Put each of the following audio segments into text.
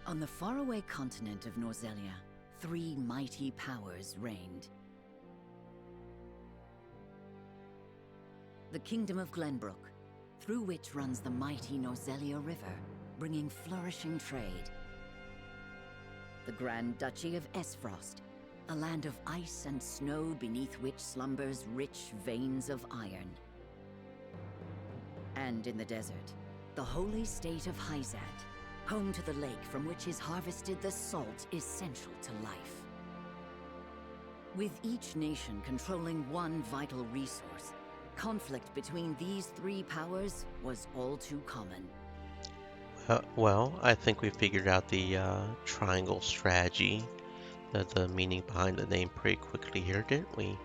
On the faraway continent of Norzelia, three mighty powers reigned. The Kingdom of Glenbrook, through which runs the mighty Norzelia River, bringing flourishing trade. The Grand Duchy of Esfrost, a land of ice and snow beneath which slumbers rich veins of iron. And in the desert, the holy state of Hyzat, home to the lake from which is harvested the salt essential to life. With each nation controlling one vital resource, conflict between these three powers was all too common. Well, I think we figured out the triangle strategy, the meaning behind the name pretty quickly here, didn't we?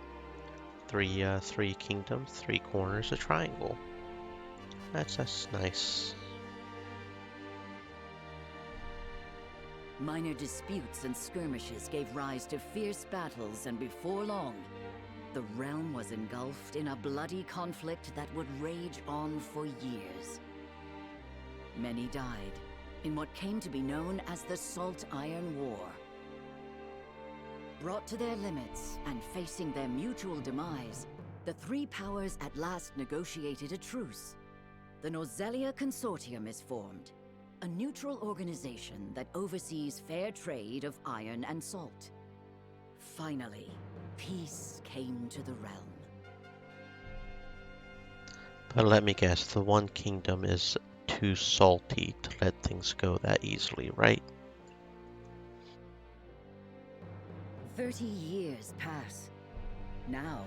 Three kingdoms, three corners, a triangle. That's nice. Minor disputes and skirmishes gave rise to fierce battles, and before long, the realm was engulfed in a bloody conflict that would rage on for years. Many died in what came to be known as the Salt Iron War. Brought to their limits and facing their mutual demise, the three powers at last negotiated a truce. The Norzelia Consortium is formed, a neutral organization that oversees fair trade of iron and salt. Finally, peace came to the realm. But let me guess, the one kingdom is too salty to let things go that easily, right? 30 years pass. Now,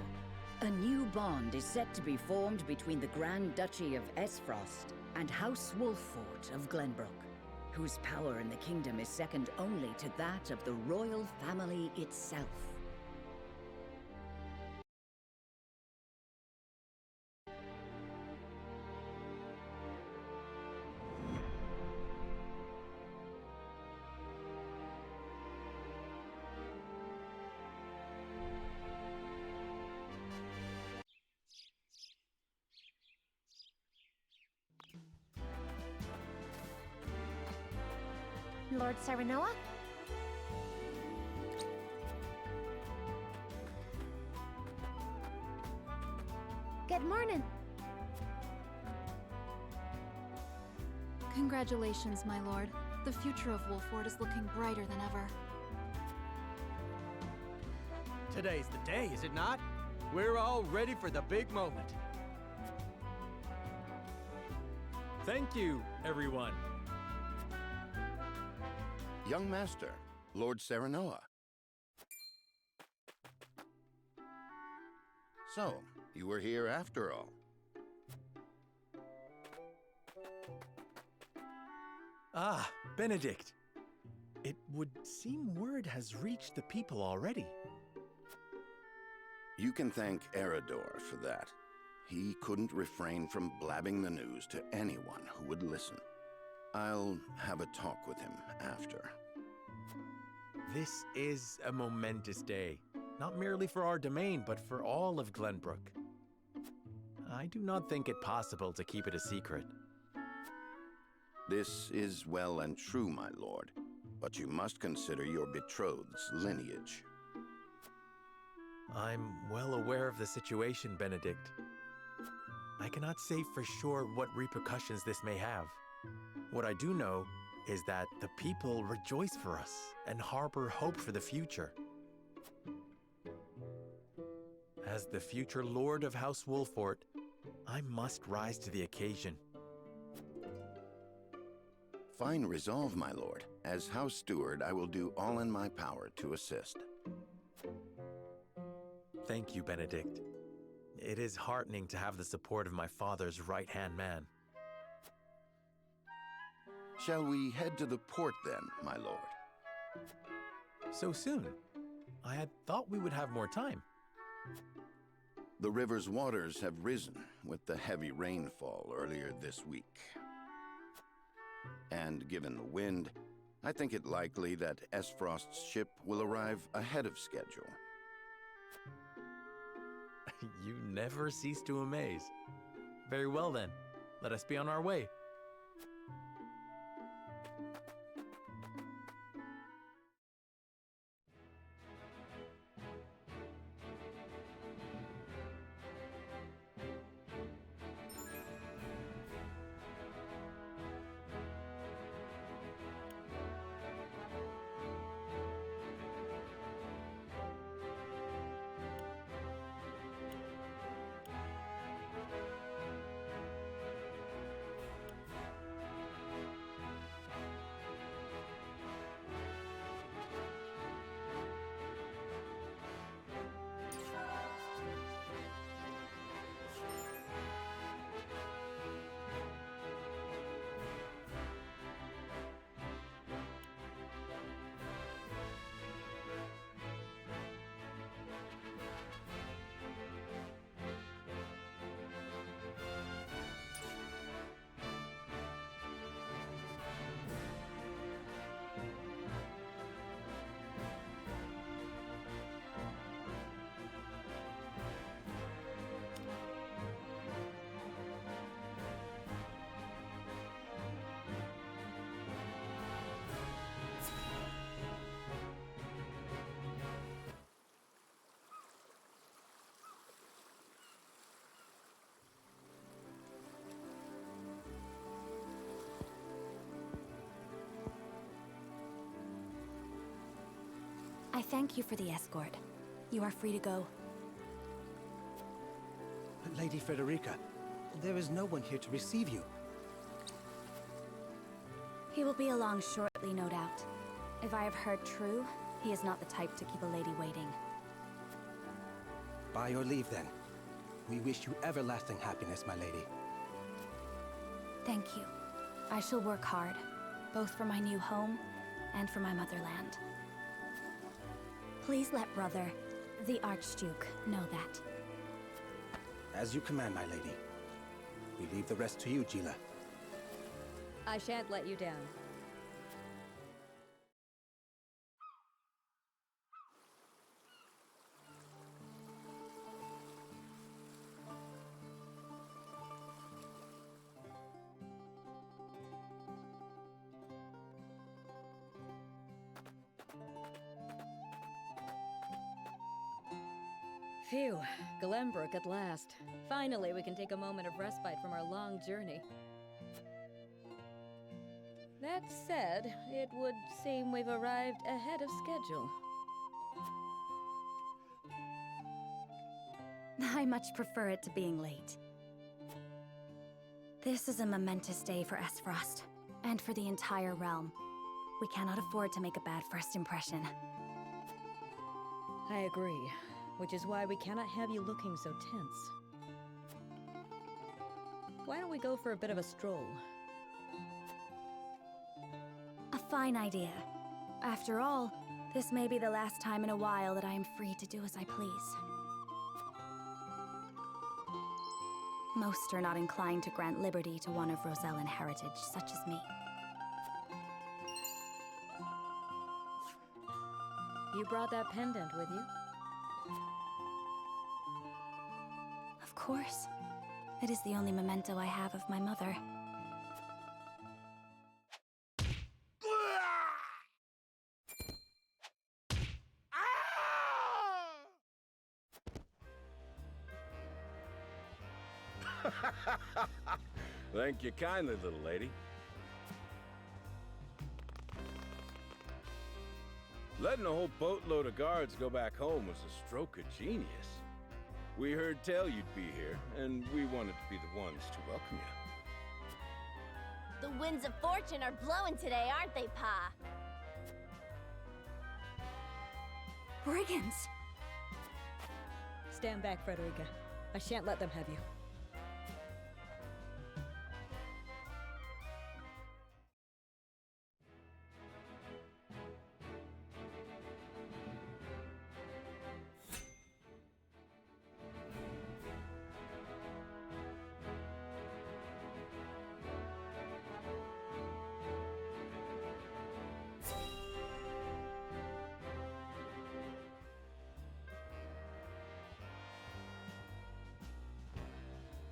a new bond is set to be formed between the Grand Duchy of Esfrost and House Wolffort of Glenbrook, whose power in the kingdom is second only to that of the royal family itself. Lord Serenoa? Good morning. Congratulations, my lord. The future of Wolffort is looking brighter than ever. Today's the day, is it not? We're all ready for the big moment. Thank you, everyone. Young Master, Lord Serenoa. So, you were here after all. Ah, Benedict. It would seem word has reached the people already. You can thank Eredor for that. He couldn't refrain from blabbing the news to anyone who would listen. I'll have a talk with him after. This is a momentous day, not merely for our domain, but for all of Glenbrook. I do not think it possible to keep it a secret. This is well and true, my lord, but you must consider your betrothed's lineage. I'm well aware of the situation, Benedict. I cannot say for sure what repercussions this may have. What I do know is that the people rejoice for us and harbor hope for the future. As the future Lord of House Wolffort, I must rise to the occasion. Fine resolve, my lord. As House Steward, I will do all in my power to assist. Thank you, Benedict. It is heartening to have the support of my father's right-hand man. Shall we head to the port then, my lord? So soon? I had thought we would have more time. The river's waters have risen with the heavy rainfall earlier this week. And given the wind, I think it likely that Esfrost's ship will arrive ahead of schedule. You never cease to amaze. Very well then, let us be on our way. thank you for the escort. You are free to go. But Lady Frederica, there is no one here to receive you. He will be along shortly, no doubt. If I have heard true, he is not the type to keep a lady waiting. By your leave, then. We wish you everlasting happiness, my lady. Thank you. I shall work hard, both for my new home and for my motherland. Please let brother, the Archduke, know that. As you command, my lady. We leave the rest to you, Jila. I shan't let you down. Phew, Glenbrook at last. Finally, we can take a moment of respite from our long journey. That said, it would seem we've arrived ahead of schedule. I much prefer it to being late. This is a momentous day for Esfrost, and for the entire realm. We cannot afford to make a bad first impression. I agree, which is why we cannot have you looking so tense. Why don't we go for a bit of a stroll? A fine idea. After all, this may be the last time in a while that I am free to do as I please. Most are not inclined to grant liberty to one of Rosellan heritage, such as me. You brought that pendant with you? Of course. It is the only memento I have of my mother. Thank you kindly, little lady. Letting a whole boatload of guards go back home was a stroke of genius. We heard tell you'd be here, and we wanted to be the ones to welcome you. The winds of fortune are blowing today, aren't they, Pa? Brigands! Stand back, Frederica. I shan't let them have you.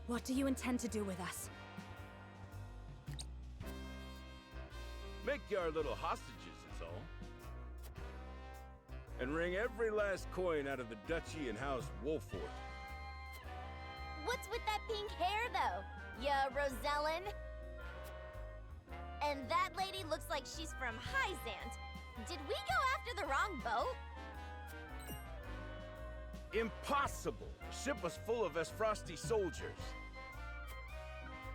What do you intend to do with us? Make you our little hostages, is all. And wring every last coin out of the duchy and House Wolford. What's with that pink hair, though? Ya Rosellan? And that lady looks like she's from Hyzant. Did we go after the wrong boat? Impossible! The ship was full of Esfrosti soldiers.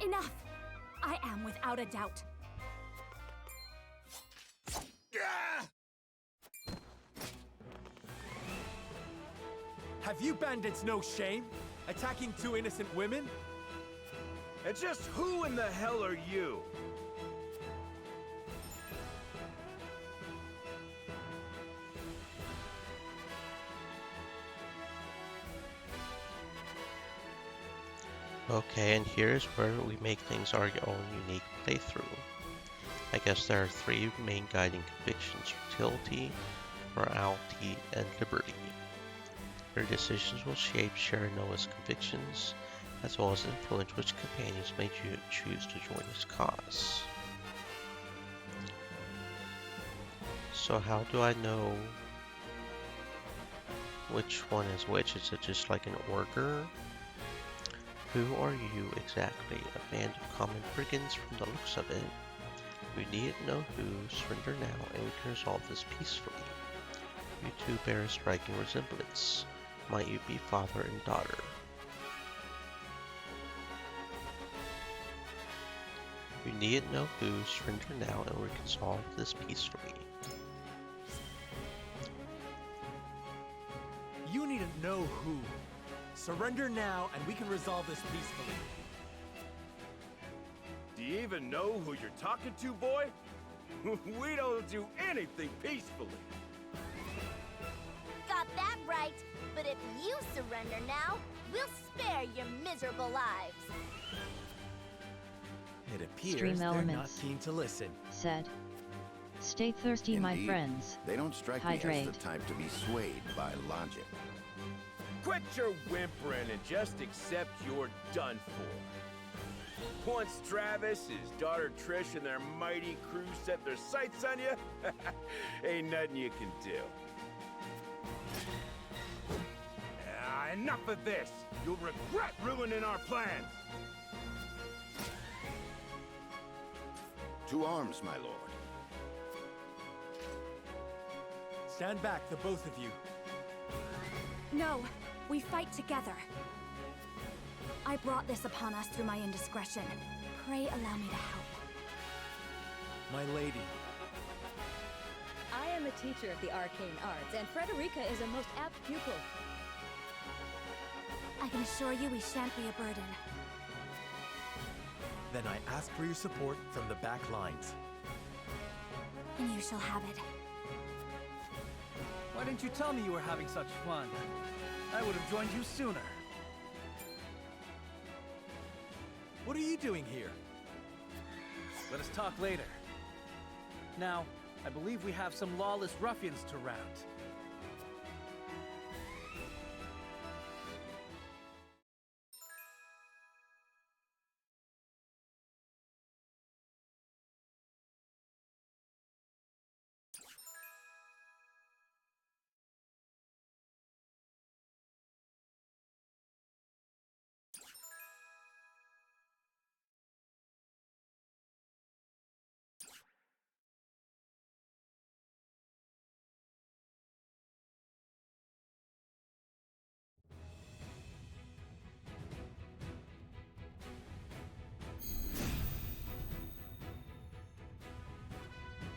Enough! I am without a doubt. Have you bandits no shame? Attacking two innocent women? And just who in the hell are you? Okay, and here's where we make things our own unique playthrough. I guess there are three main guiding convictions: utility, morality, and liberty. Your decisions will shape Sharanoa's convictions, as well as influence which companions may choose to join his cause. So how do I know which one is which? Is it just like an order? Who are you exactly? A band of common brigands from the looks of it. We needn't know who. Surrender now and we can resolve this peacefully. You two bear a striking resemblance. Might you be father and daughter? You needn't know who. Surrender now and we can solve this peacefully. You needn't know who. Surrender now and we can resolve this peacefully. Do you even know who you're talking to, boy? We don't do anything peacefully. Got that right. But if you surrender now, we'll spare your miserable lives. It appears Stream they're not Elements keen to listen. Said. Stay thirsty, my Indeed. friends. They don't strike me as Hydrate. the type to be swayed by logic. Quit your whimpering and just accept you're done for. Once Travis, his daughter Trish, and their mighty crew set their sights on you, ain't nothing you can do. Enough of this! You'll regret ruining our plans! To arms, my lord. Stand back, the both of you. No, we fight together. I brought this upon us through my indiscretion. Pray allow me to help. My lady. I am a teacher of the arcane arts, and Frederica is a most apt pupil. I can assure you we shan't be a burden. Then I ask for your support from the back lines. And you shall have it. Why didn't you tell me you were having such fun? I would have joined you sooner. What are you doing here? Let us talk later. Now, I believe we have some lawless ruffians to rout.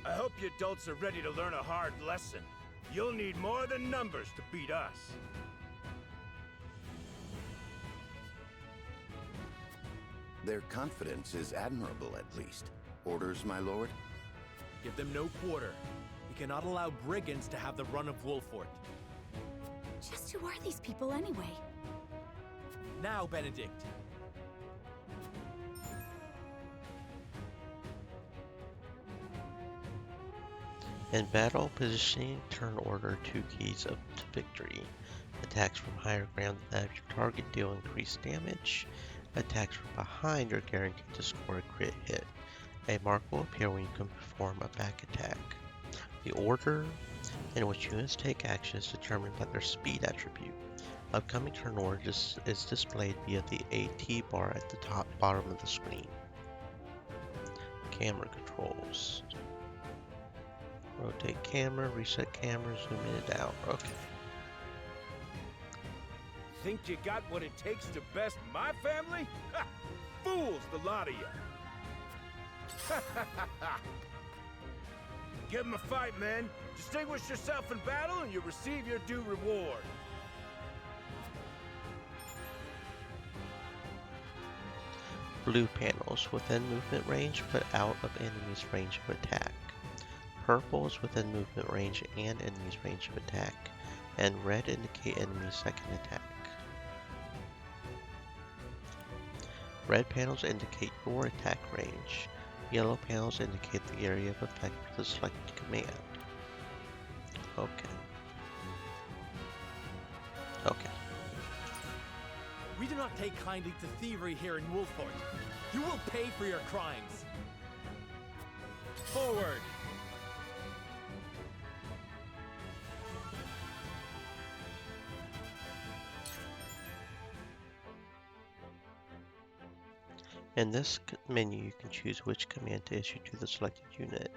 I hope you adults are ready to learn a hard lesson. You'll need more than numbers to beat us. Their confidence is admirable, at least. Orders, my lord? Give them no quarter. We cannot allow brigands to have the run of Wolfort. Just who are these people anyway? Now, Benedict. In battle, positioning turn order 2 keys up to victory. Attacks from higher ground than your target deal increased damage. Attacks from behind are guaranteed to score a crit hit. A mark will appear when you can perform a back attack. The order in which units take action is determined by their speed attribute. Upcoming turn order is displayed via the AT bar at the bottom of the screen. Camera controls. Rotate camera, reset camera, zoom in and out. Okay. Think you got what it takes to best my family? Ha! Fools, the lot of you! Give 'em a fight, men. Distinguish yourself in battle and you'll receive your due reward. Blue panels within movement range but out of enemy's range of attack. Purple is within movement range and enemy's range of attack, and red indicate enemy's second attack. Red panels indicate your attack range. Yellow panels indicate the area of effect for the selected command. Okay. Okay. We do not take kindly to thievery here in Wolfort. You will pay for your crimes. Forward! In this menu, you can choose which command to issue to the selected unit.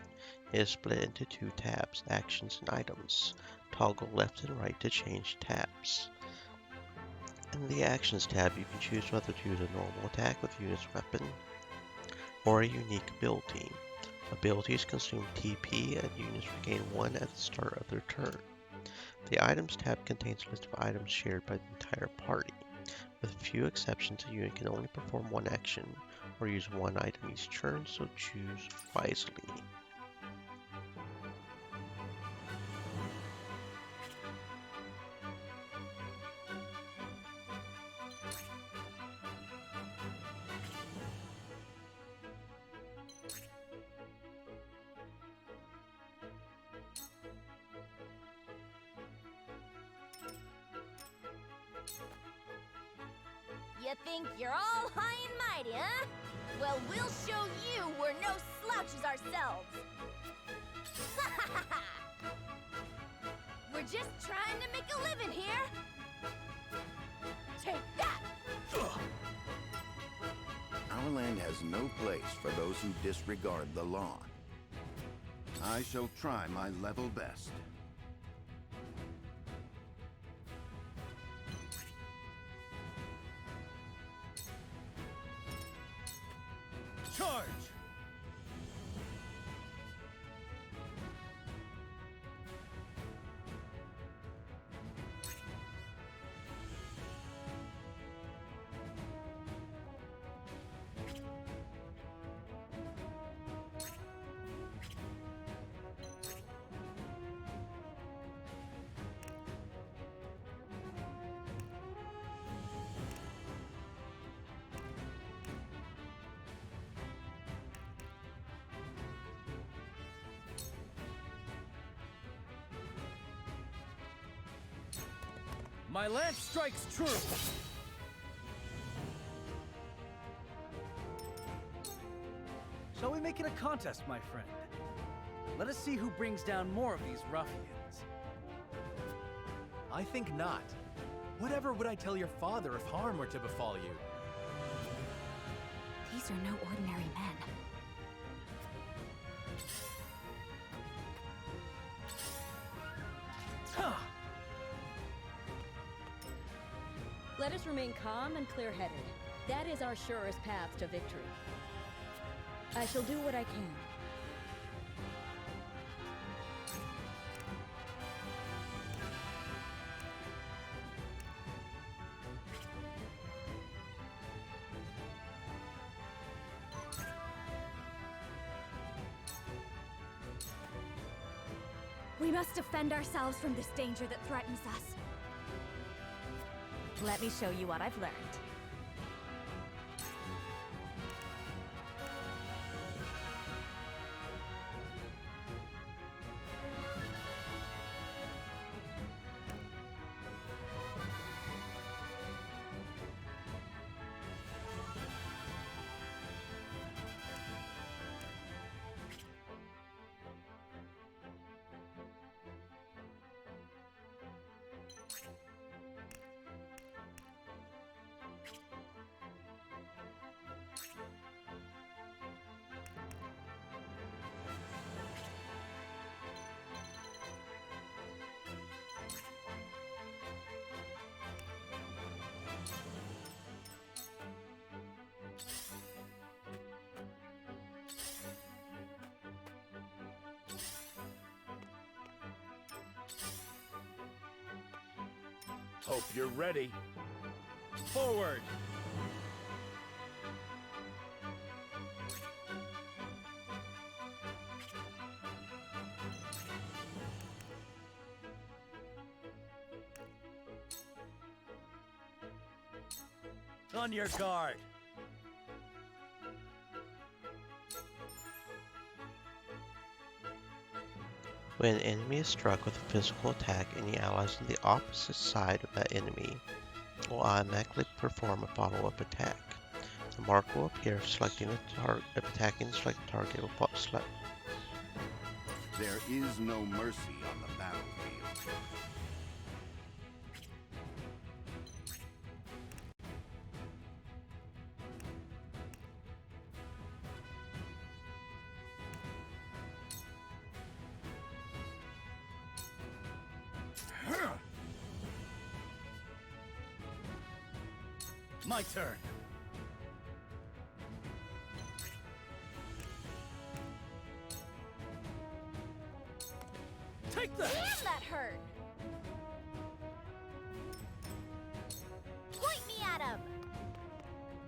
It is split into two tabs, Actions and Items. Toggle left and right to change tabs. In the Actions tab, you can choose whether to use a normal attack with unit's weapon or a unique ability. Abilities consume TP and units regain 1 at the start of their turn. The Items tab contains a list of items shared by the entire party. With few exceptions, a unit can only perform one action or use one item each turn, so choose wisely. You think you're all high and mighty, huh? Well, we'll show you we're no slouches ourselves. We're just trying to make a living here. Take that! Our land has no place for those who disregard the law. I shall try my level best. Charge! My lance strikes true! Shall we make it a contest, my friend? Let us see who brings down more of these ruffians. I think not. Whatever would I tell your father if harm were to befall you? These are no ordinary men. Let us remain calm and clear-headed. That is our surest path to victory. I shall do what I can. We must defend ourselves from this danger that threatens us. Let me show you what I've learned. Hope you're ready. Forward! On your guard! When an enemy is struck with a physical attack, any allies on the opposite side of that enemy will automatically perform a follow-up attack. The mark will appear if attacking the selected target will There is no mercy on the battlefield. My turn. Take that! Damn, that hurt! Point me at him!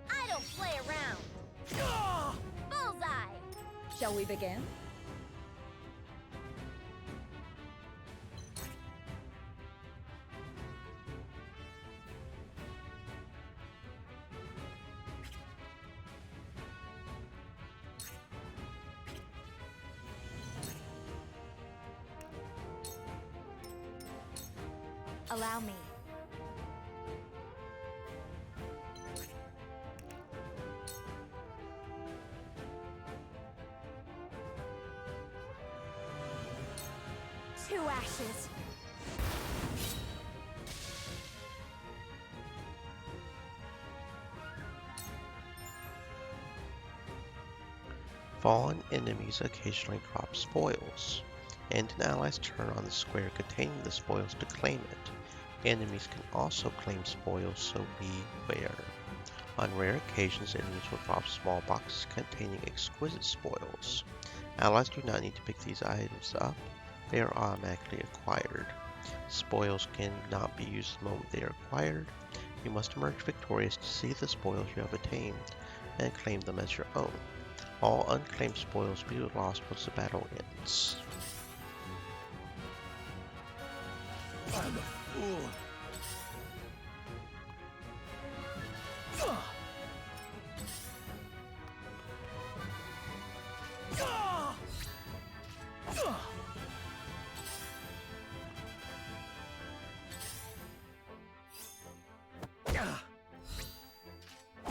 I don't play around! Ah! Bullseye! Shall we begin? Allow me. Two ashes. Fallen enemies occasionally drop spoils, and an ally's turn on the square containing the spoils to claim it. Enemies can also claim spoils, so beware. On rare occasions, enemies will drop small boxes containing exquisite spoils. Allies do not need to pick these items up, they are automatically acquired. Spoils cannot be used the moment they are acquired. You must emerge victorious to see the spoils you have attained, and claim them as your own. All unclaimed spoils will be lost once the battle ends. I'm a fool.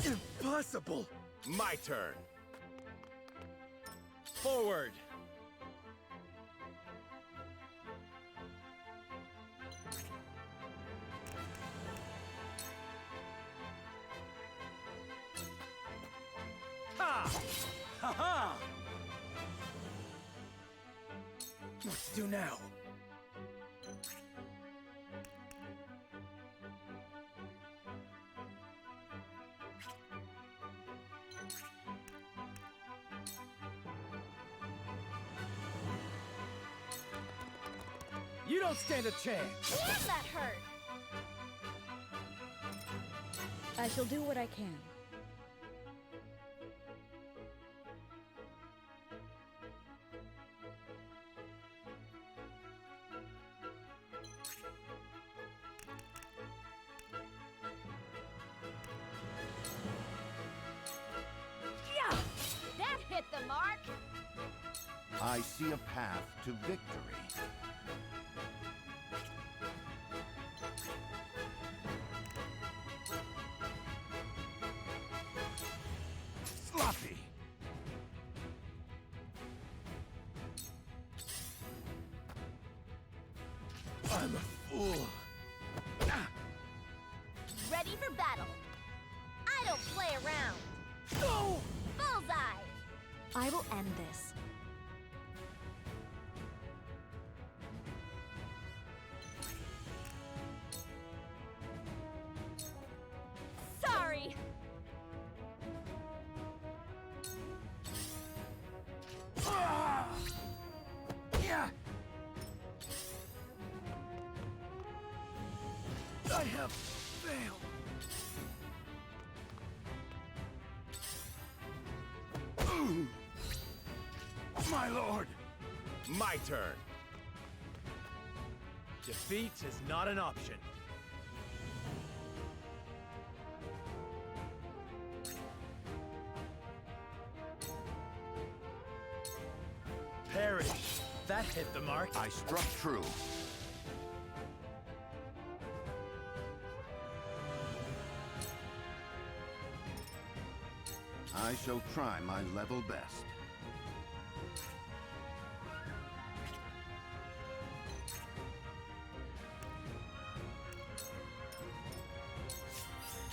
Impossible! My turn. Forward. Ha! Ha ha! What to do now? You don't stand a chance! Damn, that hurt! I shall do what I can. Yeah! That hit the mark! I see a path to victory. Sloppy. I'm a fool. Ready for battle. I don't play around. No! Bullseye! I will end this. Sorry! Yeah. I have failed. My lord. My turn. Defeat is not an option. Perish. That hit the mark. I struck true. I shall try my level best.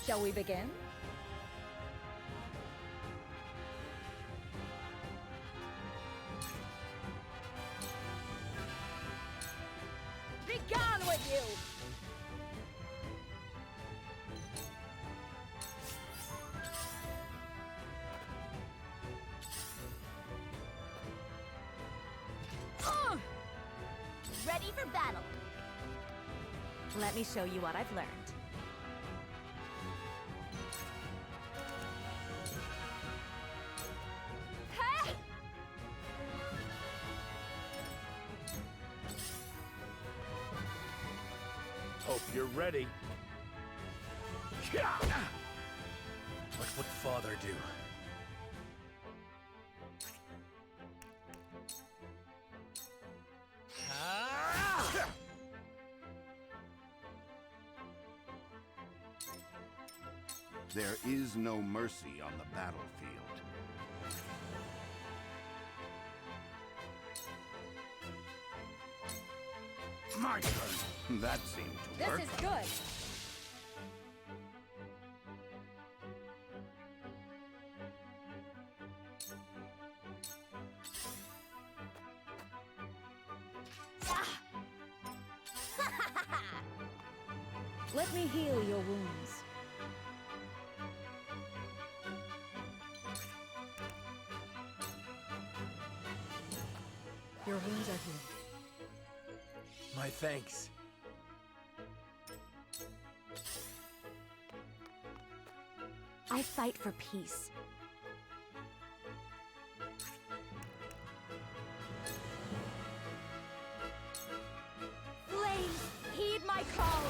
Shall we begin? Be gone with you! for battle. Let me show you what I've learned. Hope you're ready. What would father do? There is no mercy on the battlefield. My turn. That seemed to work. This is good. Let me heal your wounds. Your wounds are healed. My thanks. I fight for peace. Flames, heed my call.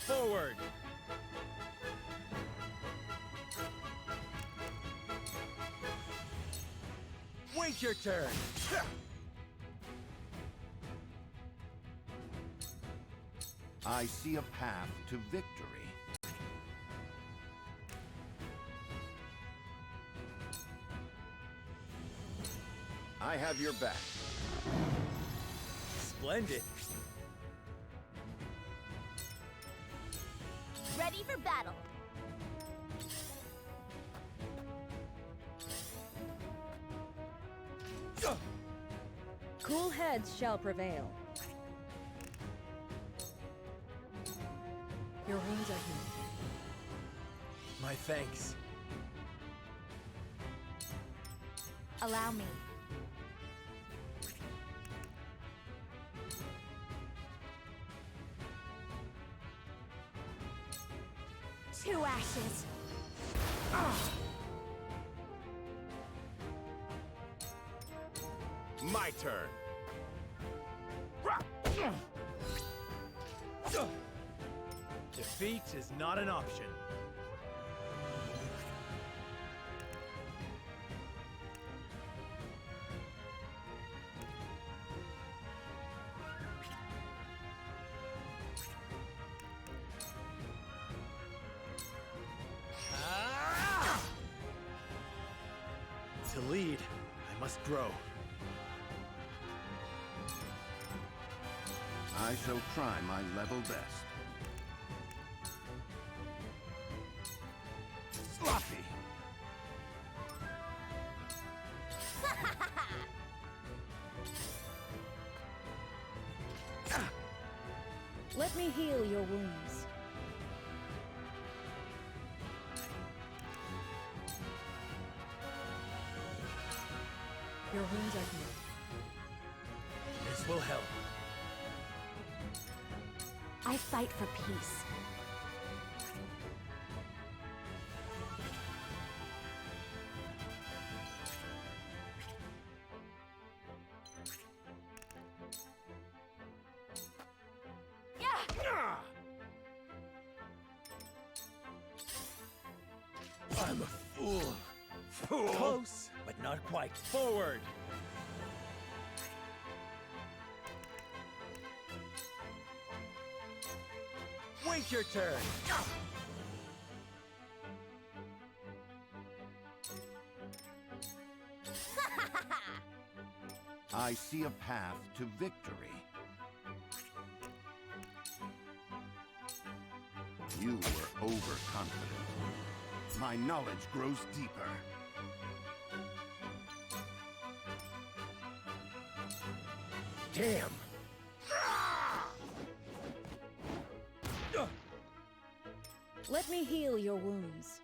Forward! Wait your turn! I see a path to victory. I have your back. Splendid! Ready for battle. Cool heads shall prevail. Your wounds are healed. My thanks. Allow me. Two ashes. My turn! Defeat is not an option. To lead, I must grow. I shall try my level best. Sloppy! Let me heal your wounds. Your wounds are healed. This will help. I fight for peace. I'm a fool. Fool! Close, but not quite. Forward! Wait your turn! I see a path to victory. You were overconfident. My knowledge grows deeper. Damn! Let me heal your wounds.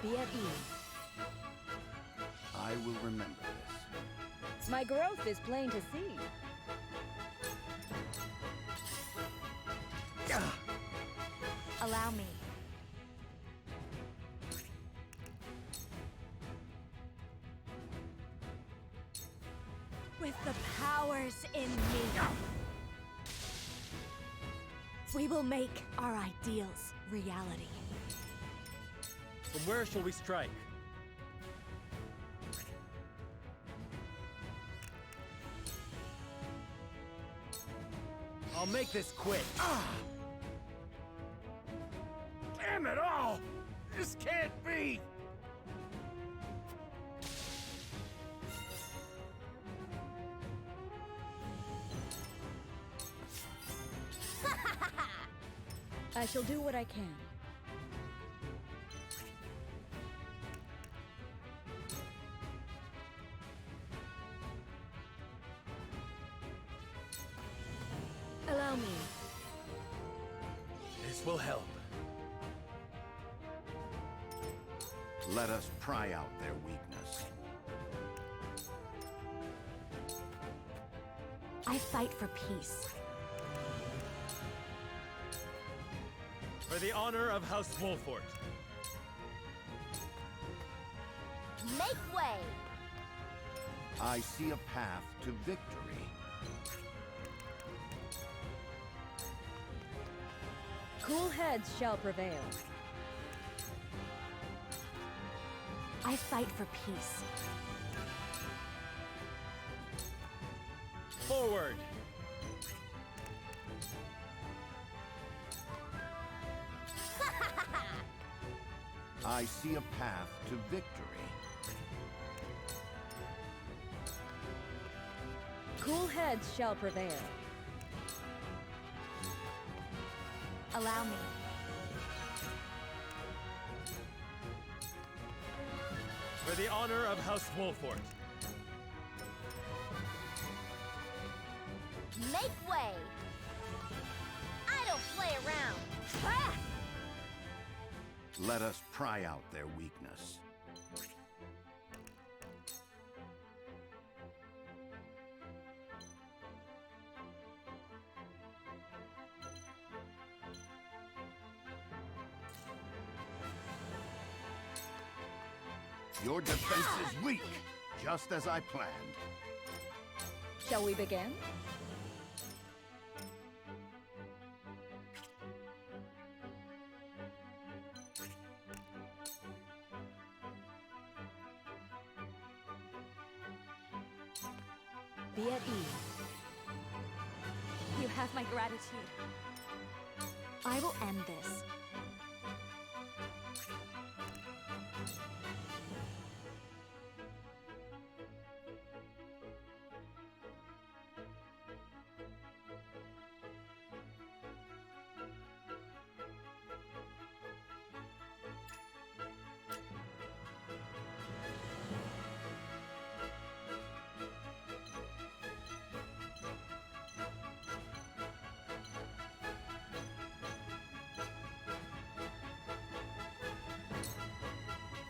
Be at ease. I will remember this. My growth is plain to see. Allow me. With the powers in me, we will make our ideals reality. From where shall we strike? I'll make this quick. Damn it all! This can't be! I shall do what I can. Allow me. This will help. Let us pry out their weakness. I fight for peace. For the honor of House Wolfort. Make way! I see a path to victory. Cool heads shall prevail. I fight for peace. Forward! I see a path to victory. Cool heads shall prevail. Allow me. For the honor of House Wolfort. Make way! I don't play around. Ah! Let us pry out their weakness. Your defense is weak, just as I planned. Shall we begin? Be at ease. You have my gratitude. I will end this.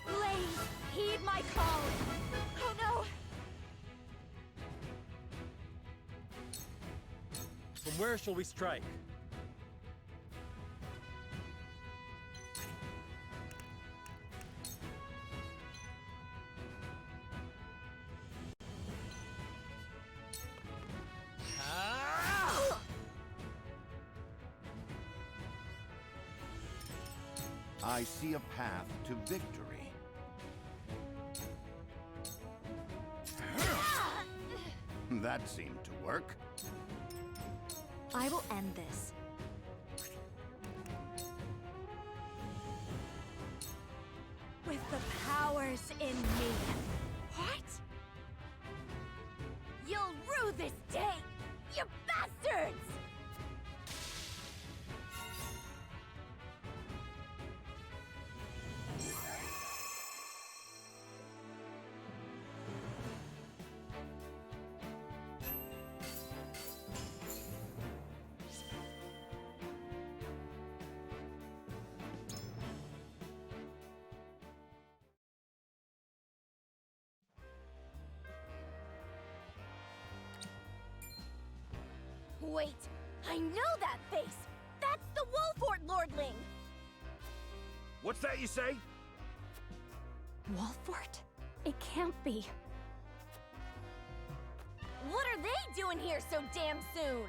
Please, heed my call. Oh no! From where shall we strike? I see a path to victory. That seemed to work. I will end this. With the powers in me. What? You'll rue this day, you bastards! Wait, I know that face! That's the Wolfort Lordling! What's that you say? Wolfort? It can't be. What are they doing here so damn soon?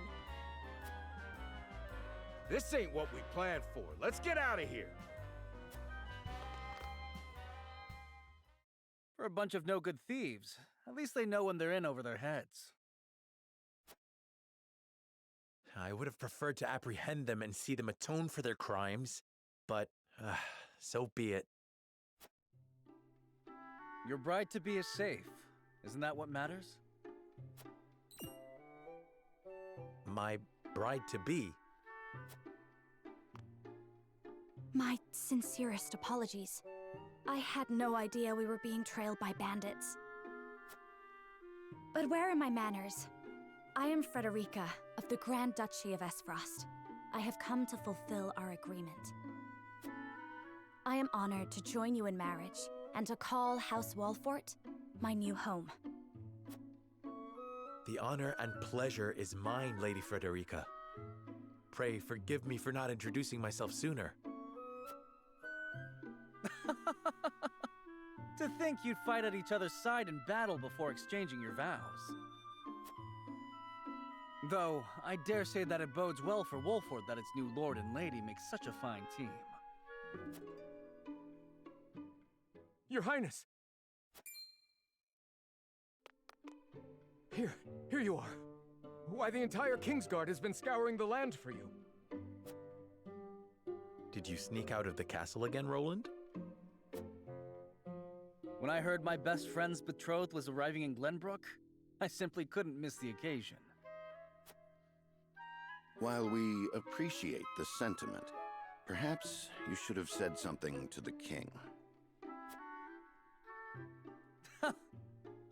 This ain't what we planned for. Let's get out of here. For a bunch of no-good thieves, at least they know when they're in over their heads. I would have preferred to apprehend them and see them atone for their crimes, but so be it. Your bride-to-be is safe. Isn't that what matters? My bride-to-be? My sincerest apologies. I had no idea we were being trailed by bandits. But where are my manners? I am Frederica of the Grand Duchy of Esfrost. I have come to fulfill our agreement. I am honored to join you in marriage and to call House Wolfort my new home. The honor and pleasure is mine, Lady Frederica. Pray forgive me for not introducing myself sooner. To think you'd fight at each other's side in battle before exchanging your vows. Though, I dare say that it bodes well for Wolfort that its new lord and lady make such a fine team. Your Highness! Here you are. Why, the entire Kingsguard has been scouring the land for you. Did you sneak out of the castle again, Roland? When I heard my best friend's betrothed was arriving in Glenbrook, I simply couldn't miss the occasion. While we appreciate the sentiment, perhaps you should have said something to the king.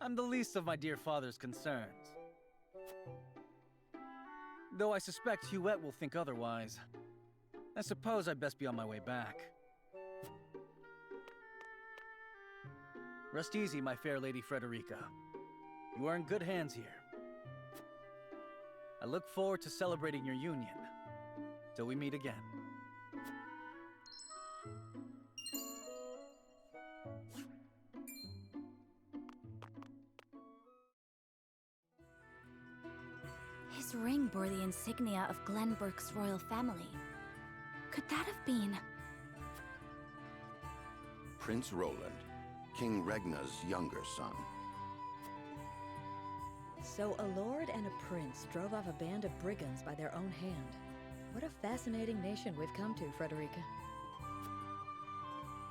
I'm the least of my dear father's concerns. Though I suspect Huette will think otherwise. I suppose I'd best be on my way back. Rest easy, my fair Lady Frederica. You are in good hands here. I look forward to celebrating your union. Till we meet again. His ring bore the insignia of Glenbrook's royal family. Could that have been... Prince Roland, King Regna's younger son. So a lord and a prince drove off a band of brigands by their own hand. What a fascinating nation we've come to, Frederica.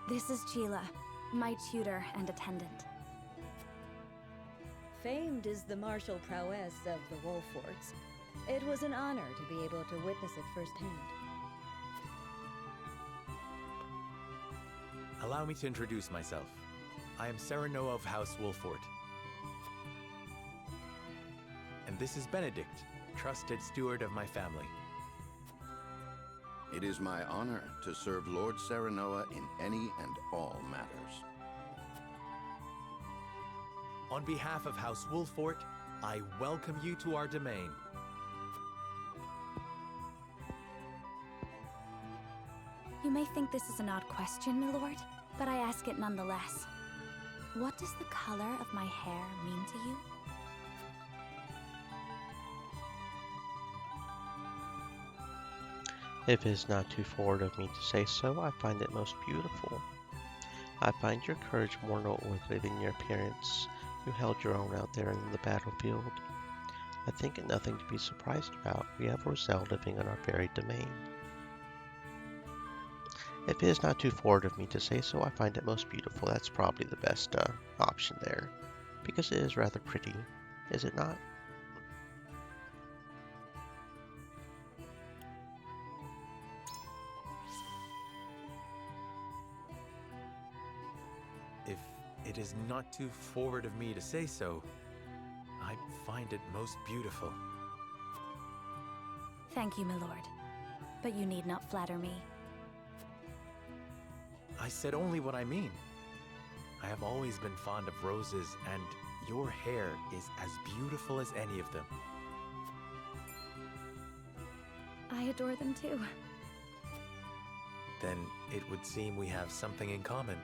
This is Sheila, my tutor and attendant. Famed is the martial prowess of the Wolforts. It was an honor to be able to witness it firsthand. Allow me to introduce myself. I am Serenoa of House Wolfort. And this is Benedict, trusted steward of my family. It is my honor to serve Lord Serenoa in any and all matters. On behalf of House Wolfort, I welcome you to our domain. You may think this is an odd question, my lord, but I ask it nonetheless. What does the color of my hair mean to you? If it is not too forward of me to say so, I find it most beautiful. I find your courage more noteworthy than your appearance. You held your own out there in the battlefield. I think it nothing to be surprised about. We have Roselle living on our very domain. If it is not too forward of me to say so, I find it most beautiful. That's probably the best option there, because it is rather pretty, is it not? If it is not too forward of me to say so, I find it most beautiful. Thank you, my lord. But you need not flatter me. I said only what I mean. I have always been fond of roses, and your hair is as beautiful as any of them. I adore them too. Then it would seem we have something in common.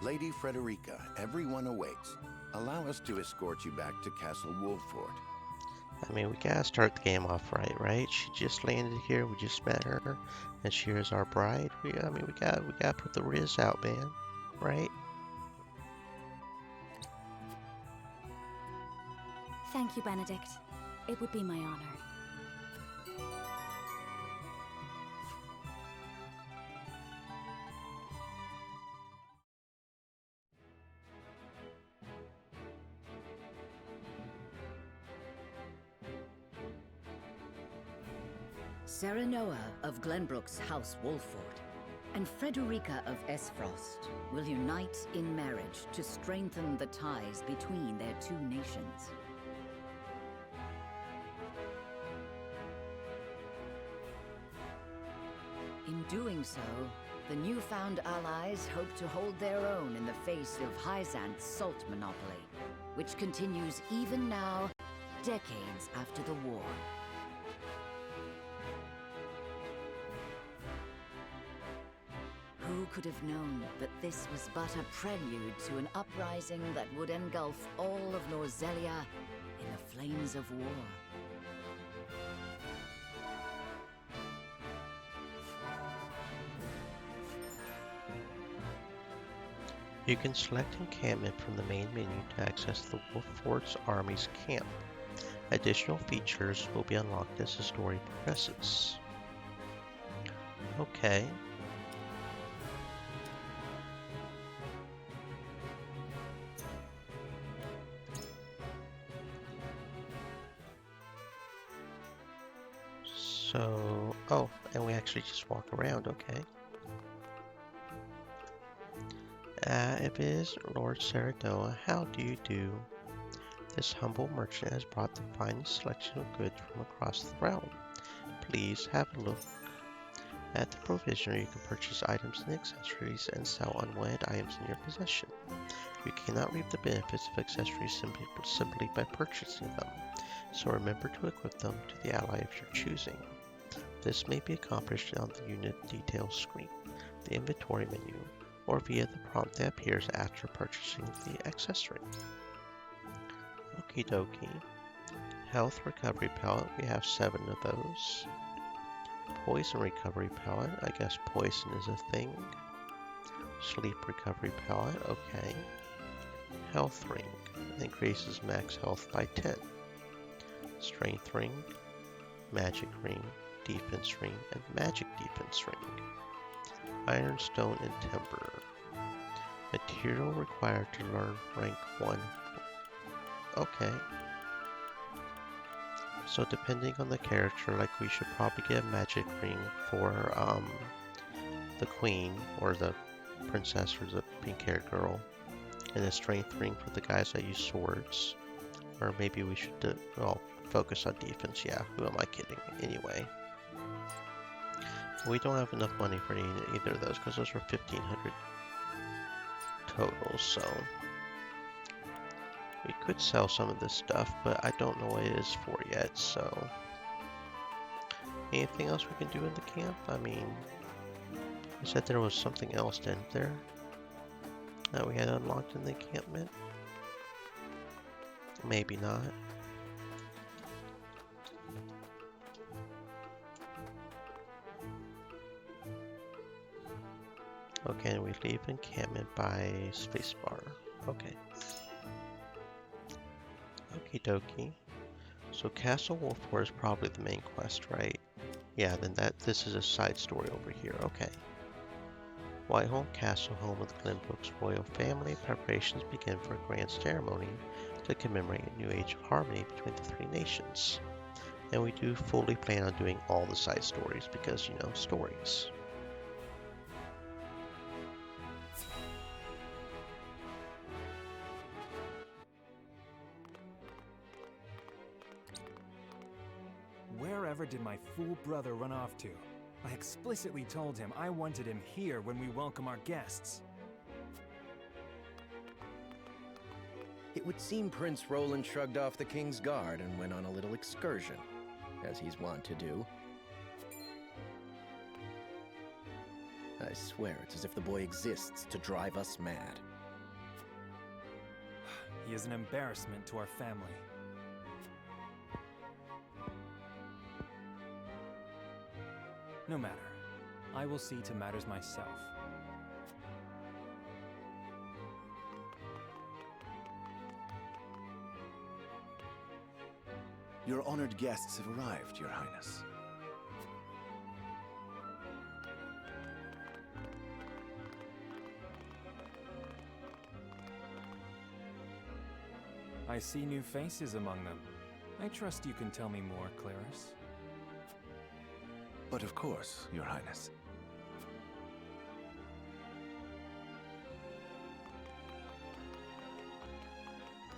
Lady Frederica, everyone awaits. Allow us to escort you back to Castle Wolffort. I mean, we gotta start the game off right? She just landed here, we just met her, and she is our bride. We gotta put the riz out, man, right? Thank you, Benedict. It would be my honor. Serenoa of Glenbrook's House Wolffort and Frederica of Esfrost will unite in marriage to strengthen the ties between their two nations. In doing so, the newfound allies hope to hold their own in the face of Hyzanth's salt monopoly, which continues even now, decades after the war. Who could have known that this was but a prelude to an uprising that would engulf all of Norzelia in the flames of war? You can select encampment from the main menu to access the Wolffort's army's camp. Additional features will be unlocked as the story progresses. Okay. So, oh, and we actually just walk around, okay. It is Lord Serenoa, how do you do? This humble merchant has brought the finest selection of goods from across the realm. Please have a look. At the provisioner, you can purchase items and accessories and sell unwanted items in your possession. You cannot reap the benefits of accessories simply by purchasing them, so remember to equip them to the ally of your choosing. This may be accomplished on the unit details screen, the inventory menu, or via the prompt that appears after purchasing the accessory. Okie dokie. Health recovery pellet, we have 7 of those. Poison recovery pellet, I guess poison is a thing. Sleep recovery pellet, okay. Health ring, increases max health by 10. Strength ring, magic ring, defense ring, and magic defense ring. Ironstone and timber. Material required to learn rank 1. Okay. So depending on the character, like we should probably get a magic ring for the queen or the princess or the pink-haired girl, and a strength ring for the guys that use swords. Or maybe we should focus on defense. Yeah, who am I kidding? Anyway. We don't have enough money for either of those because those were 1,500 total, so we could sell some of this stuff, but I don't know what it is for yet, so anything else we can do in the camp? I mean, you said there was something else, didn't there, that we had unlocked in the encampment? Maybe not. Okay, we leave encampment by spacebar. Okay. Okie dokie. So Castle Wolffort is probably the main quest, right? Yeah, then this is a side story over here. Okay. Whiteholm Castle, home of the Glenbrook's royal family, preparations begin for a grand ceremony to commemorate a new age of harmony between the 3 nations. And we do fully plan on doing all the side stories because, you know, stories. Wherever did my fool brother run off to? I explicitly told him I wanted him here when we welcome our guests. It would seem Prince Roland shrugged off the King's Guard and went on a little excursion. as he's wont to do. I swear it's as if the boy exists to drive us mad. He is an embarrassment to our family. No matter. I will see to matters myself. Your honored guests have arrived, Your Highness. I see new faces among them. I trust you can tell me more, Claris. But of course, Your Highness.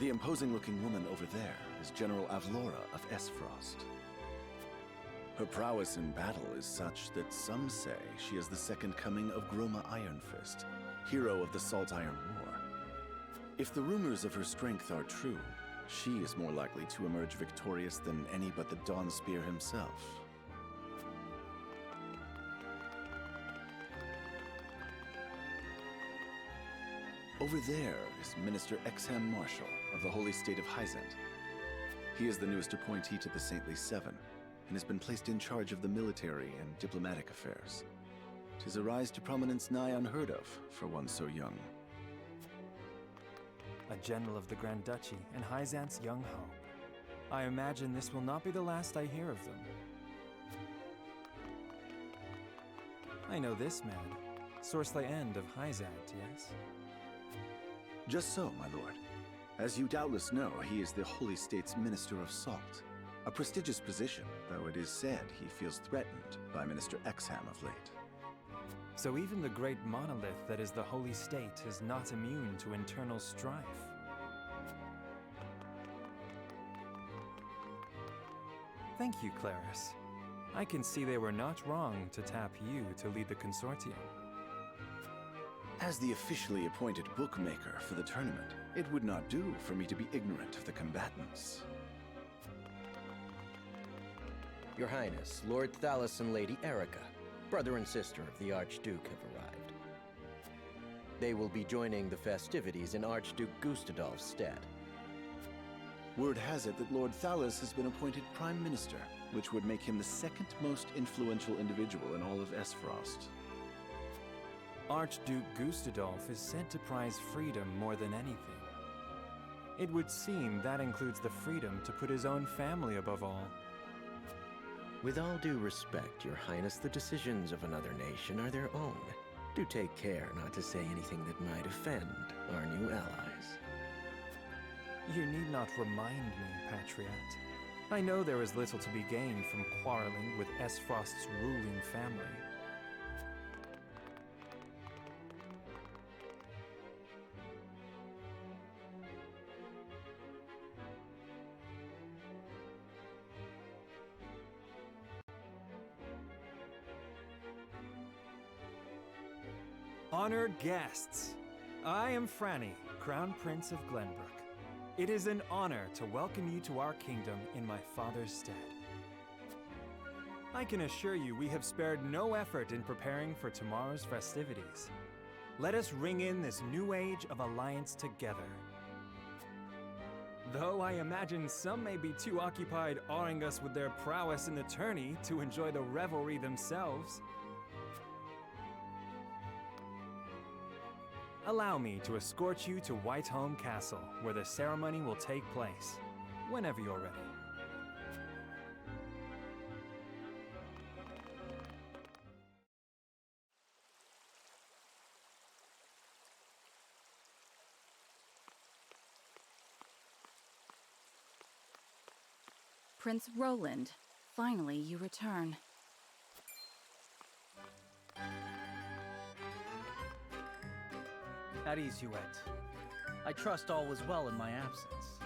The imposing-looking woman over there is General Avlora of Esfrost. Her prowess in battle is such that some say she is the second coming of Groma Ironfist, hero of the Salt Iron War. If the rumors of her strength are true, she is more likely to emerge victorious than any but the Dawnspear himself. Over there is Minister Exham Marshall of the Holy State of Hyzant. He is the newest appointee to the Saintly Seven, and has been placed in charge of the military and diplomatic affairs. 'Tis a rise to prominence nigh unheard of for one so young. A general of the Grand Duchy and Hyzant's young hope. I imagine this will not be the last I hear of them. I know this man, Sorsley End of Hyzant, yes? Just so, my lord. As you doubtless know, he is the Holy State's Minister of Salt. A prestigious position, though it is said he feels threatened by Minister Exham of late. So even the great monolith that is the Holy State is not immune to internal strife. Thank you, Claris. I can see they were not wrong to tap you to lead the consortium. As the officially appointed bookmaker for the tournament, it would not do for me to be ignorant of the combatants. Your Highness, Lord Thalos and Lady Erica, brother and sister of the Archduke, have arrived. They will be joining the festivities in Archduke Gustadolf's stead. Word has it that Lord Thalos has been appointed Prime Minister, which would make him the second most influential individual in all of Esfrost. Archduke Gustadolf is said to prize freedom more than anything. It would seem that includes the freedom to put his own family above all. With all due respect, Your Highness, the decisions of another nation are their own. Do take care not to say anything that might offend our new allies. You need not remind me, Patriot. I know there is little to be gained from quarreling with Esfrost's ruling family. Honored guests, I am Franny, Crown Prince of Glenbrook. It is an honor to welcome you to our kingdom in my father's stead. I can assure you we have spared no effort in preparing for tomorrow's festivities. Let us ring in this new age of alliance together. Though I imagine some may be too occupied awing us with their prowess in the tourney to enjoy the revelry themselves. Allow me to escort you to Whiteholm Castle, where the ceremony will take place, whenever you're ready. Prince Roland, finally you return. At ease, Huette. I trust all was well in my absence.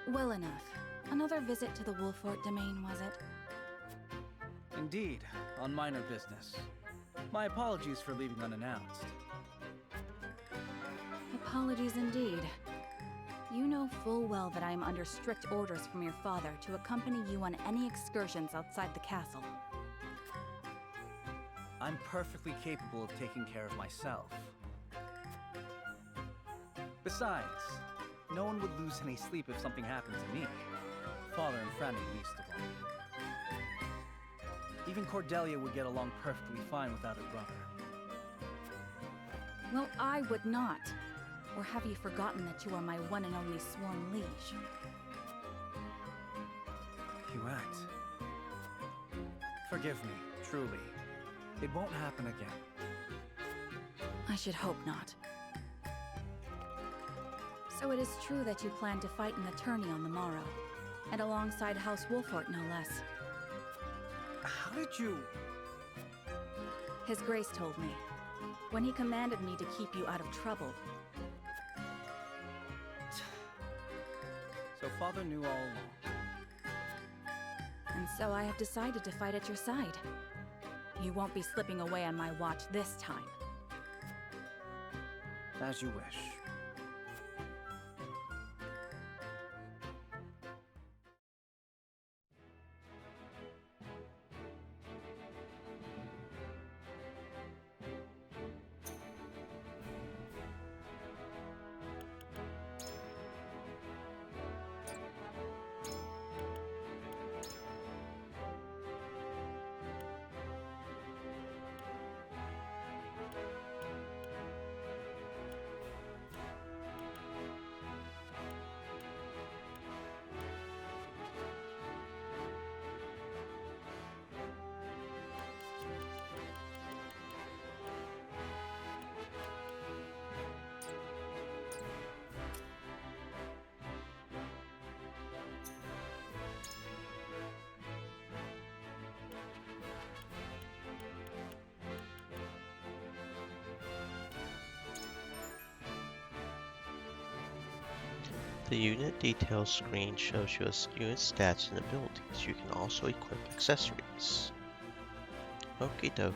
Well enough. Another visit to the Wolfort domain, was it? Indeed, on minor business. My apologies for leaving unannounced. Apologies indeed. You know full well that I am under strict orders from your father to accompany you on any excursions outside the castle. I'm perfectly capable of taking care of myself. Besides, no one would lose any sleep if something happened to me. Father and Franny least of all. Even Cordelia would get along perfectly fine without her brother. Well, I would not. Or have you forgotten that you are my one and only sworn liege? Huette. Forgive me, truly. It won't happen again. I should hope not. So it is true that you plan to fight in the tourney on the morrow, and alongside House Wolfort, no less. How did you... His Grace told me, when he commanded me to keep you out of trouble. So Father knew all along. And so I have decided to fight at your side. You won't be slipping away on my watch this time. As you wish. The unit details screen shows you unit stats and abilities. You can also equip accessories. Okie dokie.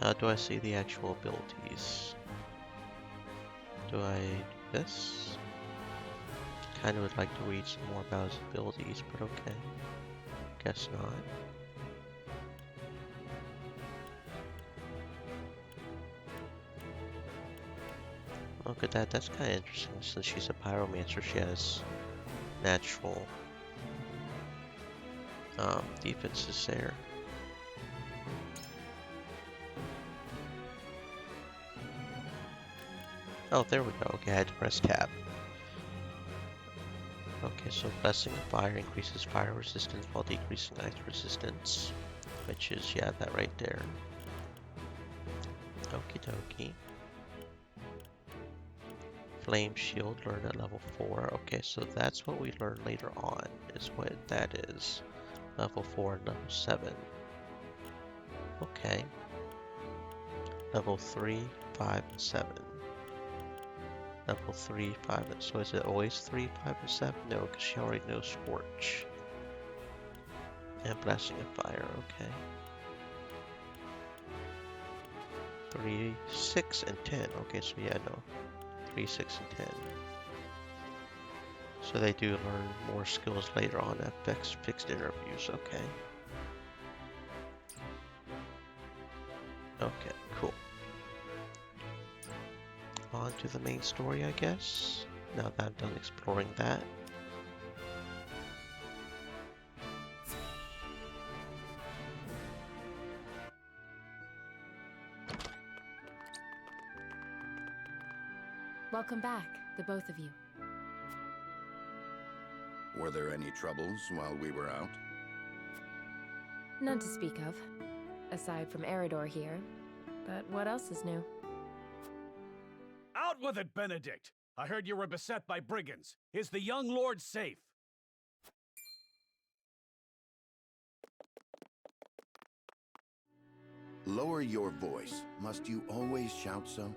How do I see the actual abilities? Do I do this? Kinda would like to read some more about his abilities, but okay. Guess not. Look at that, that's kind of interesting. Since she's a pyromancer, she has natural defenses there. Oh, there we go. Okay, I had to press tab. Okay, so Blessing of Fire increases fire resistance while decreasing ice resistance. Which is, yeah, that right there. Okie dokie. Flame Shield learned at level 4. Okay, so that's what we learn later on, is what that is. Level 4 and level 7. Okay. Level 3, 5, and 7. Level 3, 5, and so is it always 3, 5, and 7? No, because she already knows Scorch. And Blessing of Fire, okay. 3, 6, and 10. Okay, so yeah, no. 3, 6, and 10. So they do learn more skills later on at fixed interviews, okay. Okay, cool. On to the main story, I guess. Now that I'm done exploring that. Welcome back, the both of you. Were there any troubles while we were out? None to speak of, aside from Eridor here. But what else is new? Out with it, Benedict! I heard you were beset by brigands. Is the young lord safe? Lower your voice. Must you always shout so?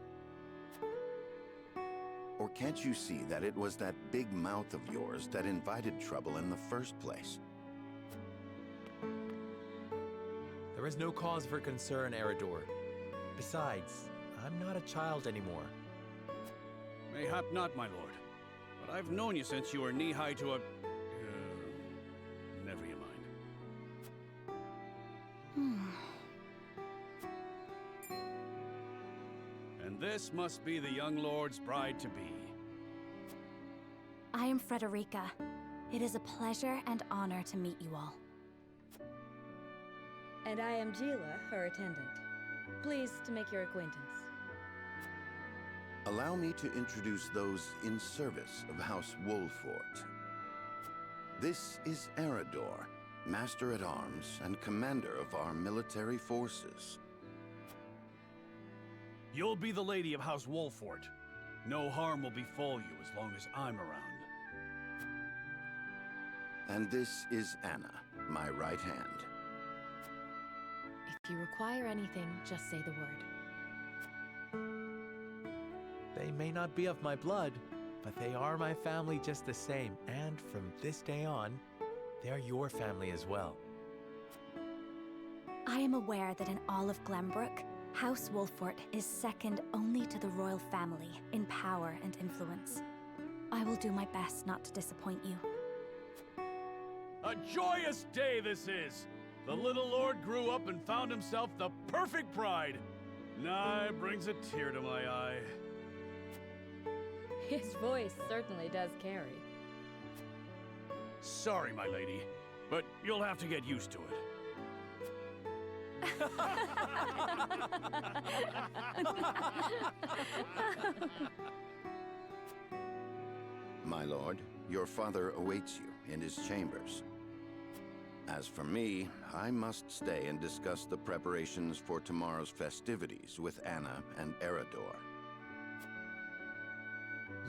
Or can't you see that it was that big mouth of yours that invited trouble in the first place? There is no cause for concern, Eridor. Besides, I'm not a child anymore. Mayhap not, my lord. but I've known you since you were knee-high to a... never you mind. And this must be the young lord's bride-to-be. I am Frederica. It is a pleasure and honor to meet you all. And I am Gila, her attendant. Pleased to make your acquaintance. Allow me to introduce those in service of House Wolfort. This is Eredor, Master-at-Arms and Commander of our military forces. You'll be the lady of House Wolfort. No harm will befall you as long as I'm around. And this is Anna, my right hand. If you require anything, just say the word. They may not be of my blood, but they are my family just the same. And from this day on, they're your family as well. I am aware that in all of Glenbrook, House Wolfort is second only to the royal family in power and influence. I will do my best not to disappoint you. A joyous day this is! The little lord grew up and found himself the perfect bride. Nigh brings a tear to my eye. His voice certainly does carry. Sorry, my lady, but you'll have to get used to it. My lord, your father awaits you in his chambers. As for me, I must stay and discuss the preparations for tomorrow's festivities with Anna and Eredor.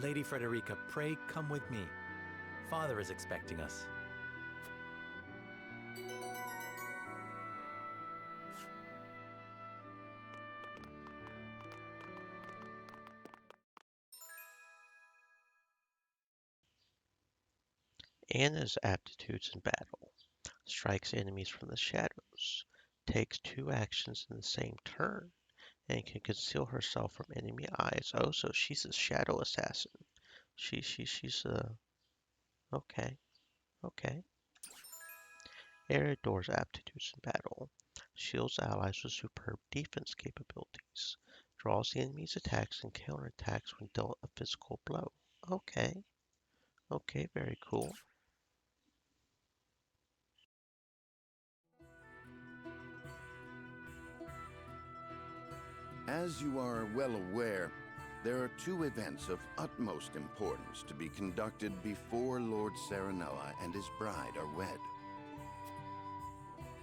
Lady Frederica, pray come with me. Father is expecting us. Anna's aptitudes in battle. Strikes enemies from the shadows. Takes 2 actions in the same turn. And can conceal herself from enemy eyes. Oh, so she's a shadow assassin. She's okay. Okay. Eredor's aptitudes in battle. Shields allies with superb defense capabilities. Draws the enemy's attacks and counterattacks when dealt a physical blow. Okay. Okay, very cool. As you are well aware, there are 2 events of utmost importance to be conducted before Lord Serenella and his bride are wed.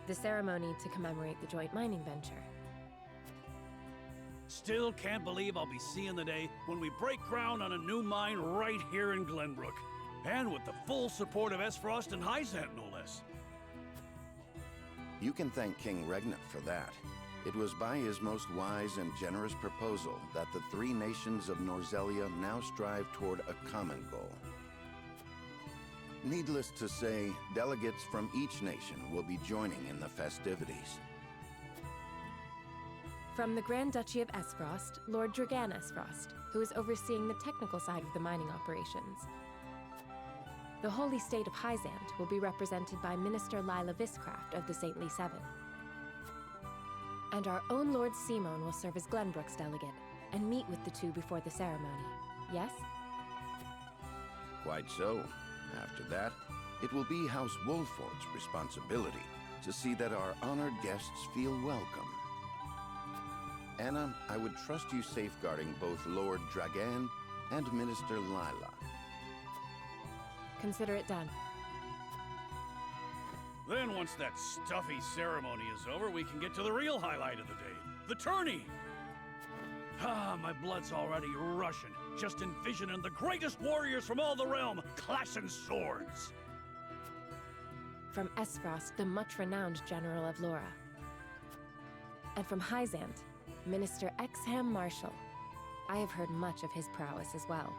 The ceremony to commemorate the joint mining venture. Still can't believe I'll be seeing the day when we break ground on a new mine right here in Glenbrook. And with the full support of Esfrost and Hyzant, no less. You can thank King Regnant for that. It was by his most wise and generous proposal that the 3 nations of Norzelia now strive toward a common goal. Needless to say, delegates from each nation will be joining in the festivities. From the Grand Duchy of Esfrost, Lord Dragan Esfrost, who is overseeing the technical side of the mining operations. The Holy State of Hyzant will be represented by Minister Lila Viscraft of the Saintly Seven. And our own Lord Simon will serve as Glenbrook's delegate and meet with the 2 before the ceremony. Yes? Quite so. After that, it will be House Wolfort's responsibility to see that our honored guests feel welcome. Anna, I would trust you safeguarding both Lord Dragan and Minister Lila. Consider it done. Then once that stuffy ceremony is over, we can get to the real highlight of the day, the tourney! Ah, my blood's already rushing, just envisioning the greatest warriors from all the realm clashing swords! From Esfrost, the much-renowned General of Laura. And from Hyzant, Minister Exham Marshall. I have heard much of his prowess as well.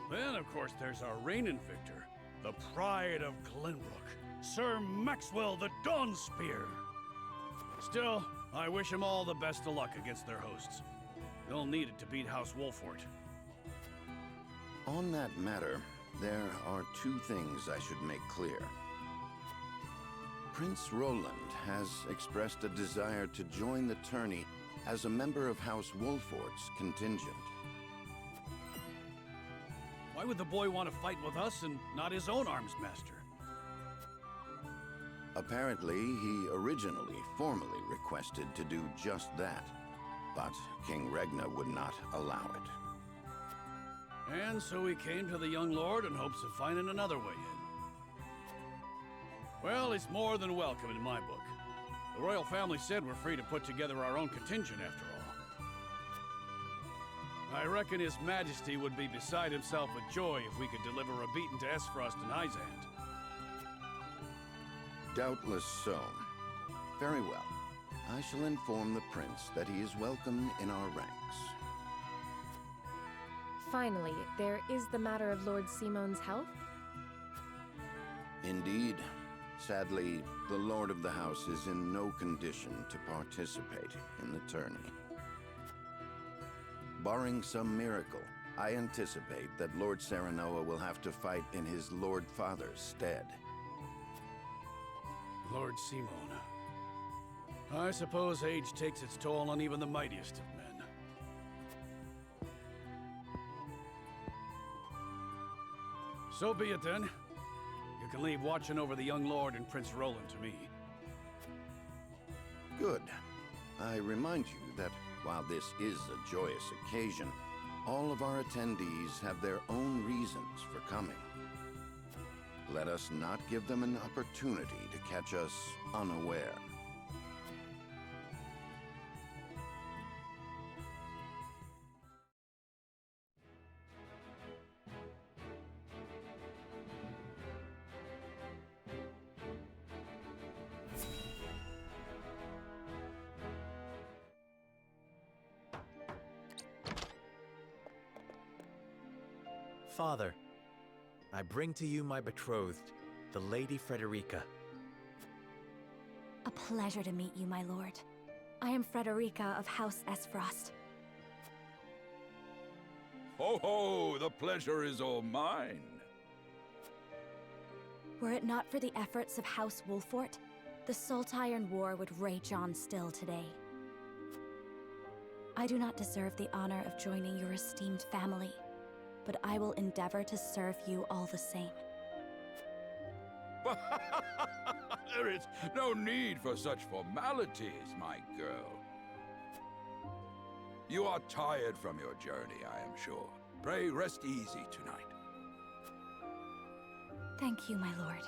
Then, of course, there's our reigning victor, the pride of Glenbrook, Sir Maxwell the Dawnspear. Still, I wish him all the best of luck against their hosts. They'll need it to beat House Wolfort. On that matter, there are two things I should make clear. Prince Roland has expressed a desire to join the tourney as a member of House Wolfort's contingent. Why would the boy want to fight with us and not his own arms master? Apparently, he originally formally requested to do just that, but King Regna would not allow it. And so he came to the young lord in hopes of finding another way in. Well, it's more than welcome in my book. The royal family said we're free to put together our own contingent after all. I reckon His Majesty would be beside himself with joy if we could deliver a beating to Esfrost and Hyzant. Doubtless so. Very well. I shall inform the prince that he is welcome in our ranks. Finally, there is the matter of Lord Simon's health. Indeed. Sadly, the Lord of the House is in no condition to participate in the tourney. Barring some miracle, I anticipate that Lord Serenoa will have to fight in his Lord Father's stead. Lord Simon. I suppose age takes its toll on even the mightiest of men. So be it then. You can leave watching over the young lord and Prince Roland to me. Good. I remind you that while this is a joyous occasion, all of our attendees have their own reasons for coming. Let us not give them an opportunity to catch us unaware. Father, I bring to you my betrothed, the Lady Frederica. A pleasure to meet you, my lord. I am Frederica of House Esfrost. Ho ho! The pleasure is all mine. Were it not for the efforts of House Wolfort, the Saltiron War would rage on still today. I do not deserve the honor of joining your esteemed family, but I will endeavor to serve you all the same. There is no need for such formalities, my girl. You are tired from your journey, I am sure. Pray rest easy tonight. Thank you, my lord.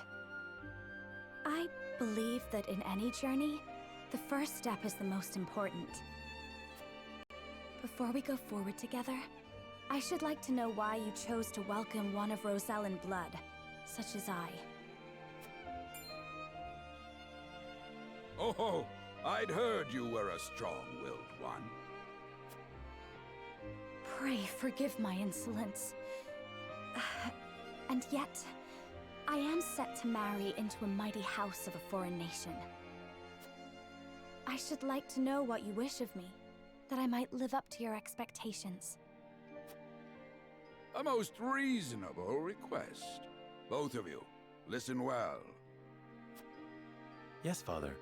I believe that in any journey, the first step is the most important. Before we go forward together, I should like to know why you chose to welcome one of Rosellan blood, such as I. Oh, I'd heard you were a strong-willed one. Pray forgive my insolence. And yet, I am set to marry into a mighty house of a foreign nation. I should like to know what you wish of me, that I might live up to your expectations. A most reasonable request. Both of you, listen well. Yes, Father.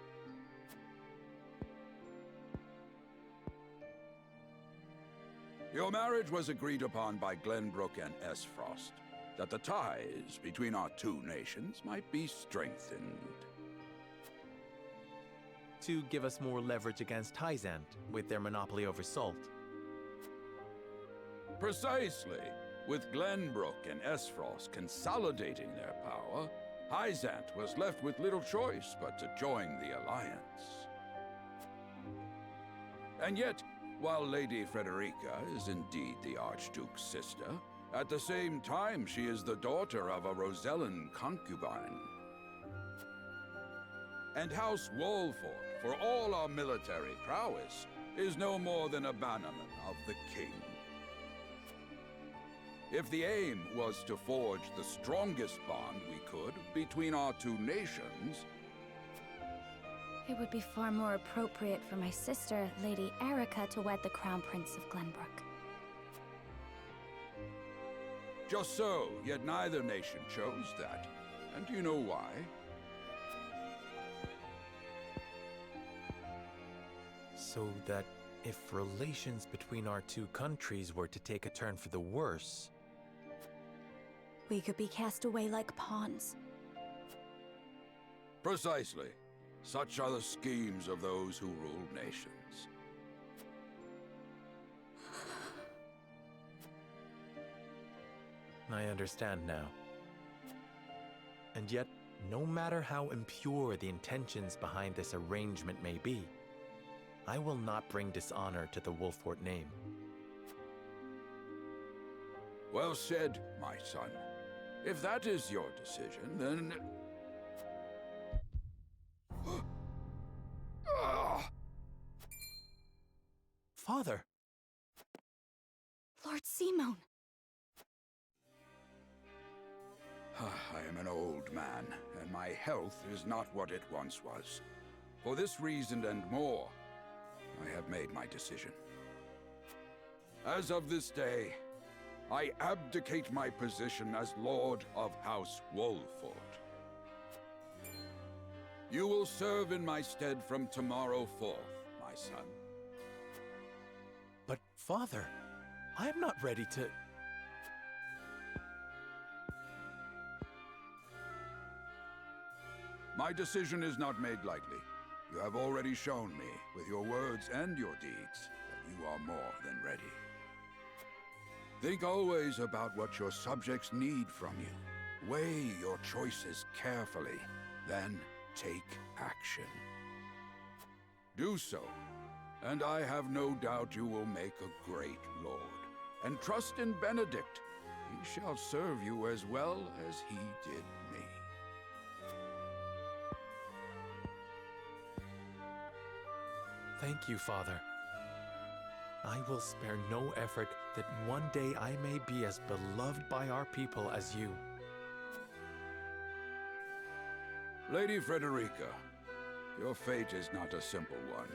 Your marriage was agreed upon by Glenbrook and Esfrost, that the ties between our two nations might be strengthened. To give us more leverage against Hyzant with their monopoly over salt. Precisely. With Glenbrook and Esfrost consolidating their power, Hyzant was left with little choice but to join the alliance. And yet, while Lady Frederica is indeed the Archduke's sister, at the same time she is the daughter of a Rosellan concubine. And House Wolfort, for all our military prowess, is no more than a bannerman of the king. If the aim was to forge the strongest bond we could between our two nations, It would be far more appropriate for my sister, Lady Erica, to wed the Crown Prince of Glenbrook. Just so, yet neither nation chose that. And do you know why? So that if relations between our two countries were to take a turn for the worse, we could be cast away like pawns. Precisely. Such are the schemes of those who rule nations. I understand now. And yet, no matter how impure the intentions behind this arrangement may be, I will not bring dishonor to the Wolfort name. Well said, my son. If that is your decision, then... Father! Lord Simon! I am an old man, and my health is not what it once was. For this reason and more, I have made my decision. As of this day, I abdicate my position as Lord of House Wolfort. You will serve in my stead from tomorrow forth, my son. But, Father, I am not ready to... My decision is not made lightly. You have already shown me, with your words and your deeds, that you are more than ready. Think always about what your subjects need from you. Weigh your choices carefully, then take action. Do so, and I have no doubt you will make a great lord. And trust in Benedict. He shall serve you as well as he did me. Thank you, Father. I will spare no effort that one day I may be as beloved by our people as you. Lady Frederica, your fate is not a simple one.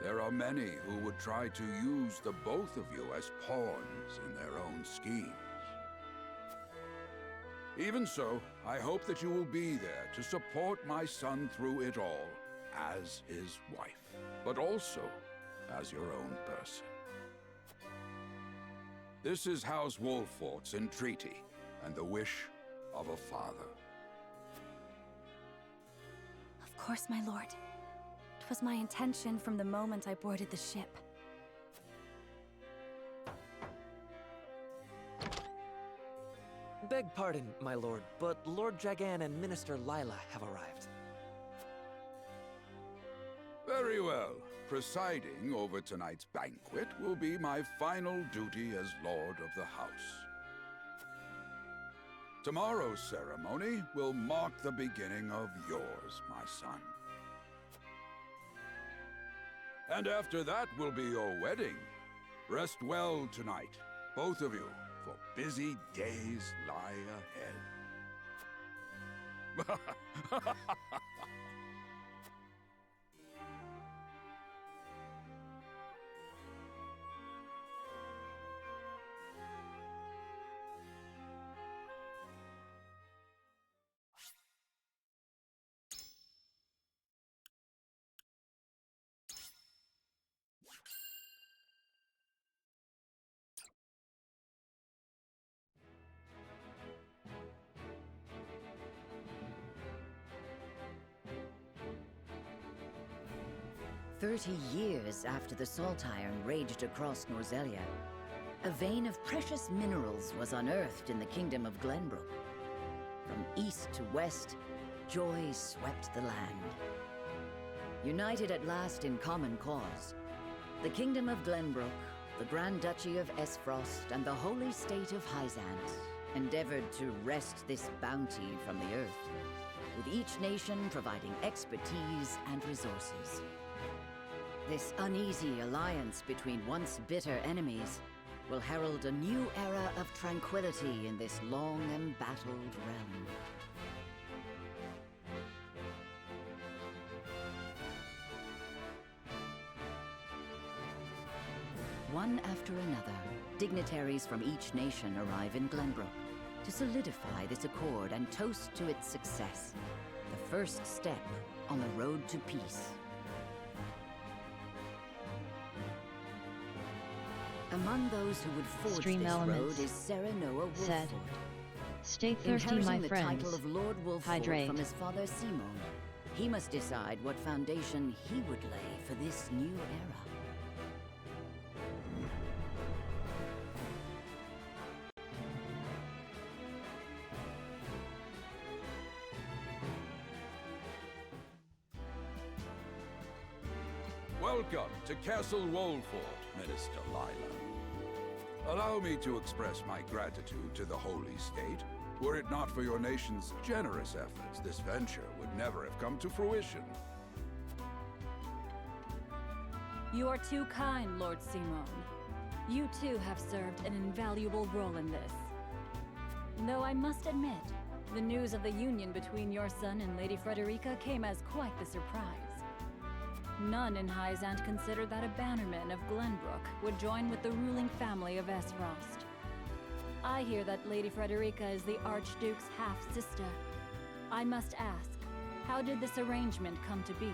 There are many who would try to use the both of you as pawns in their own schemes. Even so, I hope that you will be there to support my son through it all, as his wife, but also as your own person. This is House Wolfort's entreaty, and the wish of a father. Of course, my lord. It was my intention from the moment I boarded the ship. Beg pardon, my lord, but Lord Dragan and Minister Lila have arrived. Very well. Presiding over tonight's banquet will be my final duty as Lord of the House. Tomorrow's ceremony will mark the beginning of yours, my son. And after that will be your wedding. Rest well tonight, both of you, for busy days lie ahead. Years after the Salt Iron raged across Norzelia, a vein of precious minerals was unearthed in the Kingdom of Glenbrook. From east to west, joy swept the land. United at last in common cause, the Kingdom of Glenbrook, the Grand Duchy of Esfrost, and the Holy State of Hyzant endeavored to wrest this bounty from the earth, with each nation providing expertise and resources. This uneasy alliance between once bitter enemies will herald a new era of tranquility in this long embattled realm. One after another, dignitaries from each nation arrive in Glenbrook. to solidify this accord and toast to its success. The first step on the road to peace. Among those who would forge Stream this elements. road is Serenoa Wolfford. Said. Stay thirsty, Inheriting my the friends. title of Lord Wolfford Hydrate. from his father Simon, he must decide what foundation he would lay for this new era. Welcome to Castle Wolford, Minister Lila. Allow me to express my gratitude to the Holy State. Were it not for your nation's generous efforts, this venture would never have come to fruition. You are too kind, Lord Simon. You too have served an invaluable role in this. Though I must admit, the news of the union between your son and Lady Frederica came as quite the surprise. None in Hyzant considered that a bannerman of Glenbrook would join with the ruling family of Esfrost. I hear that Lady Frederica is the Archduke's half-sister. I must ask, how did this arrangement come to be?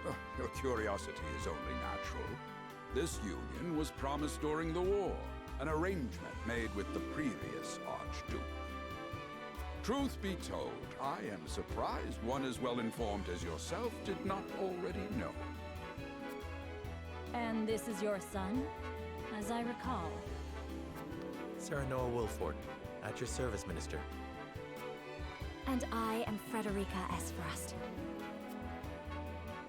Oh, your curiosity is only natural. This union was promised during the war, an arrangement made with the previous Archduke. Truth be told, I am surprised one as well informed as yourself did not already know. And this is your son, as I recall. Serenoa Wolfford, at your service, Minister. And I am Frederica Esfrost.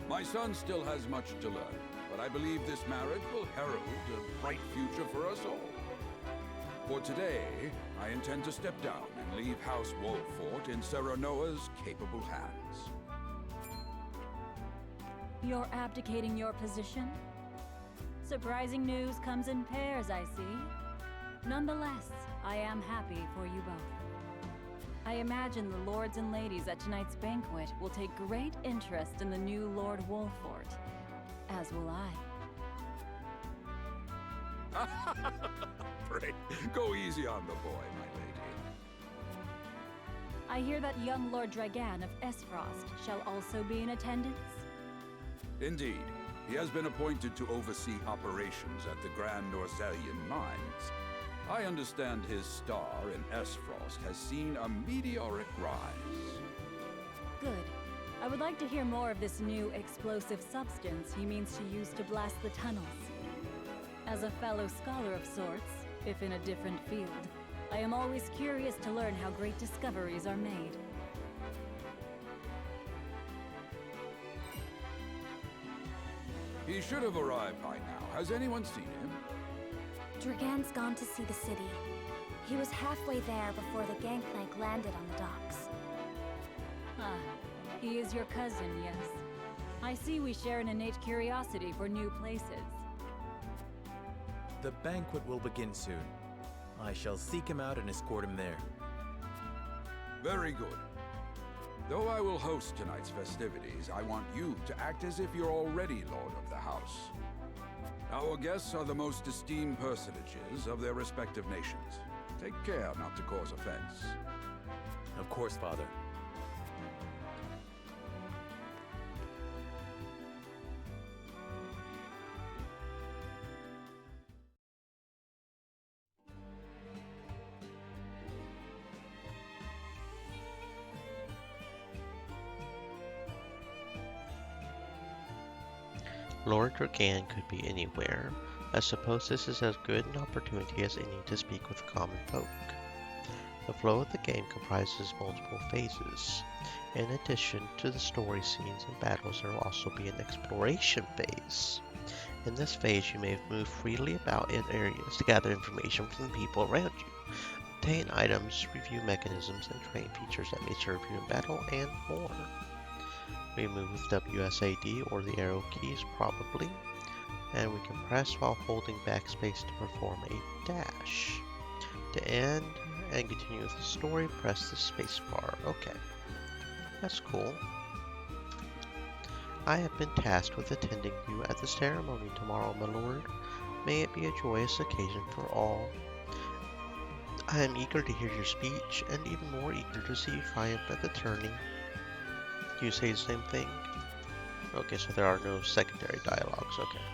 My son still has much to learn, but I believe this marriage will herald a bright future for us all. For today, I intend to step down and leave House Wolfford in Serenoa's capable hands. You're abdicating your position? Surprising news comes in pairs, I see. Nonetheless, I am happy for you both. I imagine the lords and ladies at tonight's banquet will take great interest in the new Lord Wolfford, as will I. Pray, go easy on the boy, my lady. I hear that young Lord Dragan of Esfrost shall also be in attendance? Indeed. He has been appointed to oversee operations at the Grand Norzelian mines. I understand his star in Esfrost has seen a meteoric rise. Good. I would like to hear more of this new explosive substance he means to use to blast the tunnels. As a fellow scholar of sorts, if in a different field, I am always curious to learn how great discoveries are made. He should have arrived by now. Has anyone seen him? Dragan's gone to see the city. He was halfway there before the gangplank landed on the docks. Ah, he is your cousin, yes. I see we share an innate curiosity for new places. The banquet will begin soon. I shall seek him out and escort him there. Very good. Though I will host tonight's festivities, I want you to act as if you're already Lord of the House. Our guests are the most esteemed personages of their respective nations. Take care not to cause offense. Of course, Father. Lord Dragan could be anywhere. I suppose this is as good an opportunity as any to speak with common folk. The flow of the game comprises multiple phases. In addition to the story scenes and battles, there will also be an exploration phase. In this phase, you may move freely about in areas to gather information from the people around you, obtain items, review mechanisms, and train features that may serve you in battle, and more. We move with WSAD or the arrow keys, probably, and we can press while holding backspace to perform a dash. To end and continue with the story, press the spacebar. Okay, that's cool. I have been tasked with attending you at the ceremony tomorrow, my lord. May it be a joyous occasion for all. I am eager to hear your speech, and even more eager to see you triumph at the tourney. Do you say the same thing? Okay, so there are no secondary dialogues, okay.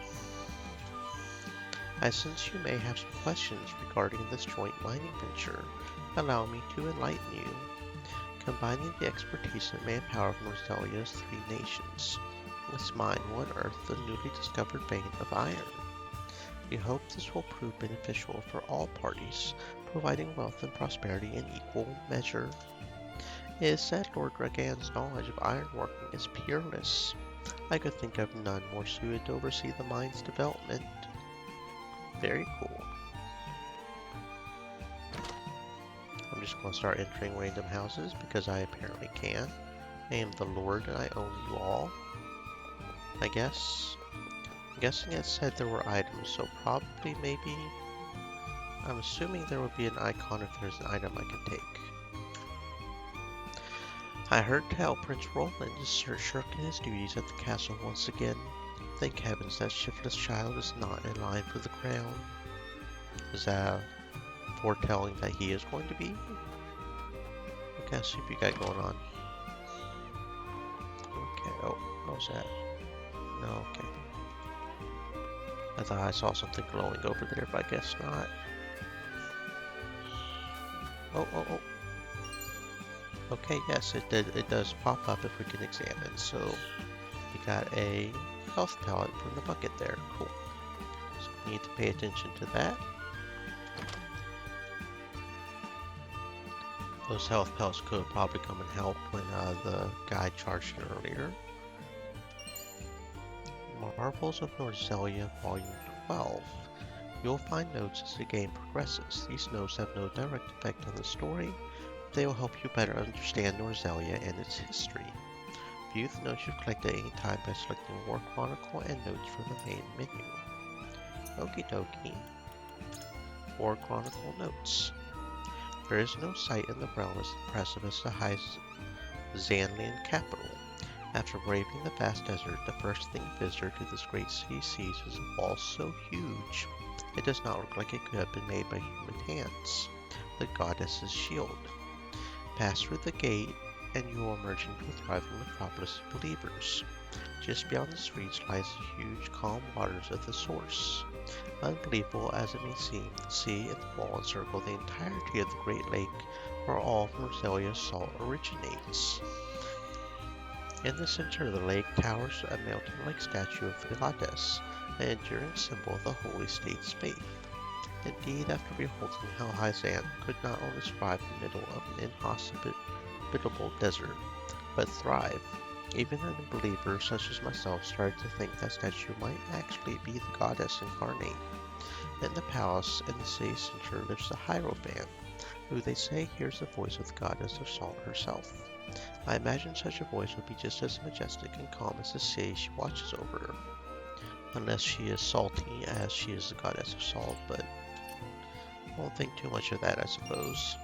I sense you may have some questions regarding this joint mining venture. Allow me to enlighten you. Combining the expertise and manpower of Norzelia's 3 nations, this mine will unearth the newly discovered vein of iron. We hope this will prove beneficial for all parties, providing wealth and prosperity in equal measure. It is said Lord Dragan's knowledge of ironworking is peerless. I could think of none more suited to oversee the mine's development. Very cool. I'm just going to start entering random houses because I apparently can. I am the Lord and I own you all. I guess. I'm guessing it said there were items, so probably maybe. I'm assuming there would be an icon if there's an item I can take. I heard tell Prince Roland is shirking his duties at the castle once again. Thank heavens that shiftless child is not in line for the crown. Is that foretelling that he is going to be? Okay, let's see what you got going on. Okay, oh, what was that? No, okay. I thought I saw something glowing over there, but I guess not. Oh. Okay, yes, it does pop up if we can examine. So, we got a health pellet from the bucket there. Cool. So we need to pay attention to that. Those health pellets could probably come and help when the guy charged earlier. Marvels of Norzelia, Volume 12. You'll find notes as the game progresses. These notes have no direct effect on the story. They will help you better understand Norzelia and its history. View the notes you've collected any time by selecting War Chronicle and Notes from the main menu. Okie dokie. War Chronicle Notes. There is no sight in the realm as impressive as the high Zanlian capital. After braving the vast desert, the first thing a visitor to this great city sees is a wall so huge it does not look like it could have been made by human hands. The goddess's shield. Pass through the gate and you will emerge into a thriving metropolis of believers. Just beyond the streets lies the huge, calm waters of the source. Unbelievable as it may seem, the sea and the wall encircle the entirety of the Great Lake where all of Norzelia's salt originates. In the center of the lake towers a mountain-like statue of the goddess, an enduring symbol of the holy state's faith. Indeed, after beholding how Hyzan could not only survive in the middle of an inhospitable desert, but thrive, even unbelievers such as myself started to think that statue might actually be the goddess incarnate. In the palace in the city center lives the Hierophant, who they say hears the voice of the goddess of salt herself. I imagine such a voice would be just as majestic and calm as the city she watches over, unless she is salty as she is the goddess of salt, but I won't think too much of that, I suppose.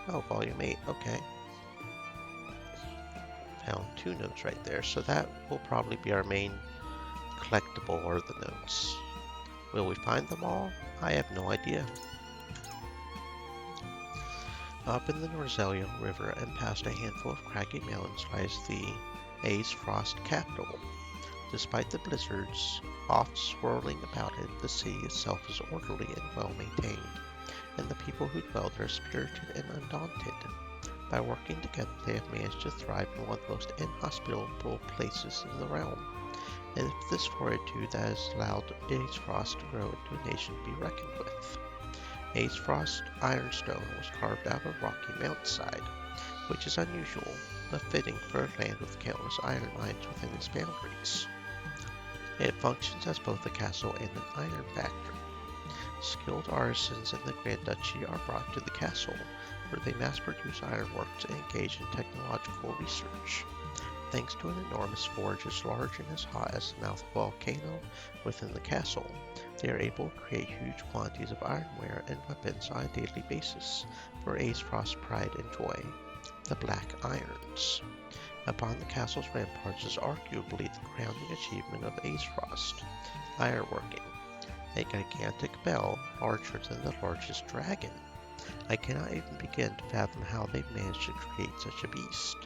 Oh, volume 8, okay. Found 2 notes right there, so that will probably be our main collectible, or the notes. Will we find them all? I have no idea. Up in the Norzelia River and past a handful of craggy mountains lies the Aesfrost capital. Despite the blizzards oft swirling about it, the sea itself is orderly and well maintained, and the people who dwell there are spirited and undaunted. By working together, they have managed to thrive in one of the most inhospitable places in the realm, and if this fortitude that has allowed Aesfrost to grow into a nation to be reckoned with. Aesfrost ironstone was carved out of a rocky mountainside, which is unusual, but fitting for a land with countless iron mines within its boundaries. It functions as both a castle and an iron factory. Skilled artisans in the Grand Duchy are brought to the castle, where they mass-produce ironworks and engage in technological research. Thanks to an enormous forge as large and as hot as the mouth of a volcano within the castle, they are able to create huge quantities of ironware and weapons on a daily basis for Aesfrost's pride and joy, the Black Irons. Upon the castle's ramparts is arguably the crowning achievement of Aesfrost, ironworking. A gigantic bell, larger than the largest dragon. I cannot even begin to fathom how they've managed to create such a beast.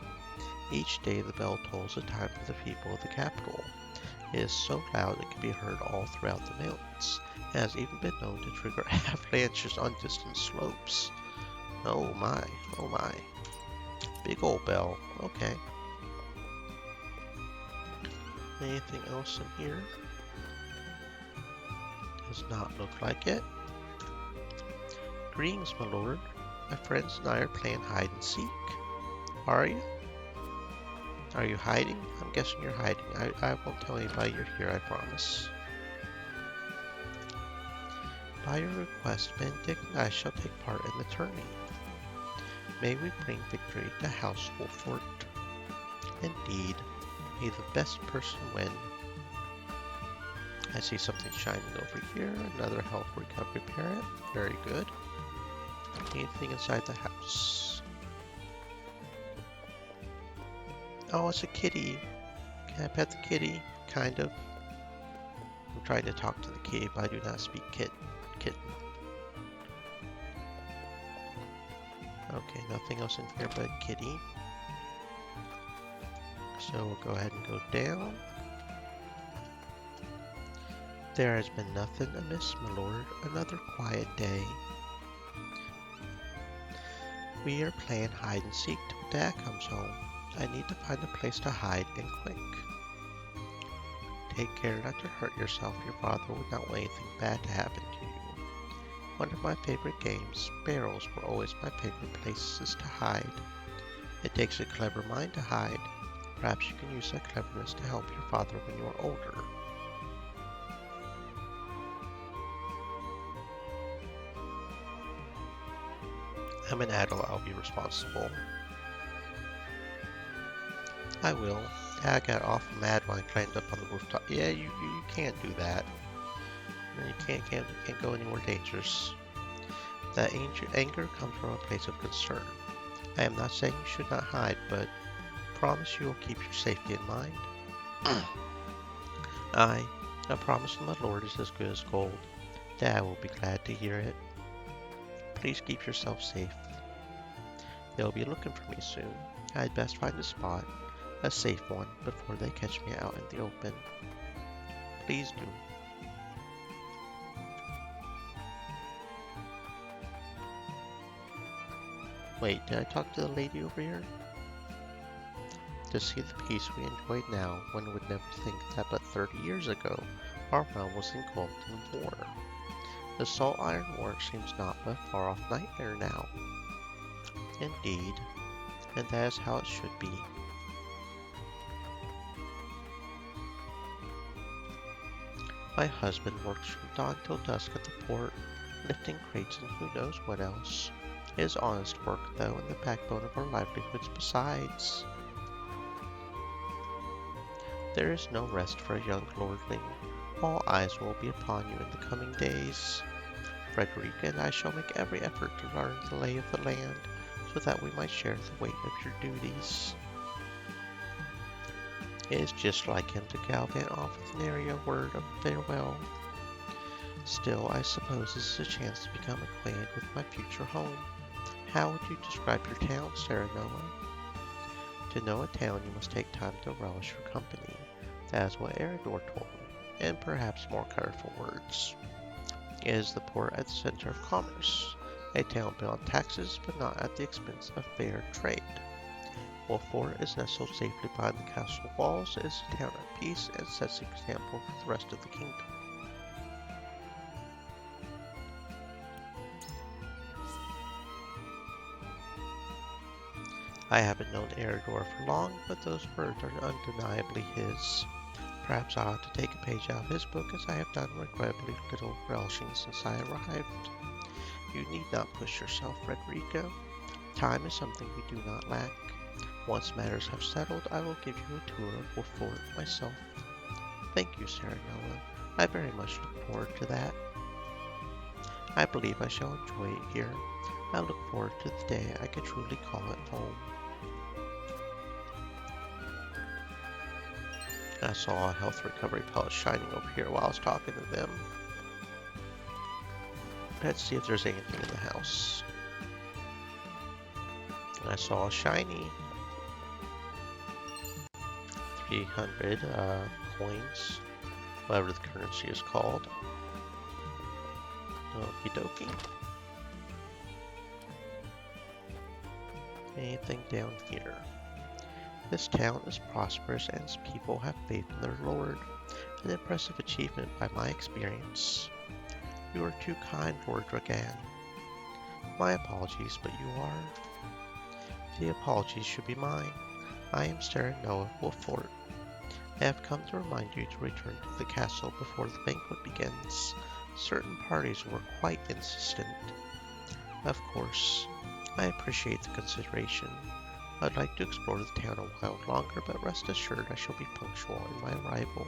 Each day the bell tolls a time for the people of the capital. It is so loud it can be heard all throughout the mountains, and has even been known to trigger avalanches on distant slopes. Oh my, oh my. Big old bell, okay. Anything else in here? Does not look like it. Greetings, my lord. My friends and I are playing hide and seek. Are you? Are you hiding? I'm guessing you're hiding. I won't tell anybody you're here, I promise. By your request, Benedict and I shall take part in the tourney. May we bring victory to House Wolffort. Indeed, may the best person win. I see something shining over here, another health recovery parrot. Very good. Anything inside the house? Oh, it's a kitty. Can I pet the kitty? Kind of. I'm trying to talk to the kitty, but I do not speak kitten. Okay, nothing else in here but kitty. So we'll go ahead and go down. There has been nothing amiss, my lord. Another quiet day. We are playing hide and seek till Dad comes home. I need to find a place to hide and quick. Take care not to hurt yourself. Your father would not want anything bad to happen to you. One of my favorite games, barrels were always my favorite places to hide. It takes a clever mind to hide. Perhaps you can use that cleverness to help your father when you are older. I'm an adult, I'll be responsible. I will. Dad got awful mad when I climbed up on the rooftop. Yeah, you can't do that. You can't go anywhere dangerous. That anger comes from a place of concern. I am not saying you should not hide, but promise you will keep your safety in mind. Aye, a promise from the Lord is as good as gold. Dad will be glad to hear it. Please keep yourself safe. They'll be looking for me soon. I'd best find a spot, a safe one, before they catch me out in the open. Please do. Wait, did I talk to the lady over here? To see the peace we enjoy now, one would never think that but 30 years ago, our realm was engulfed in war. The Salt Iron War seems not but a far-off nightmare now. Indeed, and that is how it should be. My husband works from dawn till dusk at the port, lifting crates and who knows what else. It is honest work, though, and the backbone of our livelihoods besides. There is no rest for a young lordling. All eyes will be upon you in the coming days. Frederica and I shall make every effort to learn the lay of the land, so that we might share the weight of your duties. It is just like him to gallivant off with nary a word of farewell. Still, I suppose this is a chance to become acquainted with my future home. How would you describe your town, Serenoa? To know a town, you must take time to relish your company. That is what Eredor told me, and perhaps more colorful words. It is the port at the center of commerce, a town built on taxes, but not at the expense of fair trade. Wolffort is nestled safely behind the castle walls. It is a town at peace and sets the example for the rest of the kingdom. I haven't known Eredor for long, but those words are undeniably his. Perhaps I ought to take a page out of his book, as I have done regrettably little relishing since I arrived. You need not push yourself, Frederica. Time is something we do not lack. Once matters have settled, I will give you a tour of Wolffort myself. Thank you, Serenoa. I very much look forward to that. I believe I shall enjoy it here. I look forward to the day I can truly call it home. I saw a health recovery pellet shining over here while I was talking to them. Let's see if there's anything in the house. I saw a shiny. 300 coins, whatever the currency is called. Okie dokie. Anything down here? This town is prosperous and its people have faith in their lord. An impressive achievement by my experience. You are too kind, Lord Dragan. My apologies, but you are. The apologies should be mine. I am Serenoa Wolffort. I have come to remind you to return to the castle before the banquet begins. Certain parties were quite insistent. Of course, I appreciate the consideration. I'd like to explore the town a while longer, but rest assured I shall be punctual in my arrival.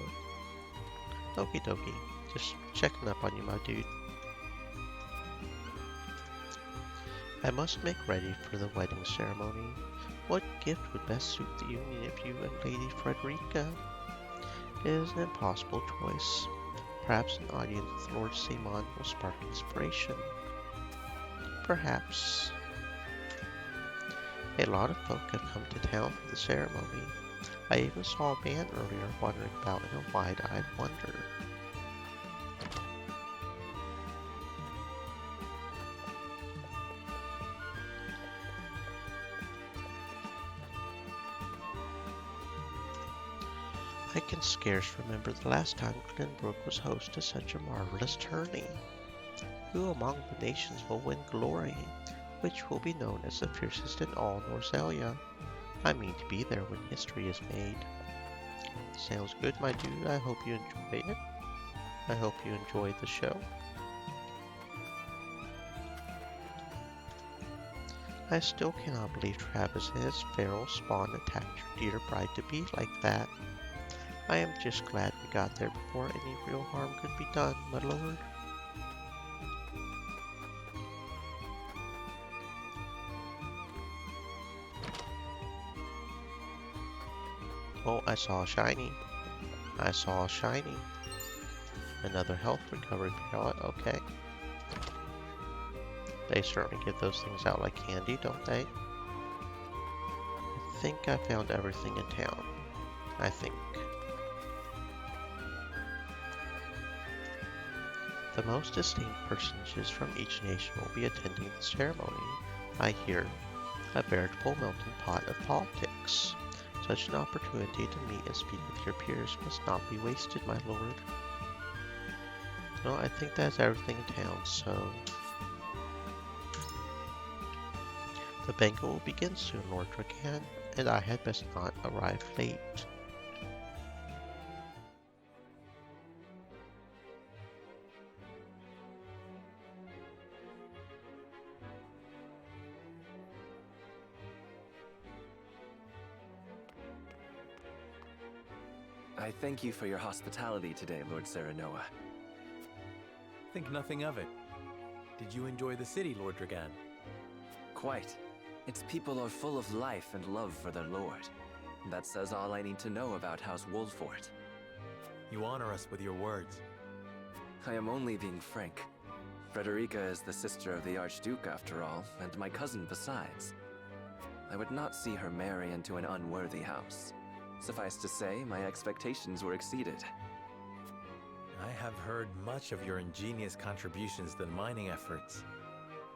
Okie dokie, just checking up on you, my dude. I must make ready for the wedding ceremony. What gift would best suit the union of you and Lady Frederica? It is an impossible choice. Perhaps an audience with Lord Simon will spark inspiration. Perhaps. A lot of folk have come to town for the ceremony. I even saw a man earlier wandering about in a wide-eyed wonder. I can scarce remember the last time Glenbrook was host to such a marvelous tourney. Who among the nations will win glory, which will be known as the fiercest in all Norzelia? I mean to be there when history is made. Sounds good, my dude. I hope you enjoy it. I hope you enjoy the show. I still cannot believe Travis and his feral spawn attacked your dear bride-to-be like that. I am just glad we got there before any real harm could be done, my lord. Oh, I saw a shiny. I saw a shiny. Another health recovery pallet, okay. They certainly give those things out like candy, don't they? I think I found everything in town. I think. The most esteemed personages from each nation will be attending the ceremony. I hear a veritable melting pot of politics. Such an opportunity to meet and speak with your peers must not be wasted, my lord. No, I think that's everything in town, so... The banquet will begin soon, Lord Dragan, and I had best not arrive late. I thank you for your hospitality today, Lord Serenoa. Think nothing of it. Did you enjoy the city, Lord Dragan? Quite. Its people are full of life and love for their lord. That says all I need to know about House Wolffort. You honor us with your words. I am only being frank. Frederica is the sister of the Archduke, after all, and my cousin besides. I would not see her marry into an unworthy house. Suffice to say, my expectations were exceeded. I have heard much of your ingenious contributions to the mining efforts.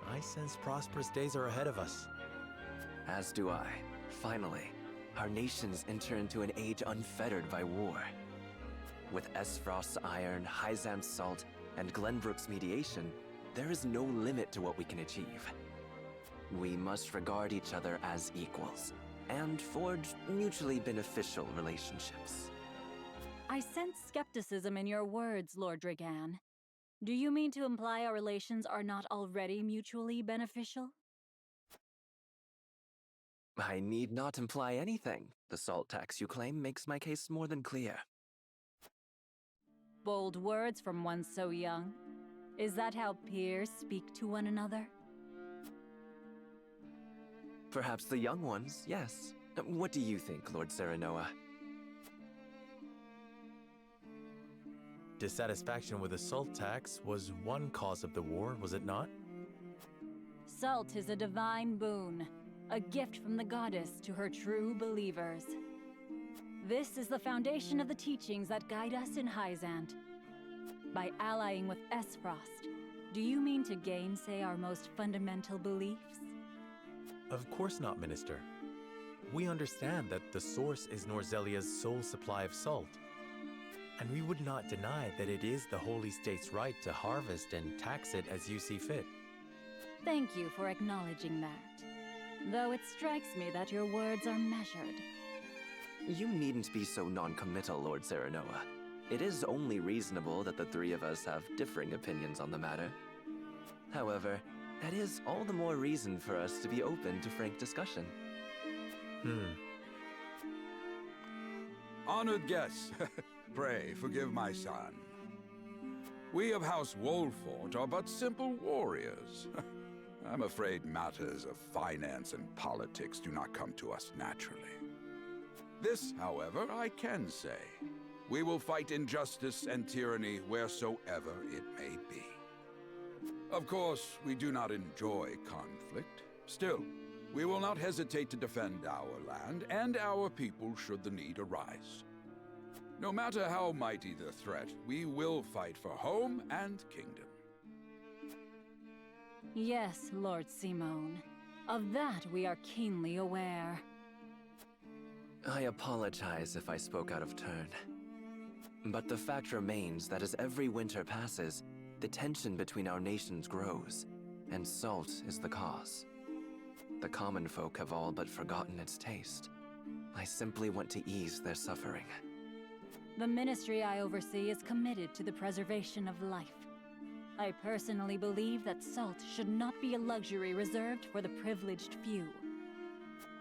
I sense prosperous days are ahead of us. As do I. Finally, our nations enter into an age unfettered by war. With Esfrost's iron, Hyzam's salt, and Glenbrook's mediation, there is no limit to what we can achieve. We must regard each other as equals, and forge mutually beneficial relationships. I sense skepticism in your words, Lord Dragan. Do you mean to imply our relations are not already mutually beneficial? I need not imply anything. The salt tax you claim makes my case more than clear. Bold words from one so young. Is that how peers speak to one another? Perhaps the young ones, yes. What do you think, Lord Serenoa? dissatisfaction with the salt tax was one cause of the war, was it not? Salt is a divine boon, a gift from the goddess to her true believers. This is the foundation of the teachings that guide us in Hyzant. By allying with Esfrost, do you mean to gainsay our most fundamental beliefs? Of course not, Minister. We understand that the source is Norzelia's sole supply of salt. And we would not deny that it is the Holy State's right to harvest and tax it as you see fit. Thank you for acknowledging that. Though it strikes me that your words are measured. You needn't be so non-committal, Lord Serenoa. It is only reasonable that the three of us have differing opinions on the matter. However, that is all the more reason for us to be open to frank discussion. Honored guests, pray forgive my son. We of House Wolfort are but simple warriors. I'm afraid matters of finance and politics do not come to us naturally. This, however, I can say. We will fight injustice and tyranny wheresoever it may be. Of course, we do not enjoy conflict. Still, we will not hesitate to defend our land and our people should the need arise. No matter how mighty the threat, we will fight for home and kingdom. Yes, Lord Simone. Of that we are keenly aware. I apologize if I spoke out of turn. But the fact remains that as every winter passes, the tension between our nations grows, and salt is the cause. The common folk have all but forgotten its taste. I simply want to ease their suffering. The ministry I oversee is committed to the preservation of life. I personally believe that salt should not be a luxury reserved for the privileged few.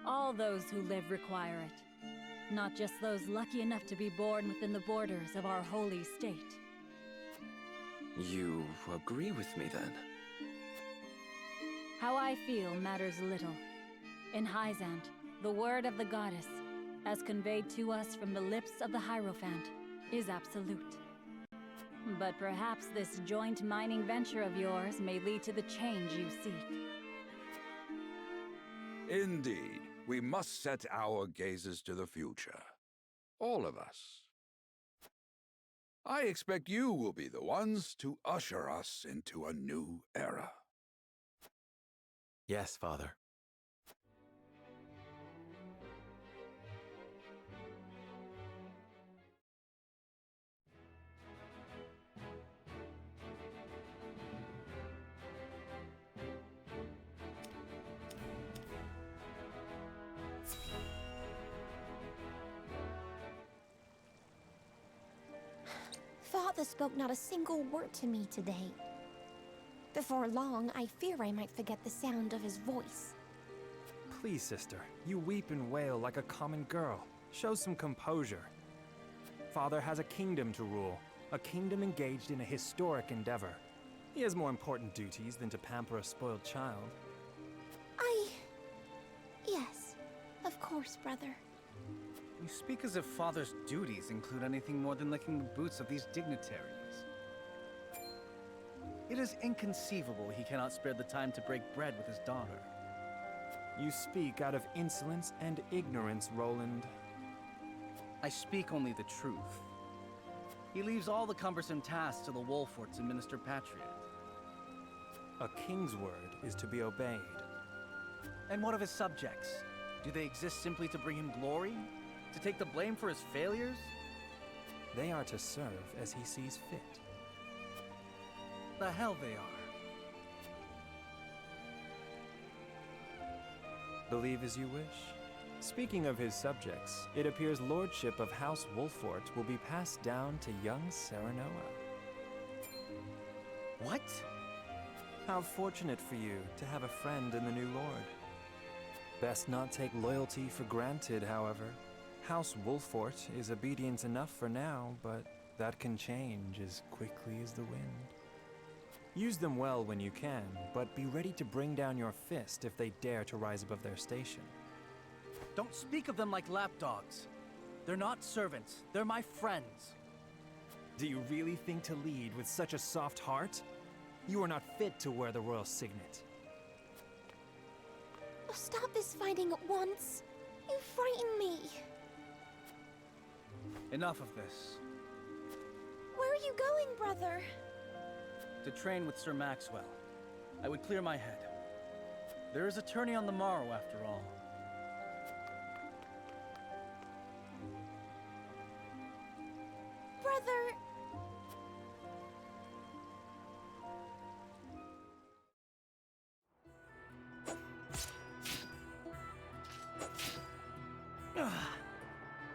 All those who live require it, not just those lucky enough to be born within the borders of our holy state. You agree with me, then? How I feel matters little. In Hyzant, the word of the goddess, as conveyed to us from the lips of the Hierophant, is absolute. But perhaps this joint mining venture of yours may lead to the change you seek. Indeed, we must set our gazes to the future. All of us. I expect you will be the ones to usher us into a new era. Yes, Father. Father spoke not a single word to me today. Before long, I fear I might forget the sound of his voice. Please, sister, you weep and wail like a common girl. Show some composure. Father has a kingdom to rule, a kingdom engaged in a historic endeavor. He has more important duties than to pamper a spoiled child. Yes, of course, brother. You speak as if Father's duties include anything more than licking the boots of these dignitaries. It is inconceivable he cannot spare the time to break bread with his daughter. You speak out of insolence and ignorance, Roland. I speak only the truth. He leaves all the cumbersome tasks to the Wolforts and Minister Patriot. A king's word is to be obeyed. And what of his subjects? Do they exist simply to bring him glory? To take the blame for his failures? They are to serve as he sees fit. The hell they are. Believe as you wish. Speaking of his subjects, it appears lordship of House Wolfort will be passed down to young Serenoa. What? How fortunate for you to have a friend in the new lord. Best not take loyalty for granted, however. House Wolfort is obedient enough for now, but that can change as quickly as the wind. Use them well when you can, but be ready to bring down your fist if they dare to rise above their station. Don't speak of them like lapdogs. They're not servants, they're my friends. Do you really think to lead with such a soft heart? You are not fit to wear the royal signet. Oh, stop this fighting at once. You frighten me. Enough of this. Where are you going, brother? To train with Sir Maxwell. I would clear my head. There is a tourney on the morrow, after all. Brother...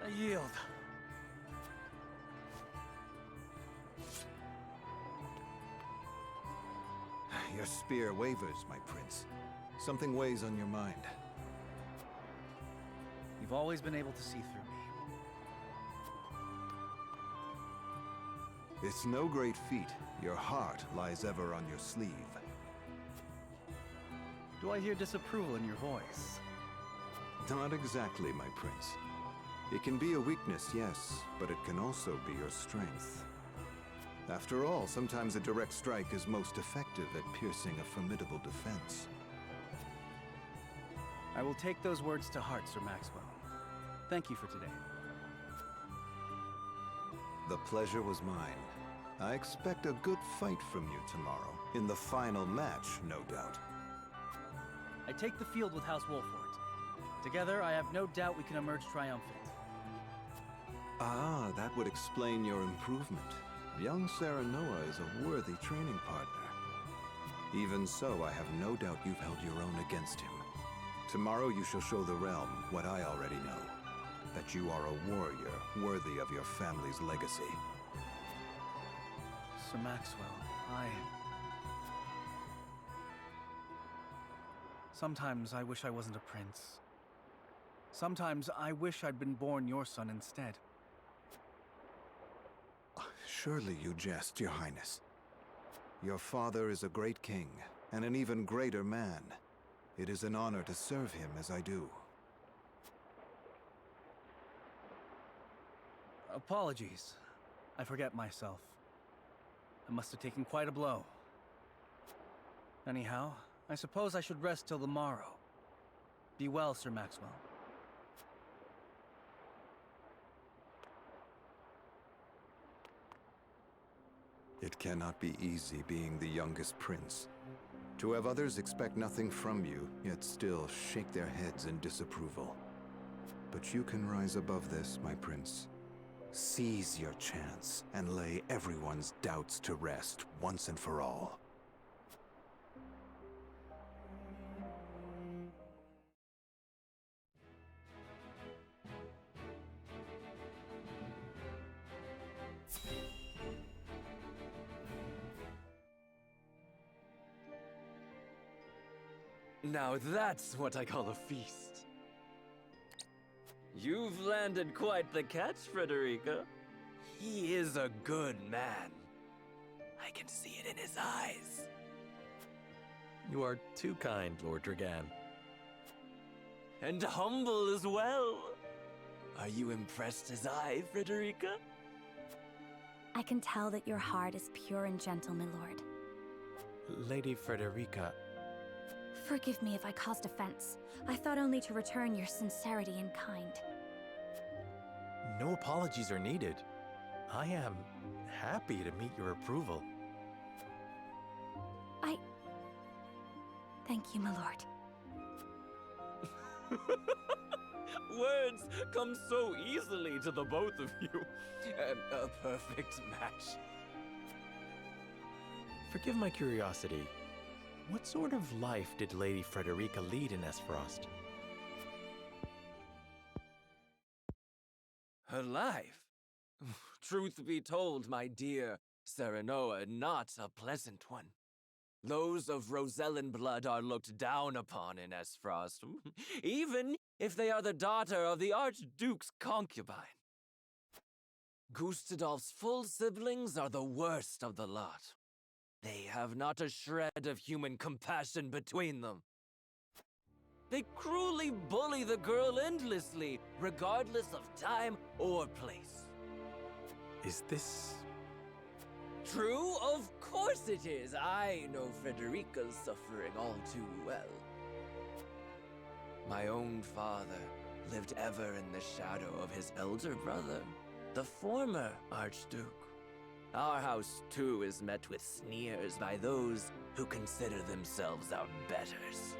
I yield. Your spear wavers, my prince. Something weighs on your mind. You've always been able to see through me. It's no great feat. Your heart lies ever on your sleeve. Do I hear disapproval in your voice? Not exactly, my prince. It can be a weakness, yes, but it can also be your strength. After all, sometimes a direct strike is most effective at piercing a formidable defense. I will take those words to heart, Sir Maxwell. Thank you for today. The pleasure was mine. I expect a good fight from you tomorrow. In the final match, no doubt. I take the field with House Wolfort. Together, I have no doubt we can emerge triumphant. Ah, that would explain your improvement. Young Serenoa is a worthy training partner. Even so, I have no doubt you've held your own against him. Tomorrow you shall show the realm what I already know. That you are a warrior worthy of your family's legacy. Sir Maxwell, Sometimes I wish I wasn't a prince. Sometimes I wish I'd been born your son instead. Surely you jest, Your Highness. Your father is a great king, and an even greater man. It is an honor to serve him as I do. Apologies. I forget myself. I must have taken quite a blow. Anyhow, I suppose I should rest till the morrow. Be well, Sir Maxwell. It cannot be easy being the youngest prince. To have others expect nothing from you, yet still shake their heads in disapproval. But you can rise above this, my prince. Seize your chance and lay everyone's doubts to rest once and for all. Now that's what I call a feast. You've landed quite the catch, Frederica. He is a good man. I can see it in his eyes. You are too kind, Lord Dragan. And humble as well. Are you impressed as I, Frederica? I can tell that your heart is pure and gentle, my lord. Lady Frederica... Forgive me if I caused offense. I thought only to return your sincerity and kind. No apologies are needed. I am happy to meet your approval. Thank you, my lord. Words come so easily to the both of you. A perfect match. Forgive my curiosity. What sort of life did Lady Frederica lead in Esfrost? Her life? Truth be told, my dear Serenoa, not a pleasant one. Those of Rosellan blood are looked down upon in Esfrost, even if they are the daughter of the Archduke's concubine. Gustadolf's full siblings are the worst of the lot. They have not a shred of human compassion between them. They cruelly bully the girl endlessly, regardless of time or place. Is this True, of course it is. I know Frederica's suffering all too well. My own father lived ever in the shadow of his elder brother, the former Archduke. Our house, too, is met with sneers by those who consider themselves our betters.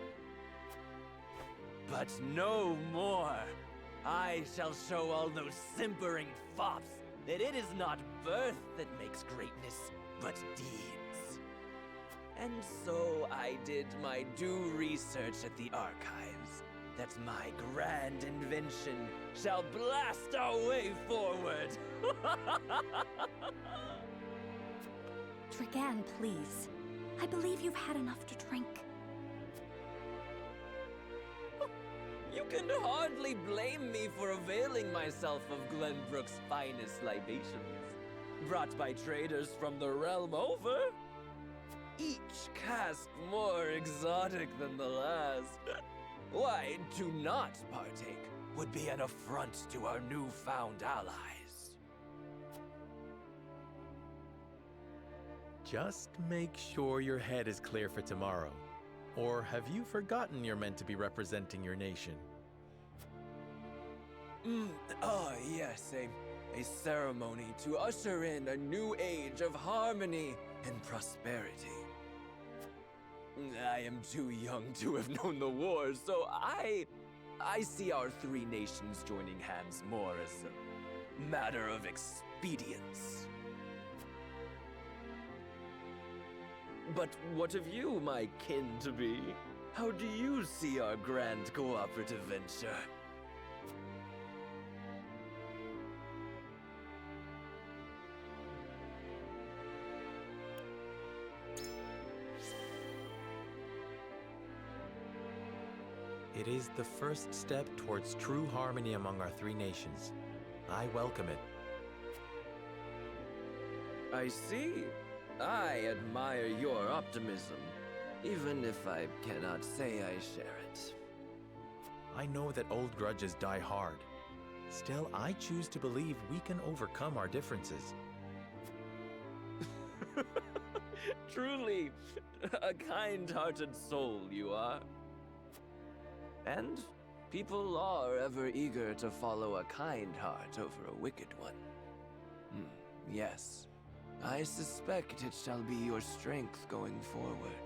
But no more! I shall show all those simpering fops that it is not birth that makes greatness, but deeds. And so I did my due research at the archives, that my grand invention shall blast our way forward. Dragan, please. I believe you've had enough to drink. You can hardly blame me for availing myself of Glenbrook's finest libations, brought by traders from the realm over. Each cask more exotic than the last. Why, to not partake would be an affront to our newfound allies. Just make sure your head is clear for tomorrow. Or have you forgotten you're meant to be representing your nation? Yes, a ceremony to usher in a new age of harmony and prosperity. I am too young to have known the wars, so I see our three nations joining hands more as a matter of expedience. But what of you, my kin-to-be? How do you see our grand cooperative venture? It is the first step towards true harmony among our three nations. I welcome it. I see. I admire your optimism, even if I cannot say I share it. I know that old grudges die hard. Still, I choose to believe we can overcome our differences. Truly, a kind-hearted soul you are. And people are ever eager to follow a kind heart over a wicked one. Yes, I suspect it shall be your strength going forward.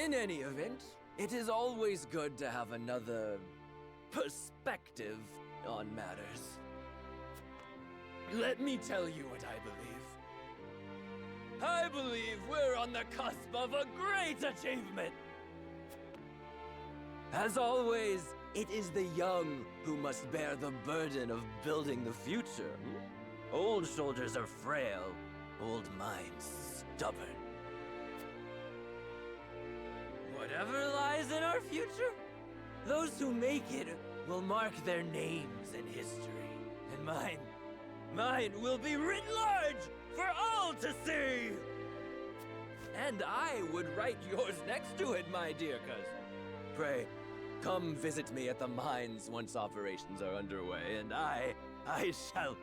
In any event, it is always good to have another perspective on matters. Let me tell you what I believe. I believe we're on the cusp of a great achievement! As always, it is the young who must bear the burden of building the future. Old shoulders are frail, old minds stubborn. Whatever lies in our future, those who make it will mark their names in history. And mine will be writ large for all to see! And I would write yours next to it, my dear cousin. Pray, come visit me at the mines once operations are underway, and I shall...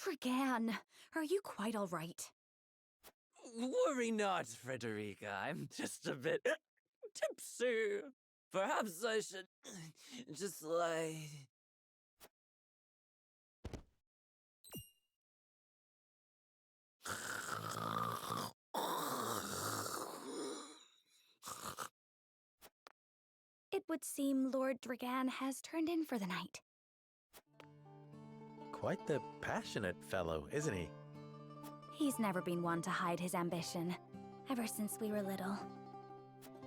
Dragan, are you quite all right? Worry not, Frederica. I'm just a bit tipsy. Perhaps I should just lie. It would seem Lord Dragan has turned in for the night. Quite the passionate fellow, isn't he? He's never been one to hide his ambition, ever since we were little.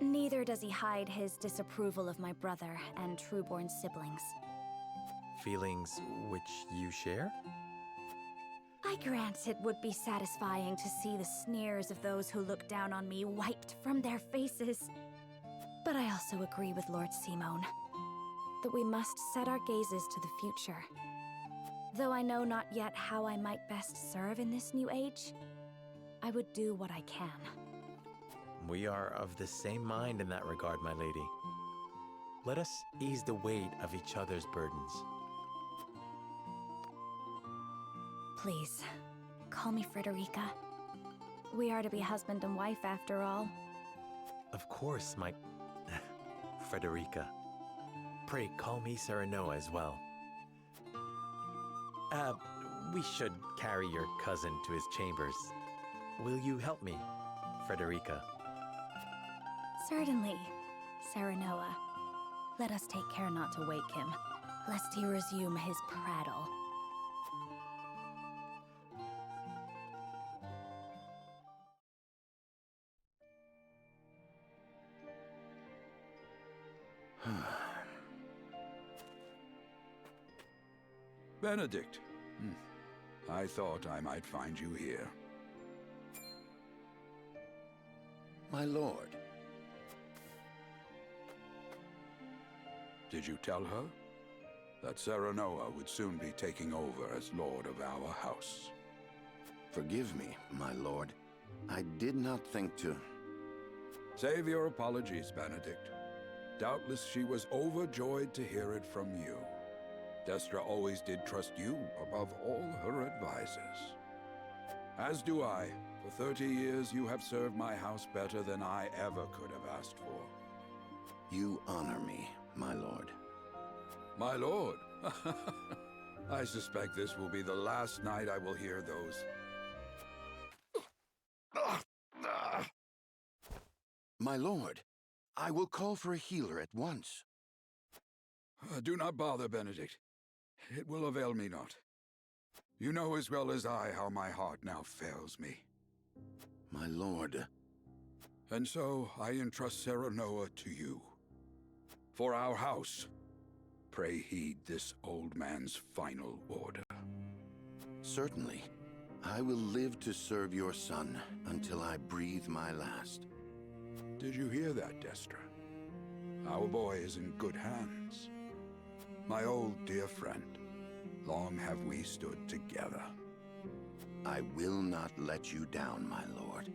Neither does he hide his disapproval of my brother and Trueborn's siblings. Feelings which you share? I grant it would be satisfying to see the sneers of those who look down on me wiped from their faces. But I also agree with Lord Simone that we must set our gazes to the future. Though I know not yet how I might best serve in this new age, I would do what I can. We are of the same mind in that regard, my lady. Let us ease the weight of each other's burdens. Please, call me Frederica. We are to be husband and wife after all. Of course, my... Frederica. Pray call me Serenoa as well. We should carry your cousin to his chambers. Will you help me, Frederica? Certainly, Serenoa. Let us take care not to wake him, lest he resume his prattle. Benedict. I thought I might find you here. My lord. Did you tell her that Serenoa would soon be taking over as lord of our house? Forgive me, my lord. I did not think to... Save your apologies, Benedict. Doubtless she was overjoyed to hear it from you. Destra always did trust you above all her advisors. As do I. For 30 years you have served my house better than I ever could have asked for. You honor me, my lord. My lord? I suspect this will be the last night I will hear those... My lord, I will call for a healer at once. Do not bother, Benedict. It will avail me not. You know as well as I how my heart now fails me. My lord. And so I entrust Serenoa to you. For our house, pray heed this old man's final order. Certainly. I will live to serve your son until I breathe my last. Did you hear that, Destra? Our boy is in good hands. My old dear friend, long have we stood together. I will not let you down, my lord.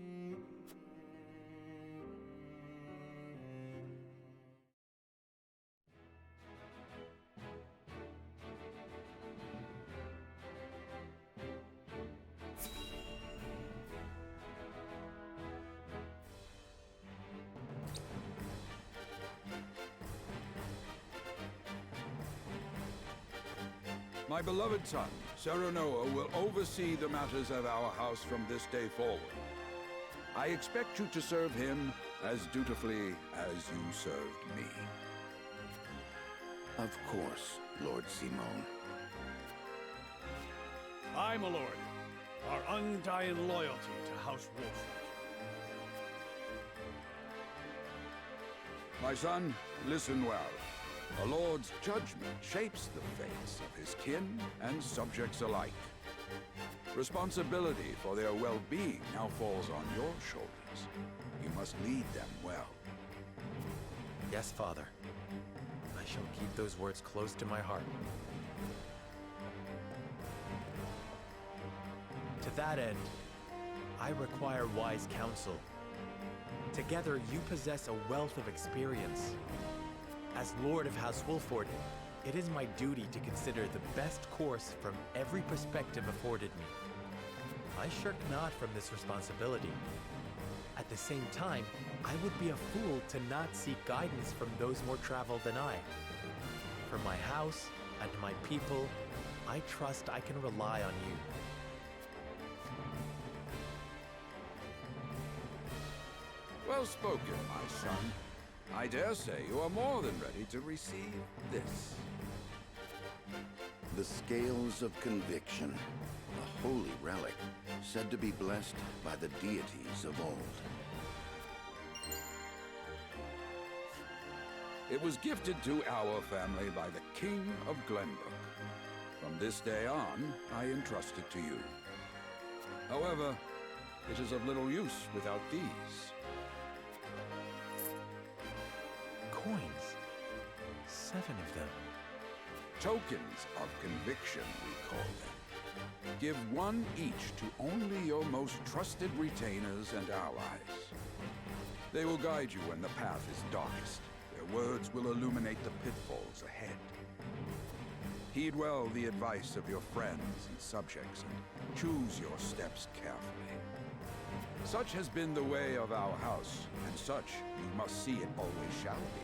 My beloved son, Serenoa, will oversee the matters of our house from this day forward. I expect you to serve him as dutifully as you served me. Of course, Lord Simon. Aye, my lord. Our undying loyalty to House Wolford. My son, listen well. A lord's judgment shapes the fates of his kin and subjects alike. Responsibility for their well-being now falls on your shoulders. You must lead them well. Yes, Father. I shall keep those words close to my heart. To that end, I require wise counsel. Together, you possess a wealth of experience. As Lord of House Wolford, it is my duty to consider the best course from every perspective afforded me. I shirk not from this responsibility. At the same time, I would be a fool to not seek guidance from those more traveled than I. For my house and my people, I trust I can rely on you. Well spoken, my son. I dare say you are more than ready to receive this. The Scales of Conviction, a holy relic, said to be blessed by the deities of old. It was gifted to our family by the King of Glenbrook. From this day on, I entrust it to you. However, it is of little use without these. Coins. 7 of them. Tokens of conviction, we call them. Give one each to only your most trusted retainers and allies. They will guide you when the path is darkest. Their words will illuminate the pitfalls ahead. Heed well the advice of your friends and subjects, and choose your steps carefully. Such has been the way of our house, and such you must see it always shall be.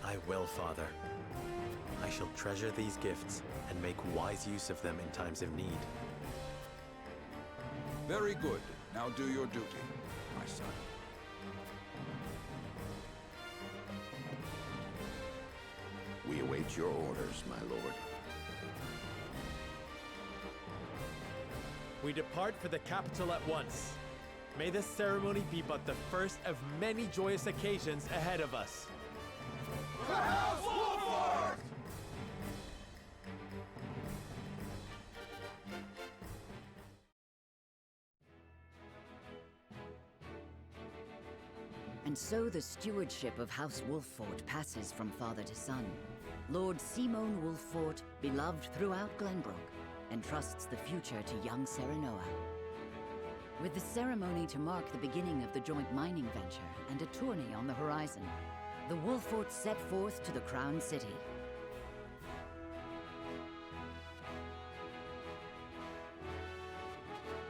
I will, Father. I shall treasure these gifts and make wise use of them in times of need. Very good. Now do your duty, my son. We await your orders, my lord. We depart for the capital at once. May this ceremony be but the first of many joyous occasions ahead of us. The House Wolford! And so the stewardship of House Wolffort passes from father to son. Lord Simon Wolffort, beloved throughout Glenbrook, entrusts the future to young Serenoa. With the ceremony to mark the beginning of the joint mining venture and a tourney on the horizon, the Wolfforts set forth to the Crown City.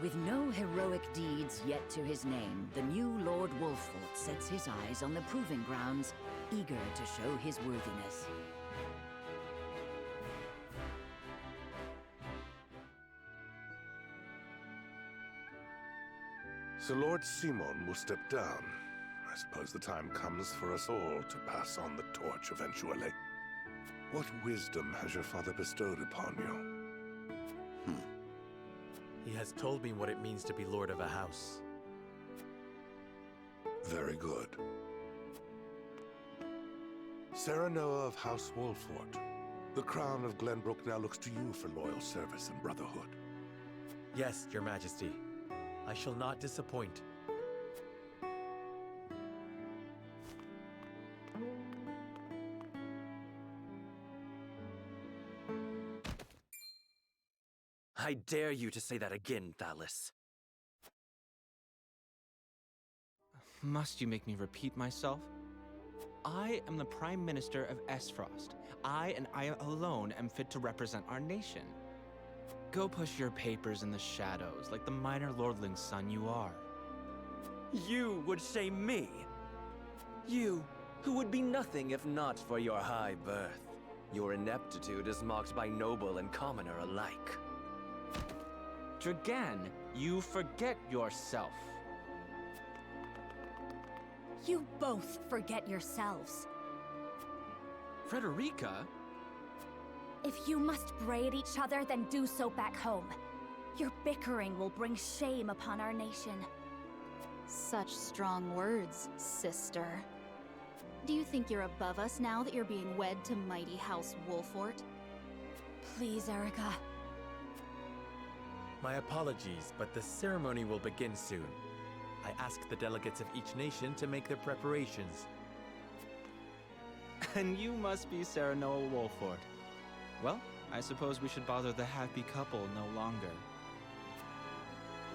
With no heroic deeds yet to his name, the new Lord Wolffort sets his eyes on the proving grounds, eager to show his worthiness. So Lord Simon will step down. I suppose the time comes for us all to pass on the torch eventually. What wisdom has your father bestowed upon you? He has told me what it means to be lord of a house. Very good. Serenoa of House Wolffort, the crown of Glenbrook now looks to you for loyal service and brotherhood. Yes, Your Majesty. I shall not disappoint. I dare you to say that again, Thalis. Must you make me repeat myself? I am the Prime Minister of Esfrost. I and I alone am fit to represent our nation. Go push your papers in the shadows like the minor lordling's son you are. You would shame me? You, who would be nothing if not for your high birth. Your ineptitude is mocked by noble and commoner alike. Dragan, you forget yourself. You both forget yourselves. Frederica? If you must braid each other, then do so back home. Your bickering will bring shame upon our nation. Such strong words, sister. Do you think you're above us now that you're being wed to mighty House Wolffort? Please, Erica. My apologies, but the ceremony will begin soon. I ask the delegates of each nation to make their preparations. And you must be Serenoa Wolffort. Well, I suppose we should bother the happy couple no longer.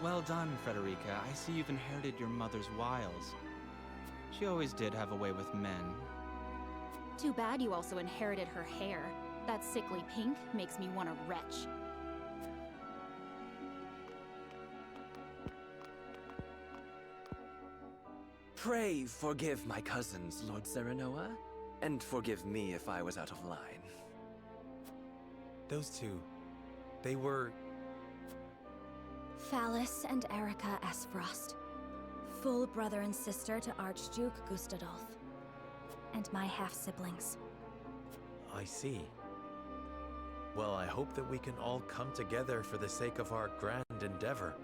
Well done, Frederica. I see you've inherited your mother's wiles. She always did have a way with men. Too bad you also inherited her hair. That sickly pink makes me want to retch. Pray forgive my cousins, Lord Serenoa, and forgive me if I was out of line. Those two, they were... Thalis and Erica Esfrost. Full brother and sister to Archduke Gustadolf. And my half-siblings. I see. Well, I hope that we can all come together for the sake of our grand endeavor.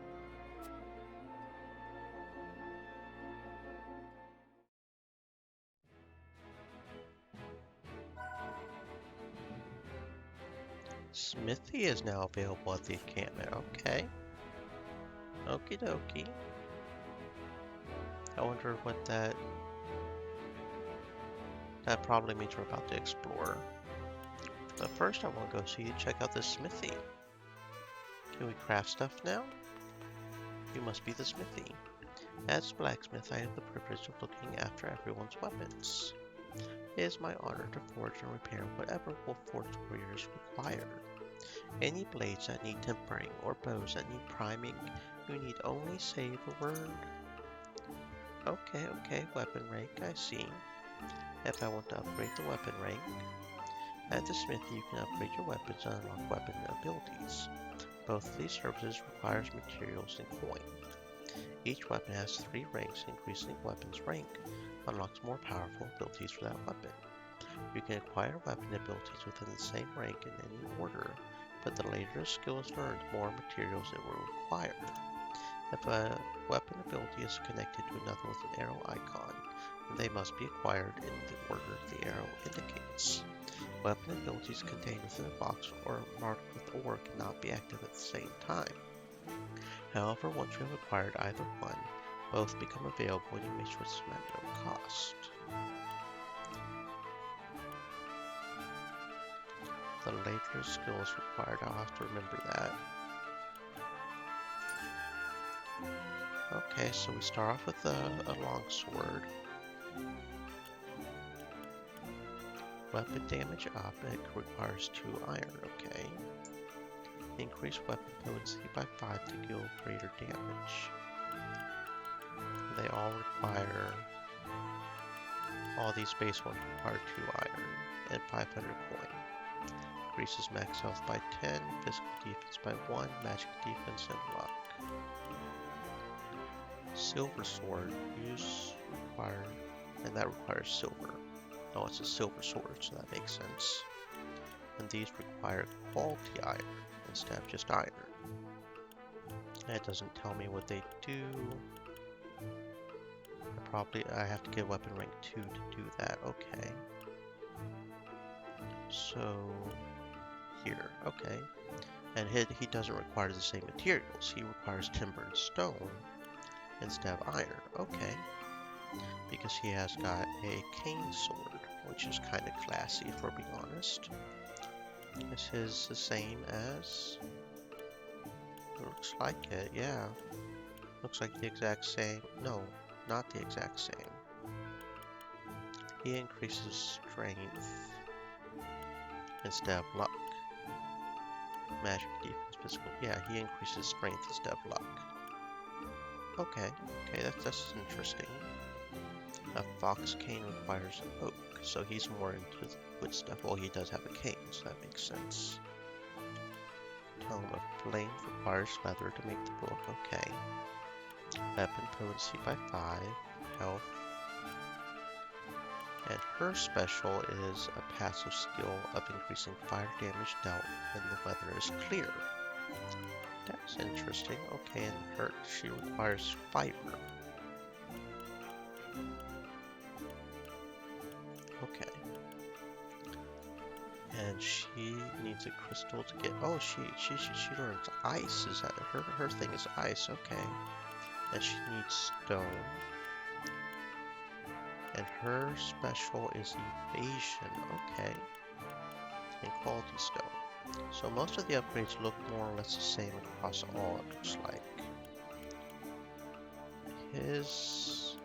Smithy is now available at the encampment. Okay. Okie dokie. I wonder what that probably means we're about to explore. But first I want to go check out this smithy. Can we craft stuff now? You must be the smithy. As blacksmith, I have the privilege of looking after everyone's weapons. It is my honor to forge and repair whatever Wolfforge warriors require. Any blades that need tempering or bows that need priming, you need only say the word. Okay, weapon rank, I see. If I want to upgrade the weapon rank, at the smithy you can upgrade your weapons and unlock weapon abilities. Both of these services requires materials and coin. Each weapon has 3 ranks, increasing weapon's rank unlocks more powerful abilities for that weapon. You can acquire weapon abilities within the same rank in any order, but the later a skill is learned, more materials it will require. If a weapon ability is connected to another with an arrow icon, then they must be acquired in the order the arrow indicates. Weapon abilities contained within a box or marked with ore cannot be active at the same time. However, once you have acquired either one, both become available and you may switch them at no cost. The later skill is required, I'll have to remember that. Okay, so we start off with a longsword. Weapon damage up, it requires 2 iron, okay. Increase weapon potency by 5 to deal greater damage. They all require, all these base ones require 2 iron and 500 coin. Increases max health by 10, physical defense by 1, magic defense and luck. Silver sword, use required, and that requires silver. Oh, it's a silver sword, so that makes sense. And these require quality iron instead of just iron. And it doesn't tell me what they do. I have to get weapon rank 2 to do that. Okay. So here, okay. And he doesn't require the same materials. He requires timber and stone instead of iron. Okay. Because he has got a cane sword, which is kind of classy if we're being honest. Is his the same as? Looks like it, yeah. Looks like the exact same. No, not the exact same. He increases strength instead of luck. Magic, defense, physical. Yeah, he increases strength instead of luck. Okay, that's interesting. A fox cane requires an oak, so he's more into the wood stuff. Well, he does have a cane, so that makes sense. Tome of Flame requires leather to make the book. Okay. Weapon potency by 5, health. And her special is a passive skill of increasing fire damage dealt when the weather is clear. That's interesting. Okay, and she requires fiber. Okay. And she needs a crystal to get. Oh, she learns ice. Is that her thing? Is ice? Okay. And she needs stone. And her special is evasion. Okay. And quality stone. So most of the upgrades look more or less the same across all, it looks like. His...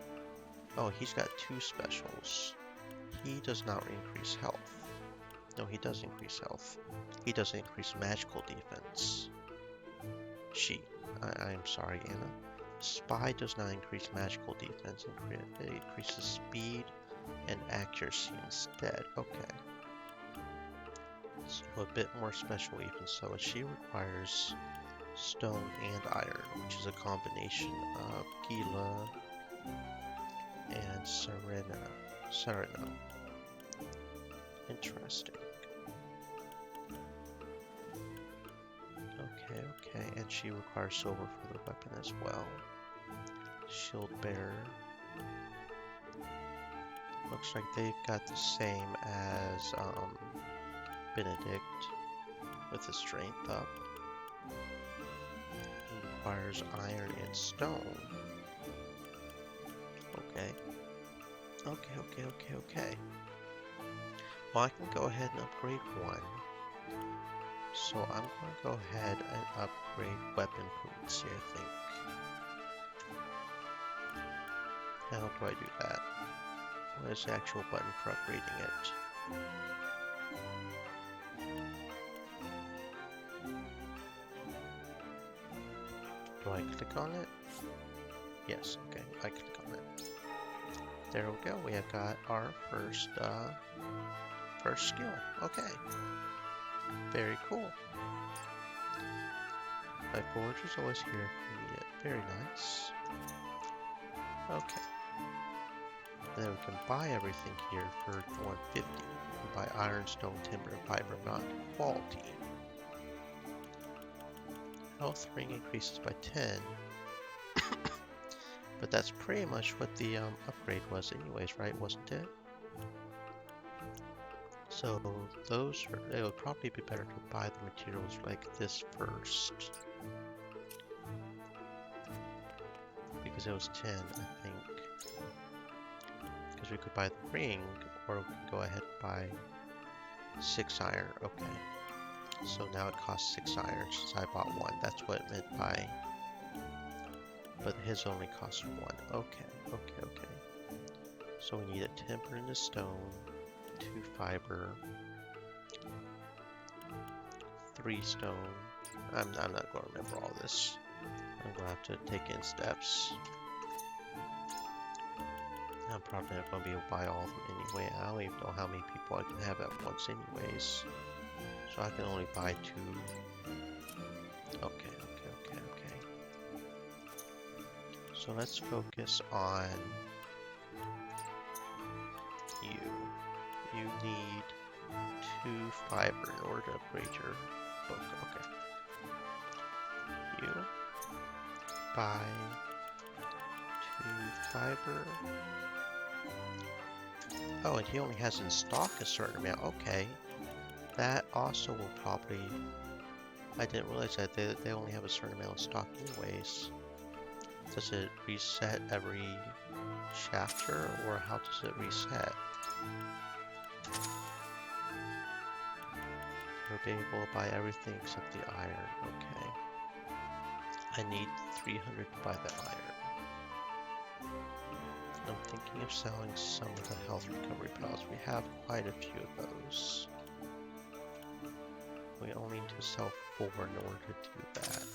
Oh, he's got 2 specials. He does not increase health. No, he does increase health. He does increase magical defense. I'm sorry, Anna. Spy does not increase magical defense. It increases speed and accuracy instead. Okay. So a bit more special even so. She requires stone and iron, which is a combination of Gila and Serena. Interesting. Okay, and she requires silver for the weapon as well. Shield bearer. Looks like they've got the same as Benedict with his strength up. He requires iron and stone. Okay. Okay. Well, I can go ahead and upgrade one. So I'm going to go ahead and upgrade weapon potency, I think. How do I do that? What is the actual button for upgrading it? Do I click on it? Yes, okay, I click on it. There we go, we have got our first skill. Okay. Very cool. My forge is always here if we need it. Very nice. Okay. And then we can buy everything here for 150. We can buy iron, stone, timber, and fiber, not quality. Health ring increases by 10. But that's pretty much what the upgrade was anyways, right? Wasn't it? So those are, it would probably be better to buy the materials like this first. Because it was 10, I think. Because we could buy the ring, or we could go ahead and buy 6 iron. Okay. So now it costs 6 iron since I bought 1. That's what it meant by. But his only costs 1. Okay. So we need a timber and a stone, 2 fiber, 3 stone. I'm not going to remember all this. I'm going to have to take in steps. I'm probably not going to be able to buy all of them anyway. I don't even know how many people I can have at once anyways. So I can only buy 2. Okay. So let's focus on you. You need 2 fiber in order to upgrade your book. Okay. You buy 2 fiber. Oh, and he only has in stock a certain amount. Okay. That also will probably... I didn't realize that they only have a certain amount of stock anyways. Does it reset every chapter, or how does it reset? We'll be able to buy everything except the iron. Okay. I need 300 to buy the iron. I'm thinking of selling some of the health recovery pellets. We have quite a few of those. We only need to sell 4 in order to do that.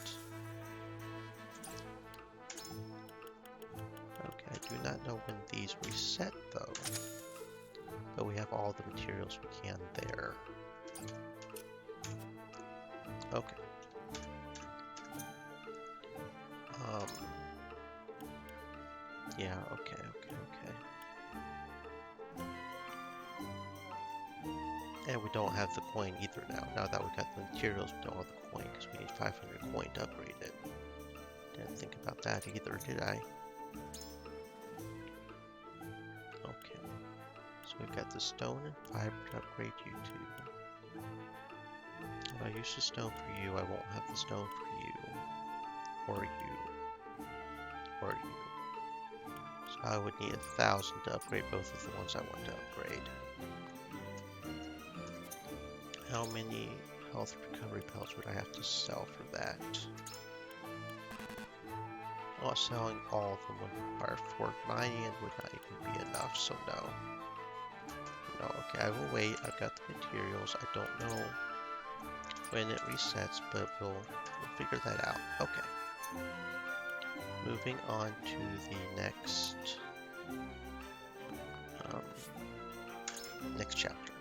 Okay, I do not know when these reset though. But we have all the materials we can there. Okay. Yeah, okay. And we don't have the coin either now. Now that we got the materials, we don't have the coin because we need 500 coin to upgrade it. Didn't think about that either, did I? Okay. So we've got the stone and fiber to upgrade you to. If I use the stone for you, I won't have the stone for you. Or you. Or you. So I would need 1,000 to upgrade both of the ones I want to upgrade. How many health recovery pellets would I have to sell for that? Well, selling all of them would require 490 and would not even be enough, so no. No, okay, I will wait. I've got the materials. I don't know when it resets, but we'll figure that out. Okay. Moving on to the next chapter.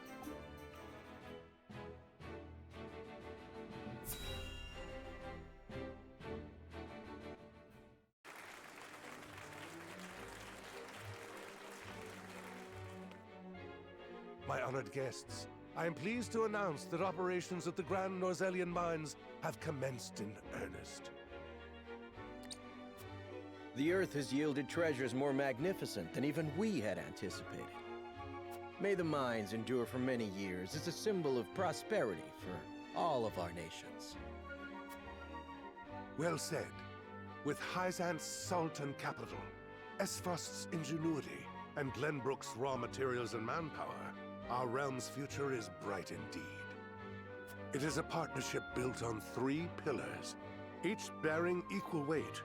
My honored guests, I am pleased to announce that operations at the Grand Norzelian Mines have commenced in earnest. The Earth has yielded treasures more magnificent than even we had anticipated. May the mines endure for many years as a symbol of prosperity for all of our nations. Well said. With Hyzant's salt and capital, Esfrost's ingenuity, and Glenbrook's raw materials and manpower, our realm's future is bright indeed. It is a partnership built on 3 pillars, each bearing equal weight.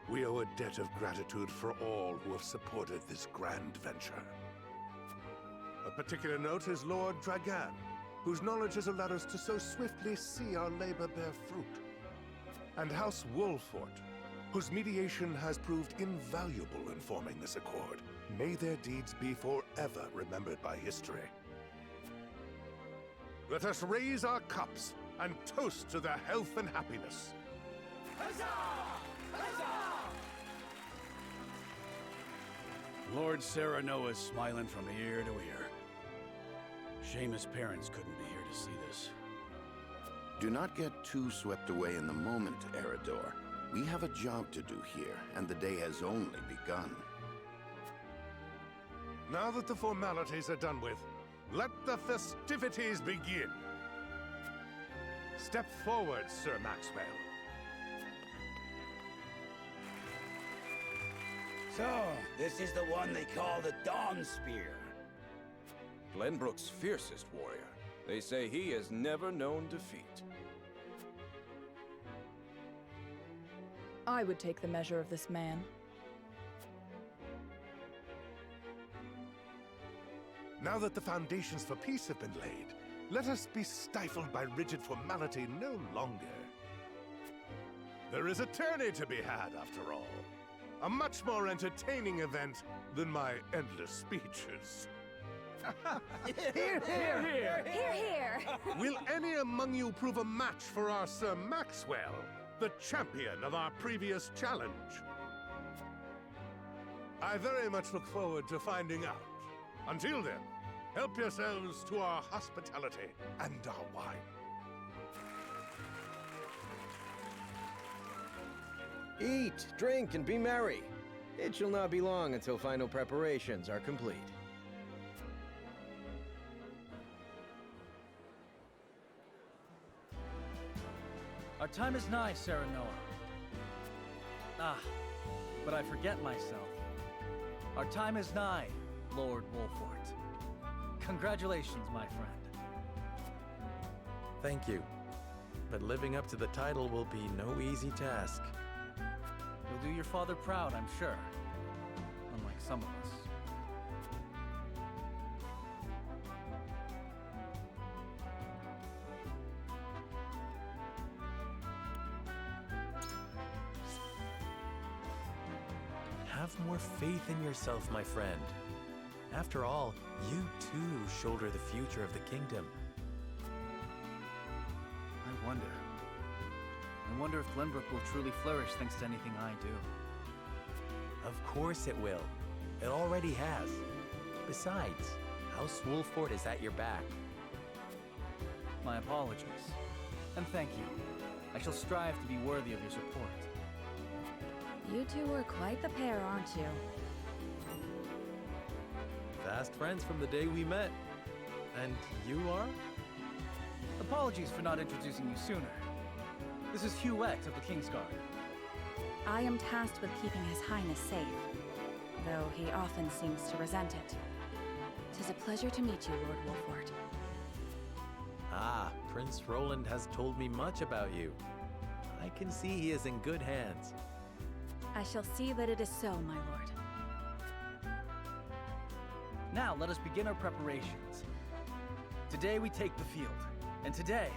We owe a debt of gratitude for all who have supported this grand venture. A particular note is Lord Dragan, whose knowledge has allowed us to so swiftly see our labor bear fruit. And House Wolfort, whose mediation has proved invaluable in forming this accord. May their deeds be forever remembered by history. Let us raise our cups and toast to their health and happiness. Huzzah! Huzzah! Lord Serenoa is smiling from ear to ear. Shame his parents couldn't be here to see this. Do not get too swept away in the moment, Eredor. We have a job to do here, and the day has only begun. Now that the formalities are done with, let the festivities begin. Step forward, Sir Maxwell. So, this is the one they call the Dawn Spear. Glenbrook's fiercest warrior. They say he has never known defeat. I would take the measure of this man. Now that the foundations for peace have been laid, let us be stifled by rigid formality no longer. There is a tourney to be had, after all. A much more entertaining event than my endless speeches. Hear, hear! Hear, hear! Will any among you prove a match for our Sir Maxwell, the champion of our previous challenge? I very much look forward to finding out. Until then, help yourselves to our hospitality and our wine. Eat, drink, and be merry. It shall not be long until final preparations are complete. Our time is nigh, Serenoa. Ah, but I forget myself. Our time is nigh, Lord Wolfort. Congratulations, my friend. Thank you. But living up to the title will be no easy task. You'll do your father proud, I'm sure. Unlike some of us. Have more faith in yourself, my friend. After all, you too shoulder the future of the kingdom. I wonder if Glenbrook will truly flourish thanks to anything I do. Of course it will. It already has. Besides, House Wolfort is at your back. My apologies. And thank you. I shall strive to be worthy of your support. You two are quite the pair, aren't you? Fast friends from the day we met. And you are? Apologies for not introducing you sooner. This is Huet of the Kingsguard. I am tasked with keeping His Highness safe, though he often seems to resent it. 'Tis a pleasure to meet you, Lord Wolfort. Ah, Prince Roland has told me much about you. I can see he is in good hands. I shall see that it is so, my lord. Now let us begin our preparations. Today we take the field, and today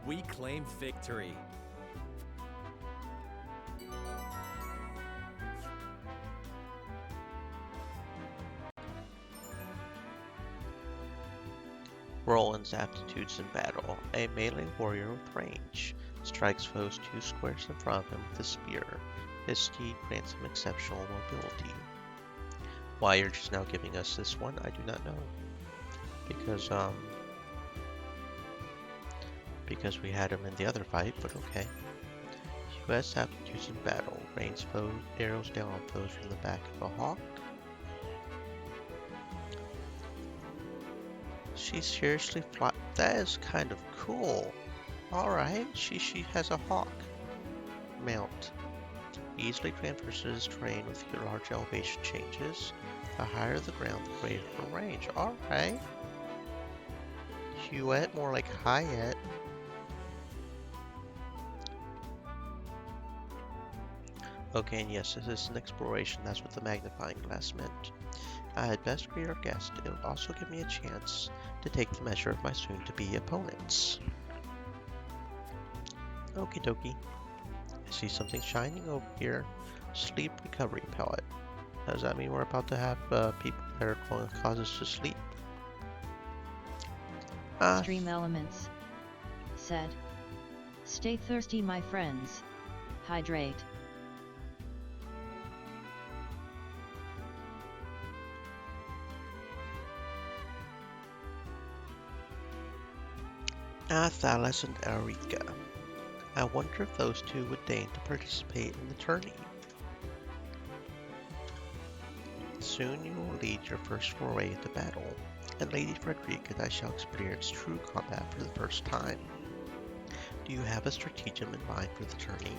we claim victory. Roland's aptitudes in battle. A melee warrior with range. Strikes foes 2 squares in front of him with a spear. His steed grants him exceptional mobility. Why you're just now giving us this one, I do not know. Because we had him in the other fight, but okay. US aptitudes in battle. Rains arrows down on foes from the back of a hawk. She seriously fly. That is kind of cool. Alright, she has a hawk mount. Easily traverses terrain with large elevation changes. The higher the ground, the greater her range. Alright. Huet, more like Hyatt. Okay, and yes, this is an exploration. That's what the magnifying glass meant. I had best greet our guest. It would also give me a chance to take the measure of my soon-to-be opponents. Okie dokie. I see something shining over here. Sleep recovery pellet. Does that mean we're about to have people that are going to cause us to sleep? Stream Elements said, "Stay thirsty, my friends. Hydrate." Thalas and Erika. I wonder if those two would deign to participate in the tourney. Soon you will lead your first foray into battle, and Lady Frederica and I shall experience true combat for the first time. Do you have a stratagem in mind for the tourney?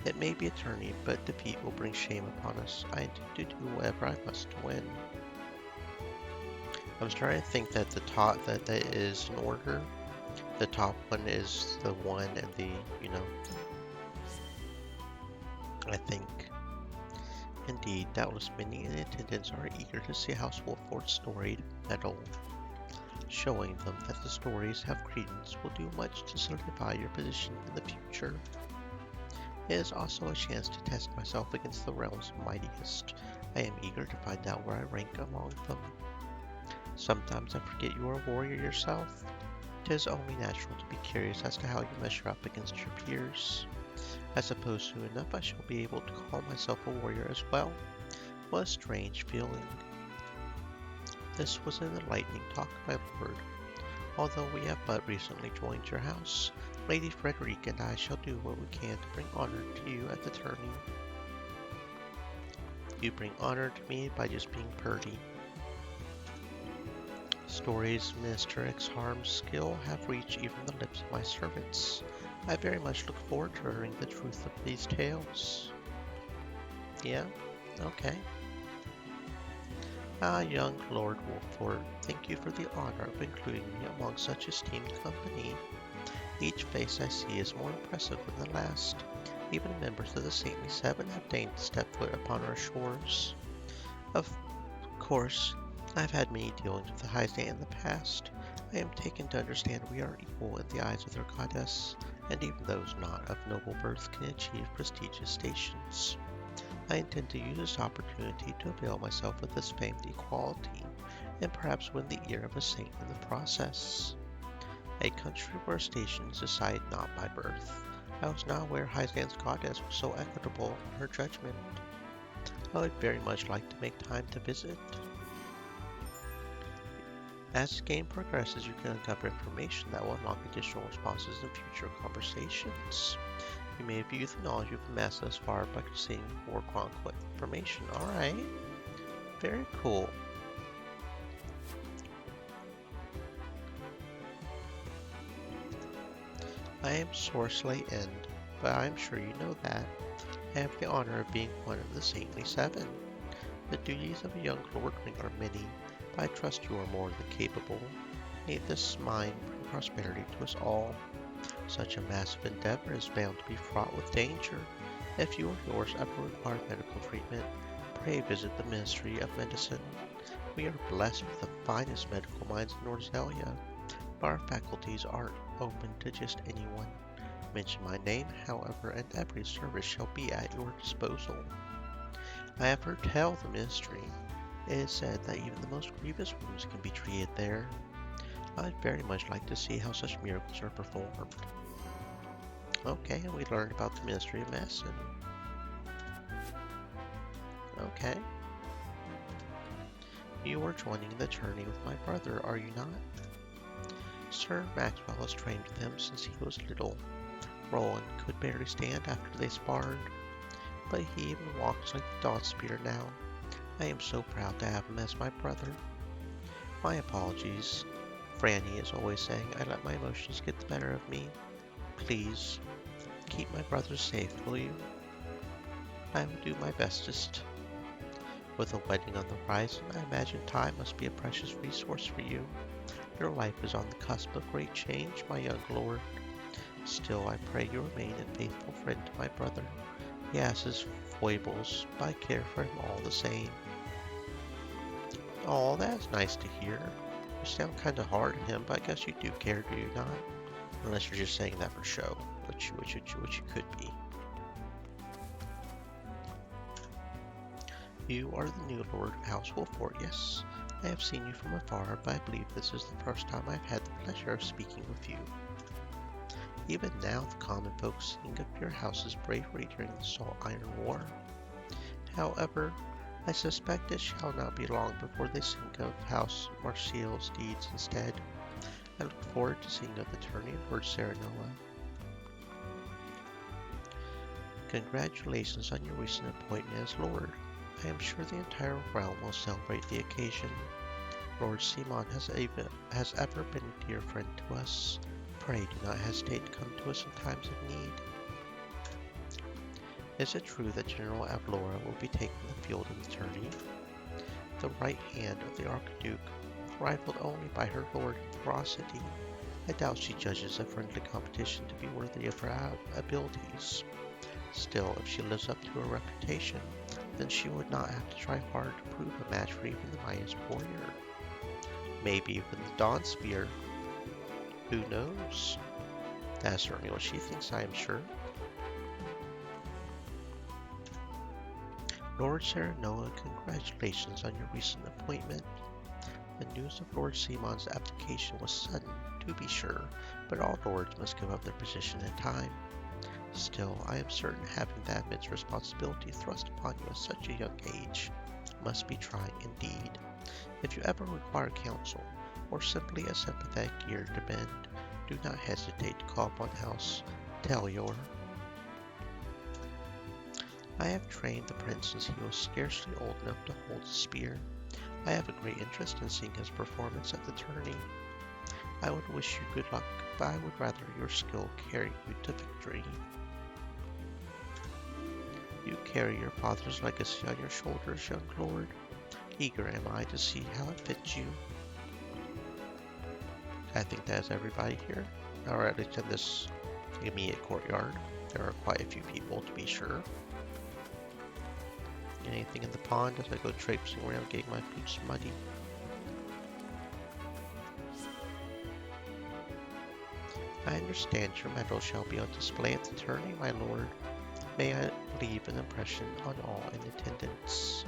It may be a tourney, but defeat will bring shame upon us. I intend to do whatever I must to win. I'm starting to think that the top that is in order. The top one is the one, and the I think. Indeed, doubtless many in attendance are eager to see House Wolfort's storied medal. Showing them that the stories have credence will do much to solidify your position in the future. It is also a chance to test myself against the realm's mightiest. I am eager to find out where I rank among them. Sometimes I forget you are a warrior yourself. It is only natural to be curious as to how you measure up against your peers. I suppose soon enough I shall be able to call myself a warrior as well. What a strange feeling. This was an enlightening talk, my lord. Although we have but recently joined your house, Lady Frederica and I shall do what we can to bring honor to you at the tourney. You bring honor to me by just being purdy. Stories Minister Exharm's skill have reached even the lips of my servants. I very much look forward to hearing the truth of these tales. Yeah? Okay. Young Lord Wolfort, thank you for the honor of including me among such esteemed company. Each face I see is more impressive than the last. Even members of the Saintly Seven have deigned to step foot upon our shores. Of course, I've had many dealings with the Hyzante in the past. I am taken to understand we are equal in the eyes of their goddess, and even those not of noble birth can achieve prestigious stations. I intend to use this opportunity to avail myself of this famed equality, and perhaps win the ear of a saint in the process. A country where stations decide not by birth. I was not aware Hyzante's goddess was so equitable in her judgment. I would very much like to make time to visit. As the game progresses, you can uncover information that will unlock additional responses in future conversations. You may view the knowledge you've amassed thus far by seeing more quote-unquote information. Alright. Very cool. I am Sorcelay End, but I am sure you know that. I have the honor of being one of the Saintly Seven. The duties of a young lordling are many, but I trust you are more than capable. May this mine bring prosperity to us all. Such a massive endeavor is bound to be fraught with danger. If you or yours ever require medical treatment, pray visit the Ministry of Medicine. We are blessed with the finest medical minds in Norzelia, but our faculties aren't open to just anyone. Mention my name, however, and every service shall be at your disposal. I have heard tell of the Ministry. It is said that even the most grievous wounds can be treated there. I'd very much like to see how such miracles are performed. Okay, and we learned about the Ministry of Medicine. Okay. You are joining the tourney with my brother, are you not? Sir Maxwell has trained with him since he was little. Roland could barely stand after they sparred, but he even walks like the Dawnspear now. I am so proud to have him as my brother. My apologies. Franny is always saying I let my emotions get the better of me. Please, keep my brother safe, will you? I will do my bestest. With a wedding on the horizon, I imagine time must be a precious resource for you. Your life is on the cusp of great change, my young lord. Still, I pray you remain a faithful friend to my brother. He has his foibles, but I care for him all the same. Oh, that's nice to hear. You sound kind of hard on him, but I guess you do care, do you not? Unless you're just saying that for show, which you could be. You are the new Lord of House Wolffort, yes. I have seen you from afar, but I believe this is the first time I've had the pleasure of speaking with you. Even now, the common folk sing of your house's bravery during the Salt Iron War. However, I suspect it shall not be long before they sing of House Marseille's deeds instead. I look forward to seeing of the tourney of Lord Serenoa. Congratulations on your recent appointment as Lord. I am sure the entire realm will celebrate the occasion. Lord Simon has ever been a dear friend to us. Pray do not hesitate to come to us in times of need. Is it true that General Avlora will be taking the field in the tourney? The right hand of the Archduke, rivaled only by her lord in ferocity. I doubt she judges a friendly competition to be worthy of her abilities. Still, if she lives up to her reputation, then she would not have to try hard to prove a match for even the mightiest warrior. Maybe even the Dawn Spear. Who knows? That's certainly what she thinks, I am sure. Lord Serenoa, congratulations on your recent appointment. The news of Lord Simon's abdication was sudden, to be sure, but all lords must give up their position in time. Still, I am certain having that immense responsibility thrust upon you at such a young age must be trying indeed. If you ever require counsel, or simply a sympathetic ear to bend, do not hesitate to call upon House Tellior. I have trained the prince since he was scarcely old enough to hold a spear. I have a great interest in seeing his performance at the tourney. I would wish you good luck, but I would rather your skill carry you to victory. You carry your father's legacy on your shoulders, young lord. Eager am I to see how it fits you. I think that is everybody here, or at least in this immediate courtyard. There are quite a few people, to be sure. Anything in the pond as I go traipsing around getting my boots muddy? I understand your medal shall be on display at the tourney, my lord. May I leave an impression on all in attendance?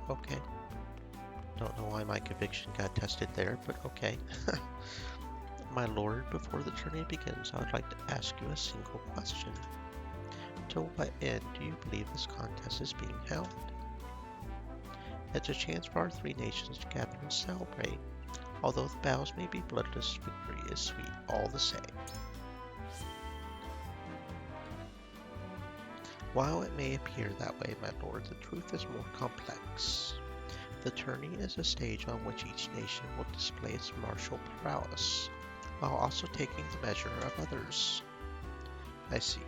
Okay. Don't know why my conviction got tested there, but okay. My lord, before the tourney begins, I would like to ask you a single question. To what end do you believe this contest is being held? It's a chance for our three nations to gather and celebrate. Although the battles may be bloodless, victory is sweet all the same. While it may appear that way, my lord, the truth is more complex. The tourney is a stage on which each nation will display its martial prowess, while also taking the measure of others. I see.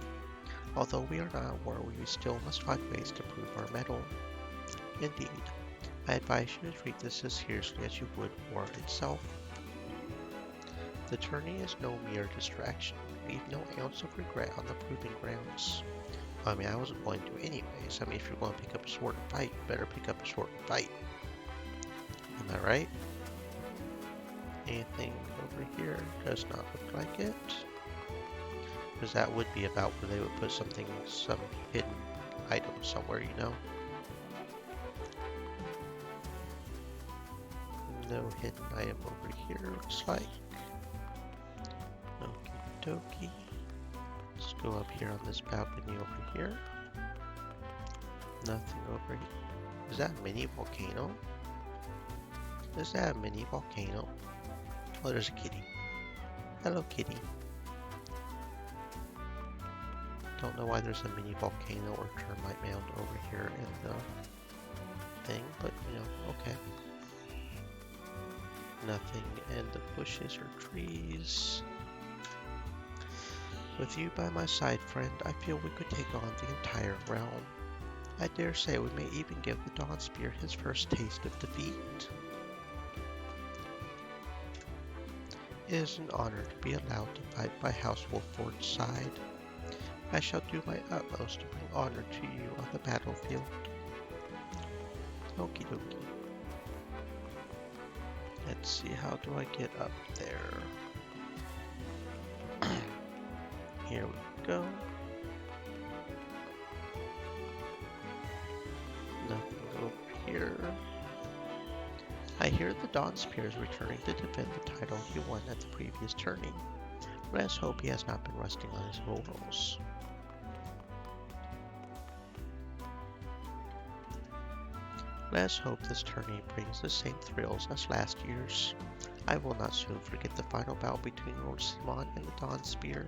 Although we are not at war, we still must find ways to prove our mettle. Indeed, I advise you to treat this as seriously as you would war itself. The tourney is no mere distraction. Leave no ounce of regret on the proving grounds. I mean, I wasn't going to anyways. I mean, if you're going to pick up a sword and fight, you better pick up a sword and fight. Am I right? Anything over here? Does not look like it. Because that would be about where they would put something, some hidden item somewhere, you know? No hidden item over here, looks like. Okie dokie. Let's go up here on this balcony over here. Nothing over here. Is that a mini volcano? Is that a mini volcano? Oh, there's a kitty. Hello, kitty. Don't know why there's a mini volcano or termite mound over here in the thing, but you know, okay. Nothing in the bushes or trees. With you by my side, friend, I feel we could take on the entire realm. I dare say we may even give the Dawn Spear his first taste of defeat. It is an honor to be allowed to fight by House Wolford's side. I shall do my utmost to bring honor to you on the battlefield. Okie dokie. Let's see, how do I get up there? Here we go. Nothing over here. I hear the Dawnspear is returning to defend the title he won at the previous tourney. Let's hope he has not been resting on his laurels. Let's hope this tourney brings the same thrills as last year's. I will not soon forget the final bout between Lord Simon and the Dawnspear.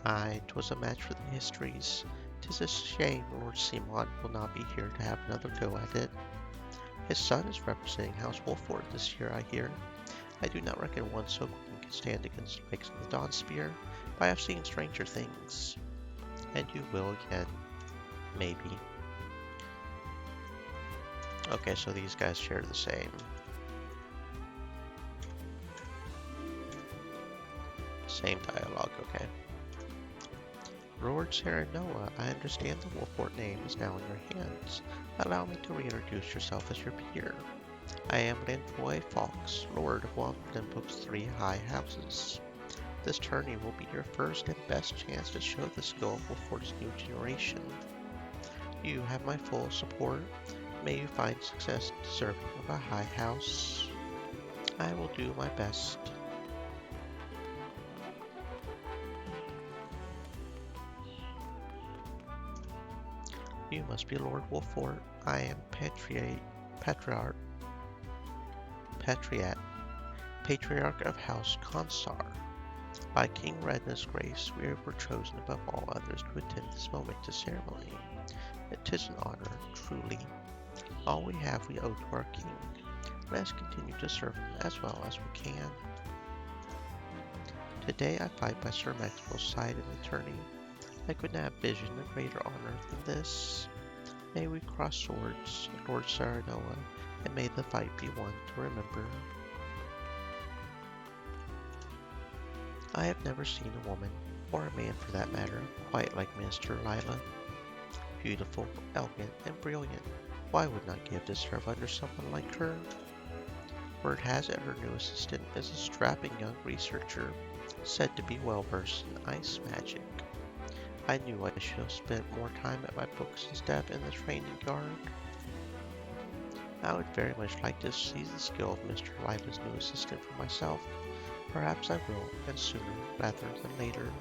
Aye, 'twas a match for the histories. 'Tis a shame Lord Simon will not be here to have another go at it. His son is representing House Wolford this year, I hear. I do not reckon one so quick can stand against the legs of the Dawnspear, but I have seen stranger things. And you will again. Maybe. Okay, so these guys share the same. Same dialogue, okay. Lord Serenoa, I understand the Wolford name is now in your hands. Allow me to reintroduce yourself as your peer. I am Linfoy Fox, Lord of one of Glenbrook's 3 high houses. This tourney will be your first and best chance to show the skill of Wolford's new generation. You have my full support. May you find success deserving of a high house. I will do my best. You must be Lord Wolford. I am Patriarch of House Consar. By King Redna's grace, we were chosen above all others to attend this momentous ceremony. It is an honor, truly. All we have we owe to our king. Let us continue to serve him as well as we can. Today I fight by Sir Maxwell's side in the tourney. I could not envision a greater honor than this. May we cross swords, Lord Serenoa, and may the fight be one to remember. I have never seen a woman, or a man for that matter, quite like Minister Lila. Beautiful, elegant, and brilliant. Why would not give to serve under someone like her? Word has it her new assistant is a strapping young researcher, said to be well versed in ice magic. I knew I should have spent more time at my books instead in the training yard. I would very much like to see the skill of Mr. Lila's new assistant for myself. Perhaps I will, and sooner rather than later.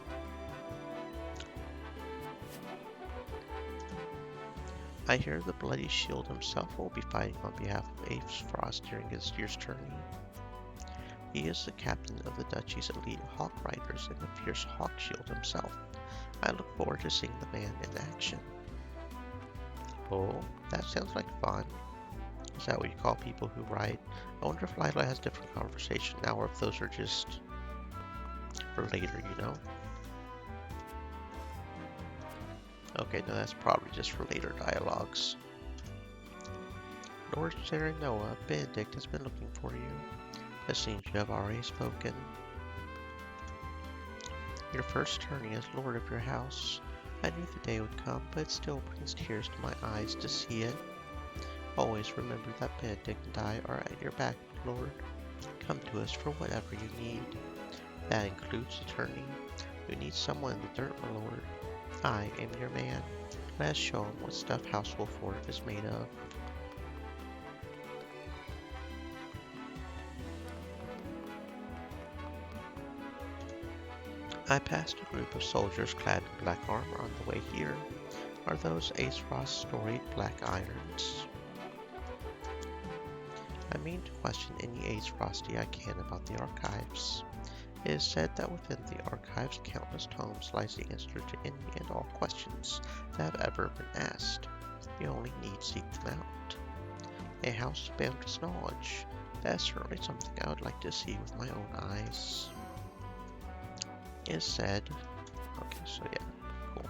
I hear the Bloody Shield himself will be fighting on behalf of Aesfrost during this year's tourney. He is the captain of the Duchy's elite Hawk Riders and the fierce Hawk Shield himself. I look forward to seeing the man in action. Oh, that sounds like fun. Is that what you call people who ride? I wonder if Lila has different conversation now, or if those are just for later, you know? Okay, no, that's probably just for later dialogues. Lord Serenoa, Benedict has been looking for you. It seems you have already spoken. Your first tourney as Lord of your house. I knew the day would come, but it still brings tears to my eyes to see it. Always remember that Benedict and I are at your back, Lord. Come to us for whatever you need. That includes the tourney. You need someone in the dirt, my lord. I am your man. Let us show him what stuff House Wolford is made of. I passed a group of soldiers clad in black armor on the way here. Are those Aesfrost's storied black irons? I mean to question any Aesfrosti I can about the archives. It is said that within the archives countless tomes lies the answer to any and all questions that have ever been asked. You only need seek them out. A house of boundless knowledge. That is certainly something I would like to see with my own eyes. It is said... Okay, so yeah, cool.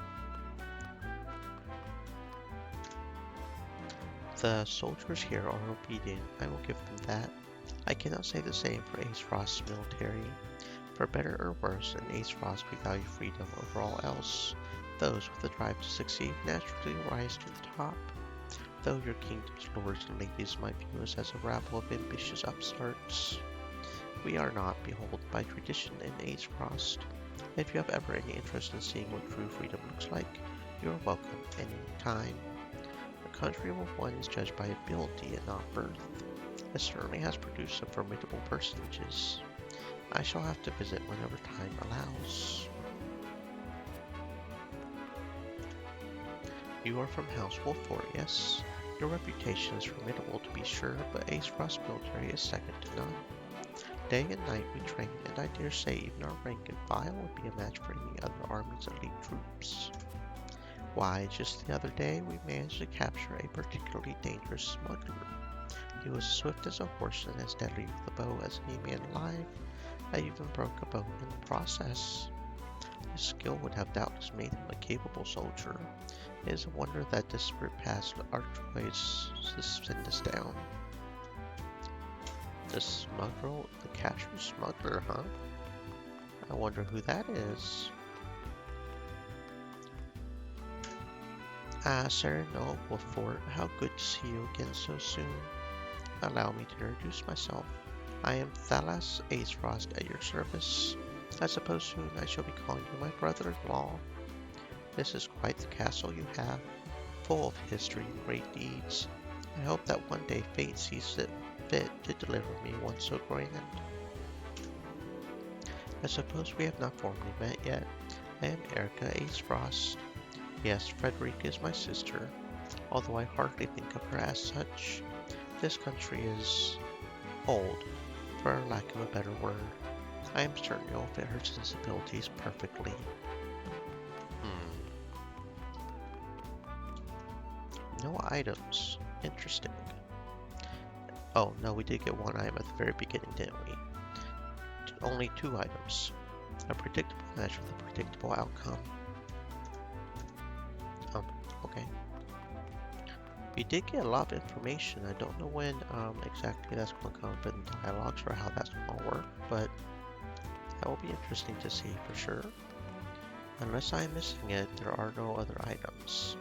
The soldiers here are obedient, I will give them that. I cannot say the same for Aesfrost's military. For better or worse, in Aesfrost we value freedom over all else. Those with the drive to succeed naturally rise to the top. Though your kingdom's lords and ladies might view us as a rabble of ambitious upstarts, we are not beholden by tradition in Aesfrost. If you have ever any interest in seeing what true freedom looks like, you are welcome any time. A country of one is judged by ability and not birth. It certainly has produced some formidable personages. I shall have to visit whenever time allows. You are from House Wolfort, yes? Your reputation is formidable to be sure, but Aesfrost's military is second to none. Day and night we train, and I dare say even our rank and file would be a match for any other army's elite troops. Why, just the other day we managed to capture a particularly dangerous smuggler. He was swift as a horse and as deadly with a bow as any man alive. I even broke a bone in the process. His skill would have doubtless made him a capable soldier. It is a wonder that desperate past Archways send us down. The captured smuggler, huh? I wonder who that is. Serenoa Wolfort, how good to see you again so soon. Allow me to introduce myself. I am Thalas Aesfrost at your service. I suppose soon I shall be calling you my brother-in-law. This is quite the castle you have, full of history and great deeds. I hope that one day fate sees it fit to deliver me one so grand. I suppose we have not formally met yet. I am Erica Aesfrost. Yes, Frederica is my sister, although I hardly think of her as such. This country is old, for lack of a better word. I am certain you'll fit her sensibilities perfectly. No items. Interesting. Oh, no, we did get one item at the very beginning, didn't we? Only 2 items. A predictable match with a predictable outcome. Okay. We did get a lot of information. I don't know when exactly that's going to come up in dialogues or how that's going to work, but that will be interesting to see for sure. Unless I'm missing it, there are no other items.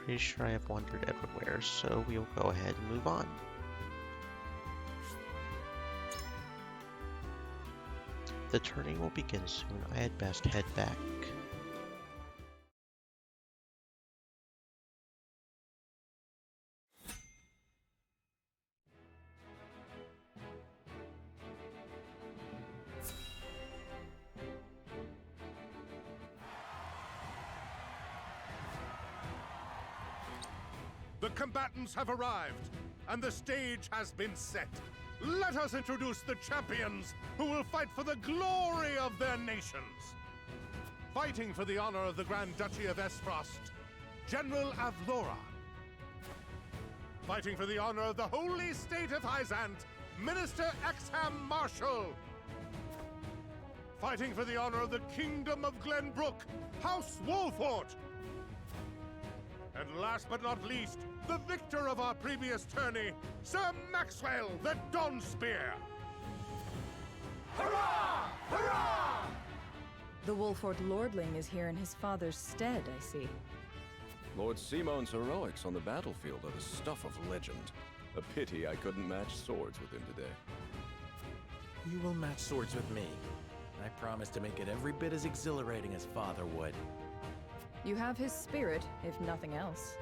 Pretty sure I have wandered everywhere, so we'll go ahead and move on. The tourney will begin soon. I had best head back. The combatants have arrived, and the stage has been set. Let us introduce the champions who will fight for the glory of their nations. Fighting for the honor of the Grand Duchy of Aesfrost, General Avlora. Fighting for the honor of the Holy State of Hyzant, Minister Exham Marshal. Fighting for the honor of the Kingdom of Glenbrook, House Wolfort. And last but not least, the victor of our previous tourney, Sir Maxwell the Dawnspear. Hurrah! Hurrah! The Wolfort Lordling is here in his father's stead, I see. Lord Simon's heroics on the battlefield are the stuff of legend. A pity I couldn't match swords with him today. You will match swords with me. I promise to make it every bit as exhilarating as Father would. You have his spirit, if nothing else.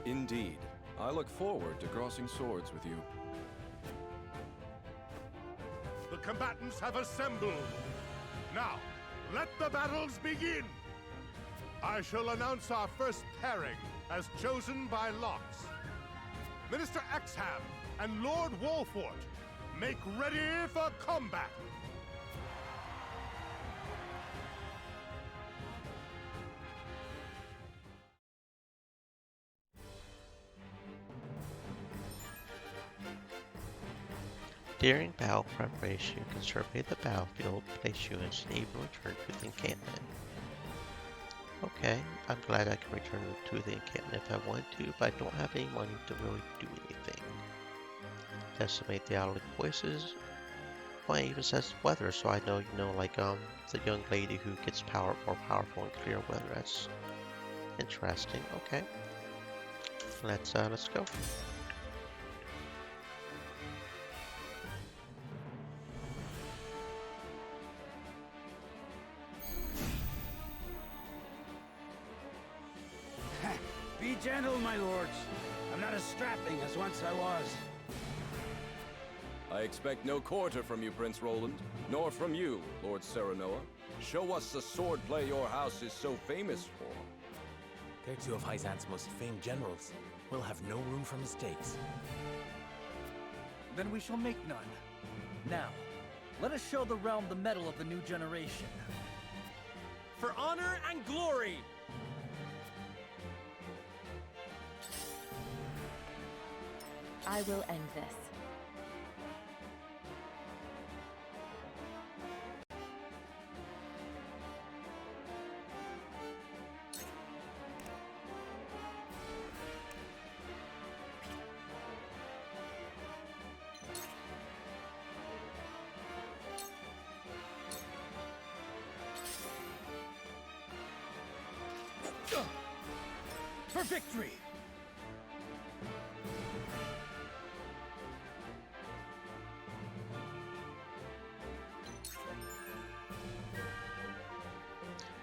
Indeed. I look forward to crossing swords with you. The combatants have assembled. Now, let the battles begin! I shall announce our first pairing, as chosen by lots. Minister Exham and Lord Wolfort, make ready for combat! During battle preparation, you can survey the battlefield, place units, and even return to the encampment. Okay, I'm glad I can return to the encampment if I want to, but I don't have any money to really do anything. decimate the Alec voices. Well, it even says weather, so I know you know, like the young lady who gets more powerful in clear weather. That's interesting. Okay, let's go. Be gentle, my lords. I'm not as strapping as once I was. I expect no quarter from you, Prince Roland, nor from you, Lord Serenoa. Show us the swordplay your house is so famous for. They're two of Hyzant's most famed generals. We'll have no room for mistakes. Then we shall make none. Now, let us show the realm the mettle of the new generation. For honor and glory! I will end this. For victory!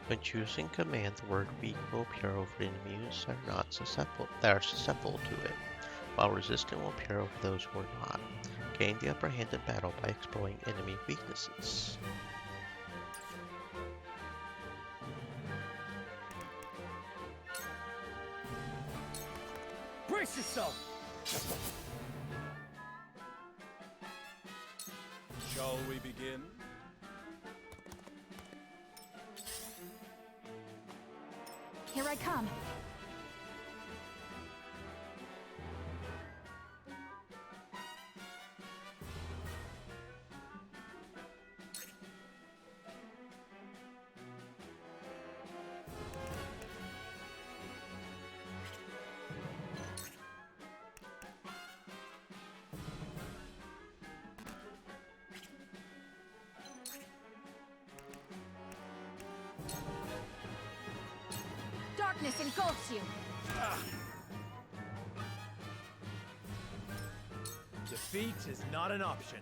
When choosing command, the word weak will appear over enemies that are susceptible to it, while resistant will appear over those who are not. Gain the upper hand in battle by exploiting enemy weaknesses. Brace yourself! Shall we begin? Here I come. Darkness engulfs you. Defeat is not an option.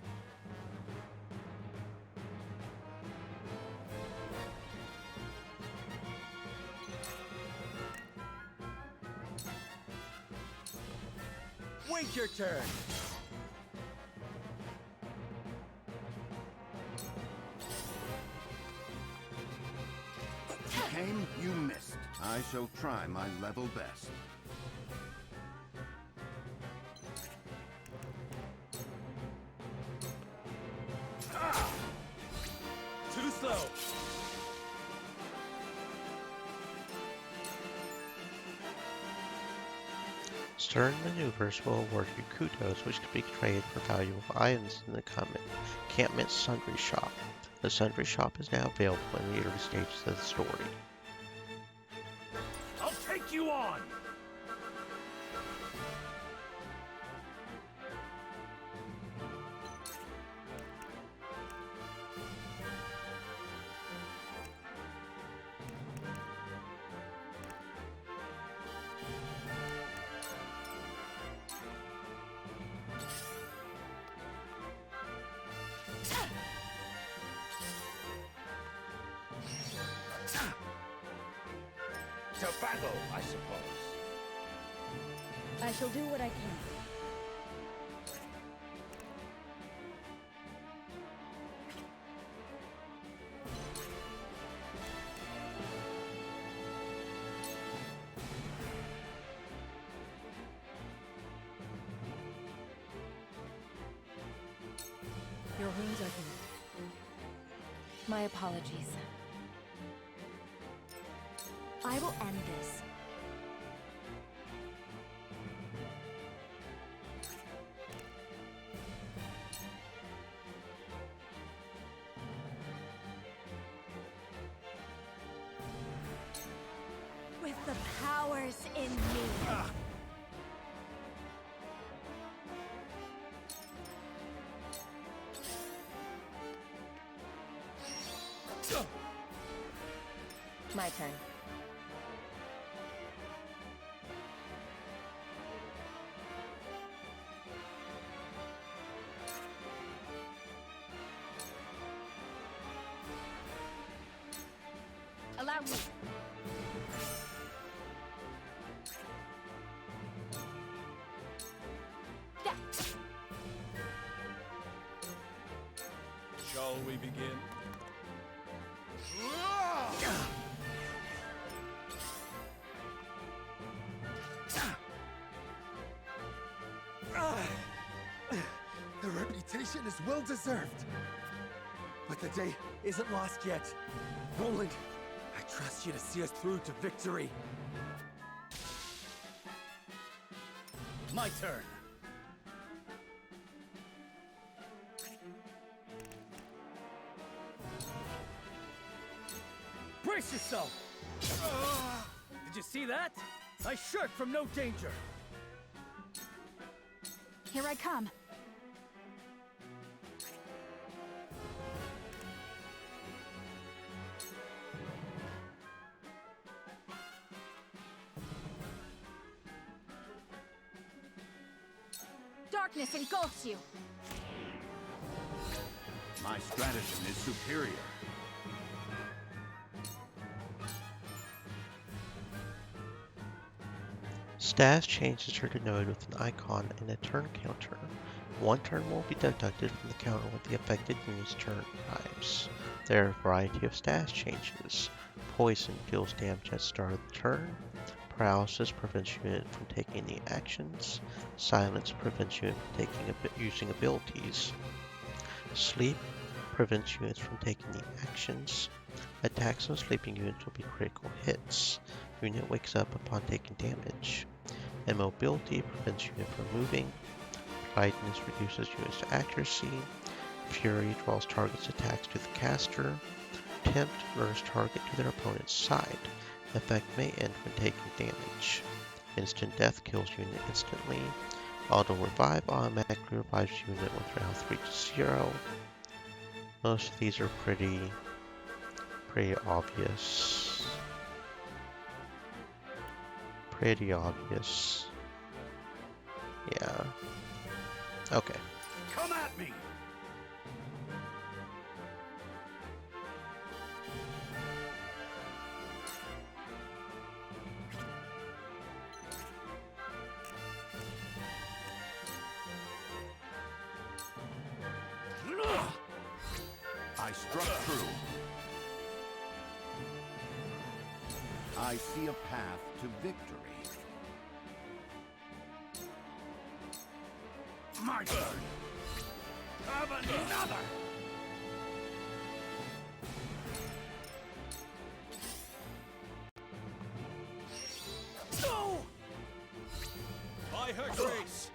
Wait your turn! You came, you missed. I shall try my level best. Too slow! Certain maneuvers will award you kudos, which can be traded for valuable items in the encampment Sundry Shop. The Sundry Shop is now available in the early stages of the story. I'll take you on! To battle, I suppose. I shall do what I can. Your wounds are healed. My apologies. I will end this. With the powers in me. My turn. Allow me. Shall we begin? The reputation is well deserved. But the day isn't lost yet. Roland, I trust you to see us through to victory. My turn. Brace yourself! Did you see that? I shirk from no danger. Here I come. Darkness engulfs you. My stratagem is superior. Status changes are denoted with an icon and a turn counter. One turn will be deducted from the counter when the affected unit's turn arrives. There are a variety of status changes. Poison deals damage at the start of the turn. Paralysis prevents unit from taking any actions. Silence prevents unit from using abilities. Sleep prevents units from taking any actions. Attacks on sleeping units will be critical hits. Unit wakes up upon taking damage. Immobility prevents unit from moving. Blindness reduces units to accuracy. Fury draws target's attacks to the caster. Tempt lures target to their opponent's side. Effect may end when taking damage. Instant death kills unit instantly. Auto revive automatically revives unit when their health reaches 0. Most of these are pretty obvious. Pretty obvious. Yeah. Okay. Come at me! I struck true. I see a path to victory. My turn! Have another! No! By her grace!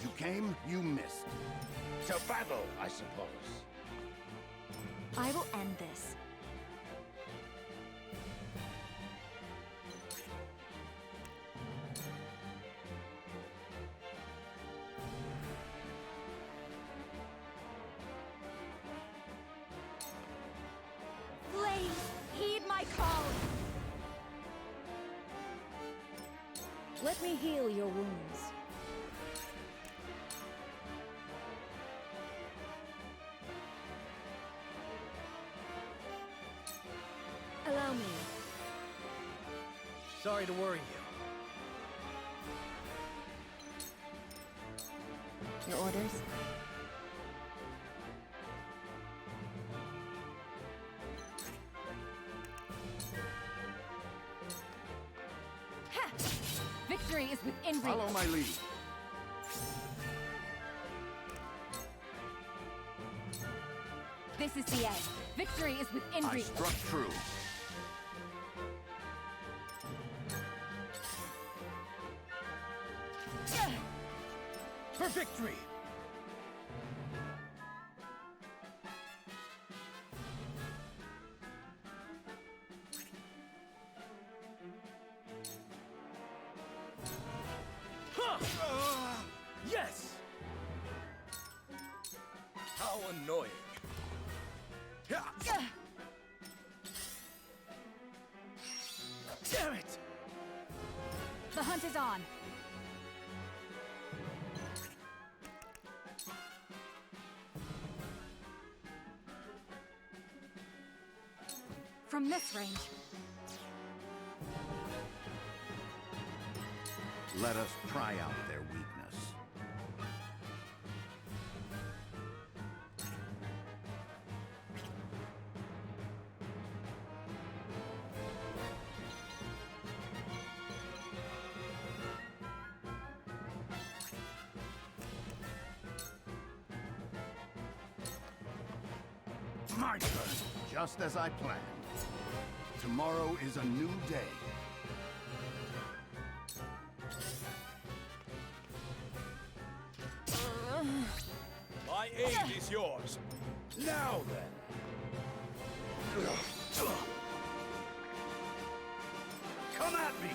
You came, you missed. To battle, I suppose. I will end this. Flames, heed my call! Let me heal your wounds. Allow me. Sorry to worry you. Your orders? Ha! Victory is within reach. Follow my lead. This is the end. Victory is within I reach. struck true. For victory! Yes! How annoying. Yeah. Damn it! The hunt is on. From this range. Let us try out their weakness. My turn, just as I planned. Tomorrow is a new day. My aid is yours. Now then. Come at me!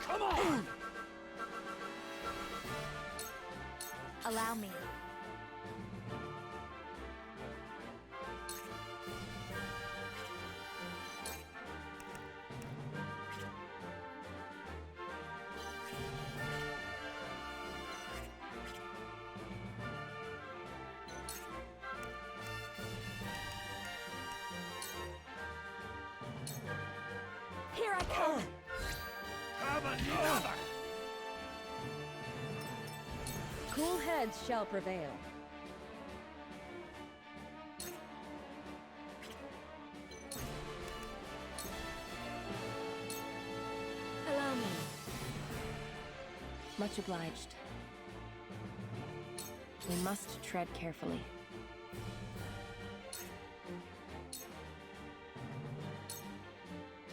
Come on! Allow me. Here I come! Have another! Cool heads shall prevail. Allow me. Much obliged. We must tread carefully.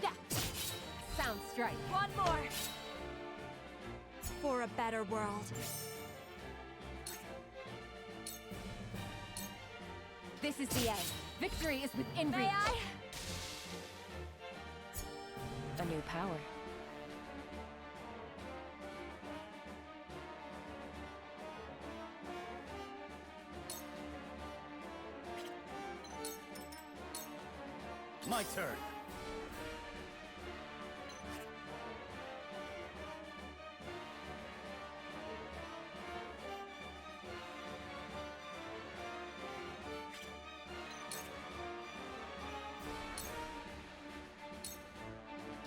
Yeah. Sound strike. One more! For a better world. This is the end. Victory is within reach. May I? A new power. My turn.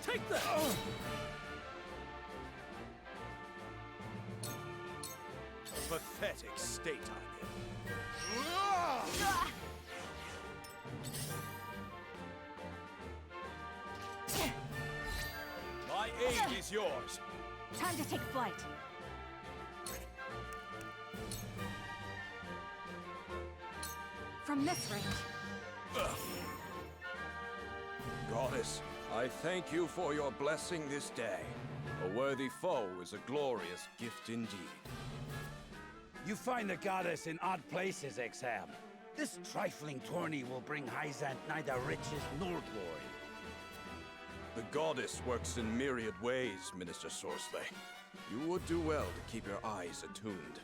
Take that! Pathetic state I'm in. My aid is yours. Time to take flight. From this range. Goddess, I thank you for your blessing this day. A worthy foe is a glorious gift indeed. You find the goddess in odd places, Exham. This trifling tourney will bring Hyzant neither riches nor glory. The goddess works in myriad ways, Minister Sorsley. You would do well to keep your eyes attuned.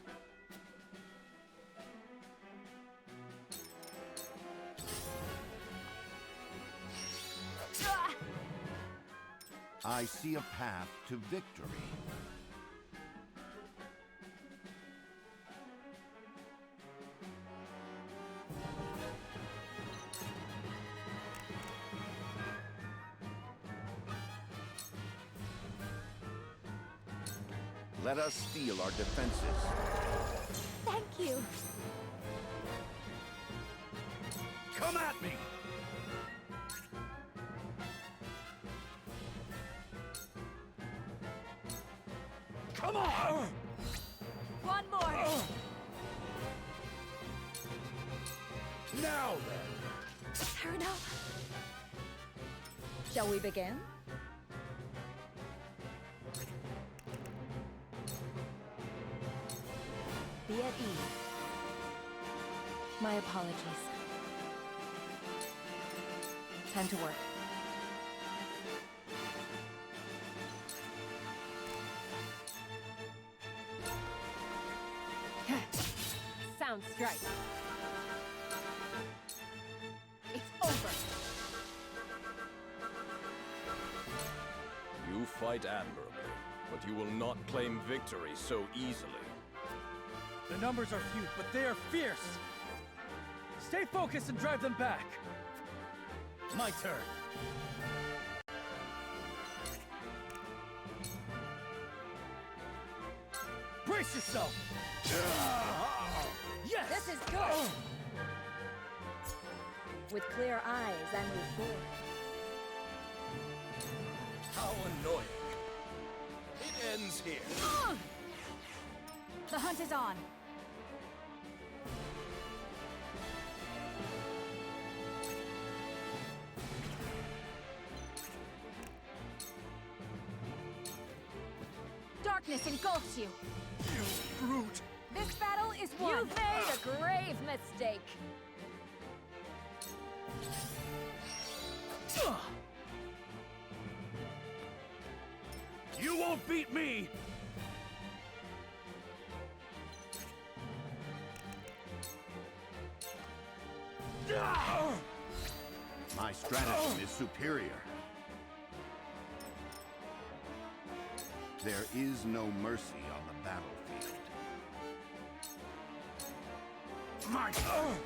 I see a path to victory. Let us steel our defenses. Thank you. Come at me! Come on! One more! Now then! Turn up. Shall we begin? Be at ease. My apologies. Time to work. Sound strike. It's over. You fight admirably, but you will not claim victory so easily. The numbers are few, but they are fierce. Stay focused and drive them back. My turn. Brace yourself! Yes! This is good! With clear eyes, I move forward. How annoying. It ends here. The hunt is on. Darkness engulfs you. You brute! This battle is won! You've made a grave mistake! You won't beat me! My stratagem is superior. There is no mercy on the battlefield. My turn!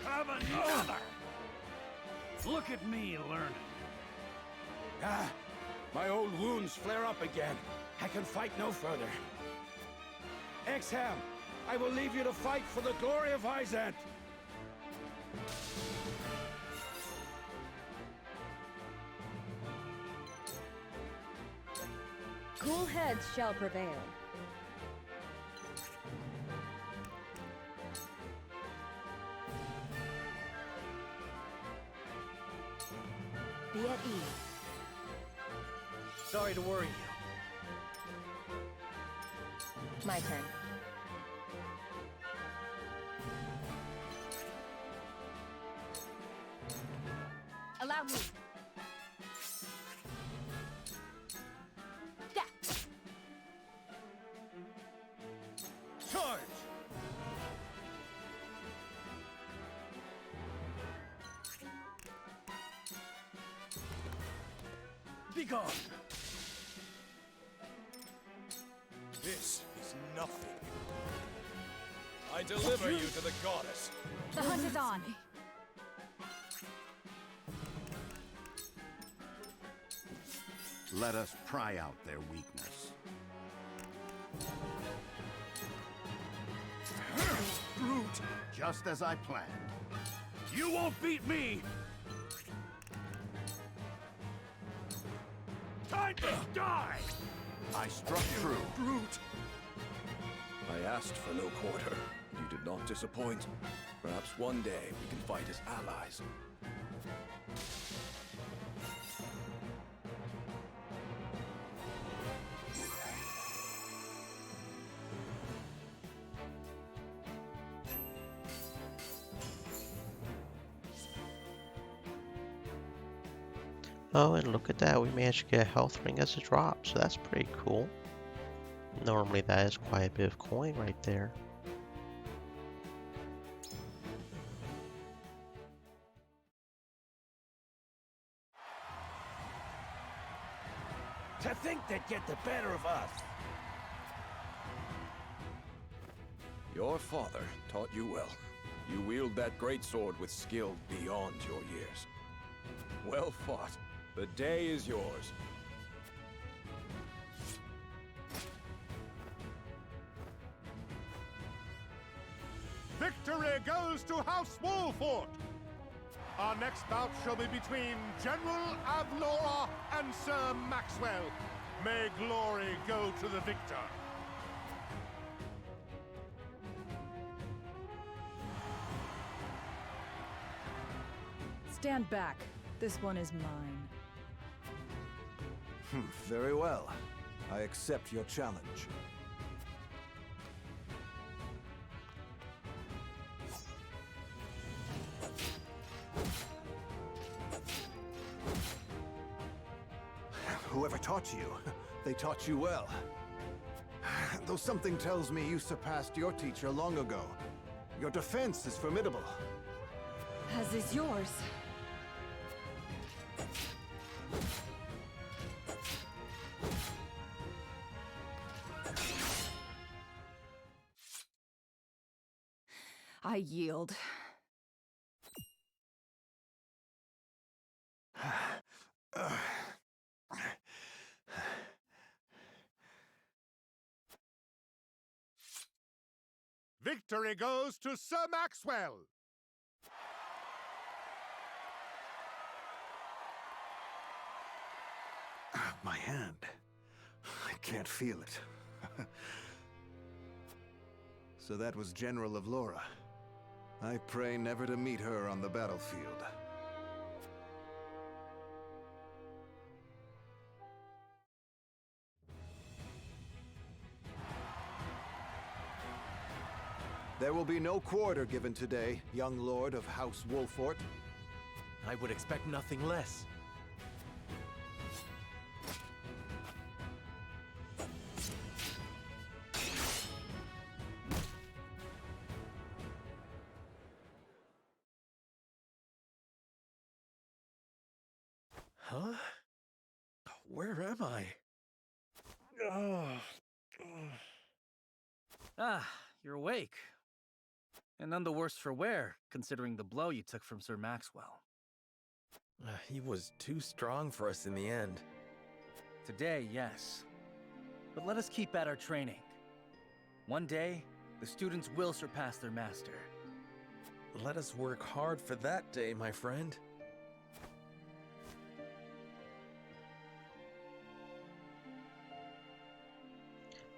Have another! Look at me learning. Ah, my old wounds flare up again. I can fight no further. Exham, I will leave you to fight for the glory of Hyzant. Cool heads shall prevail. Be at ease. Sorry to worry you. My turn. Allow me. Charge! Be gone! This is nothing. I deliver you to the goddess. The hunt is on. Let us pry out their weakness. Brute! Just as I planned. You won't beat me! Time to die! I struck true. Brute! I asked for no quarter. You did not disappoint. Perhaps one day we can fight as allies. Oh, and look at that, we managed to get a health ring as a drop, so that's pretty cool. Normally that is quite a bit of coin right there. To think they'd get the better of us. Your father taught you well. You wield that great sword with skill beyond your years. Well fought. The day is yours. Victory goes to House Wolfort! Our next bout shall be between General Avlora and Sir Maxwell. May glory go to the victor. Stand back. This one is mine. Very well. I accept your challenge. Whoever taught you, they taught you well. Though something tells me you surpassed your teacher long ago. Your defense is formidable. As is yours. I yield. Victory goes to Sir Maxwell! My hand. I can't feel it. So that was General Avlora. I pray never to meet her on the battlefield. There will be no quarter given today, young lord of House Wolfort. I would expect nothing less. Huh? Where am I? Ah, you're awake. And none the worse for wear, considering the blow you took from Sir Maxwell. He was too strong for us in the end. Today, yes. But let us keep at our training. One day, the students will surpass their master. Let us work hard for that day, my friend.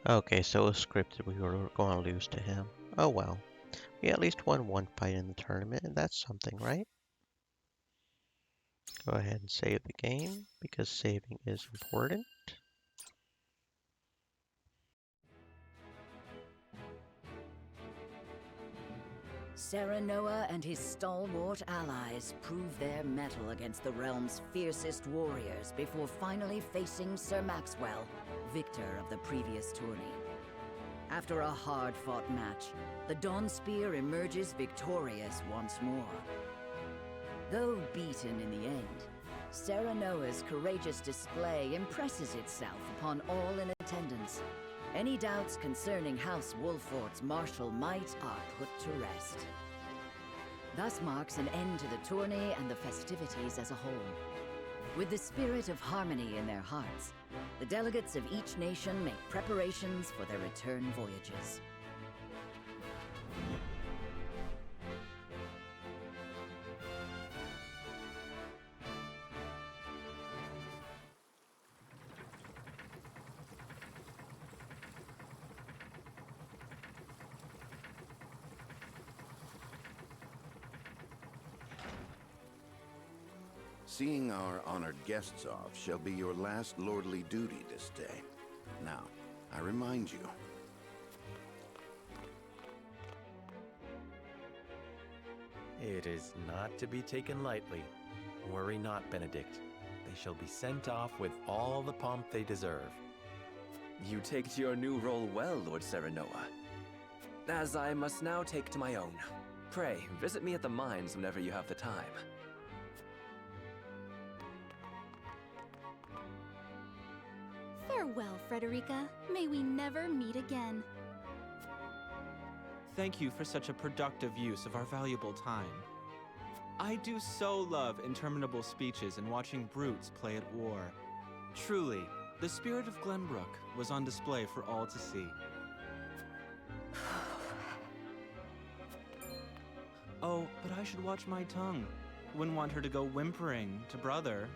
Okay, so it was scripted we were going to lose to him. Oh well. We at least won one fight in the tournament, and that's something, right? Go ahead and save the game, because saving is important. Serenoa and his stalwart allies prove their mettle against the realm's fiercest warriors before finally facing Sir Maxwell, victor of the previous tourney. After a hard-fought match, the Dawnspear emerges victorious once more. Though beaten in the end, Serenoa's courageous display impresses itself upon all in attendance. Any doubts concerning House Wolfort's martial might are put to rest. Thus marks an end to the tourney and the festivities as a whole. With the spirit of harmony in their hearts, the delegates of each nation make preparations for their return voyages. Seeing our honored guests off shall be your last lordly duty this day. Now, I remind you. It is not to be taken lightly. Worry not, Benedict. They shall be sent off with all the pomp they deserve. You take to your new role well, Lord Serenoa. As I must now take to my own. Pray, visit me at the mines whenever you have the time. Farewell, Frederica. May we never meet again. Thank you for such a productive use of our valuable time. I do so love interminable speeches and watching brutes play at war. Truly, the spirit of Glenbrook was on display for all to see. Oh, but I should watch my tongue. Wouldn't want her to go whimpering to brother.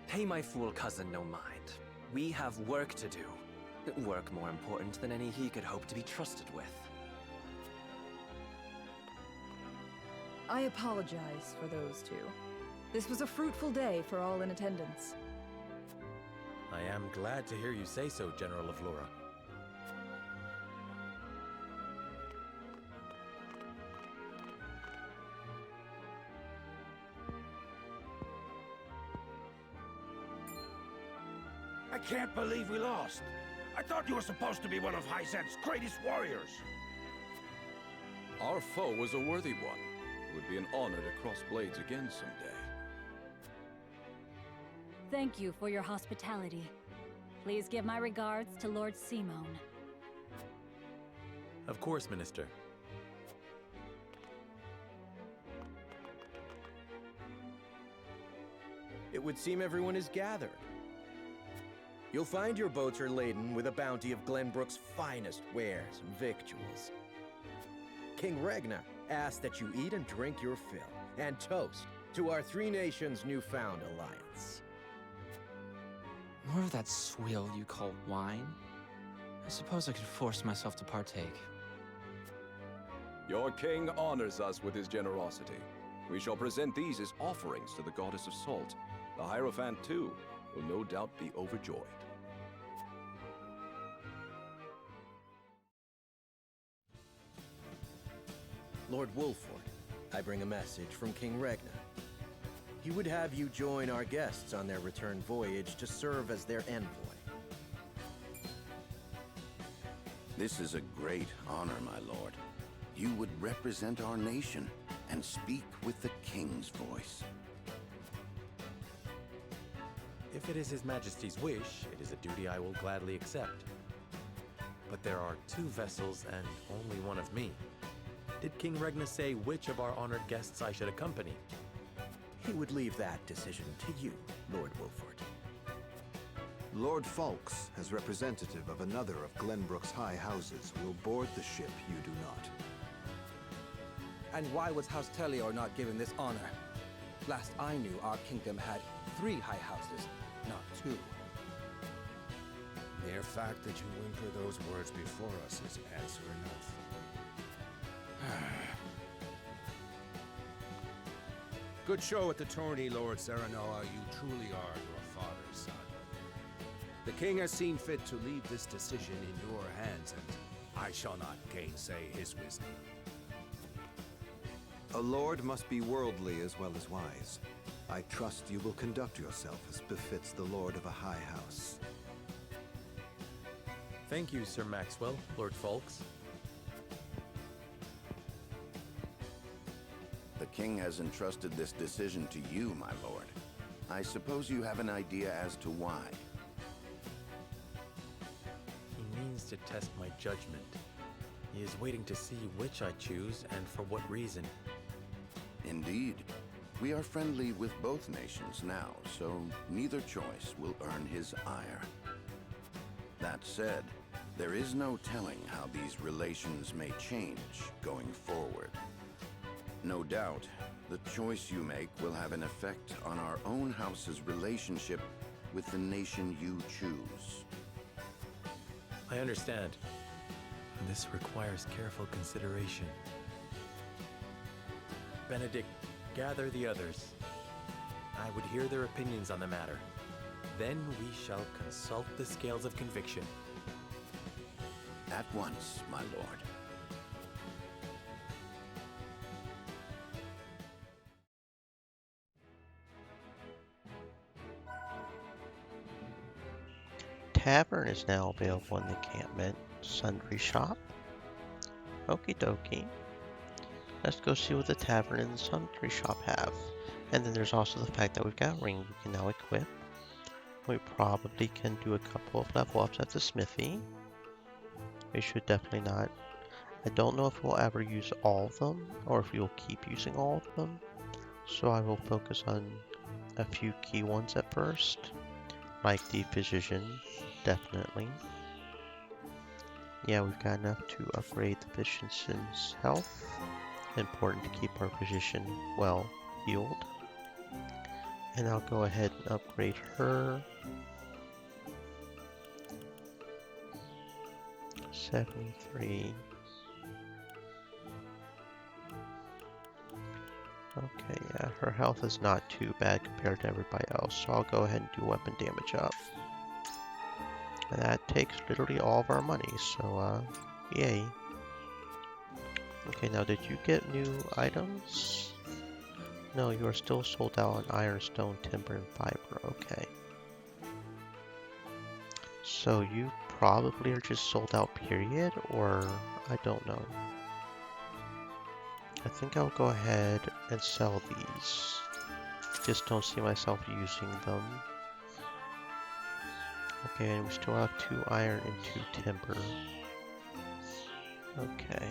Pay my fool cousin no mind. We have work to do. Work more important than any he could hope to be trusted with. I apologize for those two. This was a fruitful day for all in attendance. I am glad to hear you say so, General Avlora. I can't believe we lost. I thought you were supposed to be one of Hyzant's greatest warriors. Our foe was a worthy one. It would be an honor to cross blades again someday. Thank you for your hospitality. Please give my regards to Lord Simone. Of course, Minister. It would seem everyone is gathered. You'll find your boats are laden with a bounty of Glenbrook's finest wares and victuals. King Regna asks that you eat and drink your fill, and toast to our three nations' newfound alliance. More of that swill you call wine? I suppose I could force myself to partake. Your king honors us with his generosity. We shall present these as offerings to the goddess of salt. The Hierophant, too, will no doubt be overjoyed. Lord Wolford, I bring a message from King Regna. He would have you join our guests on their return voyage to serve as their envoy. This is a great honor, my lord. You would represent our nation and speak with the king's voice. If it is His Majesty's wish, it is a duty I will gladly accept. But there are 2 vessels and only one of me. Did King Regna say which of our honored guests I should accompany? He would leave that decision to you, Lord Wolford. Lord Falks, as representative of another of Glenbrook's high houses, will board the ship you do not. And why was House Tellior not given this honor? Last I knew, our kingdom had 3 high houses, not 2. Mere fact that you whimper those words before us is answer enough. Good show at the tourney, Lord Serenoa. You truly are your father's son. The king has seen fit to leave this decision in your hands, and I shall not gainsay his wisdom. A lord must be worldly as well as wise. I trust you will conduct yourself as befits the lord of a high house. Thank you, Sir Maxwell, Lord Falks. The king has entrusted this decision to you, my lord. I suppose you have an idea as to why. He means to test my judgment. He is waiting to see which I choose and for what reason. Indeed. We are friendly with both nations now, so neither choice will earn his ire. That said, there is no telling how these relations may change going forward. No doubt, the choice you make will have an effect on our own house's relationship with the nation you choose. I understand. This requires careful consideration. Benedict, gather the others. I would hear their opinions on the matter. Then we shall consult the scales of conviction. At once, my lord. Tavern is now available in the encampment. Sundry shop. Okie dokie. Let's go see what the tavern and the sundry shop have. And then there's also the fact that we've got a ring we can now equip. We probably can do a couple of level ups at the smithy. We should definitely not. I don't know if we'll ever use all of them or if we'll keep using all of them. So I will focus on a few key ones at first. Like the physician, definitely. Yeah, we've got enough to upgrade the physician's health. Important to keep our physician well healed. And I'll go ahead and upgrade her. 73. Okay, yeah, her health is not too bad compared to everybody else, so I'll go ahead and do weapon damage up. And that takes literally all of our money, so yay. Okay, now did you get new items? No, you are still sold out on iron, stone, timber, and fiber, okay. So you probably are just sold out, period, or I don't know. I think I'll go ahead and sell these. Just don't see myself using them. Okay, and we still have 2 iron and 2 timber. Okay.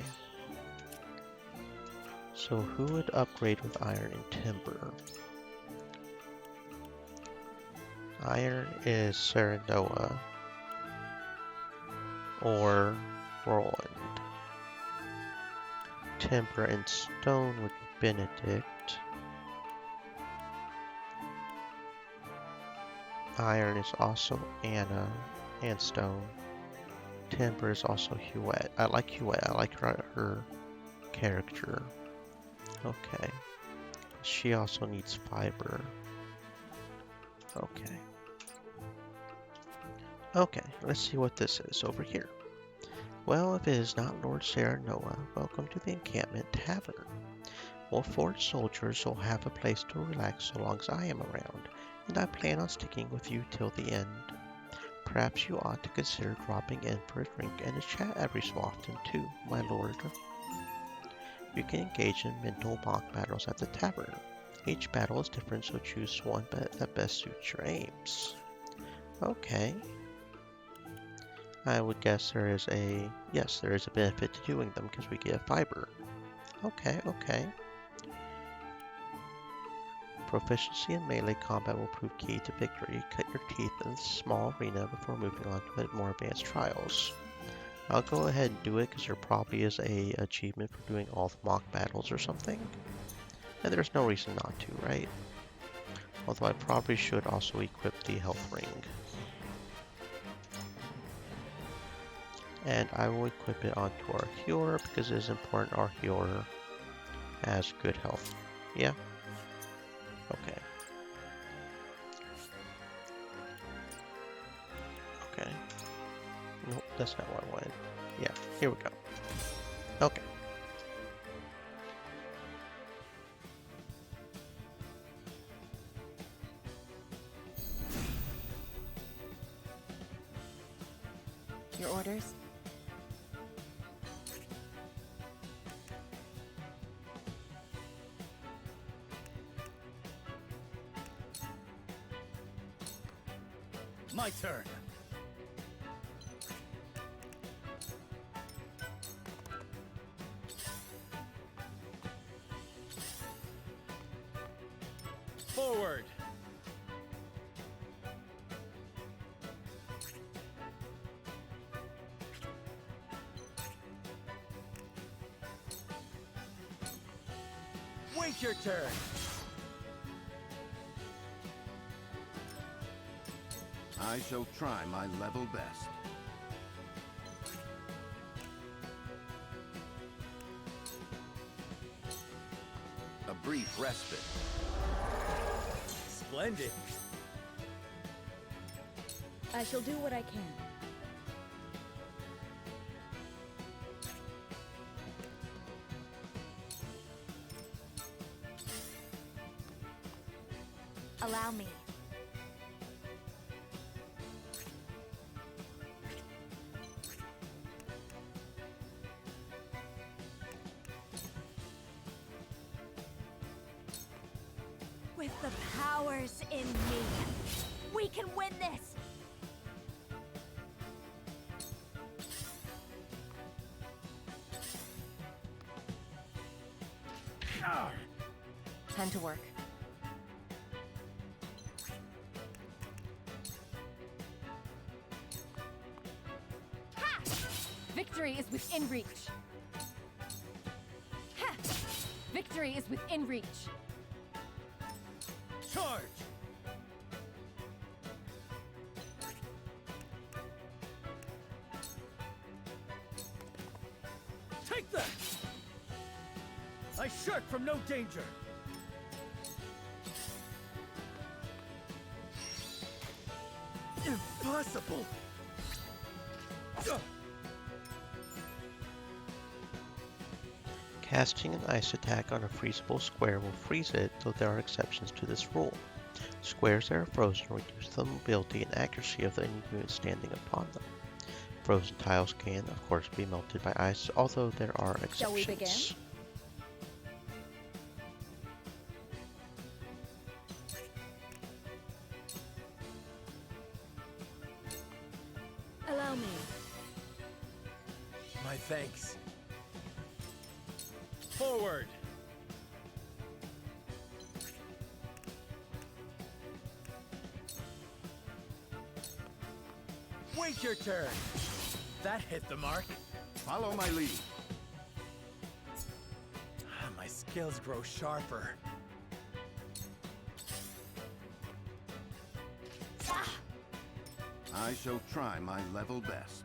So who would upgrade with iron and timber? Iron is Serenoa or Roland. Timber and stone would be Benedict. Iron is also Anna and stone. Timber is also Huette. I like Huette. I like her character. Okay. She also needs fiber. Okay. Okay, let's see what this is over here. Well, if it is not Lord Serenoa, welcome to the Encampment Tavern. Wolfforge soldiers will have a place to relax so long as I am around, and I plan on sticking with you till the end. Perhaps you ought to consider dropping in for a drink and a chat every so often too, my lord. You can engage in mental mock battles at the tavern. Each battle is different, so choose one that best suits your aims. Okay. I would guess there is a... Yes, there is a benefit to doing them because we get fiber. Okay, okay. Proficiency in melee combat will prove key to victory. Cut your teeth in this small arena before moving on to more advanced trials. I'll go ahead and do it because there probably is a achievement for doing all the mock battles or something. And there's no reason not to, right? Although I probably should also equip the health ring. And I will equip it onto our healer because it is important our healer has good health. Yeah? Okay. Okay. Nope, that's not what I wanted. Yeah, here we go. Okay. Your orders? My turn. Forward. Wait your turn. I shall try my level best. A brief respite. Splendid. I shall do what I can. Allow me. With the powers in me, we can win this! Time to work. Ha! Victory is within reach. Ha! Victory is within reach. Charge! Take that! I shirk from no danger. Impossible! Casting an ice attack on a freezable square will freeze it, though there are exceptions to this rule. Squares that are frozen reduce the mobility and accuracy of any unit standing upon them. Frozen tiles can, of course, be melted by ice, although there are exceptions. Shall we begin? Allow me. My thanks. Forward! Wait your turn! That hit the mark. Follow my lead. My skills grow sharper. I shall try my level best.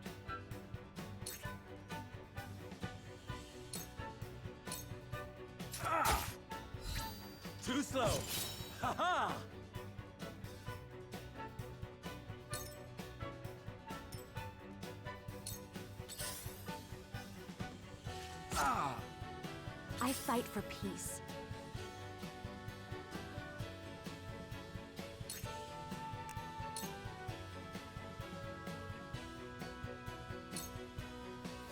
Too slow! Ha-ha! I fight for peace.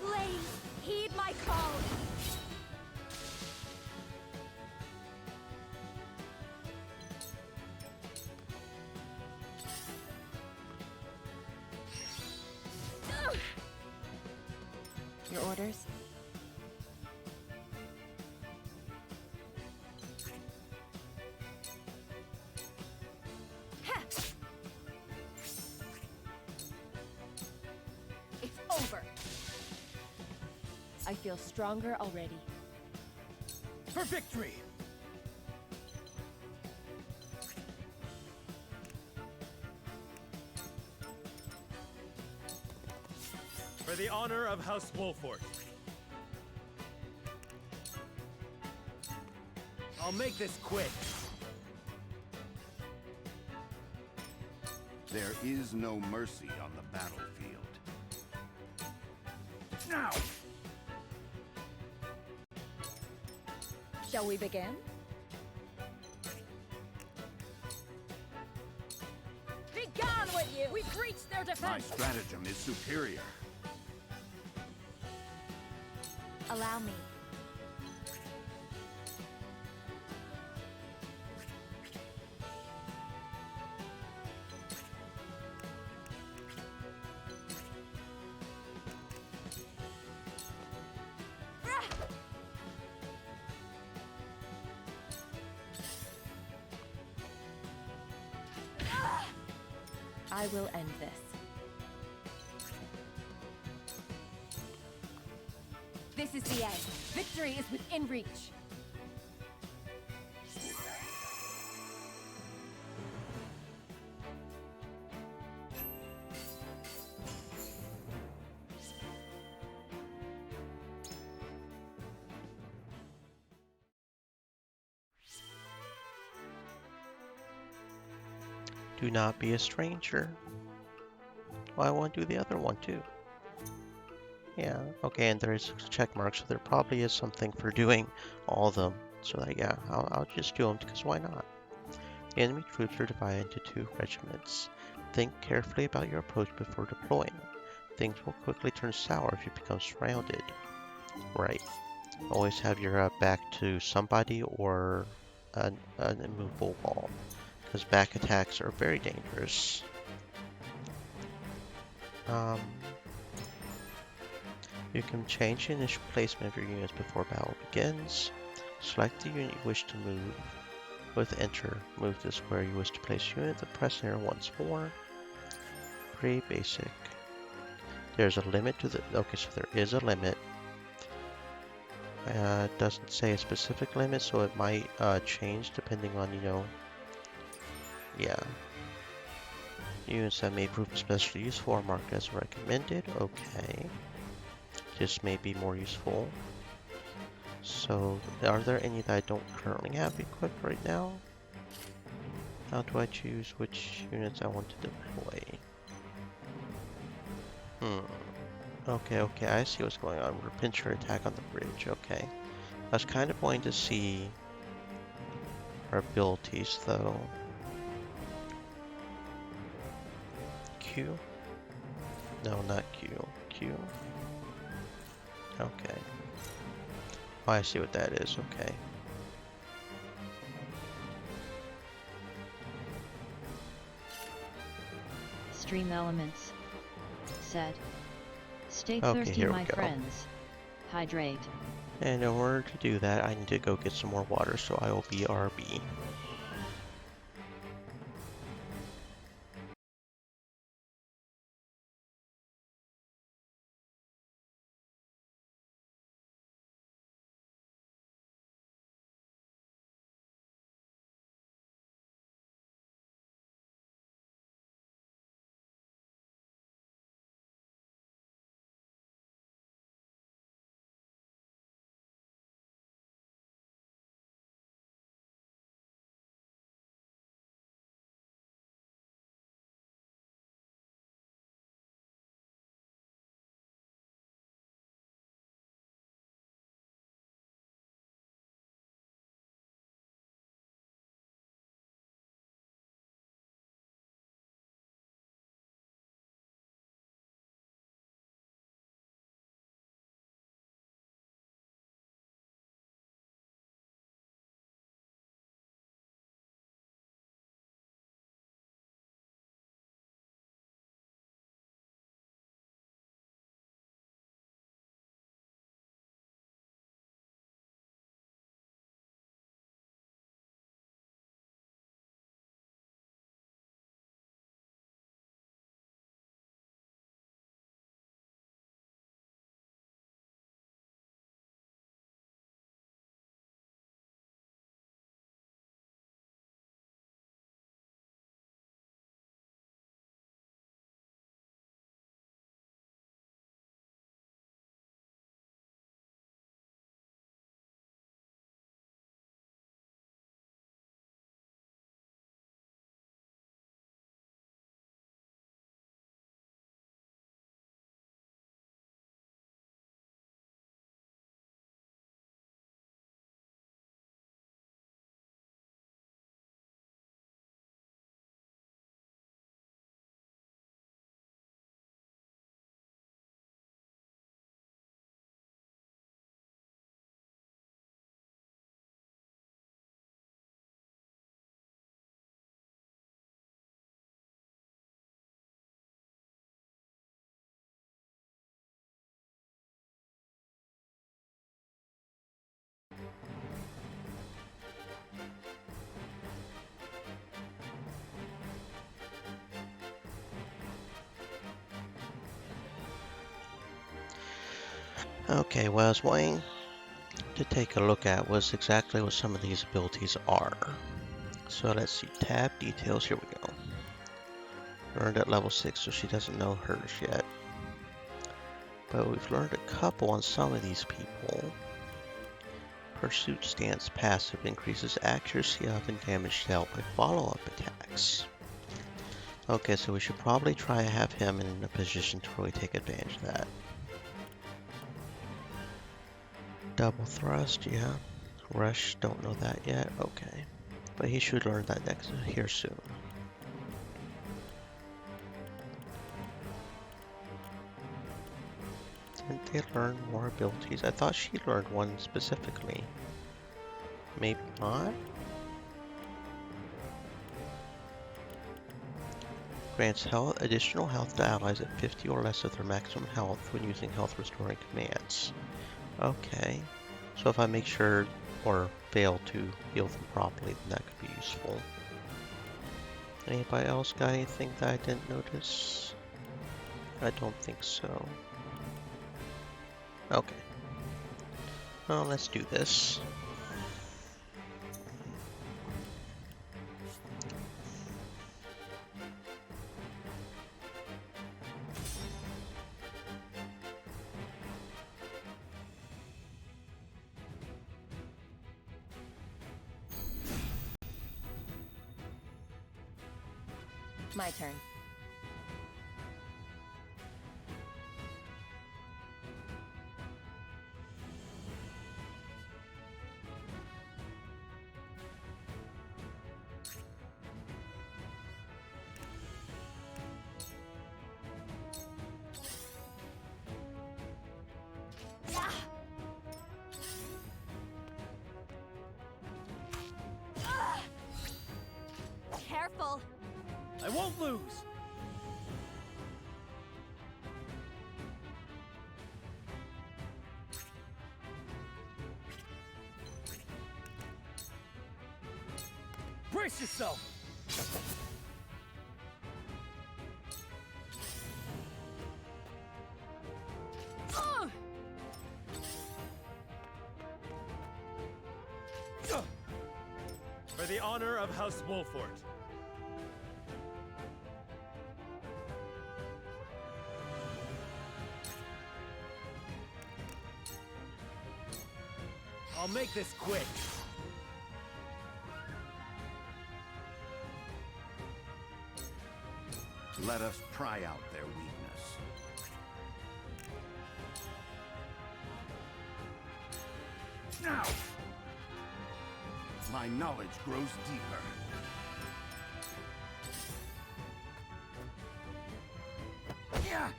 Flames, heed my call! Your orders? It's over! I feel stronger already. For victory! For the honor of House Wolfort. I'll make this quick. There is no mercy on the battlefield. Now! Shall we begin? Be gone with you! We've reached their My defense! stratagem is superior. Allow me. I will end this. This is the end. Victory is within reach. Do not be a stranger. Well, I want to do the other one too. Yeah, okay, and there is a check mark, so there probably is something for doing all of them. So that, yeah, I'll just do them, because why not? The enemy troops are divided into 2 regiments. Think carefully about your approach before deploying. Things will quickly turn sour if you become surrounded. Right. Always have your back to somebody or an immovable wall, because back attacks are very dangerous. You can change the initial placement of your units before battle begins. Select the unit you wish to move. With Enter, move to the square you wish to place your unit, then press Enter once more. Pretty basic. There's a limit to the... Okay, so there is a limit. It doesn't say a specific limit, so it might change depending on, you know... Yeah. Units that may prove especially useful are marked as recommended. Okay. This may be more useful. So, are there any that I don't currently have equipped right now? How do I choose which units I want to deploy? Okay, I see what's going on. We're pincher attack on the bridge, okay. I was kind of wanting to see our abilities, though. Q? No, not Q. Q? Okay. Oh, I see what that is. Okay. Stream elements. Set. Stay Okay, thirsty, here we my go. friends. Hydrate. And in order to do that, I need to go get some more water, so I will be RB. Okay, what I was wanting to take a look at was exactly what some of these abilities are. So let's see, tab details, here we go. Learned at level 6, so she doesn't know hers yet. But we've learned a couple on some of these people. Pursuit Stance passive increases accuracy of and damage dealt by follow-up attacks. Okay, so we should probably try to have him in a position to really take advantage of that. Double thrust, yeah. Rush, don't know that yet. Okay. But he should learn that next here soon. Didn't they learn more abilities? I thought she learned one specifically. Maybe not? Grants health, additional health to allies at 50 or less of their maximum health when using health restoring commands. Okay. So if I make sure or fail to heal them properly, then that could be useful. Anybody else got anything that I didn't notice? I don't think so. Okay. Well, let's do this. My turn. careful! I won't lose! Brace yourself! For the honor of House Wolfort. I'll make this quick. Let us pry out their weakness. Now! My knowledge grows deeper. Yeah!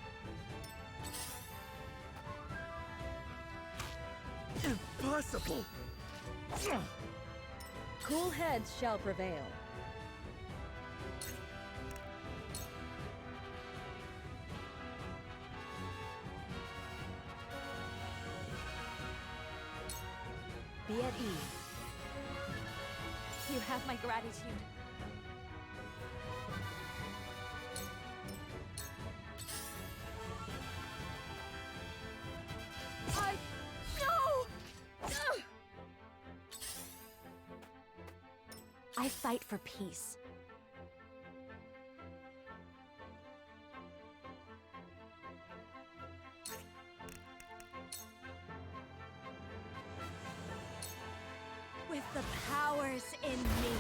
Impossible! Cool heads shall prevail. Be at ease. You have my gratitude. No! I fight for peace. With the powers in me.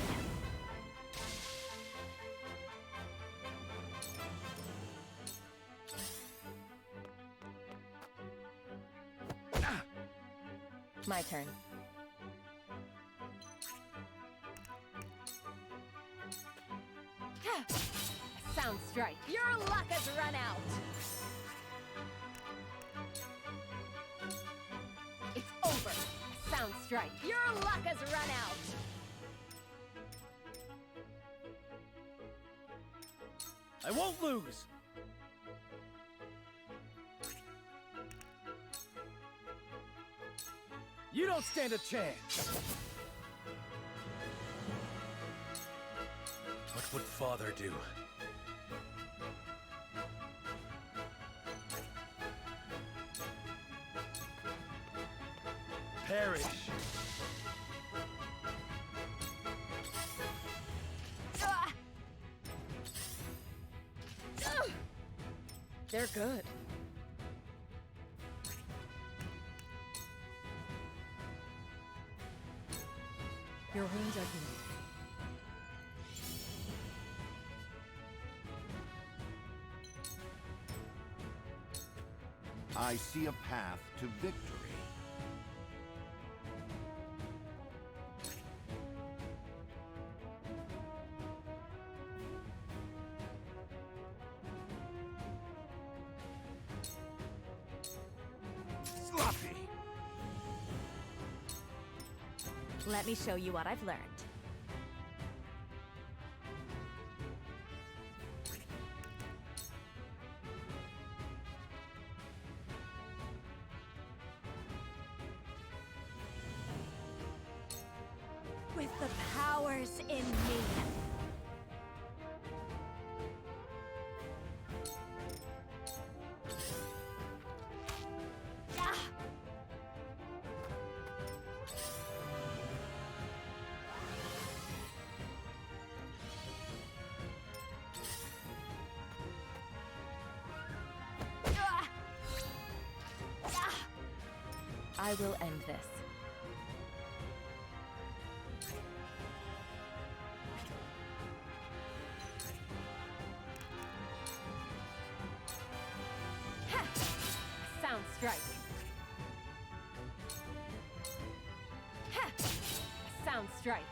My turn. Sound strike. Your luck has run out. It's over. Sound strike. Your luck has run out. I won't lose! You don't stand a chance! What would Father do? Perish! They're good. Your wounds are healed. I see a path to victory. Sloppy! Let me show you what I've learned. With the powers in me. Ah! Ah! Ah! I will end this. Ha! Sound strike. Ha! Sound strike.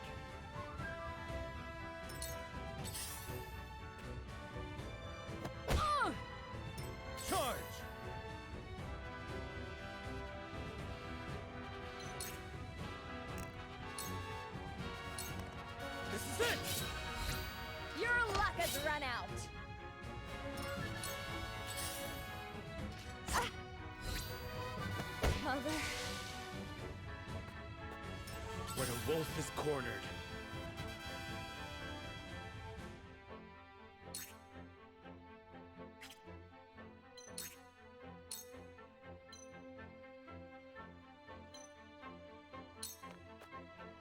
Charge! This is it! Your luck has run out! Mother. When a wolf is cornered.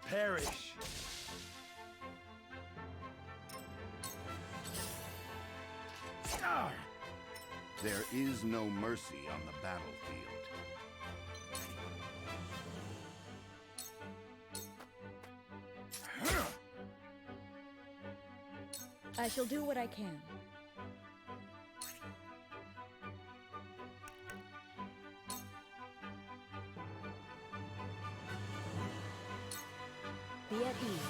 Perish. There is no mercy on the battlefield. I shall do what I can. Be at ease.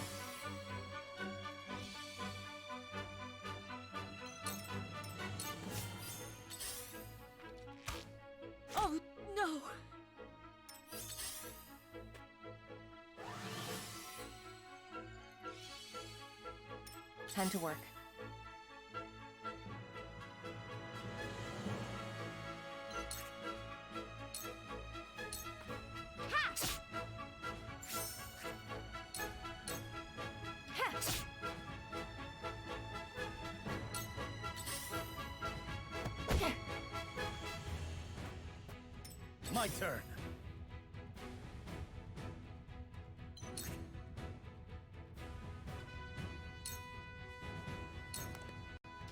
Oh, no! Time to work. My turn.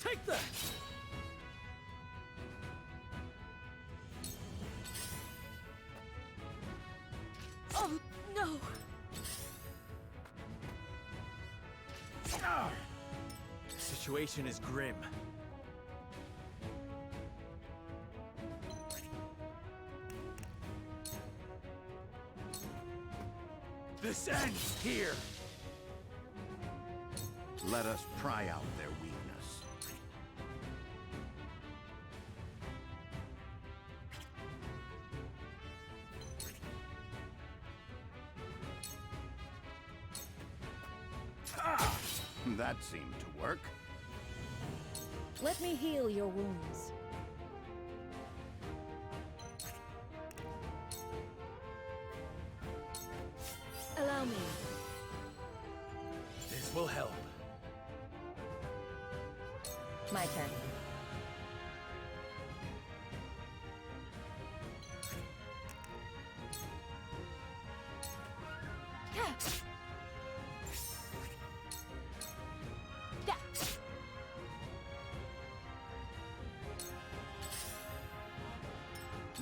Take that! Oh, no! The situation is grim. This ends here! Let us pry out their weakness. That seemed to work. Let me heal your wounds. Allow me. This will help. My turn.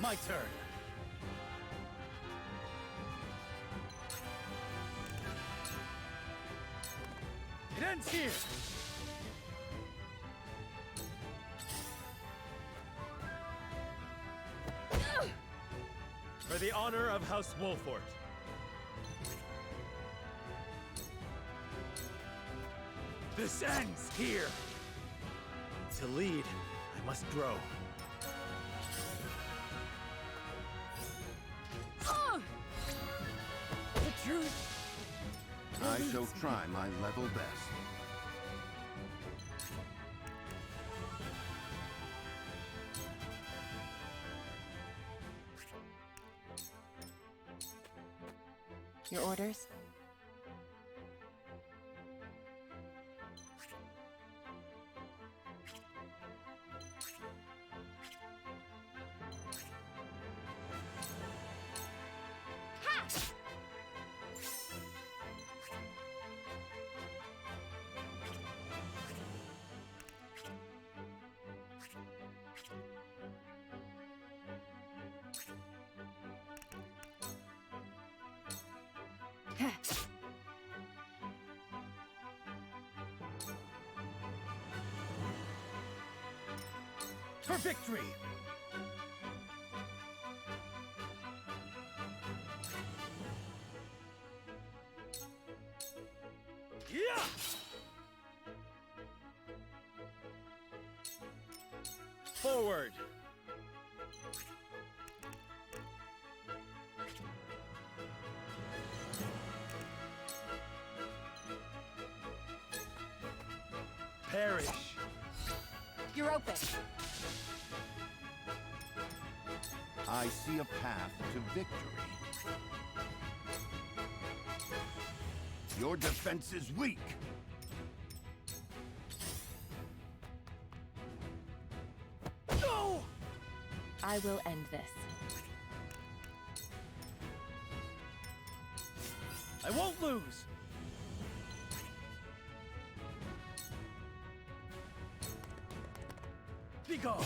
My turn. It ends here. For the honor of House Wolfort. This ends here. To lead, I must grow. The truth. I shall try my level best. Your orders? For victory! Yeah! Forward! perish. You're open. I see a path to victory. Your defense is weak. No! I will end this. I won't lose. Be gone.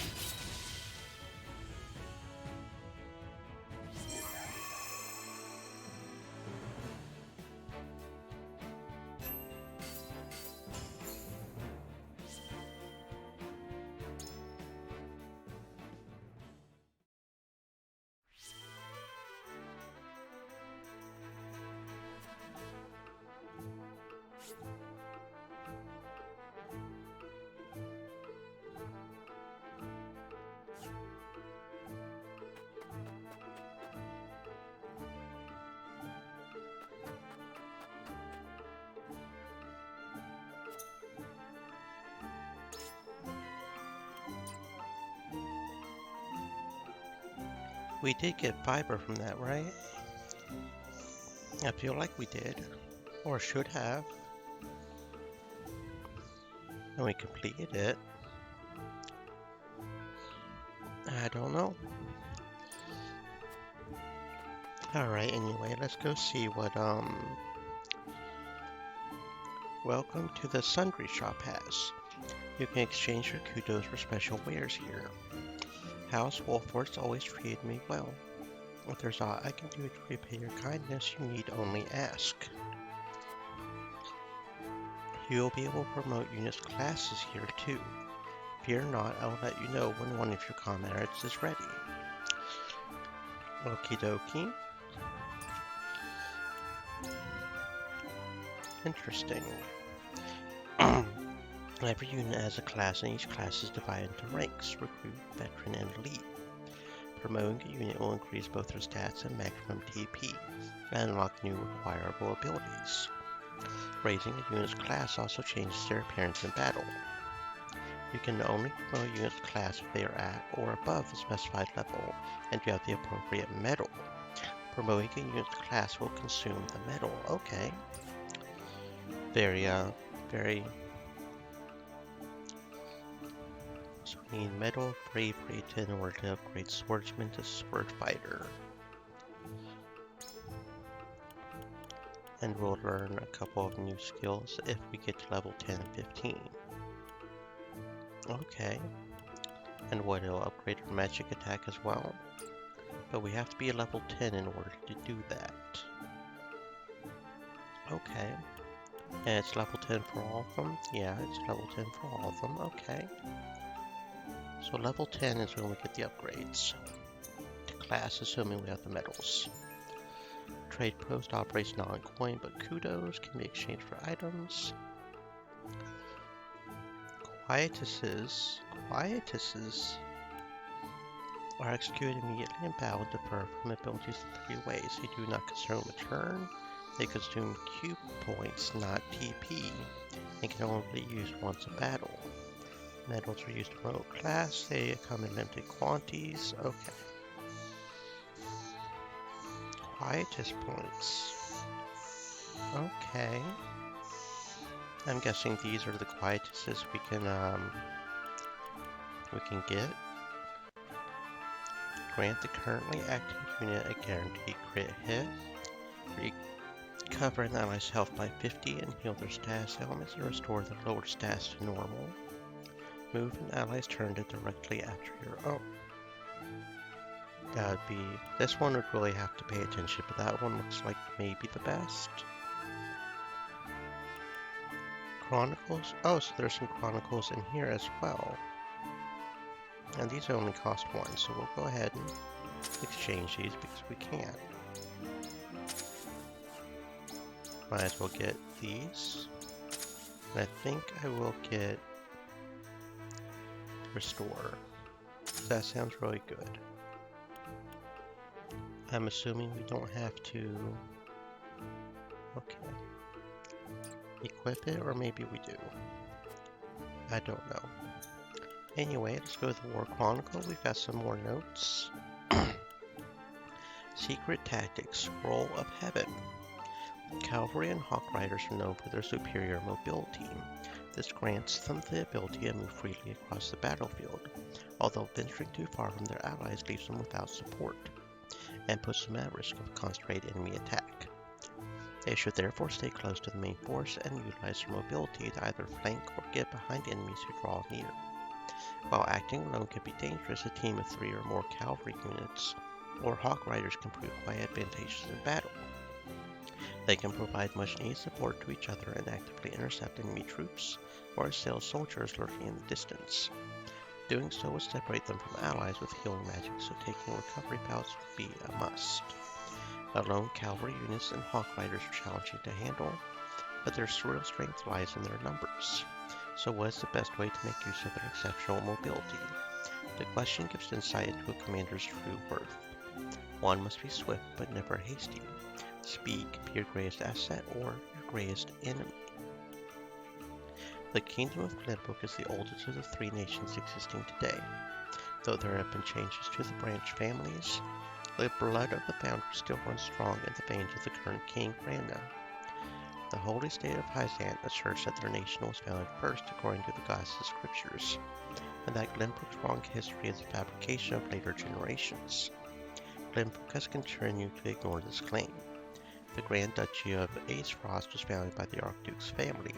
We did get fiber from that, right? I feel like we did. Or should have. And we completed it. I don't know. Alright, anyway, let's go see what, Welcome to the Sundry Shop has. You can exchange your kudos for special wares here. House Wolfort's always treated me well. If there's aught I can do to repay your kindness, you need only ask. You'll be able to promote units classes here too. Fear not, I'll let you know when one of your comrades is ready. Okie dokie. Interesting. Every unit has a class, and each class is divided into ranks: recruit, veteran, and elite. Promoting a unit will increase both their stats and maximum TP, and unlock new acquirable abilities. Raising a unit's class also changes their appearance in battle. You can only promote a unit's class if they are at or above the specified level, and you have the appropriate medal. Promoting a unit's class will consume the medal. Okay. Very. So we need medal, bravery in order to upgrade swordsman to sword fighter. And we'll learn a couple of new skills if we get to level 10 and 15. Okay. And what, it'll upgrade our magic attack as well? But we have to be a level 10 in order to do that. Okay. And it's level 10 for all of them? Yeah, it's level 10 for all of them. Okay. So level 10 is when we get the upgrades to class, assuming we have the medals. Trade post operates non-coin, but kudos can be exchanged for items. Quietuses are executed immediately in battle and differ from abilities in 3 ways. They do not consume a turn, they consume Q points, not TP, and can only be used once a battle. Medals are used to promote class, they come in limited quantities. Okay. Quietus points. Okay. I'm guessing these are the quietuses we can get. Grant the currently active unit a guaranteed crit hit. Recover an ally's health by 50 and heal their status elements and restore their lower stats to normal. Move an ally's turn to directly after your own. That would be... This one would really have to pay attention, but that one looks like maybe the best. Chronicles? Oh, so there's some Chronicles in here as well. And these only cost 1, so we'll go ahead and exchange these because we can. Might as well get these. And I think I will get Restore. That sounds really good. I'm assuming we don't have to... Okay. Equip it, or maybe we do. I don't know. Anyway, let's go to the War Chronicle. We've got some more notes. Secret Tactics, Scroll of Heaven. Cavalry and Hawk Riders are known for their superior mobility. This grants them the ability to move freely across the battlefield, although venturing too far from their allies leaves them without support, and puts them at risk of a concentrated enemy attack. They should therefore stay close to the main force and utilize their mobility to either flank or get behind enemies who draw near. While acting alone can be dangerous, a team of 3 or more cavalry units or Hawk Riders can prove quite advantageous in battle. They can provide much needed support to each other and actively intercept enemy troops or assail soldiers lurking in the distance. Doing so would separate them from allies with healing magic, so taking recovery bouts would be a must. Alone cavalry units and Hawk Riders are challenging to handle, but their real strength lies in their numbers. So what is the best way to make use of their exceptional mobility? The question gives insight into a commander's true worth. One must be swift but never hasty. Speed can be your greatest asset or your greatest enemy. The Kingdom of Glenbrook is the oldest of the 3 nations existing today. Though there have been changes to the branch families, the blood of the founders still runs strong in the veins of the current King Ragna. The holy state of Hyzant asserts that their nation was founded first according to the goddess's scriptures, and that Glenbrook's long history is a fabrication of later generations. Glenbrook has continued to ignore this claim. The Grand Duchy of Aesfrost was founded by the Archduke's family,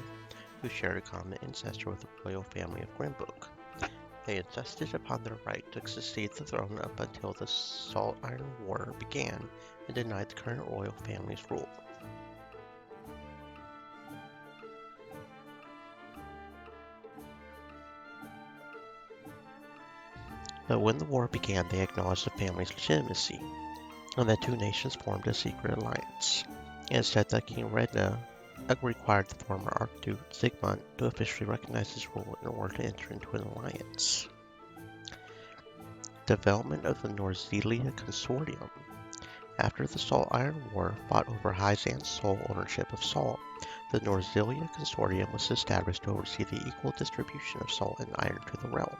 who shared a common ancestor with the royal family of Glenbrook. They insisted upon their right to succeed the throne up until the Salt Iron War began and denied the current royal family's rule. But when the war began, they acknowledged the family's legitimacy, and the 2 nations formed a secret alliance. Instead, the King Ragna required the former Archduke Sigmund to officially recognize his rule in order to enter into an alliance. Development of the Norzelia Consortium. After the Salt Iron War fought over Hyzant's sole ownership of salt, the Norzelia Consortium was established to oversee the equal distribution of salt and iron to the realm.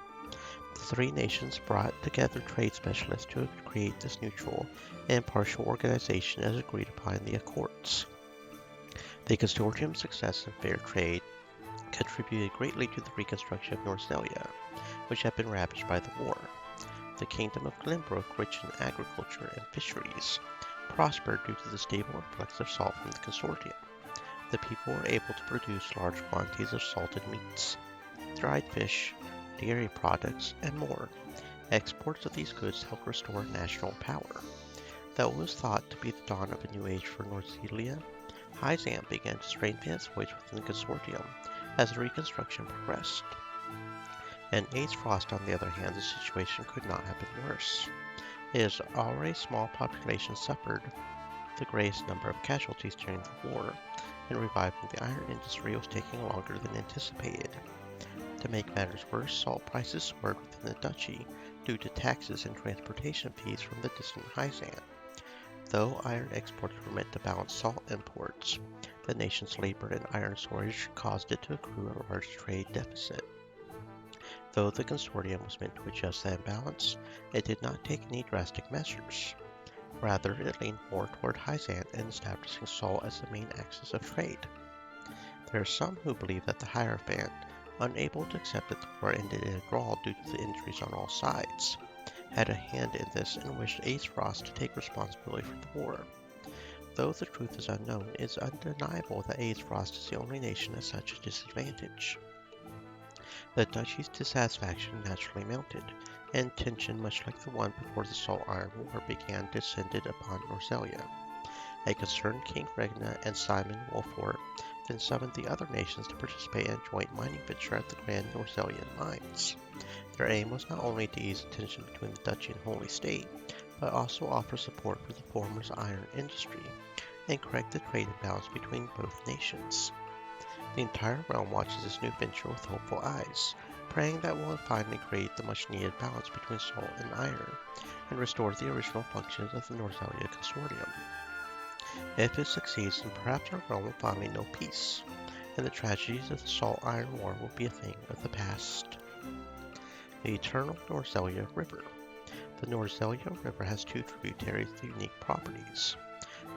The 3 nations brought together trade specialists to create this neutral and impartial organization as agreed upon in the Accords. The consortium's success in fair trade contributed greatly to the reconstruction of Norzelia, which had been ravaged by the war. The Kingdom of Glenbrook, rich in agriculture and fisheries, prospered due to the stable influx of salt from the consortium. The people were able to produce large quantities of salted meats, dried fish, dairy products, and more. Exports of these goods helped restore national power. Though it was thought to be the dawn of a new age for Norzelia, Hyzant began to strengthen its voice within the consortium as the reconstruction progressed. In Aesfrost, on the other hand, the situation could not have been worse. Its already small population suffered the greatest number of casualties during the war, and reviving the iron industry was taking longer than anticipated. To make matters worse, salt prices soared within the duchy due to taxes and transportation fees from the distant Hyzant. Though iron exports were meant to balance salt imports, the nation's labor and iron shortage caused it to accrue a large trade deficit. Though the consortium was meant to adjust that imbalance, it did not take any drastic measures. Rather, it leaned more toward Hyzant and establishing salt as the main axis of trade. There are some who believe that the Hierophant, unable to accept that the war ended in a draw due to the injuries on all sides, had a hand in this and wished Aesfrost to take responsibility for the war. Though the truth is unknown, it is undeniable that Aesfrost is the only nation at such a disadvantage. The duchy's dissatisfaction naturally mounted, and tension, much like the one before the Salt Iron War began, descended upon Norzelia. A concerned King Ragna and Simon Wolfort then summoned the other nations to participate in a joint mining venture at the Grand Norzelian Mines. Their aim was not only to ease the tension between the duchy and Holy State, but also offer support for the former's iron industry and correct the trade imbalance between both nations. The entire realm watches this new venture with hopeful eyes, praying that it will finally create the much-needed balance between salt and iron, and restore the original functions of the Norzelia Consortium. If it succeeds, then perhaps our realm will finally know peace. and the tragedies of the Salt Iron War will be a thing of the past. The Eternal Norzelia River. The Norzelia River has two tributaries with unique properties.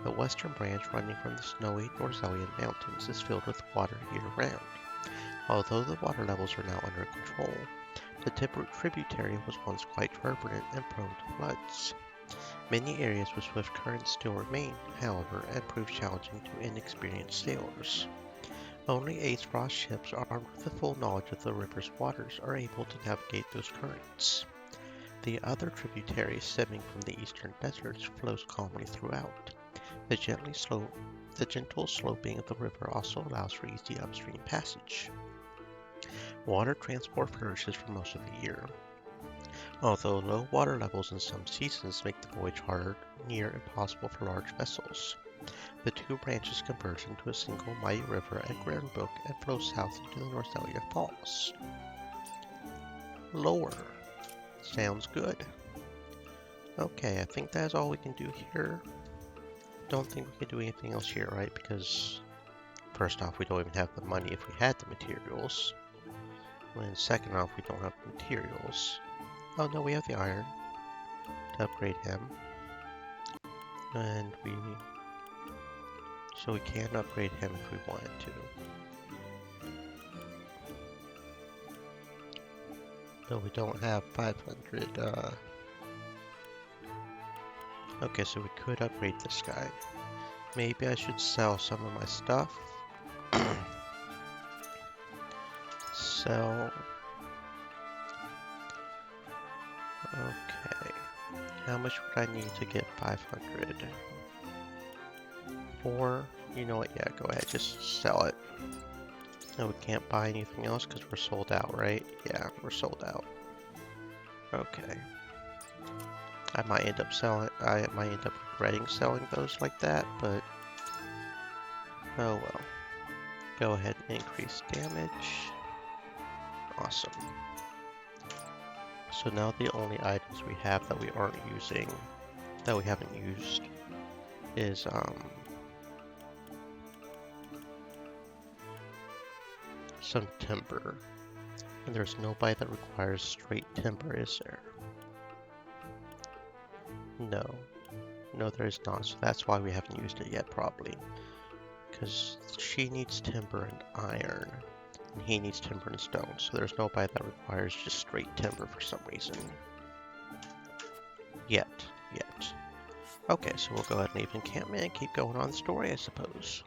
The western branch running from the snowy Norzelian Mountains is filled with water year-round. Although the water levels are now under control, the tributary was once quite turbulent and prone to floods. Many areas with swift currents still remain, however, and prove challenging to inexperienced sailors. Only Ace Frost ships armed with the full knowledge of the river's waters are able to navigate those currents. The other tributary stemming from the eastern deserts flows calmly throughout. The gentle sloping of the river also allows for easy upstream passage. Water transport flourishes for most of the year. Although low water levels in some seasons make the voyage harder, near impossible for large vessels. The two branches converge into a single mighty river at Granbrook and flow south into the Norzelia Falls. Lower. Sounds good. Okay, I think that's all we can do here. Don't think we can do anything else here, right? Because first off, we don't even have the money if we had the materials. And second off, we don't have the materials. Oh no, we have the iron to upgrade him. And so we can upgrade him if we wanted to. But we don't have 500, okay, so we could upgrade this guy. Maybe I should sell some of my stuff. Sell. Okay. How much would I need to get 500? 4? You know what? Yeah, go ahead. Just sell it. No, we can't buy anything else because we're sold out, right? Yeah, we're sold out. Okay. I might end up regretting selling those like that, but oh well. Go ahead and increase damage. Awesome. So now the only items we have that we aren't using, that we haven't used, is some timber. And there's nobody that requires straight timber, is there? No. No, there is not, so that's why we haven't used it yet, probably. Because she needs timber and iron, and he needs timber and stone, so there's nobody that requires just straight timber for some reason. Yet. Okay, so we'll go ahead and leave encampment and keep going on the story, I suppose.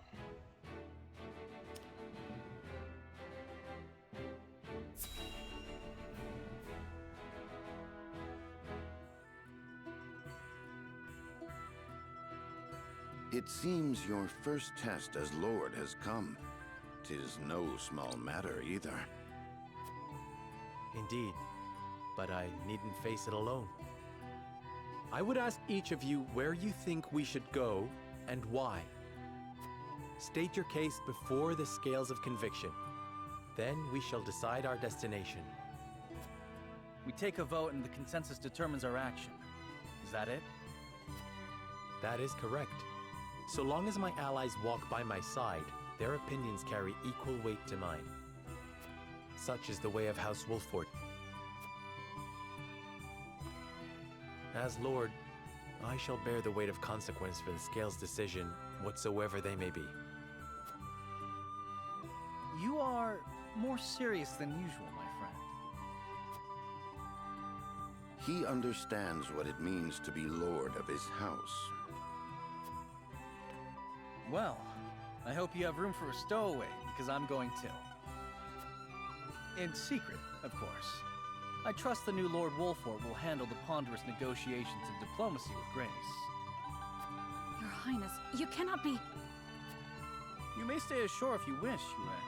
It seems your first test as Lord has come. 'Tis no small matter either. Indeed, but I needn't face it alone. I would ask each of you where you think we should go and why. State your case before the scales of conviction. Then we shall decide our destination. We take a vote and the consensus determines our action. Is that it? That is correct. So long as my allies walk by my side, their opinions carry equal weight to mine. Such is the way of House Wolffort. As Lord, I shall bear the weight of consequence for the Scales' decision, whatsoever they may be. You are more serious than usual, my friend. He understands what it means to be Lord of his house. Well, I hope you have room for a stowaway, because I'm going to. In secret, of course. I trust the new Lord Wolffort will handle the ponderous negotiations and diplomacy with grace. Your Highness, you cannot be... You may stay ashore if you wish, Huret.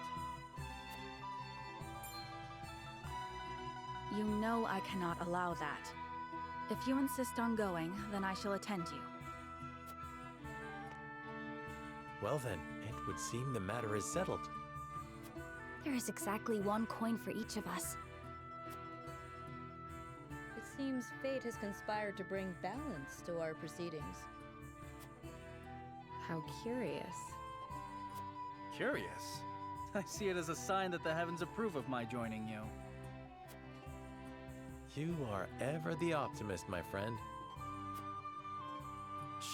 You know I cannot allow that. If you insist on going, then I shall attend you. Well then, it would seem the matter is settled. There is exactly one coin for each of us. It seems fate has conspired to bring balance to our proceedings. How curious. Curious? I see it as a sign that the heavens approve of my joining you. You are ever the optimist, my friend.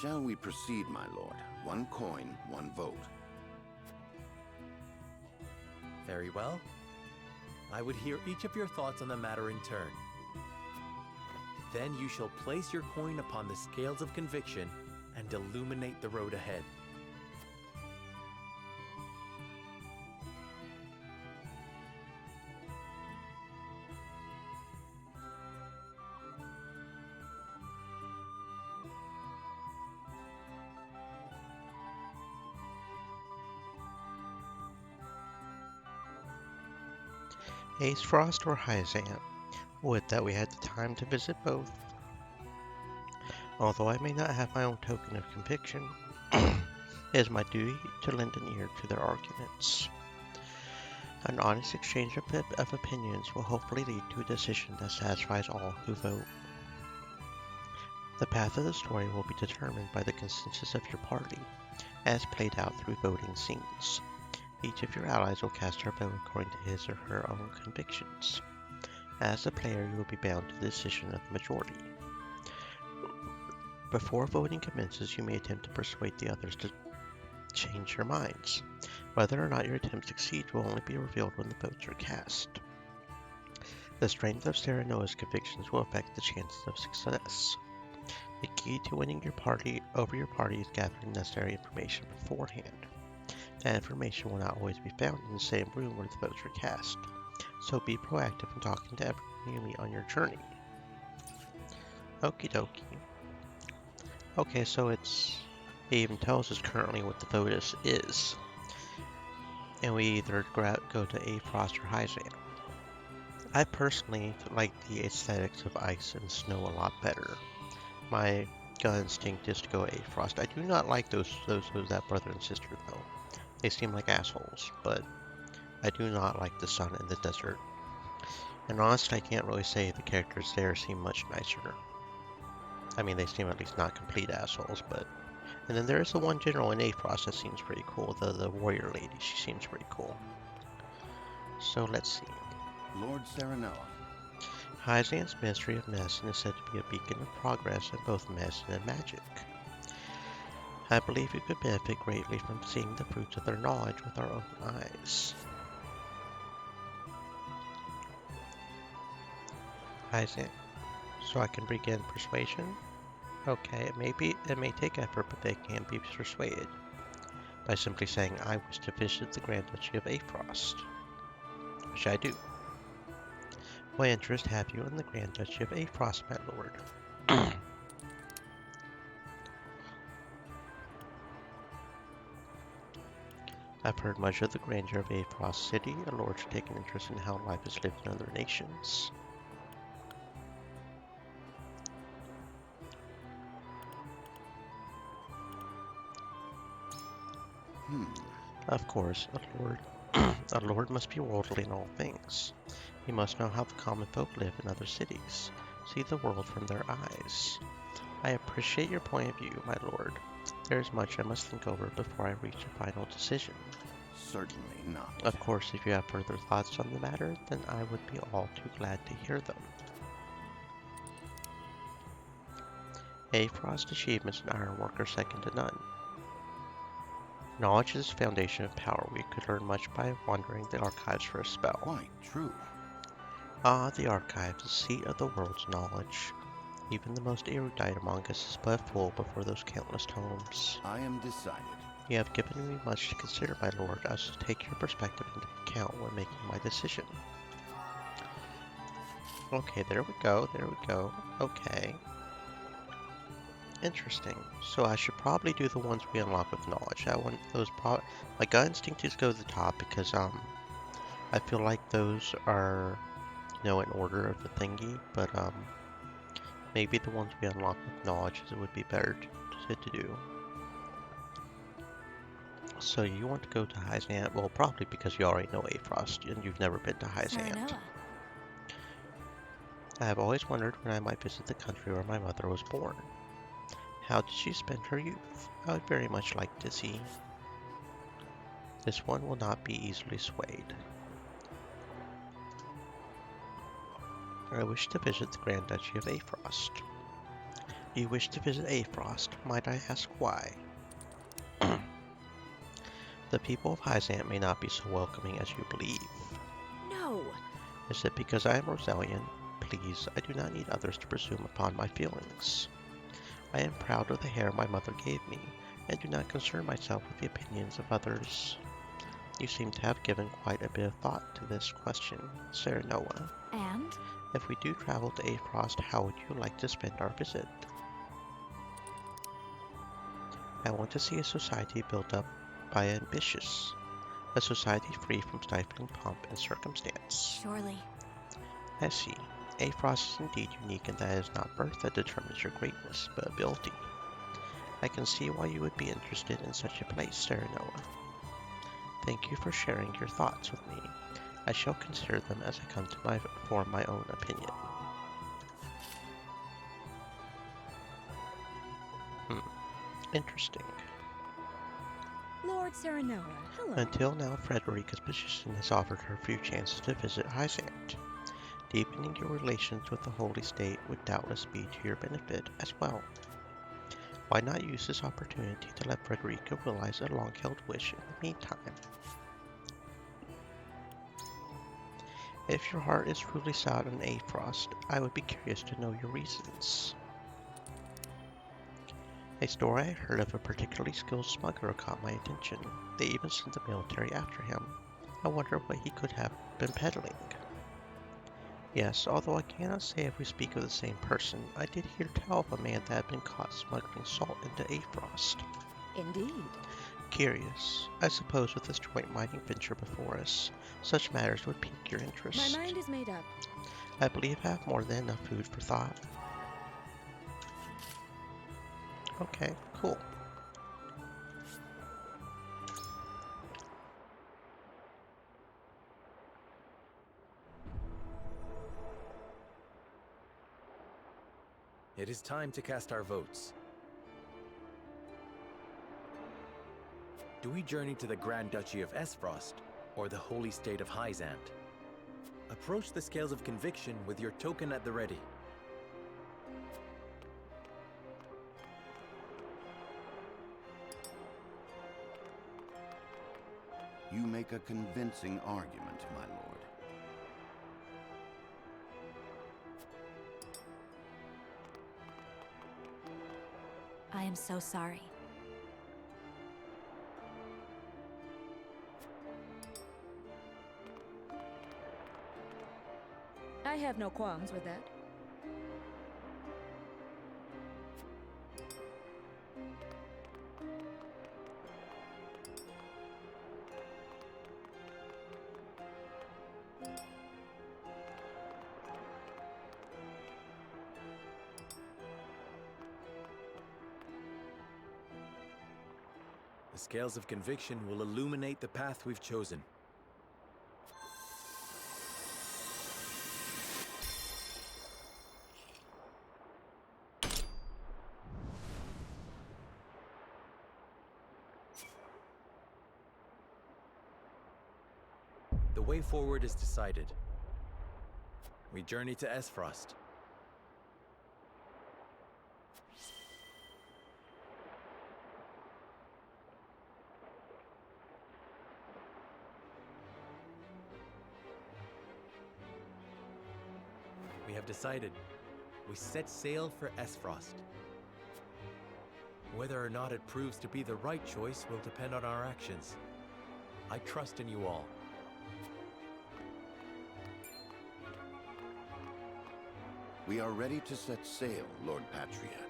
Shall we proceed, my lord? One coin, one vote. Very well. I would hear each of your thoughts on the matter in turn. Then you shall place your coin upon the scales of conviction and illuminate the road ahead. Aesfrost or Hyzant? Would that we had the time to visit both. Although I may not have my own token of conviction, it is my duty to lend an ear to their arguments. An honest exchange of opinions will hopefully lead to a decision that satisfies all who vote. The path of the story will be determined by the consensus of your party, as played out through voting scenes. Each of your allies will cast her vote according to his or her own convictions. As a player, you will be bound to the decision of the majority. Before voting commences, you may attempt to persuade the others to change their minds. Whether or not your attempt succeeds will only be revealed when the votes are cast. The strength of Serenoa's convictions will affect the chances of success. The key to winning your party over your party is gathering necessary information beforehand. That information will not always be found in the same room where the votes are cast, so be proactive in talking to everyone you meet on your journey. Okie dokie. Okay, so it even tells us currently what the vote is. And we either go to Aesfrost or Hyzant. I personally like the aesthetics of ice and snow a lot better. My gut instinct is to go Aesfrost. I do not like that brother and sister though. They seem like assholes, but I do not like the sun and the desert. And honestly, I can't really say the characters there seem much nicer. I mean, they seem at least not complete assholes, but... And then there is the one general in Aesfrost that seems pretty cool, the warrior lady. She seems pretty cool. So let's see. Lord Serenoa. Hyzant's Ministry of Medicine is said to be a beacon of progress in both medicine and magic. I believe we could benefit greatly from seeing the fruits of their knowledge with our own eyes. Hyzant. So I can begin persuasion? Okay, it may take effort, but they can be persuaded by simply saying I wish to visit the Grand Duchy of Aesfrost, which I do. What interest have you in the Grand Duchy of Aesfrost, my lord? I've heard much of the grandeur of Aesfrost City. A lord should take an interest in how life is lived in other nations. Of course, a lord must be worldly in all things. He must know how the common folk live in other cities, see the world from their eyes. I appreciate your point of view, my lord. There is much I must think over before I reach a final decision. Certainly not. Of course, if you have further thoughts on the matter, then I would be all too glad to hear them. Aesfrost achievements in ironwork are second to none. Knowledge is the foundation of power. We could learn much by wandering the archives for a spell. Quite true. Ah, the archives, the seat of the world's knowledge. Even the most erudite among us is but a fool before those countless tomes. I am decided. You have given me much to consider, my lord. I shall take your perspective into account when making my decision. Okay, there we go, Okay. Interesting. So I should probably do the ones we unlock with knowledge. My gut instinct is go to the top because I feel like those are, in order of the thingy, but maybe the ones we unlock with knowledge would be better to do. So you want to go to Hyzant? Well, probably because you already know Aesfrost and you've never been to Hyzant. I have always wondered when I might visit the country where my mother was born. How did she spend her youth? I would very much like to see. This one will not be easily swayed. I wish to visit the Grand Duchy of Aifrost. You wish to visit Aifrost? Might I ask why? The people of Hyzant may not be so welcoming as you believe. No! Is it because I am Rosalian? Please, I do not need others to presume upon my feelings. I am proud of the hair my mother gave me, and do not concern myself with the opinions of others. You seem to have given quite a bit of thought to this question, Serenoa. And? If we do travel to Aifrost, how would you like to spend our visit? I want to see a society built up by ambitious, a society free from stifling pomp and circumstance. Surely. I see. Aifrost is indeed unique in that it is not birth that determines your greatness, but ability. I can see why you would be interested in such a place, Serenoa. Thank you for sharing your thoughts with me. I shall consider them as I come to form my own opinion. Interesting. Lord Serenoa, hello. Until now, Frederica's position has offered her few chances to visit Hyzant. Deepening your relations with the Holy State would doubtless be to your benefit as well. Why not use this opportunity to let Frederica realize a long-held wish in the meantime? If your heart is truly set on Aifrost, I would be curious to know your reasons. A story I heard of a particularly skilled smuggler caught my attention. They even sent the military after him. I wonder what he could have been peddling. Yes, although I cannot say if we speak of the same person, I did hear tell of a man that had been caught smuggling salt into Aifrost. Indeed. Curious. I suppose with this joint mining venture before us, such matters would pique your interest. My mind is made up. I believe I have more than enough food for thought. Okay, cool. It is time to cast our votes. Do we journey to the Grand Duchy of Aifrost, or the Holy State of Hyzant? Approach the scales of conviction with your token at the ready. You make a convincing argument, my lord. I am so sorry. I have no qualms with that. The scales of conviction will illuminate the path we've chosen. The way forward is decided. We journey to Aifrost. We have decided. We set sail for Aifrost. Whether or not it proves to be the right choice will depend on our actions. I trust in you all. We are ready to set sail, Lord Patriot.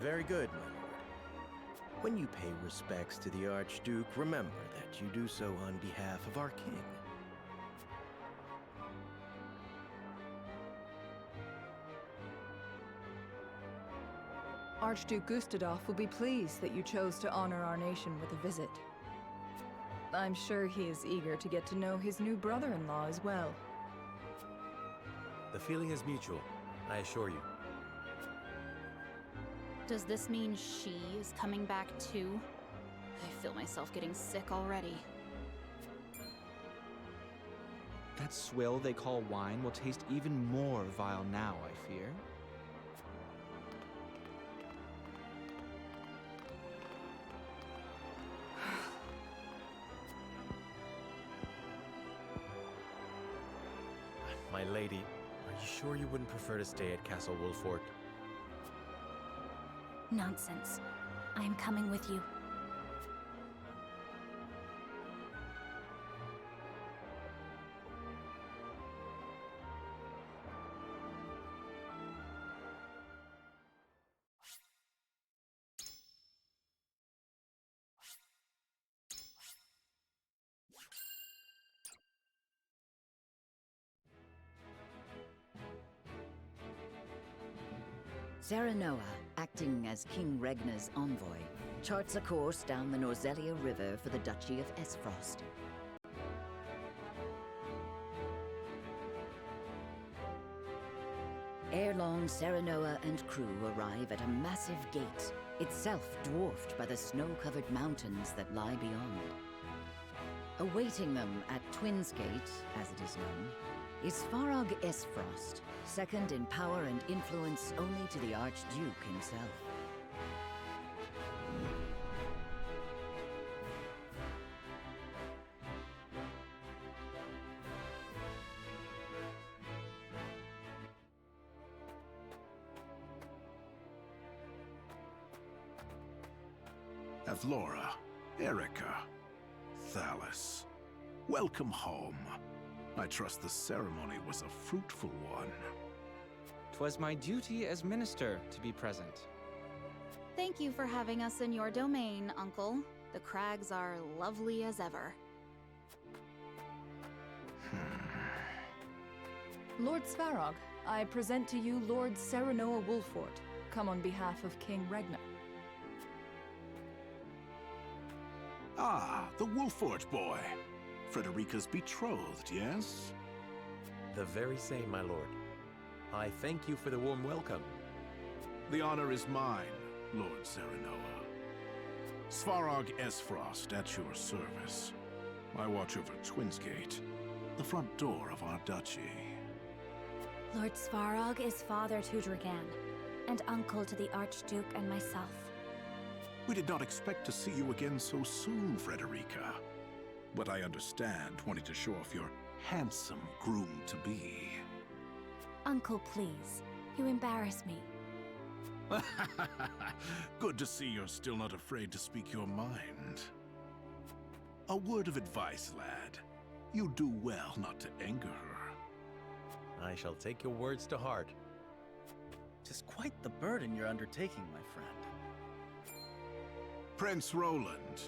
Very good, my lord. When you pay respects to the Archduke, remember that you do so on behalf of our king. Archduke Gustadolf will be pleased that you chose to honor our nation with a visit. I'm sure he is eager to get to know his new brother-in-law as well. The feeling is mutual, I assure you. Does this mean she is coming back too? I feel myself getting sick already. That swill they call wine will taste even more vile now, I fear. My lady, are you sure you wouldn't prefer to stay at Castle Wolfort? Nonsense. I am coming with you. Serenoa, acting as King Regnar's envoy, charts a course down the Norzelia River for the Duchy of Esfrost. Ere long, Serenoa and crew arrive at a massive gate, itself dwarfed by the snow-covered mountains that lie beyond. Awaiting them at Twins Gate, as it is known, is Svarog Esfrost, second in power and influence only to the Archduke himself. Avlora, Erica, Thalas, welcome home. I trust the ceremony was a fruitful one. 'Twas my duty as minister to be present. Thank you for having us in your domain, Uncle. The crags are lovely as ever. Lord Svarog, I present to you Lord Serenoa Wolfort, come on behalf of King Regnar. Ah, the Wolfort boy. Frederica's betrothed, yes? The very same, my lord. I thank you for the warm welcome. The honor is mine, Lord Serenoa. Svarog Esfrost at your service. I watch over Twins Gate, the front door of our duchy. Lord Svarog is father to Dragan, and uncle to the Archduke and myself. We did not expect to see you again so soon, Frederica. But I understand wanting to show off your handsome groom-to-be. Uncle, please. You embarrass me. Good to see you're still not afraid to speak your mind. A word of advice, lad. You do well not to anger her. I shall take your words to heart. Tis quite the burden you're undertaking, my friend. Prince Roland,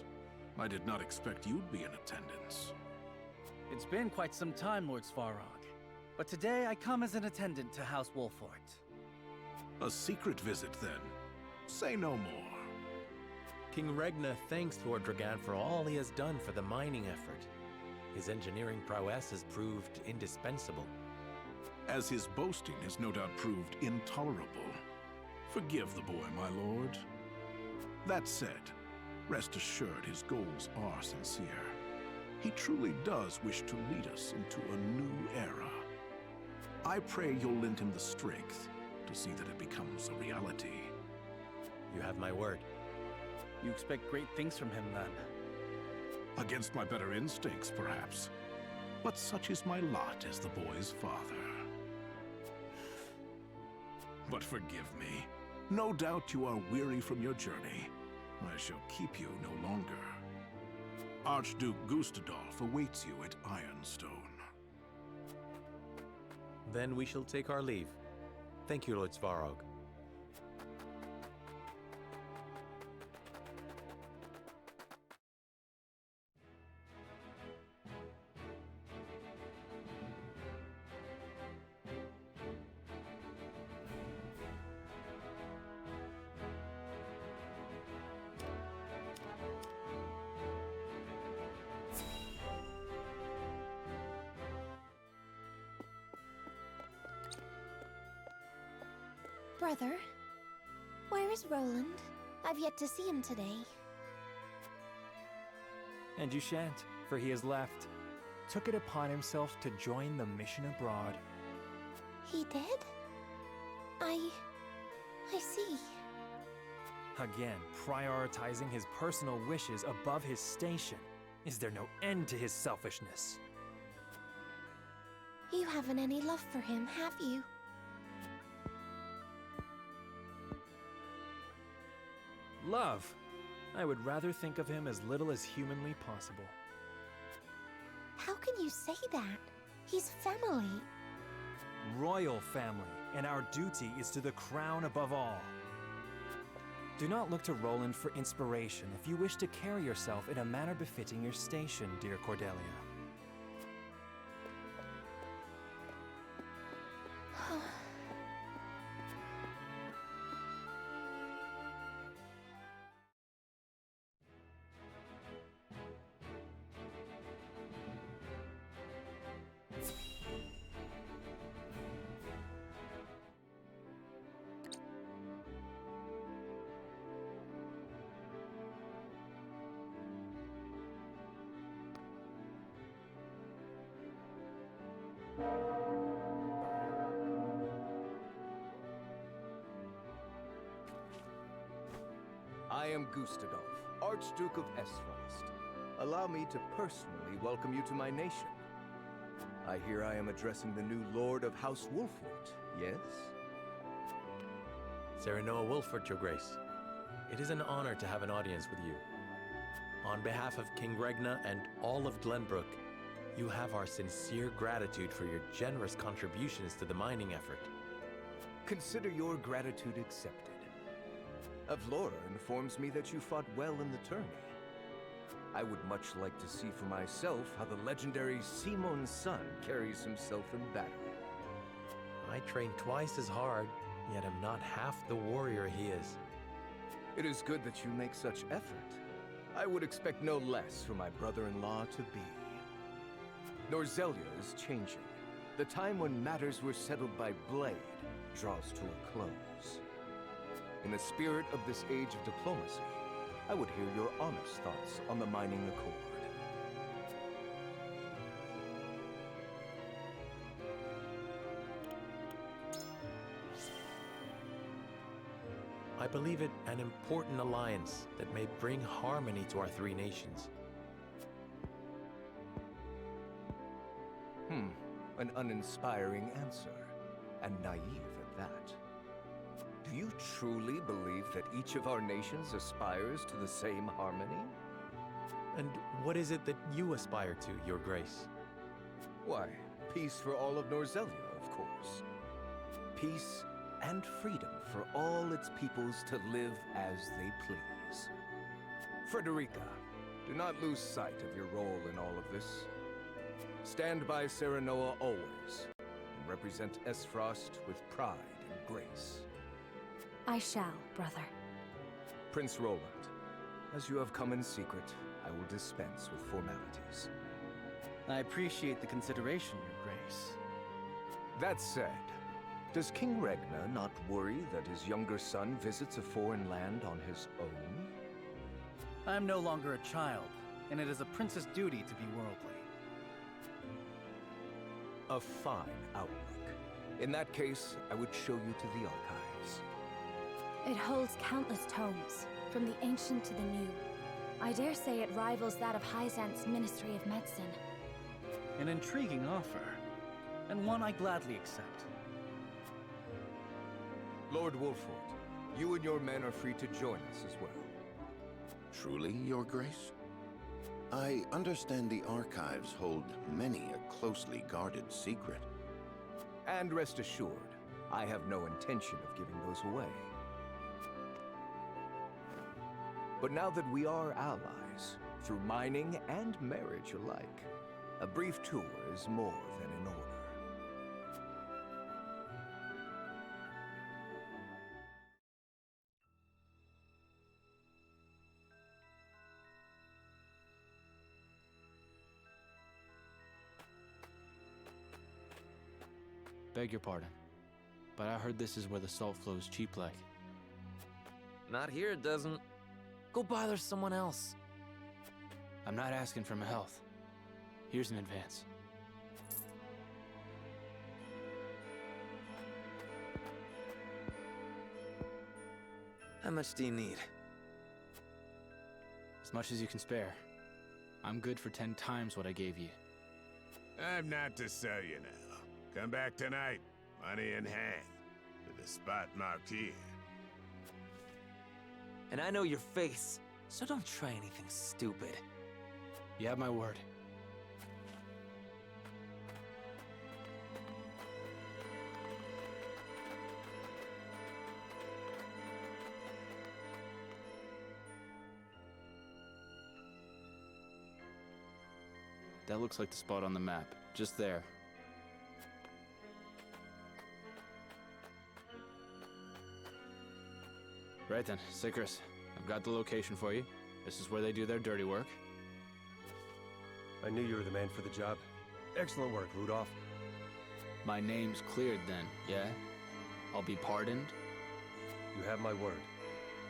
I did not expect you'd be in attendance. It's been quite some time, Lord Svarog. But today I come as an attendant to House Wolfort. A secret visit, then. Say no more. King Regnar thanks Lord Dragan for all he has done for the mining effort. His engineering prowess has proved indispensable. As his boasting has no doubt proved intolerable. Forgive the boy, my lord. That said, rest assured his goals are sincere. He truly does wish to lead us into a new era. I pray you'll lend him the strength to see that it becomes a reality. You have my word. You expect great things from him, then? Against my better instincts, perhaps. But such is my lot as the boy's father. But forgive me. No doubt you are weary from your journey. I shall keep you no longer. Archduke Gustadolf awaits you at Ironstone. Then we shall take our leave. Thank you, Lord Svarog. Brother, where is Roland? I've yet to see him today. And you shan't, for he has left. Took it upon himself to join the mission abroad. He did? I see. Again, prioritizing his personal wishes above his station. Is there no end to his selfishness? You haven't any love for him, have you? Love? I would rather think of him as little as humanly possible. How can you say that? He's family. Royal family, and our duty is to the crown above all. Do not look to Roland for inspiration if you wish to carry yourself in a manner befitting your station, dear Cordelia. I am Gustadolf, Archduke of Esfrost. Allow me to personally welcome you to my nation. I hear I am addressing the new Lord of House Wolfort, yes? Serenoa Wolfort, Your Grace. It is an honor to have an audience with you. On behalf of King Regna and all of Glenbrook, you have our sincere gratitude for your generous contributions to the mining effort. Consider your gratitude accepted. Avlora informs me that you fought well in the tourney. I would much like to see for myself how the legendary Simon's son carries himself in battle. I train twice as hard, yet am not half the warrior he is. It is good that you make such effort. I would expect no less from my brother-in-law to be. Norzelia is changing. The time when matters were settled by blade draws to a close. In the spirit of this age of diplomacy, I would hear your honest thoughts on the mining accord. I believe it an important alliance that may bring harmony to our three nations. An uninspiring answer, and naive at that. Do you truly believe that each of our nations aspires to the same harmony? And what is it that you aspire to, Your Grace? Why, peace for all of Norzelia, of course. Peace and freedom for all its peoples to live as they please. Frederica, do not lose sight of your role in all of this. Stand by Serenoa always, and represent Esfrost with pride and grace. I shall, brother. Prince Roland, as you have come in secret, I will dispense with formalities. I appreciate the consideration, Your Grace. That said, does King Regna not worry that his younger son visits a foreign land on his own? I am no longer a child, and it is a prince's duty to be worldly. A fine outlook. In that case, I would show you to the archives. It holds countless tomes, from the ancient to the new. I dare say it rivals that of Hyzant's Ministry of Medicine. An intriguing offer, and one I gladly accept. Lord Wolfort, you and your men are free to join us as well. Truly, Your Grace? I understand the archives hold many a closely guarded secret. And rest assured, I have no intention of giving those away. But now that we are allies, through mining and marriage alike, a brief tour is more than in order. Beg your pardon, but I heard this is where the salt flows cheap like. Not here, it doesn't. Go bother someone else. I'm not asking for my health. Here's an advance. How much do you need? As much as you can spare. I'm good for 10 times what I gave you. I'm not to sell you now. Come back tonight, money in hand, to the spot marked here. And I know your face, so don't try anything stupid. You have my word. That looks like the spot on the map. Just there. Right then, Sicris. I've got the location for you. This is where they do their dirty work. I knew you were the man for the job. Excellent work, Rudolph. My name's cleared then, yeah? I'll be pardoned? You have my word.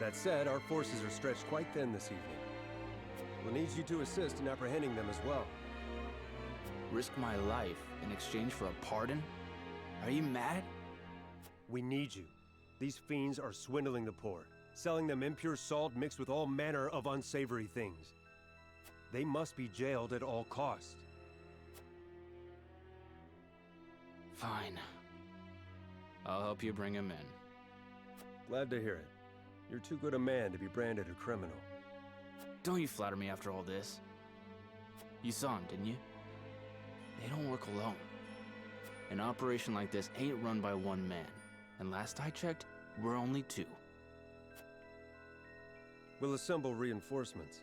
That said, our forces are stretched quite thin this evening. We'll need you to assist in apprehending them as well. Risk my life in exchange for a pardon? Are you mad? We need you. These fiends are swindling the poor, selling them impure salt mixed with all manner of unsavory things. They must be jailed at all costs. Fine. I'll help you bring him in. Glad to hear it. You're too good a man to be branded a criminal. Don't you flatter me after all this. You saw him, didn't you? They don't work alone. An operation like this ain't run by one man. And last I checked, we're only 2. We'll assemble reinforcements.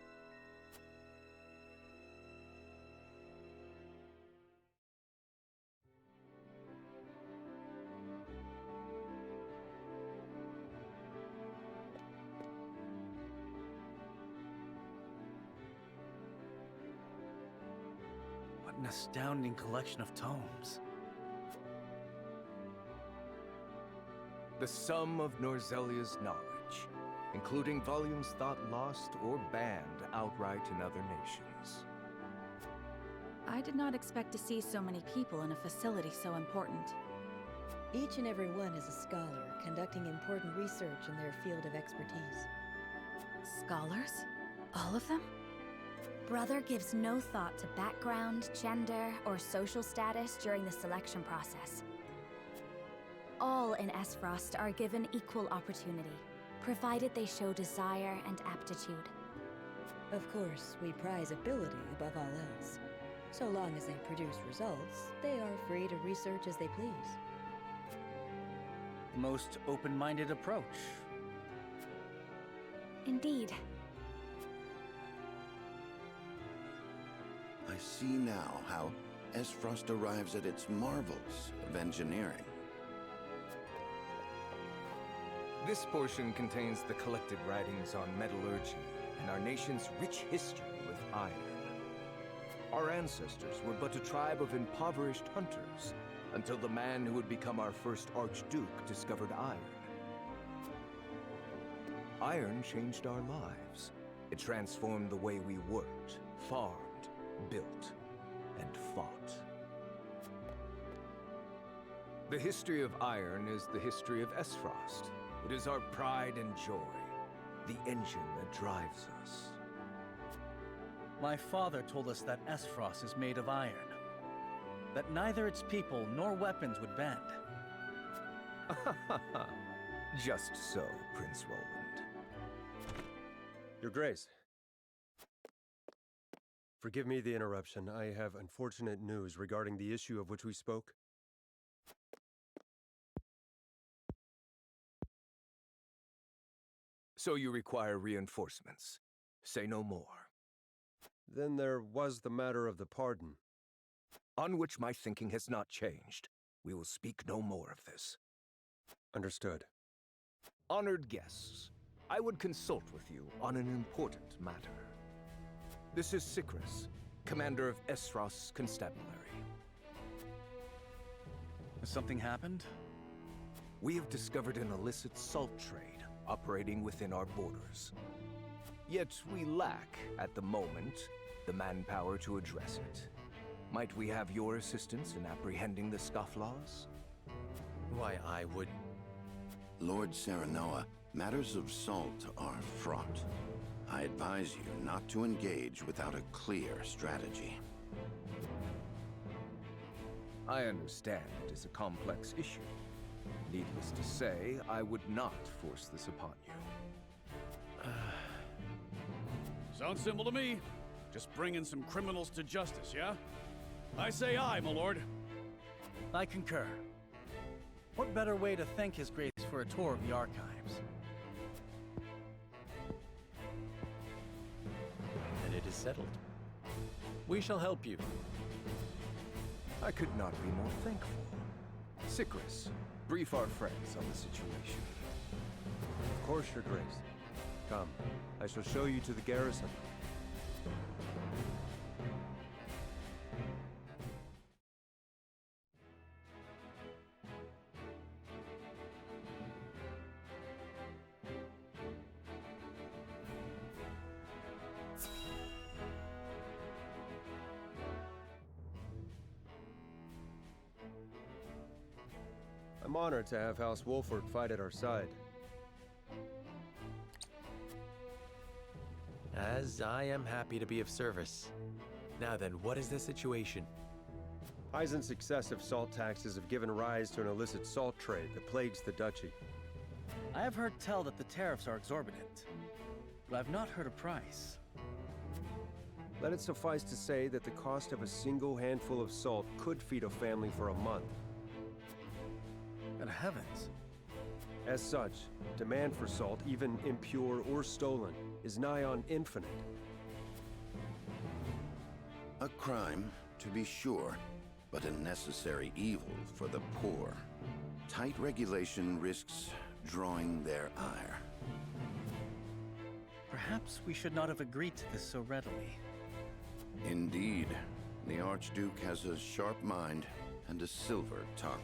What an astounding collection of tomes. The sum of Norzelia's knowledge, including volumes thought lost or banned outright in other nations. I did not expect to see so many people in a facility so important. Each and every one is a scholar, conducting important research in their field of expertise. Scholars? All of them? Brother gives no thought to background, gender, or social status during the selection process. All in Esfrost are given equal opportunity, provided they show desire and aptitude. Of course, we prize ability above all else. So long as they produce results, they are free to research as they please. Most open-minded approach. Indeed. I see now how Esfrost arrives at its marvels of engineering. This portion contains the collected writings on metallurgy and our nation's rich history with iron. Our ancestors were but a tribe of impoverished hunters until the man who would become our first Archduke discovered iron. Iron changed our lives. It transformed the way we worked, farmed, built, and fought. The history of iron is the history of Esfrost. It is our pride and joy, the engine that drives us. My father told us that Esfrost is made of iron, that neither its people nor weapons would bend. Just so, Prince Roland. Your Grace. Forgive me the interruption. I have unfortunate news regarding the issue of which we spoke. So you require reinforcements. Say no more. Then there was the matter of the pardon. On which my thinking has not changed. We will speak no more of this. Understood. Honored guests, I would consult with you on an important matter. This is Sicris, commander of Esfrost's constabulary. Has something happened? We have discovered an illicit salt trade operating within our borders. Yet we lack, at the moment, the manpower to address it. Might we have your assistance in apprehending the scofflaws? Why, I would... Lord Serenoa, matters of salt are fraught. I advise you not to engage without a clear strategy. I understand it is a complex issue. Needless to say, I would not force this upon you. Sounds simple to me. Just bringing some criminals to justice, yeah? I say aye, my lord. I concur. What better way to thank His Grace for a tour of the archives? And it is settled. We shall help you. I could not be more thankful. Sicris, brief our friends on the situation. Of course, Your Grace. Come, I shall show you to the garrison. I'm honored to have House Wolford fight at our side. As I am happy to be of service. Now then, what is the situation? Eisen's successive salt taxes have given rise to an illicit salt trade that plagues the duchy. I have heard tell that the tariffs are exorbitant, but I've not heard a price. Let it suffice to say that the cost of a single handful of salt could feed a family for a month. Good heavens. As such, demand for salt, even impure or stolen, is nigh on infinite. A crime, to be sure, but a necessary evil for the poor. Tight regulation risks drawing their ire. Perhaps we should not have agreed to this so readily. Indeed, the Archduke has a sharp mind and a silver tongue.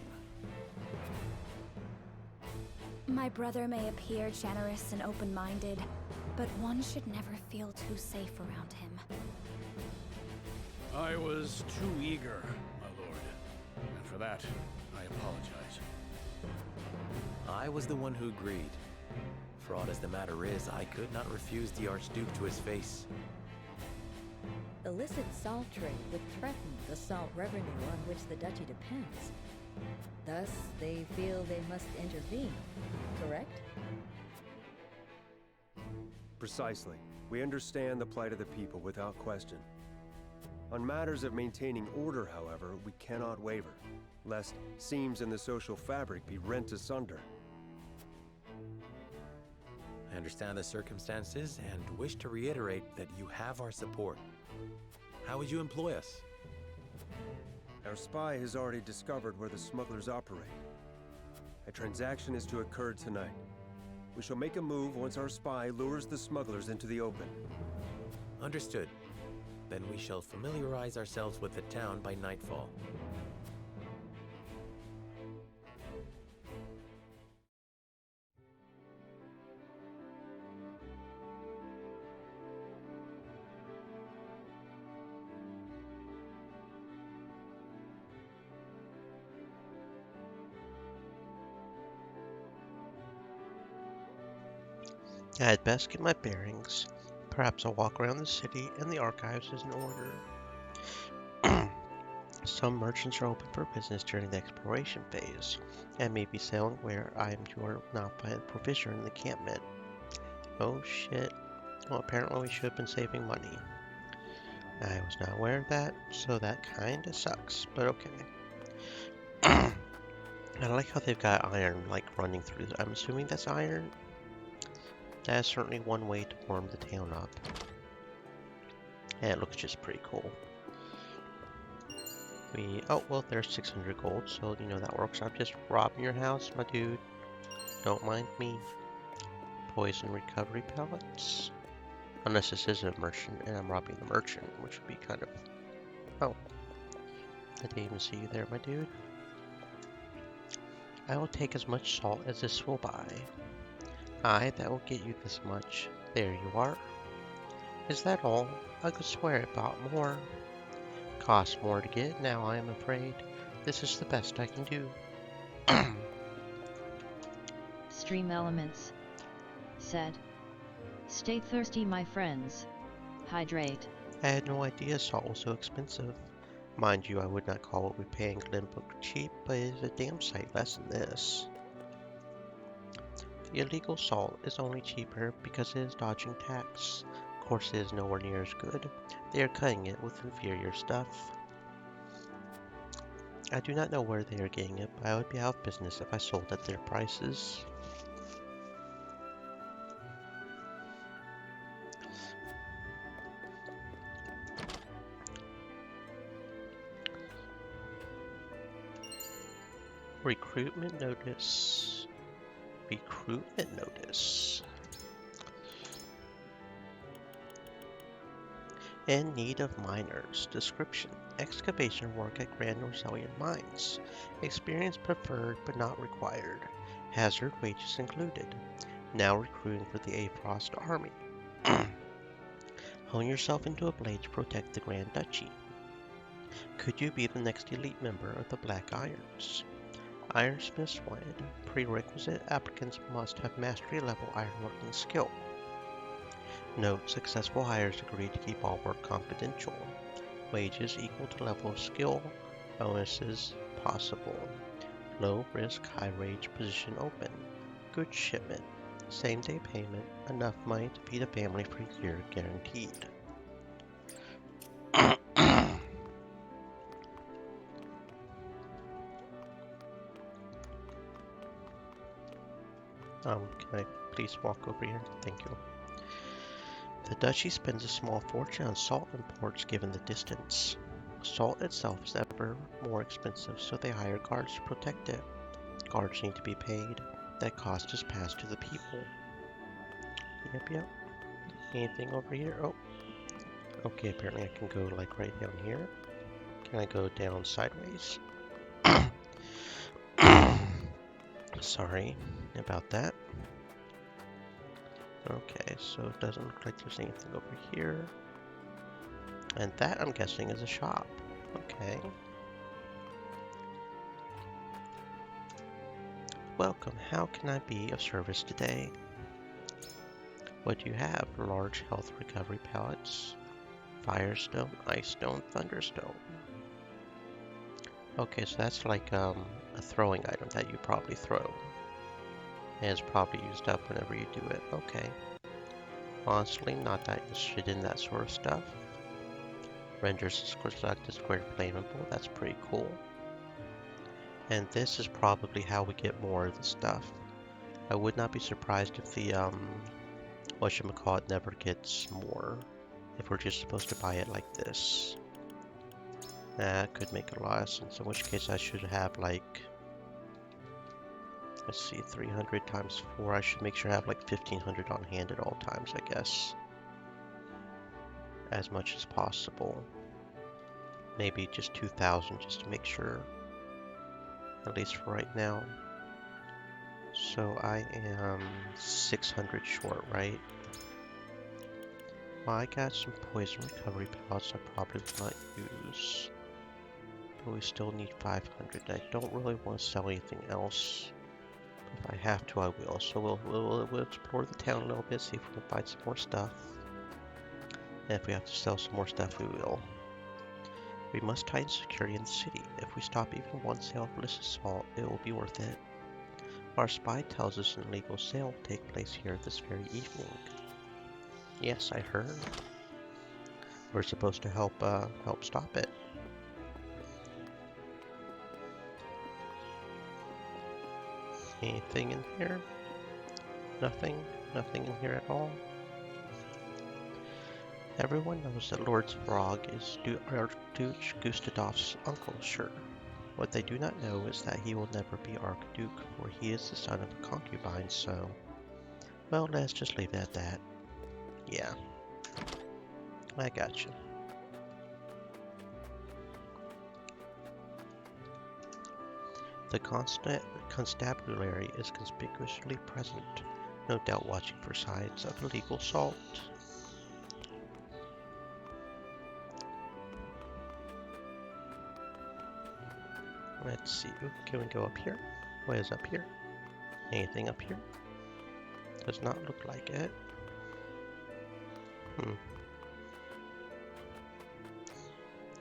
My brother may appear generous and open-minded, but one should never feel too safe around him. I was too eager, my lord. And for that, I apologize. I was the one who agreed. Fraught as the matter is, I could not refuse the Archduke to his face. Illicit salt trade would threaten the salt revenue on which the duchy depends. Thus, they feel they must intervene, correct? Precisely. We understand the plight of the people without question. On matters of maintaining order, however, we cannot waver, lest seams in the social fabric be rent asunder. I understand the circumstances and wish to reiterate that you have our support. How would you employ us? Our spy has already discovered where the smugglers operate. A transaction is to occur tonight. We shall make a move once our spy lures the smugglers into the open. Understood. Then we shall familiarize ourselves with the town by nightfall. I'd best get my bearings. Perhaps I'll walk around the city and the archives is in order. Some merchants are open for business during the exploration phase, and may be selling where items were not by the provision in the encampment. Oh shit. Well, apparently we should have been saving money. I was not aware of that, so that kinda sucks, but okay. I like how they've got iron, like, running through. I'm assuming that's iron? That's certainly one way to warm the town up. And it looks just pretty cool. Oh, well, there's 600 gold, so, you know, that works. I'm just robbing your house, my dude. Don't mind me. Poison recovery pellets. Unless this is a merchant, and I'm robbing the merchant, which would be kind of... Oh. I didn't even see you there, my dude. I will take as much salt as this will buy. Aye, that will get you this much. There you are. Is that all? I could swear it bought more. Costs more to get now, I am afraid. This is the best I can do. Stream Elements said, "Stay thirsty, my friends. Hydrate." I had no idea salt was so expensive. Mind you, I would not call what we pay in Glenbrook cheap, but it is a damn sight less than this. The illegal salt is only cheaper because it is dodging tax. Of course, it is nowhere near as good. They are cutting it with inferior stuff. I do not know where they are getting it, but I would be out of business if I sold at their prices. Recruitment notice. Recruitment notice. In need of miners. Description: excavation work at Grand Norzelian Mines. Experience preferred but not required. Hazard wages included. Now recruiting for the Afrost Army. Hone yourself into a blade to protect the Grand Duchy. Could you be the next elite member of the Black Irons? Ironsmiths wanted. Prerequisite: applicants must have mastery level ironworking skill. Note: successful hires agree to keep all work confidential. Wages equal to level of skill. Bonuses possible. Low risk, high wage position open. Good shipment. Same day payment. Enough money to feed a family for a year guaranteed. Can I please walk over here? Thank you. The duchy spends a small fortune on salt imports given the distance. Salt itself is ever more expensive, so they hire guards to protect it. Guards need to be paid. That cost is passed to the people. Yep. Anything over here? Oh. Okay, apparently I can go like right down here. Can I go down sideways? Sorry about that. Okay, so it doesn't look like there's anything over here. And that, I'm guessing, is a shop. Okay. Welcome. How can I be of service today? What do you have? Large health recovery pellets. Firestone, ice stone, thunderstone. Okay, so that's like a throwing item that you probably throw. And it's probably used up whenever you do it. Okay. Honestly, not that interested in that sort of stuff. Renders the square flammable. That's pretty cool. And this is probably how we get more of the stuff. I would not be surprised if the whatchamacallit never gets more. If we're just supposed to buy it like this. That could make a lot of sense. In which case I should have like, let's see, 300 times 4. I should make sure I have like 1500 on hand at all times, I guess. As much as possible. Maybe just 2000 just to make sure. At least for right now. So I am 600 short, right? Well, I got some poison recovery pellets I probably will not use. But we still need 500. I don't really want to sell anything else. If I have to, I will. So we'll explore the town a little bit, see if we can find some more stuff. And if we have to sell some more stuff, we will. We must tighten security in the city. If we stop even one sale of illicit salt, it will be worth it. Our spy tells us an illegal sale will take place here this very evening. Yes, I heard. We're supposed to help stop it. Anything in here? Nothing? Nothing in here at all? Everyone knows that Lord Sprague is Archduke Gustadov's uncle, sure. What they do not know is that he will never be Archduke, for he is the son of a concubine, so... Well, let's just leave it at that. Yeah. I gotcha. The constabulary is conspicuously present, no doubt watching for signs of illegal salt. Let's see. Ooh, can we go up here? What is up here? Anything up here? Does not look like it.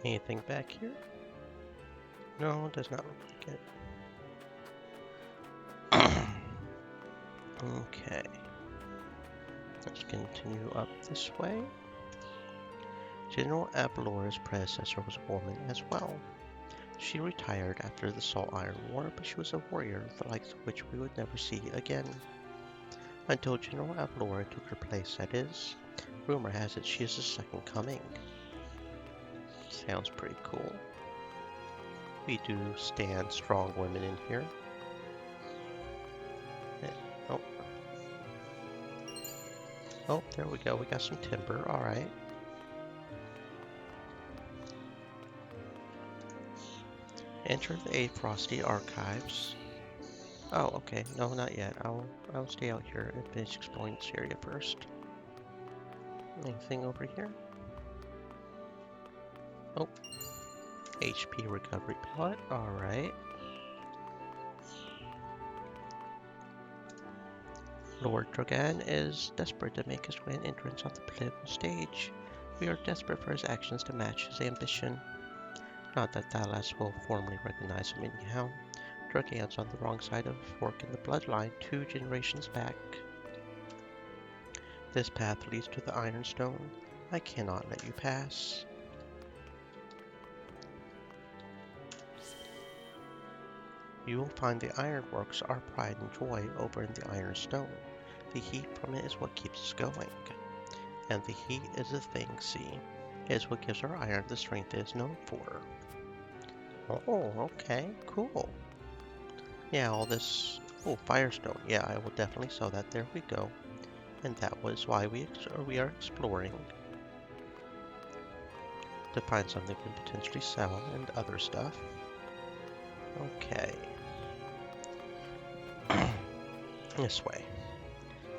Anything back here? No, does not look like it. Okay. Let's continue up this way. General Abalora's predecessor was a woman as well. She retired after the Salt Iron War, but she was a warrior, the likes of which we would never see again. Until General Abalora took her place, that is. Rumor has it she is the second coming. Sounds pretty cool. We do stand strong women in here. Oh. Oh, there we go. We got some timber. Alright. Enter the Frosty Archives. Oh, okay. No, not yet. I'll stay out here and finish exploring this area first. Anything over here? Oh. HP recovery pellet. Alright. Lord Drogan is desperate to make his grand entrance on the political stage. We are desperate for his actions to match his ambition. Not that Thalas will formally recognize him anyhow. Drogan's on the wrong side of a fork in the bloodline 2 generations back. This path leads to the Ironstone. I cannot let you pass. You will find the ironworks our pride and joy over in the Ironstone. The heat from it is what keeps us going. And the heat is the thing, see. It is what gives our iron the strength it is known for. Oh, okay, cool. Yeah, all this... Oh, Firestone. Yeah, I will definitely sell that. There we go. And that was why we are exploring. To find something we can potentially sell and other stuff. Okay. This way.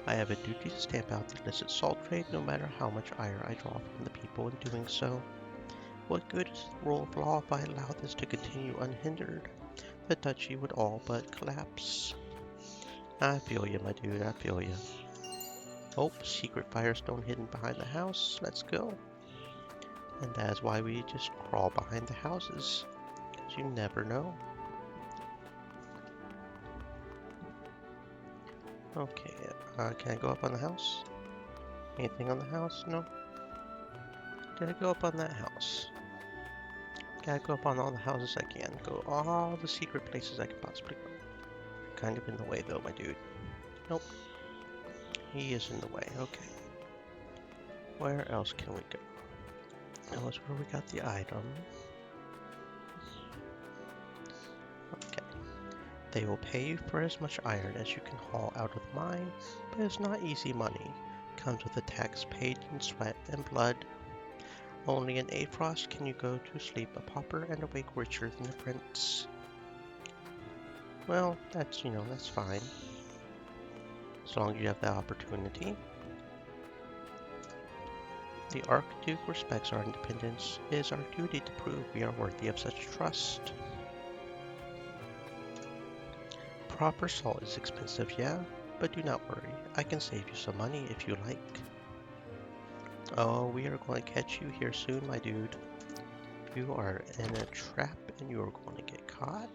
I have a duty to stamp out the illicit salt trade no matter how much ire I draw from the people in doing so. What good is the rule of law if I allow this to continue unhindered? The duchy would all but collapse. I feel you, my dude, I feel you. Oh, secret Firestone hidden behind the house. Let's go. And that is why we just crawl behind the houses. Because you never know. Okay, can I go up on the house? Anything on the house? No. Did I go up on that house? Gotta go up on all the houses I can. Go all the secret places I can possibly go. Kind of in the way though, my dude. Nope. He is in the way, okay. Where else can we go? That was where we got the item. Okay. They will pay you for as much iron as you can haul out of the mine, but it's not easy money. Comes with a tax paid in sweat and blood. Only in Aefrost can you go to sleep a pauper and awake richer than the prince. Well, that's, that's fine. As long as you have that opportunity. The Archduke respects our independence. It is our duty to prove we are worthy of such trust. Proper salt is expensive, yeah, but do not worry. I can save you some money if you like. Oh, we are going to catch you here soon, my dude. You are in a trap and you are going to get caught.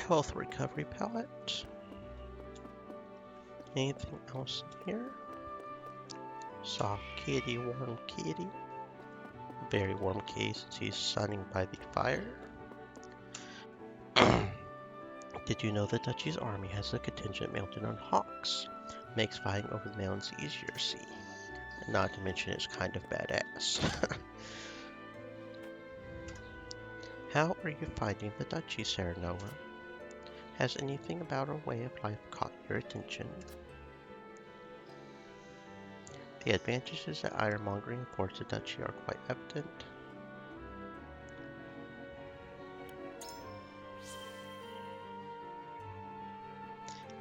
Health recovery pellet. Anything else in here? Soft kitty, warm kitty. Very warm kitty since he's sunning by the fire. Did you know the Duchy's army has a contingent mounted on hawks? Makes fighting over the mountains easier, see. And not to mention it's kind of badass. How are you finding the Duchy, Serenoa? Has anything about our way of life caught your attention? The advantages that ironmongering affords the Duchy are quite evident.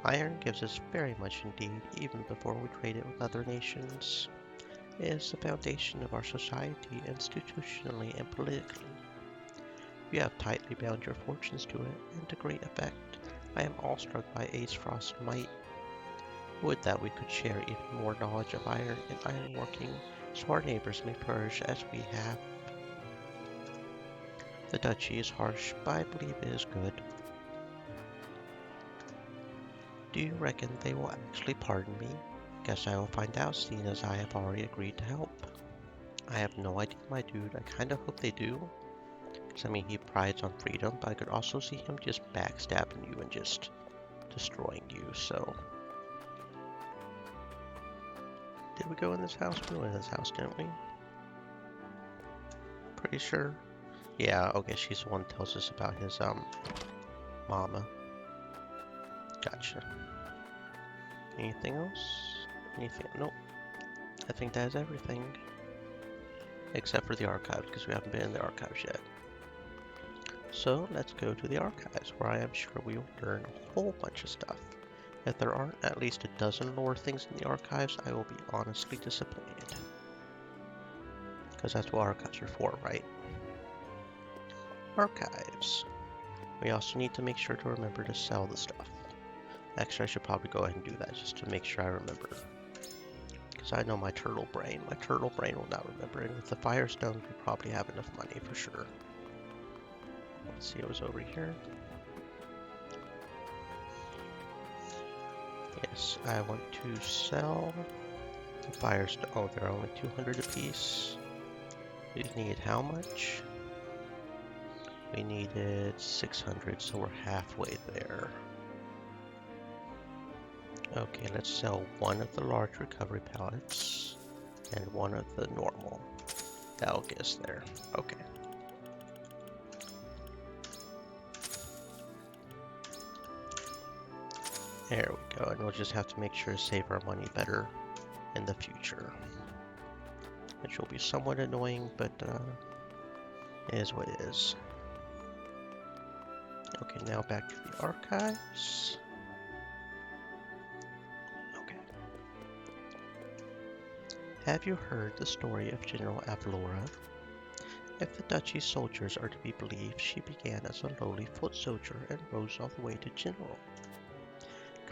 Iron gives us very much indeed, even before we trade it with other nations. It is the foundation of our society institutionally and politically. You have tightly bound your fortunes to it, and to great effect. I am awestruck by Aesfrost's might. Would that we could share even more knowledge of iron and ironworking, so our neighbors may flourish as we have. The duchy is harsh, but I believe it is good. Do you reckon they will actually pardon me? Guess I will find out, seeing as I have already agreed to help. I have no idea, my dude. I kinda hope they do. Because, I mean, he prides on freedom, but I could also see him just backstabbing you and just destroying you, so... Did we go in this house? We went in this house, didn't we? Pretty sure. Yeah, okay, she's the one that tells us about his, mama. Gotcha. Anything else? Anything? Nope. I think that is everything. Except for the archives, because we haven't been in the archives yet. So, let's go to the archives, where I am sure we will learn a whole bunch of stuff. If there aren't at least a dozen lore things in the archives, I will be honestly disappointed. Because that's what archives are for, right? Archives. We also need to make sure to remember to sell the stuff. Actually, I should probably go ahead and do that just to make sure I remember. Because I know my turtle brain will not remember. And with the Firestone, we probably have enough money for sure. Let's see, it was over here. Yes, I want to sell the Firestone. Oh, they're only 200 apiece. We need how much? We needed 600, so we're halfway there. Okay, let's sell one of the large recovery pallets and one of the normal. That'll get us there. Okay. There we go, and we'll just have to make sure to save our money better in the future. Which will be somewhat annoying, but it is what it is. Okay, now back to the archives. Okay. Have you heard the story of General Avalora? If the duchy's soldiers are to be believed, she began as a lowly foot soldier and rose all the way to general.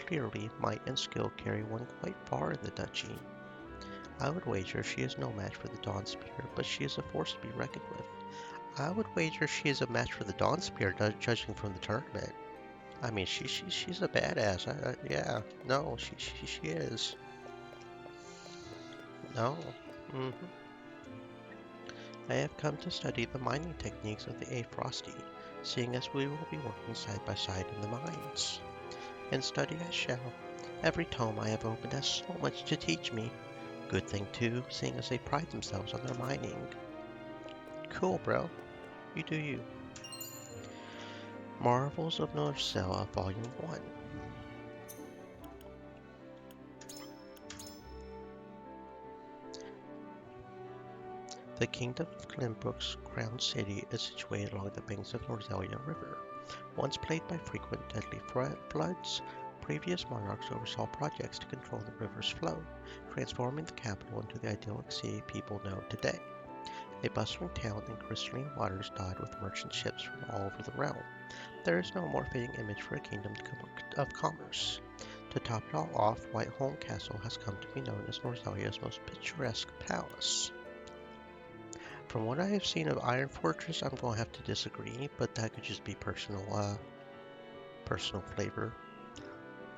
Clearly, might and skill carry one quite far in the duchy. I would wager she is no match for the Dawn Spear, but she is a force to be reckoned with. I would wager she is a match for the Dawn Spear, judging from the tournament. I mean, she's a badass. Yeah, no, she is. No. I have come to study the mining techniques of the Aefrosti, seeing as we will be working side by side in the mines. And study I shall. Every tome I have opened has so much to teach me. Good thing too, seeing as they pride themselves on their mining. Cool, bro. You do you. Marvels of Norsella, Volume 1. The Kingdom of Glenbrook's crown city is situated along the banks of Norzelia River. Once plagued by frequent deadly floods, previous monarchs oversaw projects to control the river's flow, transforming the capital into the idyllic city people know today. A bustling town and crystalline waters dotted with merchant ships from all over the realm. There is no more fitting image for a kingdom of commerce. To top it all off, Whiteholm Castle has come to be known as Norzelia's most picturesque palace. From what I have seen of Iron Fortress, I'm going to have to disagree, but that could just be personal flavor.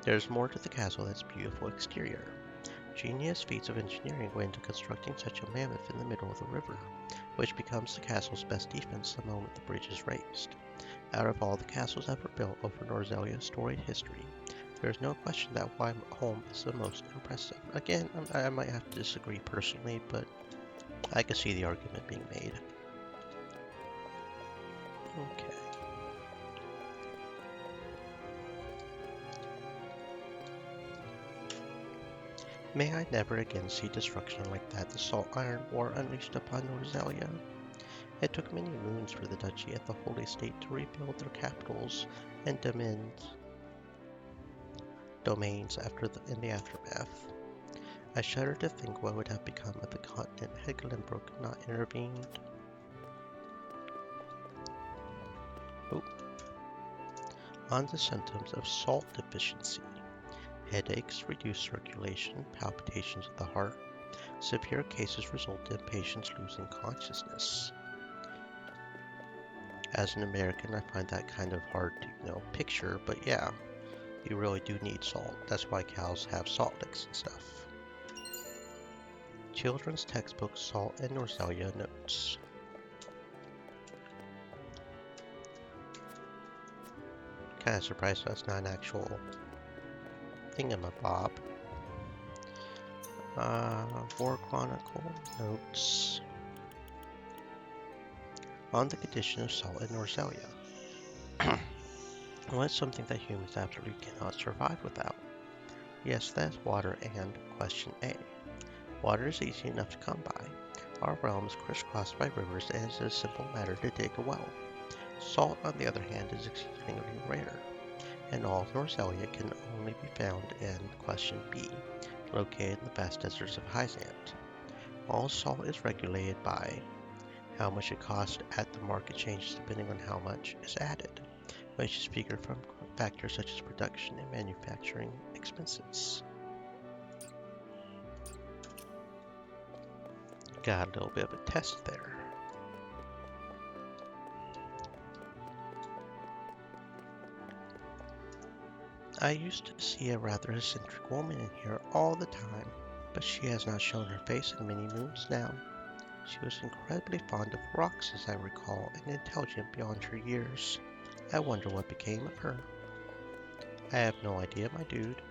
There's more to the castle than its beautiful exterior. Genius feats of engineering went into constructing such a mammoth in the middle of the river, which becomes the castle's best defense the moment the bridge is raised. Out of all the castles ever built over Norzelia's storied history, there is no question that Whiteholm is the most impressive. Again, I might have to disagree personally, but I can see the argument being made. Okay. May I never again see destruction like that the Salt Iron War unleashed upon Norzelia. It took many moons for the Duchy and the Holy State to rebuild their capitals and domains in the aftermath. I shudder to think what would have become of the continent had Glenbrook not intervened. Oh. On the symptoms of salt deficiency: headaches, reduced circulation, palpitations of the heart. Severe cases result in patients losing consciousness. As an American, I find that kind of hard to, picture, but yeah, you really do need salt. That's why cows have salt licks and stuff. Children's textbook Salt and Norzelia notes. Kind of surprised that's not an actual thingamabob. War Chronicle notes on the condition of salt and Norzelia. Well, it's something that humans absolutely cannot survive without. Yes, that's water, and question A. Water is easy enough to come by. Our realm is crisscrossed by rivers, and it's a simple matter to dig a well. Salt, on the other hand, is exceedingly rare, and all Norzelia can only be found in question B, located in the vast deserts of Hyzant. All salt is regulated by how much it costs at the market changes depending on how much is added, which is figured from factors such as production and manufacturing expenses. Got a little bit of a test there. I used to see a rather eccentric woman in here all the time, but she has not shown her face in many moons now. She was incredibly fond of rocks, as I recall, and intelligent beyond her years. I wonder what became of her. I have no idea, my dude.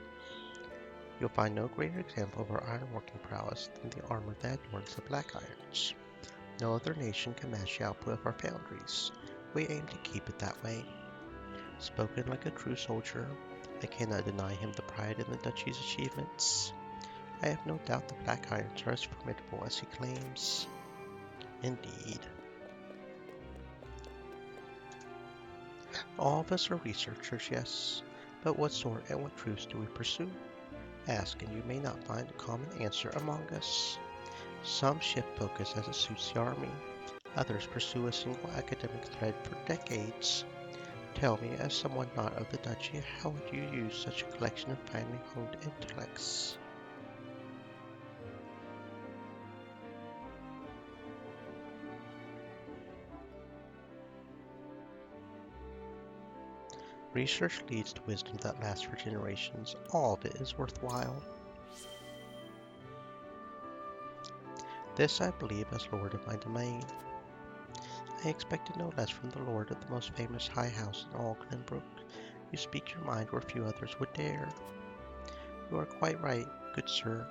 You'll find no greater example of our ironworking prowess than the armor that adorns the Black Irons. No other nation can match the output of our foundries. We aim to keep it that way. Spoken like a true soldier, I cannot deny him the pride in the duchy's achievements. I have no doubt the Black Irons are as formidable as he claims. Indeed. All of us are researchers, yes, but what sort and what truths do we pursue? Ask, and you may not find a common answer among us. Some shift focus as it suits the army. Others pursue a single academic thread for decades. Tell me, as someone not of the duchy, how would you use such a collection of finely honed intellects? Research leads to wisdom that lasts for generations. All of it is worthwhile. This I believe as lord of my domain. I expected no less from the lord of the most famous high house in all Glenbrook. You speak your mind where few others would dare. You are quite right, good sir.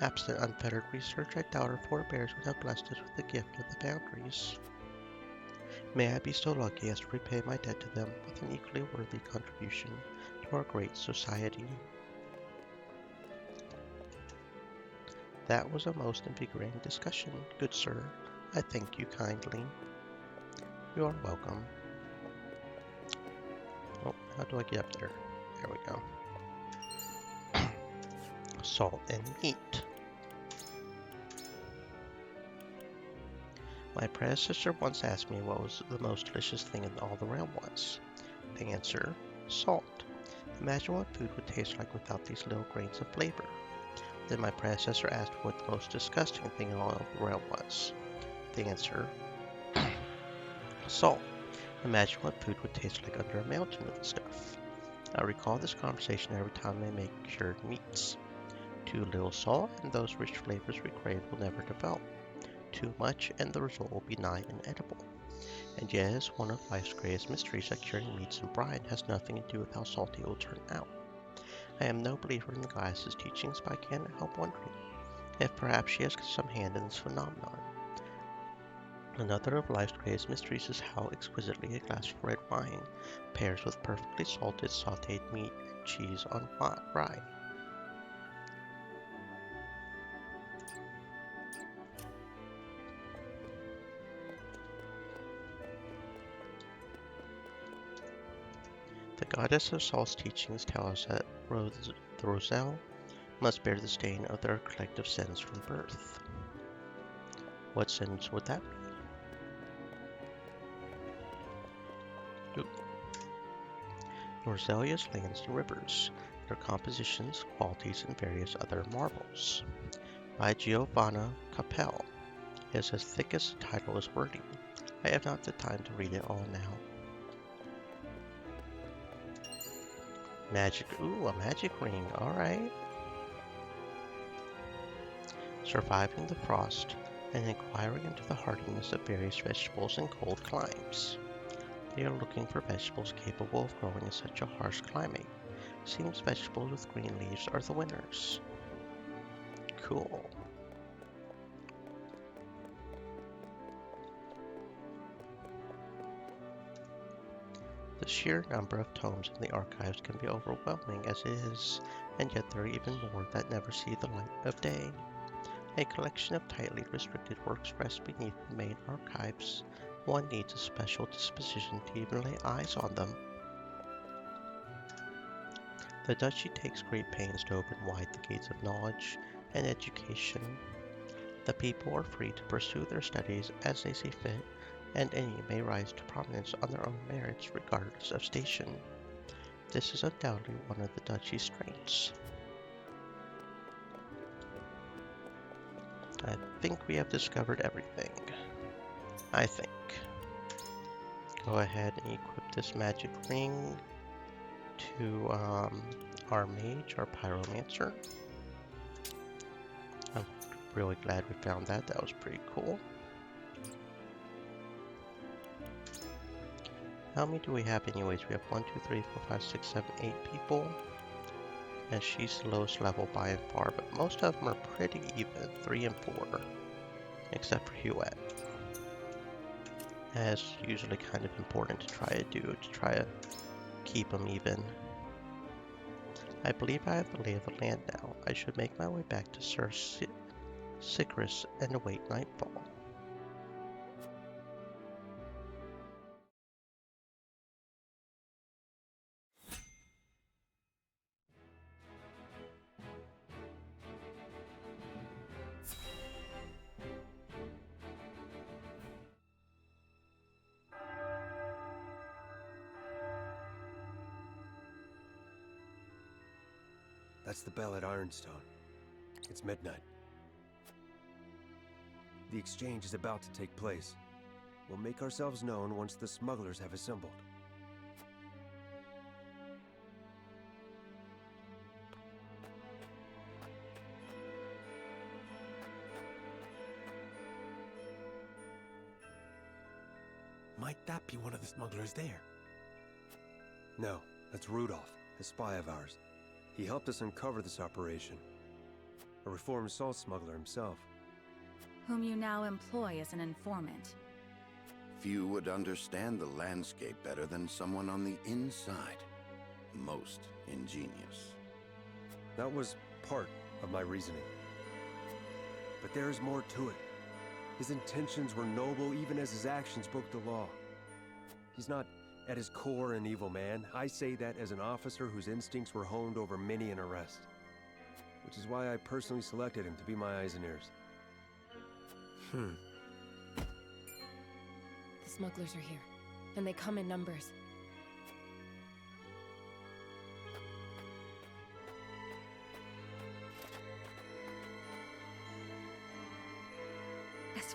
Absent unfettered research, I doubt our forebears would have blessed us with the gift of the foundries. May I be so lucky as to repay my debt to them with an equally worthy contribution to our great society. That was a most invigorating discussion, good sir. I thank you kindly. You are welcome. Oh, how do I get up there? There we go. Salt and meat. My predecessor once asked me what was the most delicious thing in all the realm was. The answer, salt. Imagine what food would taste like without these little grains of flavor. Then my predecessor asked what the most disgusting thing in all of the realm was. The answer, salt. Imagine what food would taste like under a mountain of the stuff. I recall this conversation every time I make cured meats. Too little salt and those rich flavors we crave will never develop. Too much and the result will be nigh inedible. And yes, one of life's greatest mysteries that curing meats in brine has nothing to do with how salty it will turn out. I am no believer in the goddess's teachings, but I cannot help wondering if perhaps she has some hand in this phenomenon. Another of life's greatest mysteries is how exquisitely a glass of red wine pairs with perfectly salted sautéed meat and cheese on hot rye. The goddess of salt's teachings tell us that the Roselle must bear the stain of their collective sins from birth. What sins would that be? Oop. Norzelia's lands and rivers, their compositions, qualities, and various other marvels. By Giovanna Capel. It is as thick as the title is wordy. I have not the time to read it all now. Magic, ooh, a magic ring, alright. Surviving the frost and inquiring into the hardiness of various vegetables in cold climes. They are looking for vegetables capable of growing in such a harsh climate. Seems vegetables with green leaves are the winners. Cool. The sheer number of tomes in the archives can be overwhelming as it is, and yet there are even more that never see the light of day. A collection of tightly restricted works rests beneath the main archives. One needs a special disposition to even lay eyes on them. The Duchy takes great pains to open wide the gates of knowledge and education. The people are free to pursue their studies as they see fit, and any may rise to prominence on their own merits regardless of station. This is undoubtedly one of the Duchy's strengths. I think we have discovered everything. I think. Go ahead and equip this magic ring to our mage, our pyromancer. I'm really glad we found that. That was pretty cool. How many do we have anyways? We have 1, 2, 3, 4, 5, 6, 7, 8 people. And she's the lowest level by and far, but most of them are pretty even, 3 and 4. Except for Huet. That's usually kind of important to try to keep them even. I believe I have the lay of the land now. I should make my way back to Sir Sycris and await nightfall. That's the bell at Ironstone. It's midnight. The exchange is about to take place. We'll make ourselves known once the smugglers have assembled. Might that be one of the smugglers there? No, that's Rudolph, a spy of ours. He helped us uncover this operation. A reformed salt smuggler himself. Whom you now employ as an informant. Few would understand the landscape better than someone on the inside. Most ingenious. That was part of my reasoning. But there is more to it. His intentions were noble even as his actions broke the law. He's not at his core an evil man. I say that as an officer whose instincts were honed over many an arrest. Which is why I personally selected him to be my eyes and ears. The smugglers are here, and they come in numbers.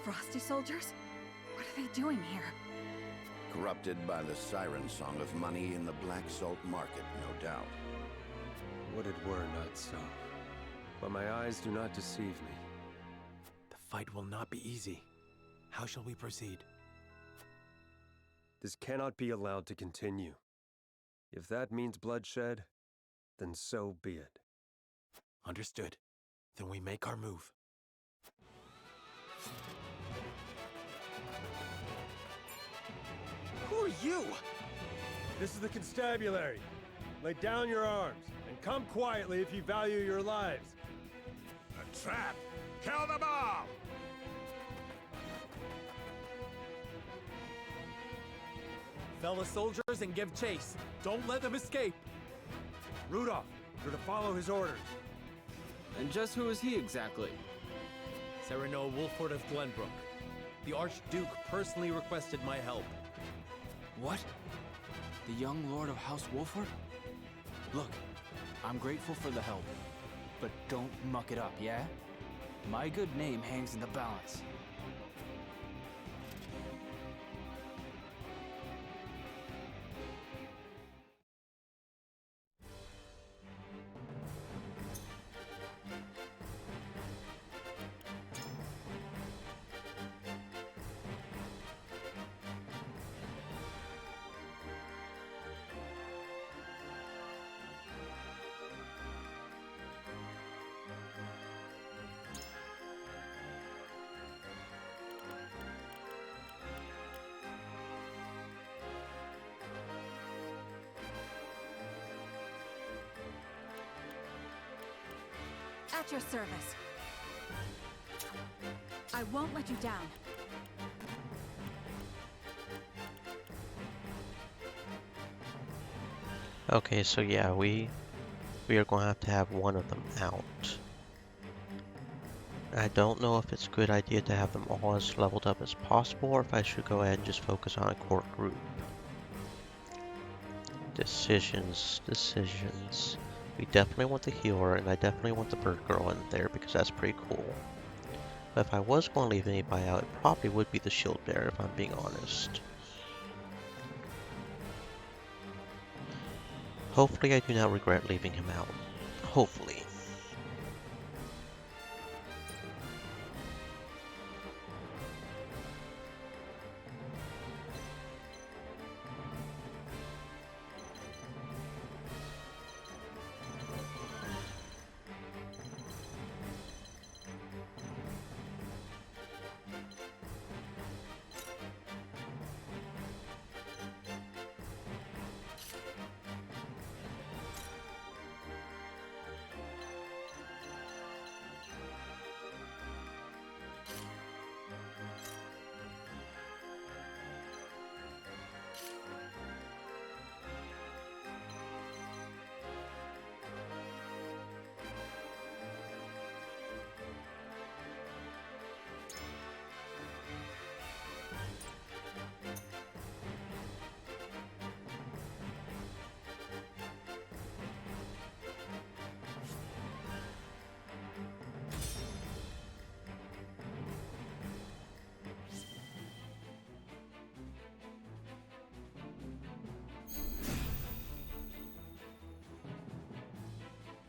Frosty soldiers? What are they doing here? Corrupted by the siren song of money in the black salt market, no doubt. Would it were not so. But my eyes do not deceive me. The fight will not be easy. How shall we proceed? This cannot be allowed to continue. If that means bloodshed, then so be it. Understood. Then we make our move. Who are you? This is the constabulary. Lay down your arms, and come quietly if you value your lives. A trap! Kill them all! Fellow soldiers, and give chase. Don't let them escape. Rudolph, you're to follow his orders. And just who is he exactly? Serenoa Wolford of Glenbrook. The Archduke personally requested my help. What? The young lord of House Wolford? Look, I'm grateful for the help, but don't muck it up, yeah? My good name hangs in the balance. At your service. I won't let you down. Okay, so yeah, we are going to have one of them out. I don't know if it's a good idea to have them all as leveled up as possible, or if I should go ahead and just focus on a core group. Decisions. We definitely want the healer, and I definitely want the bird girl in there because that's pretty cool. But if I was going to leave anybody out, it probably would be the shield bearer, if I'm being honest. Hopefully I do not regret leaving him out. Hopefully.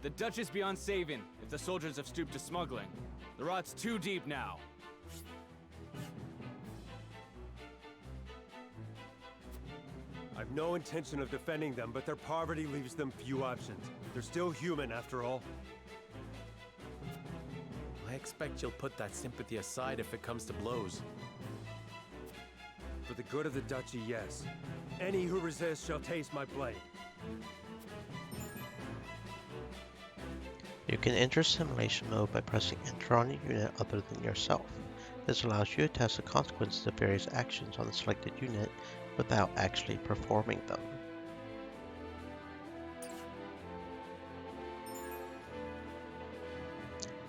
The Dutch is beyond saving if the soldiers have stooped to smuggling. The rot's too deep now. I've no intention of defending them, but their poverty leaves them few options. They're still human, after all. I expect you'll put that sympathy aside if it comes to blows. For the good of the duchy, yes. Any who resist shall taste my blade. You can enter simulation mode by pressing enter on a unit other than yourself. This allows you to test the consequences of various actions on the selected unit without actually performing them.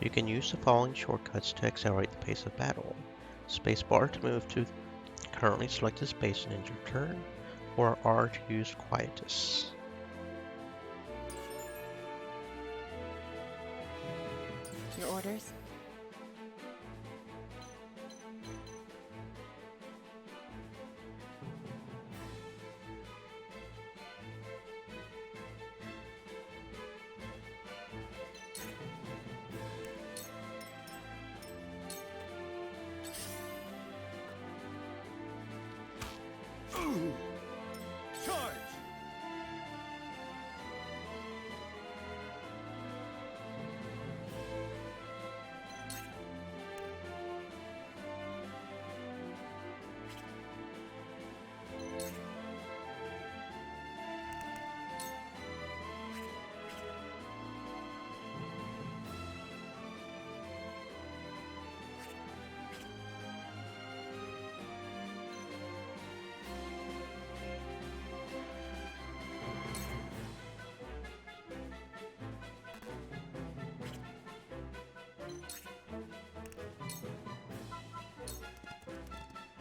You can use the following shortcuts to accelerate the pace of battle. Spacebar to move to currently selected space and end your turn, or R to use Quietus. Your orders? Charge!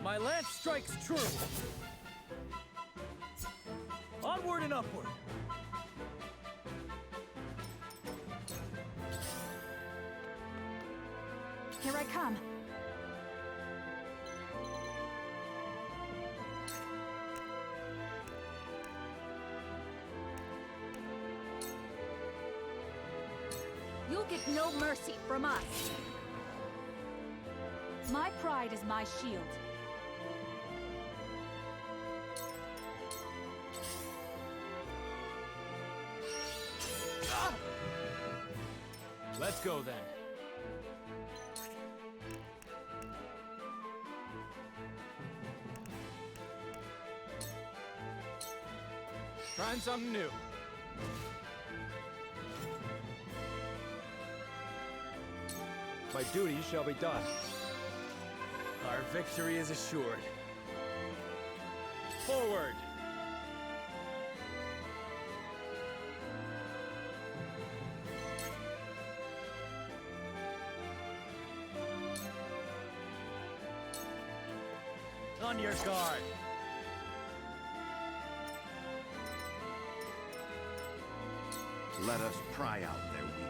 My lance strikes true. Onward and upward! Here I come. You'll get no mercy from us. My pride is my shield. Ah! Let's go then. Trying something new. My duty shall be done. Our victory is assured. Forward! On your guard! Let us pry out their weakness.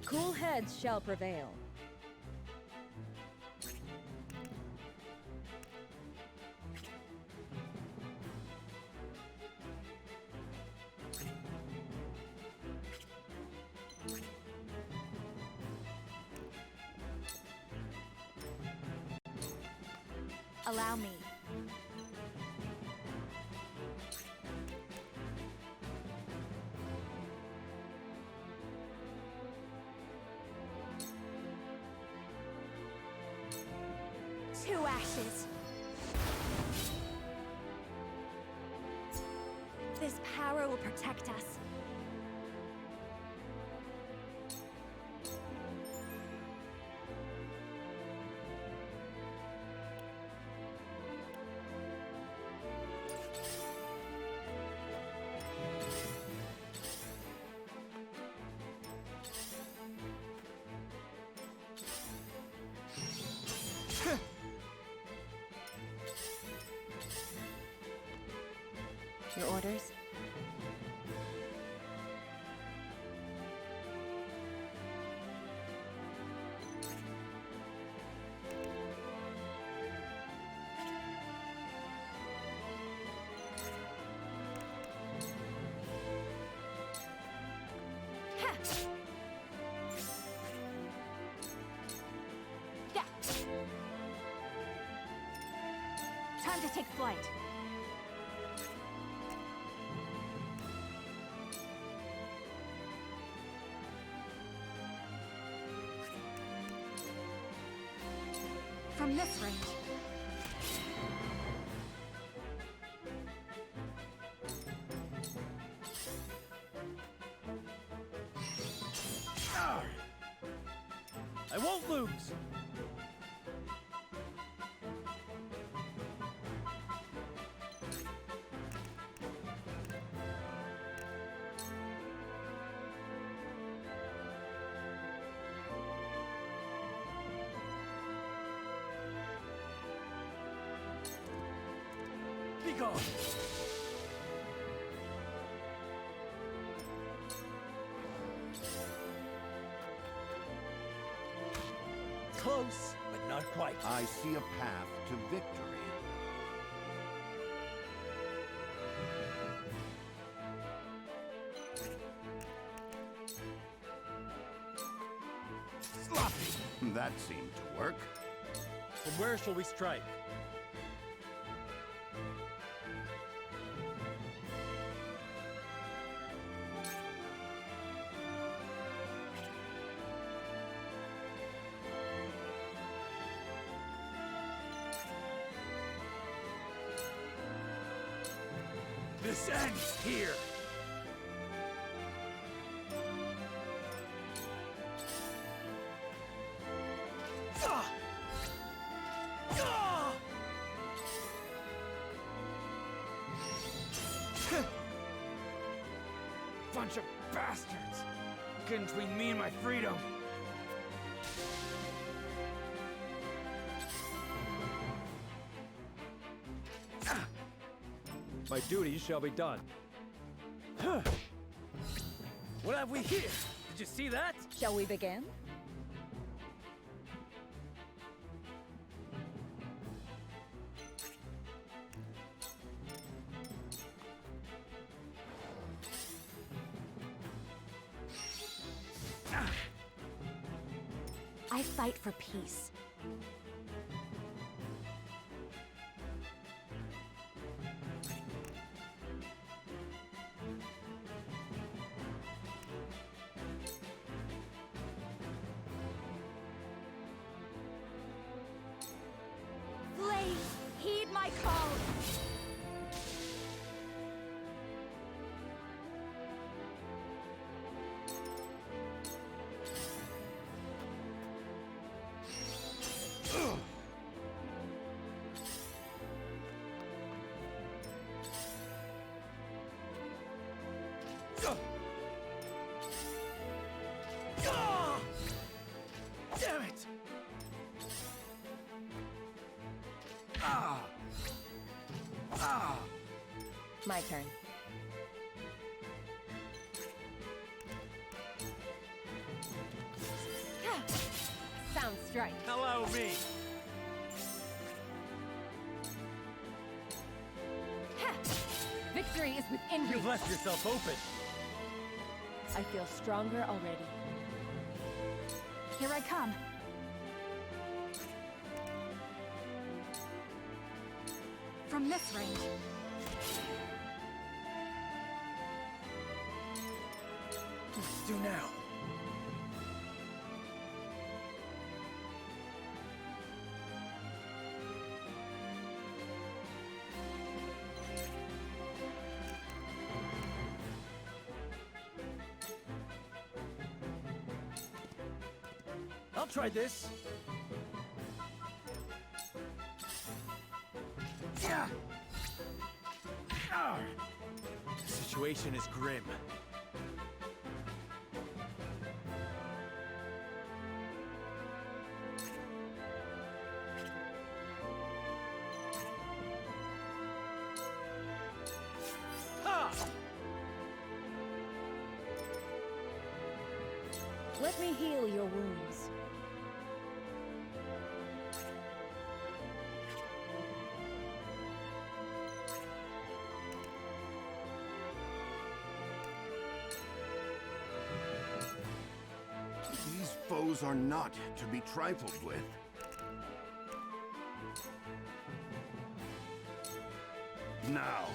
Cool heads shall prevail. Allow me. To ashes. This power will protect us. Your orders? Yeah. Time to take flight. From this range. I won't lose! Be gone! Close, but not quite. I see a path to victory. Sloppy! That seemed to work. From where shall we strike? This ends here! bastards! Getting between me and my freedom. My duty shall be done. What have we here? Did you see that? Shall we begin? I fight for peace. Flames, heed my call! Damn it! My turn. Sound strike. Hello, me. Victory is within reach. You've left yourself open. I feel stronger already. Here I come. From this range. Let's do now. I'll try this. Yeah. The situation is grim. Let me heal your wounds. These foes are not to be trifled with. Now.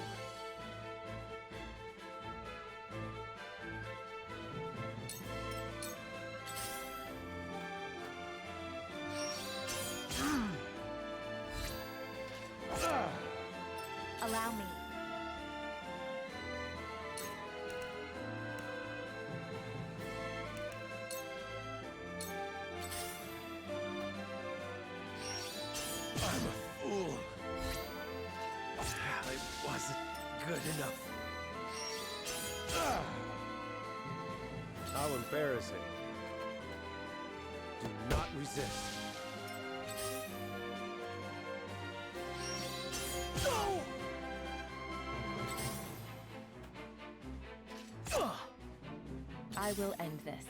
Allow me. I'm a fool. I wasn't good enough. How embarrassing. Do not resist. No! I will end this.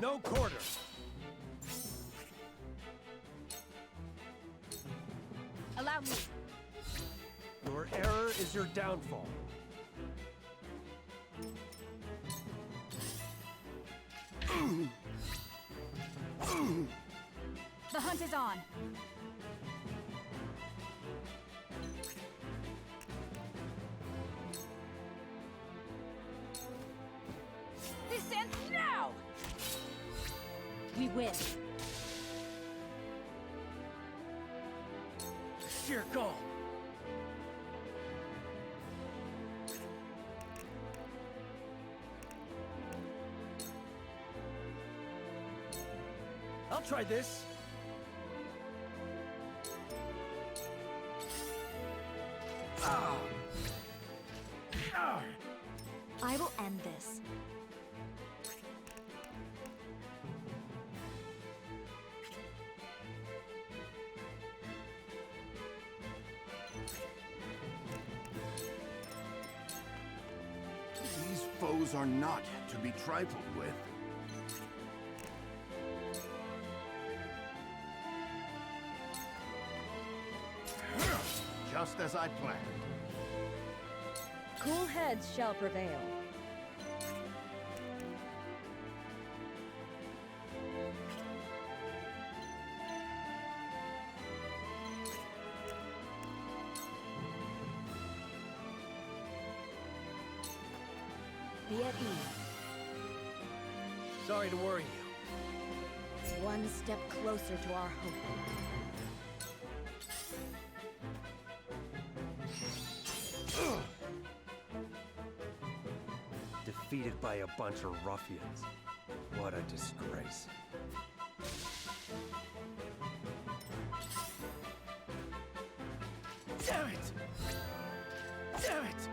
No quarter. Allow me. Your error is your downfall. The hunt is on. This ends now! We win. Sheer call. I'll try this. I will end this. These foes are not to be trifled with. Just as I planned. Cool heads shall prevail. Be at ease. Sorry to worry you. One step closer to our hope. Defeated by a bunch of ruffians. What a disgrace. Damn it! Damn it!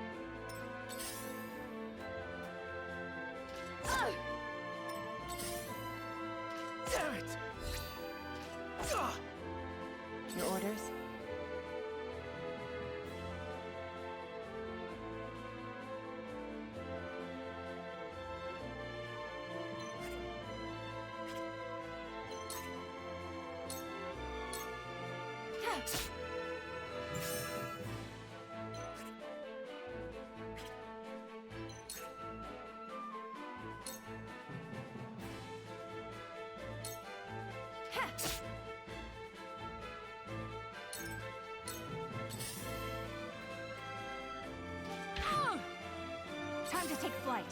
Damn it! Your orders? Time to take flight.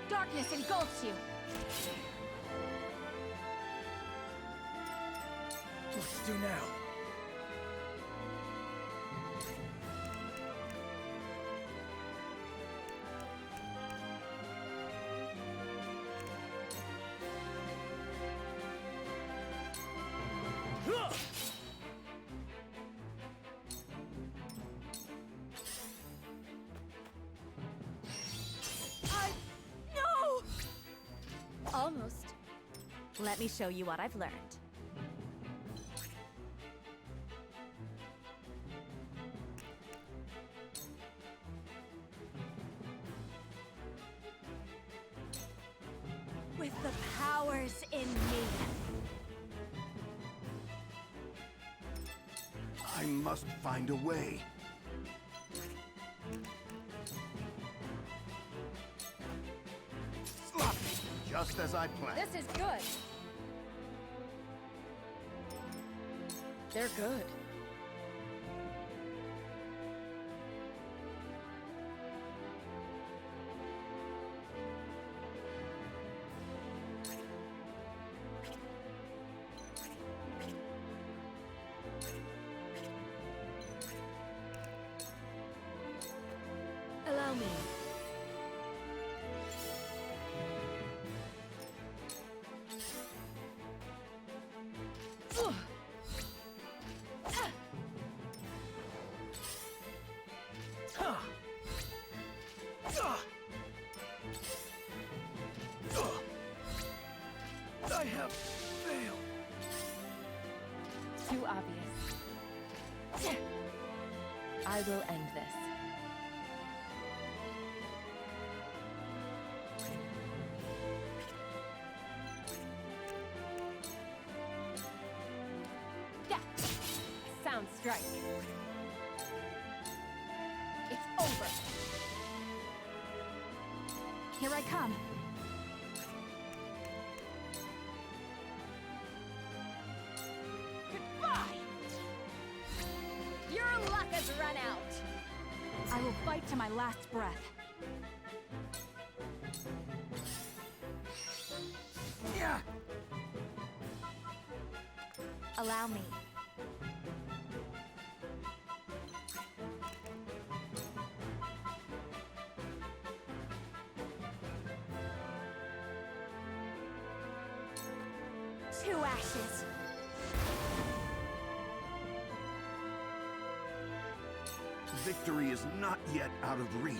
Darkness engulfs you. What to do now? No! Almost. Let me show you what I've learned. With the powers in me. I must find a way. Sloppy, just as I planned. This is good. They're good. Allow me. I have failed. Too obvious. I will end this. Yeah. Sound strike. It's over. Here I come. Goodbye. Your luck has run out. I will fight to my last breath. Allow me. To ashes. Victory is not yet out of reach.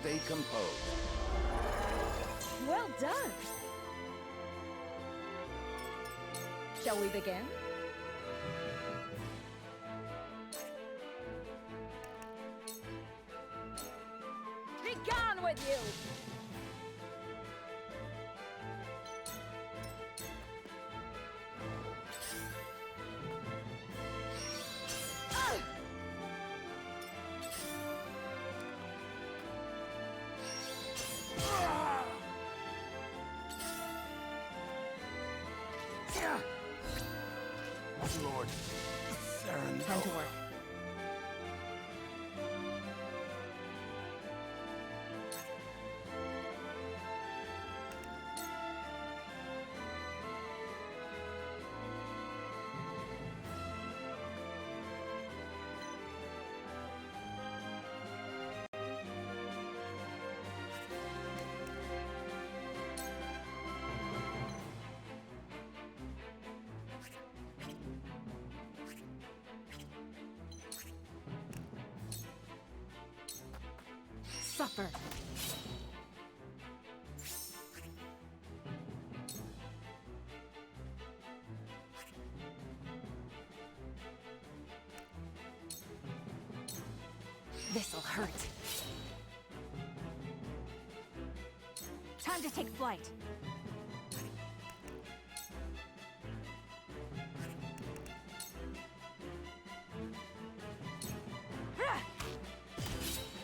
Stay composed. Well done! Shall we begin? Be gone with you! Lord Serenova. Time to work. Suffer. This'll hurt. Time to take flight.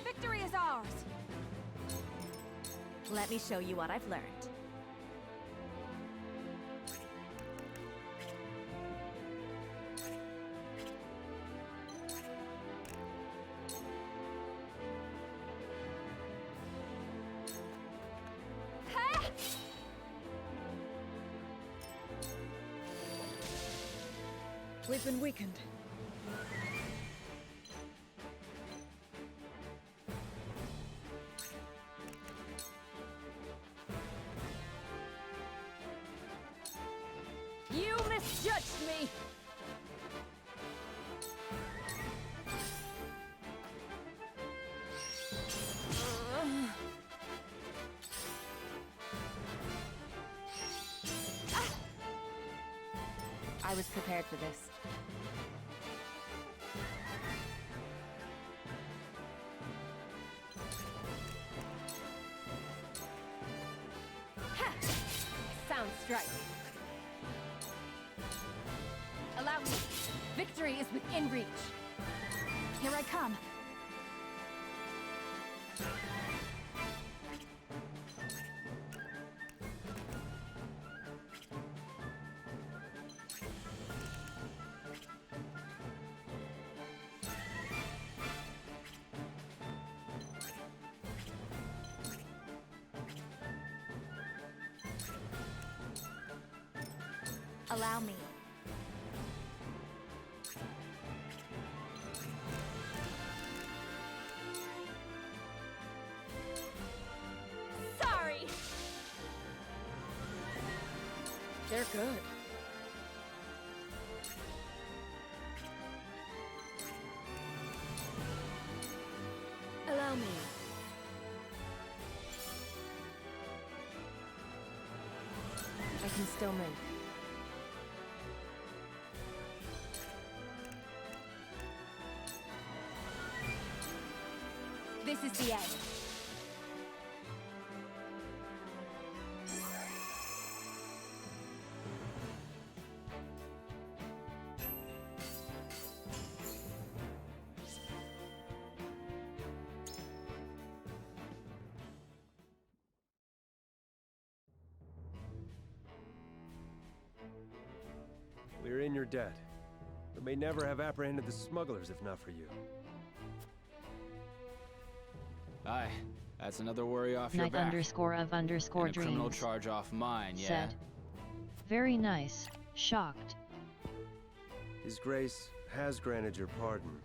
Victory is ours! Let me show you what I've learned. We've been weakened. You misjudged me! I was prepared for this. Ha! Sound strike. Allow me. Victory is within reach. Here I come. Allow me. Sorry! They're good. Allow me. I can still move. This is the end. We're in your debt, but may never have apprehended the smugglers if not for you. Aye, That's another worry off your Knight back. underscore of underscore And a criminal dreams. charge off mine, yeah? Said. Very nice. Shocked. His Grace has granted your pardon,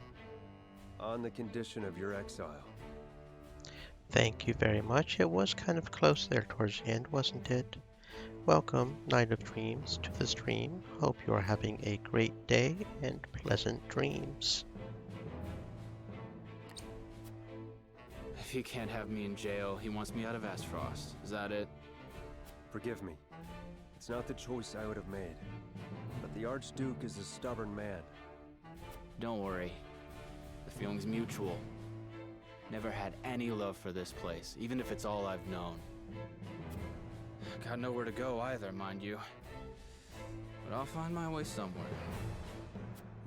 on the condition of your exile. Thank you very much. It was kind of close there towards the end, wasn't it? Welcome, Night of Dreams, to the stream. Hope you are having a great day and pleasant dreams. If he can't have me in jail, he wants me out of Aesfrost. Is that it? Forgive me. It's not the choice I would have made. But the Archduke is a stubborn man. Don't worry. The feeling's mutual. Never had any love for this place, even if it's all I've known. Got nowhere to go either, mind you. But I'll find my way somewhere.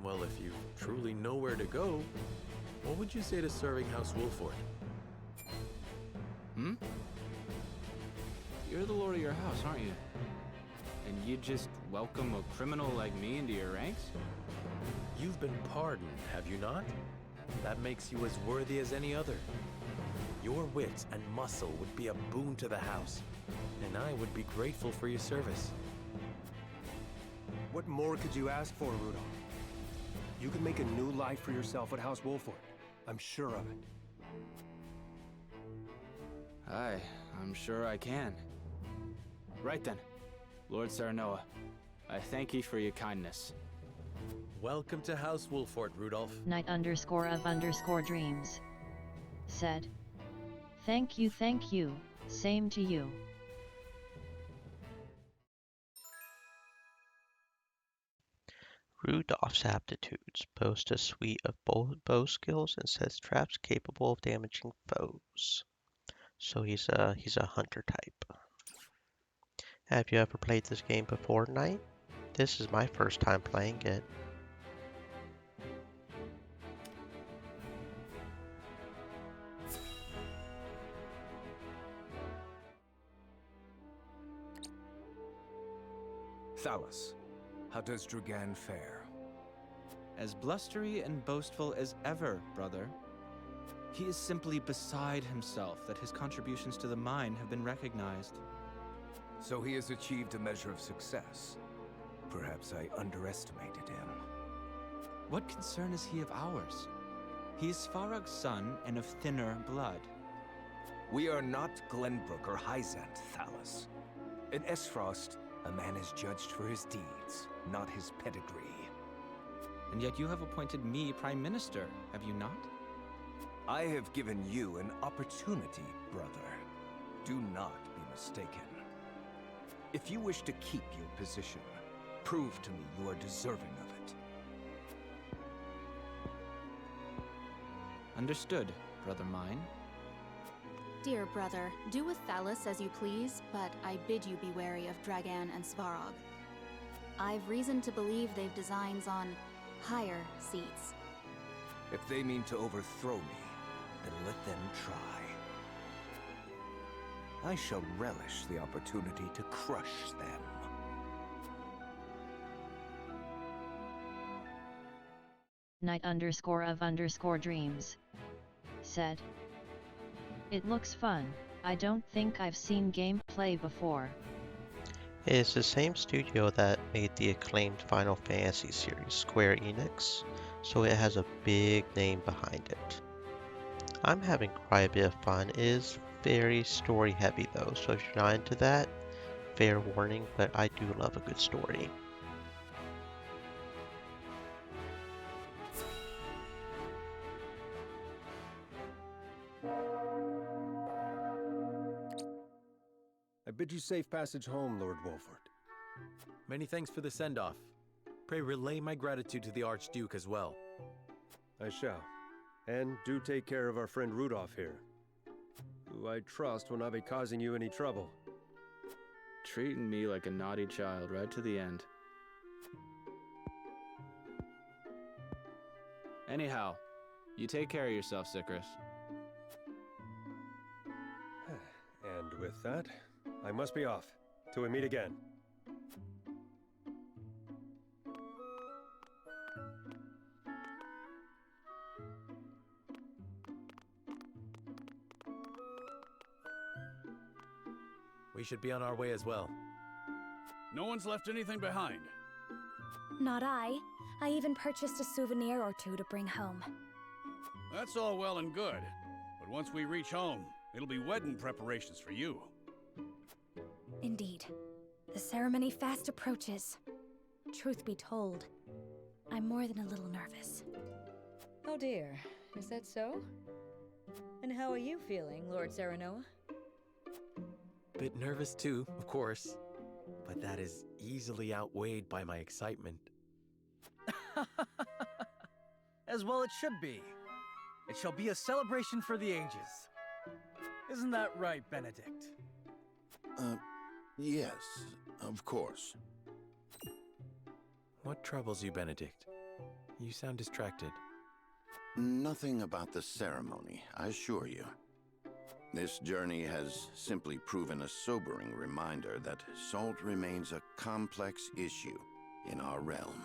Well, if you truly know where to go, what would you say to serving House Wolford? Hmm? You're the lord of your house, aren't you? And you'd just welcome a criminal like me into your ranks? You've been pardoned, have you not? That makes you as worthy as any other. Your wit and muscle would be a boon to the house, and I would be grateful for your service. What more could you ask for, Rudolph? You could make a new life for yourself at House Wolford. I'm sure of it. Aye, I'm sure I can. Right then, Lord Serenoa, I thank ye for your kindness. Welcome to House Wolford, Rudolph. Knight underscore of underscore dreams. Said. Thank you, same to you. Rudolph's aptitudes boast a suite of bow skills and sets traps capable of damaging foes. So he's a hunter type. Have you ever played this game before, Knight? This is my first time playing it. Thalos, how does Drugan fare? As blustery and boastful as ever, brother. He is simply beside himself that his contributions to the mine have been recognized. So he has achieved a measure of success. Perhaps I underestimated him. What concern is he of ours? He is Svarog's son and of thinner blood. We are not Glenbrook or Hyzant, Thalos. In Aesfrost, a man is judged for his deeds, not his pedigree. And yet you have appointed me Prime Minister, have you not? I have given you an opportunity, brother. Do not be mistaken. If you wish to keep your position, prove to me you are deserving of it. Understood, brother mine. Dear brother, do with Thalos as you please, but I bid you be wary of Dragan and Svarog. I've reason to believe they've designs on higher seats. If they mean to overthrow me, then let them try. I shall relish the opportunity to crush them. Knight underscore of underscore dreams. Said. It looks fun. I don't think I've seen gameplay before. It is the same studio that made the acclaimed Final Fantasy series, Square Enix, so it has a big name behind it. I'm having quite a bit of fun. It is very story heavy though, so if you're not into that, fair warning, but I do love a good story. I bid you safe passage home, Lord Wolford. Many thanks for the send-off. Pray relay my gratitude to the Archduke as well. I shall. And do take care of our friend Rudolph here, who I trust will not be causing you any trouble. Treating me like a naughty child right to the end. Anyhow, you take care of yourself, Sicrus. And with that, I must be off. Till we meet again. We should be on our way as well. No one's left anything behind. Not I. I even purchased a souvenir or two to bring home. That's all well and good. But once we reach home, it'll be wedding preparations for you. Indeed. The ceremony fast approaches. Truth be told, I'm more than a little nervous. Oh dear, is that so? And how are you feeling, Lord Serenoa? Bit nervous too, of course. But that is easily outweighed by my excitement. As well it should be. It shall be a celebration for the ages. Isn't that right, Benedict? Yes, of course. What troubles you, Benedict? You sound distracted. Nothing about the ceremony, I assure you. This journey has simply proven a sobering reminder that salt remains a complex issue in our realm.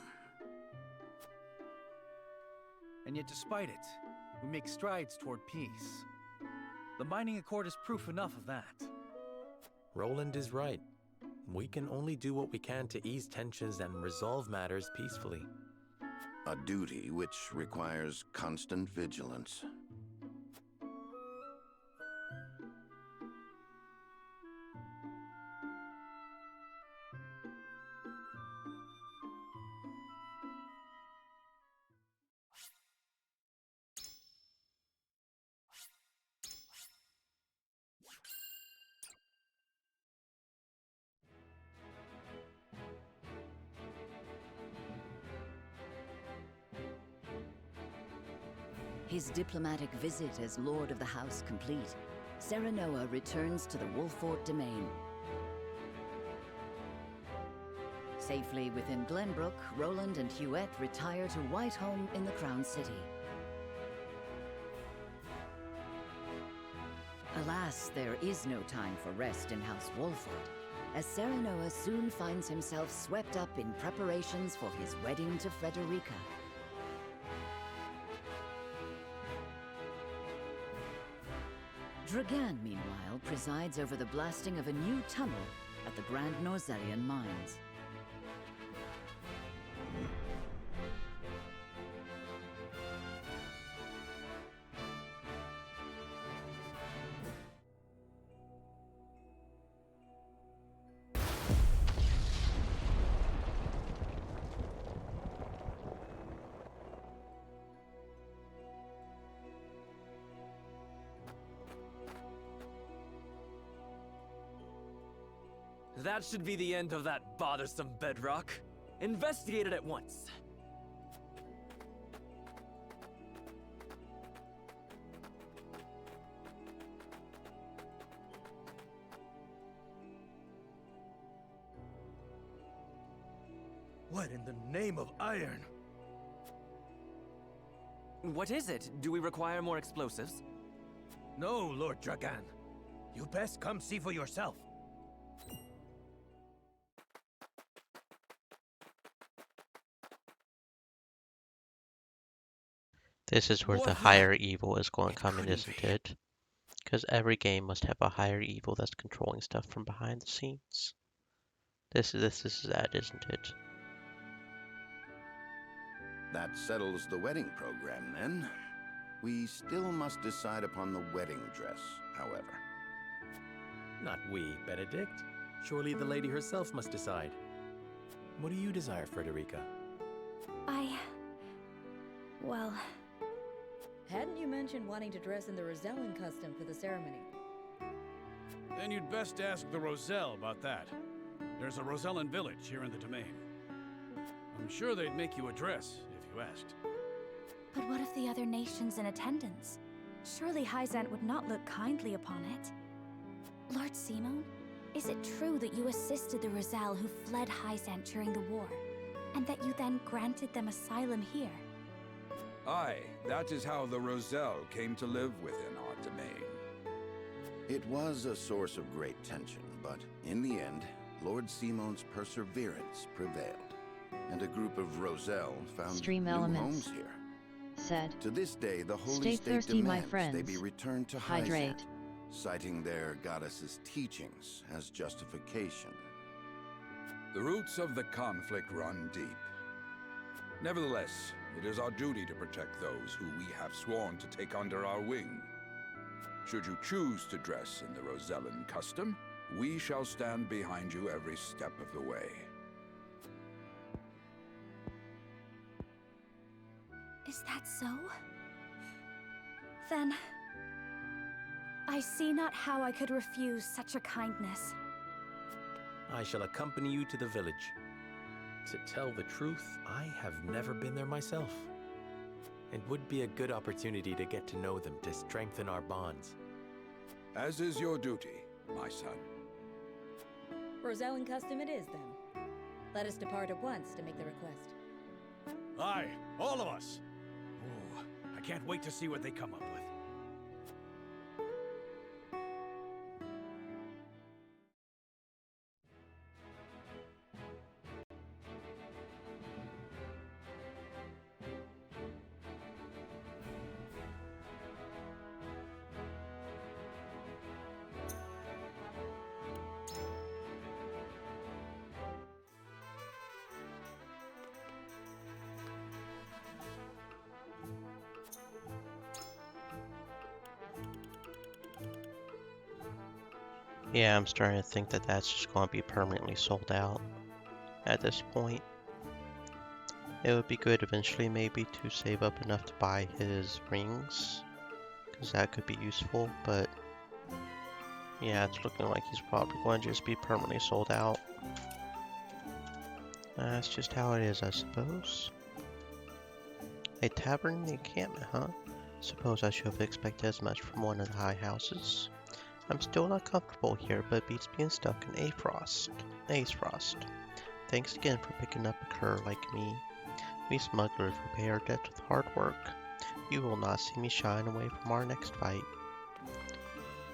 And yet despite it, we make strides toward peace. The Mining Accord is proof enough of that. Roland is right. We can only do what we can to ease tensions and resolve matters peacefully. A duty which requires constant vigilance. His diplomatic visit as Lord of the House complete, Serenoa returns to the Wolfort domain. Safely within Glenbrook, Roland and Huette retire to Whitehome in the Crown City. Alas, there is no time for rest in House Wolfort, as Serenoa soon finds himself swept up in preparations for his wedding to Frederica. Dragan, meanwhile, presides over the blasting of a new tunnel at the Grand Norzelian mines. That should be the end of that bothersome bedrock. Investigate it at once. What in the name of iron? What is it? Do we require more explosives? No, Lord Dragan. You best come see for yourself. This is where the higher evil is going to come in, isn't it? Because every game must have a higher evil that's controlling stuff from behind the scenes. This is that, isn't it? That settles the wedding program, then. We still must decide upon the wedding dress, however. Not we, Benedict. Surely the lady herself must decide. What do you desire, Frederica? Well... Hadn't you mentioned wanting to dress in the Rosellan custom for the ceremony? Then you'd best ask the Roselle about that. There's a Rosellan village here in the domain. I'm sure they'd make you a dress if you asked. But what of the other nations in attendance? Surely Hyzant would not look kindly upon it. Lord Simon, is it true that you assisted the Roselle who fled Hyzant during the war, and that you then granted them asylum here? Aye, that is how the Roselle came to live within our domain. It was a source of great tension, but in the end, Lord Simon's perseverance prevailed, and a group of Roselle found Stream new elements. homes here. Said. To this day, the Holy Stay State thirsty, my demands friends. they be returned to Hydrate. Hyzant, citing their goddess's teachings as justification. The roots of the conflict run deep. Nevertheless, it is our duty to protect those who we have sworn to take under our wing. Should you choose to dress in the Rosellan custom, we shall stand behind you every step of the way. Is that so? Then I see not how I could refuse such a kindness. I shall accompany you to the village. To tell the truth, I have never been there myself. It would be a good opportunity to get to know them to strengthen our bonds. As is your duty, my son. Rosellan custom it is, then. Let us depart at once to make the request. Aye, all of us. Ooh, I can't wait to see what they come up with. Yeah, I'm starting to think that that's just going to be permanently sold out at this point. It would be good eventually maybe to save up enough to buy his rings, because that could be useful, but yeah, it's looking like he's probably going to just be permanently sold out. That's just how it is, I suppose. A tavern in the encampment, huh? Suppose I should have expected as much from one of the high houses. I'm still not comfortable here, but it beats being stuck in Aesfrost. Thanks again for picking up a cur like me. We smugglers repay our debt with hard work. You will not see me shying away from our next fight.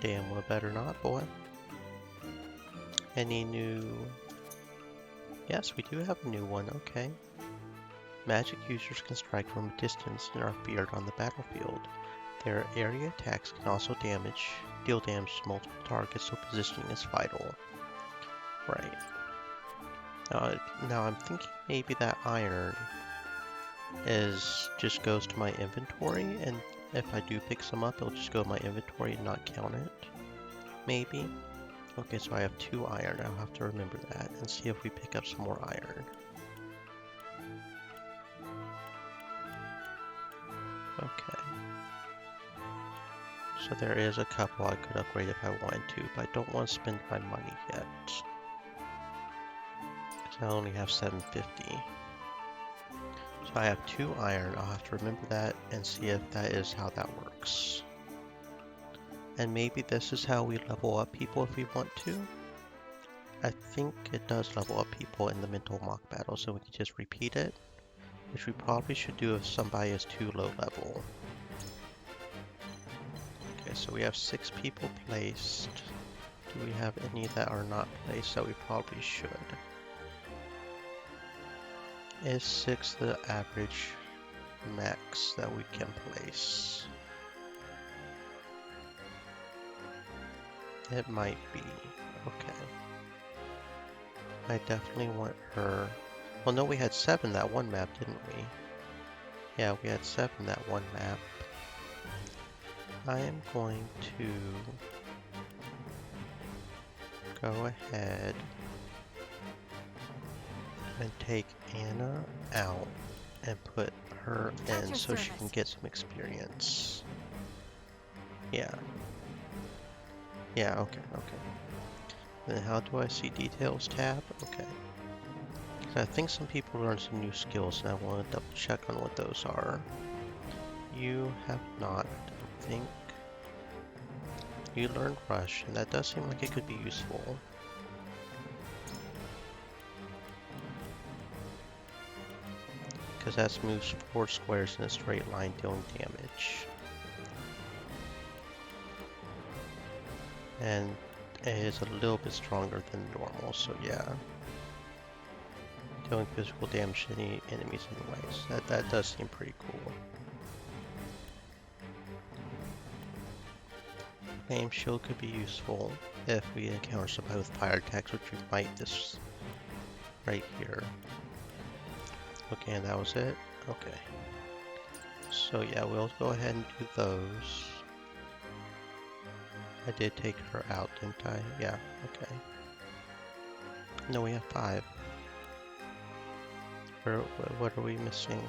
Damn well better not, boy. Any new... Yes, we do have a new one, okay. Magic users can strike from a distance and are feared on the battlefield. Their area attacks can also deal damage to multiple targets, so positioning is vital. Right. Now I'm thinking maybe that iron just goes to my inventory, and if I do pick some up, it'll just go to my inventory and not count it. Maybe. Okay, so I have 2 iron. I'll have to remember that and see if we pick up some more iron. Okay. So there is a couple I could upgrade if I wanted to, but I don't want to spend my money yet. Because I only have 750. So I have 2 iron. I'll have to remember that and see if that is how that works. And maybe this is how we level up people if we want to. I think it does level up people in the mental mock battle, so we can just repeat it. Which we probably should do if somebody is too low level. Okay, so we have 6 people placed. Do we have any that are not placed that we probably should? Is 6 the average max that we can place? It might be. Okay. I definitely want her. Well, no, we had 7 that one map, didn't we? Yeah, we had 7 that one map. I am going to go ahead and take Anna out and put her in so she can get some experience. Yeah. Yeah, okay. Then how do I see details tab? Okay. I think some people learned some new skills and I want to double check on what those are. You have not, I don't think. You learned Rush, and that does seem like it could be useful. Because that moves 4 squares in a straight line dealing damage. And it is a little bit stronger than normal, so yeah. Dealing physical damage to any enemies anyways. That does seem pretty cool. Flame shield could be useful if we encounter somebody with fire attacks, which we might this right here. Okay, and that was it? Okay. So yeah, we'll go ahead and do those. I did take her out, didn't I? Yeah, okay. No, we have 5. What are we missing?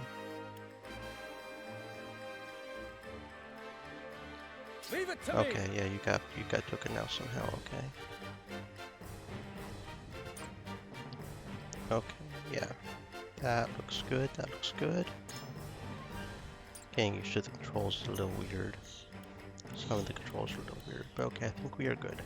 Leave it to Okay, me. yeah, you got taken out somehow, okay. Okay, yeah. That looks good, that looks good. Getting used to the controls is a little weird. Some of the controls are a little weird, but okay, I think we are good.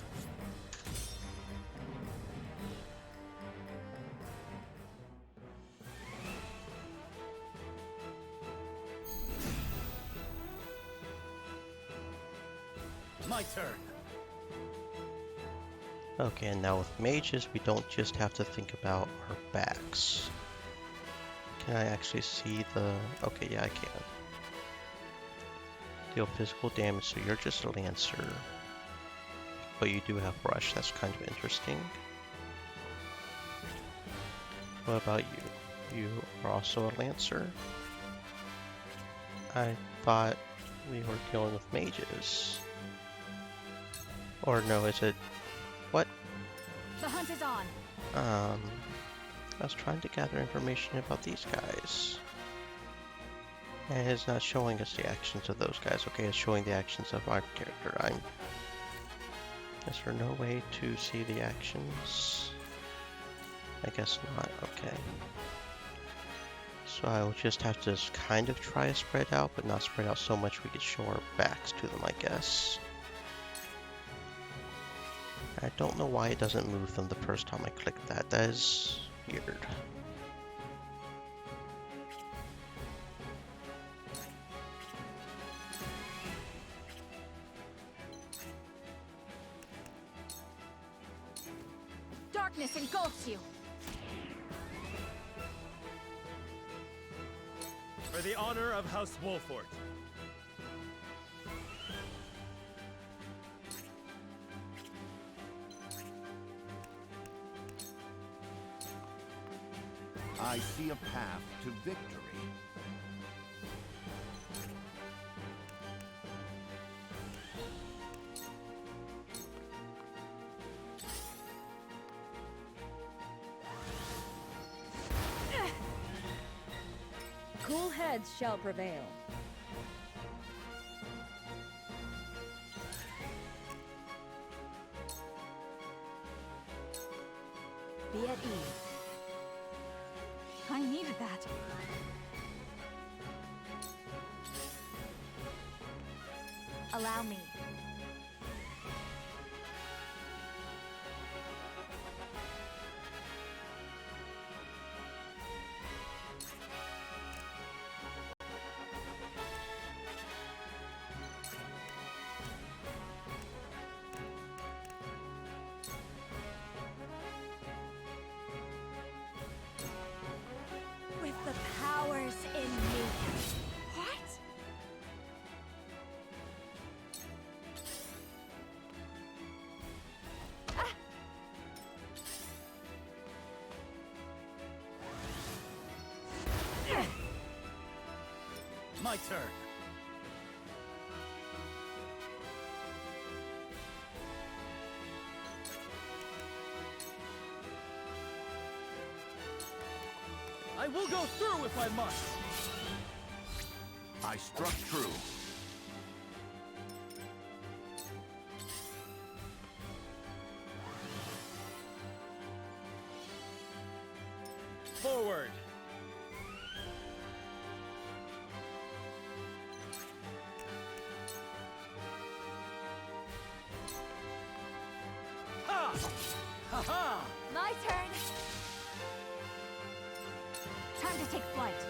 My turn. Okay, and now with mages, we don't just have to think about our backs. Can I actually see the... Okay, yeah, I can. Deal physical damage, so you're just a lancer. But you do have rush, that's kind of interesting. What about you? You are also a lancer? I thought we were dealing with mages. Or no, is it... What? The hunt is on. I was trying to gather information about these guys. And it's not showing us the actions of those guys. Okay, it's showing the actions of our character. Is there no way to see the actions? I guess not. Okay. So I will just have to kind of try to spread out, but not spread out so much we could show our backs to them, I guess. I don't know why it doesn't move them the first time I click that. That is weird. Darkness engulfs you. For the honor of House Wolfort. I see a path to victory. Cool heads shall prevail. Be at ease. I needed that. Allow me. With the powers in me. What? My turn. I will go through if I must. I struck true. Forward. Ha! Ha ha! My turn. Time to take flight.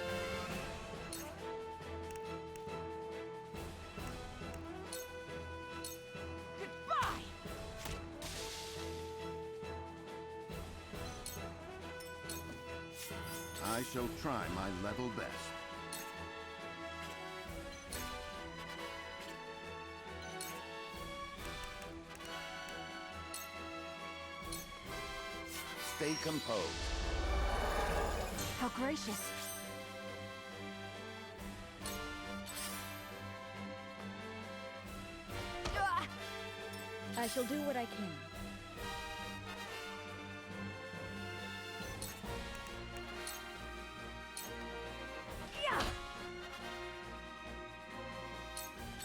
Goodbye. I shall try my level best. Stay composed. How gracious. I shall do what I can.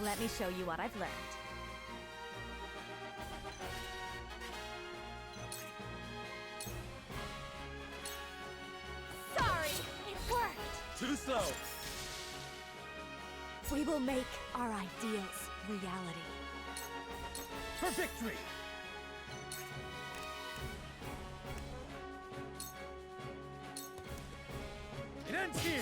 Let me show you what I've learned. Sorry, it worked. Too slow. We will make our ideals reality. For victory! It ends here!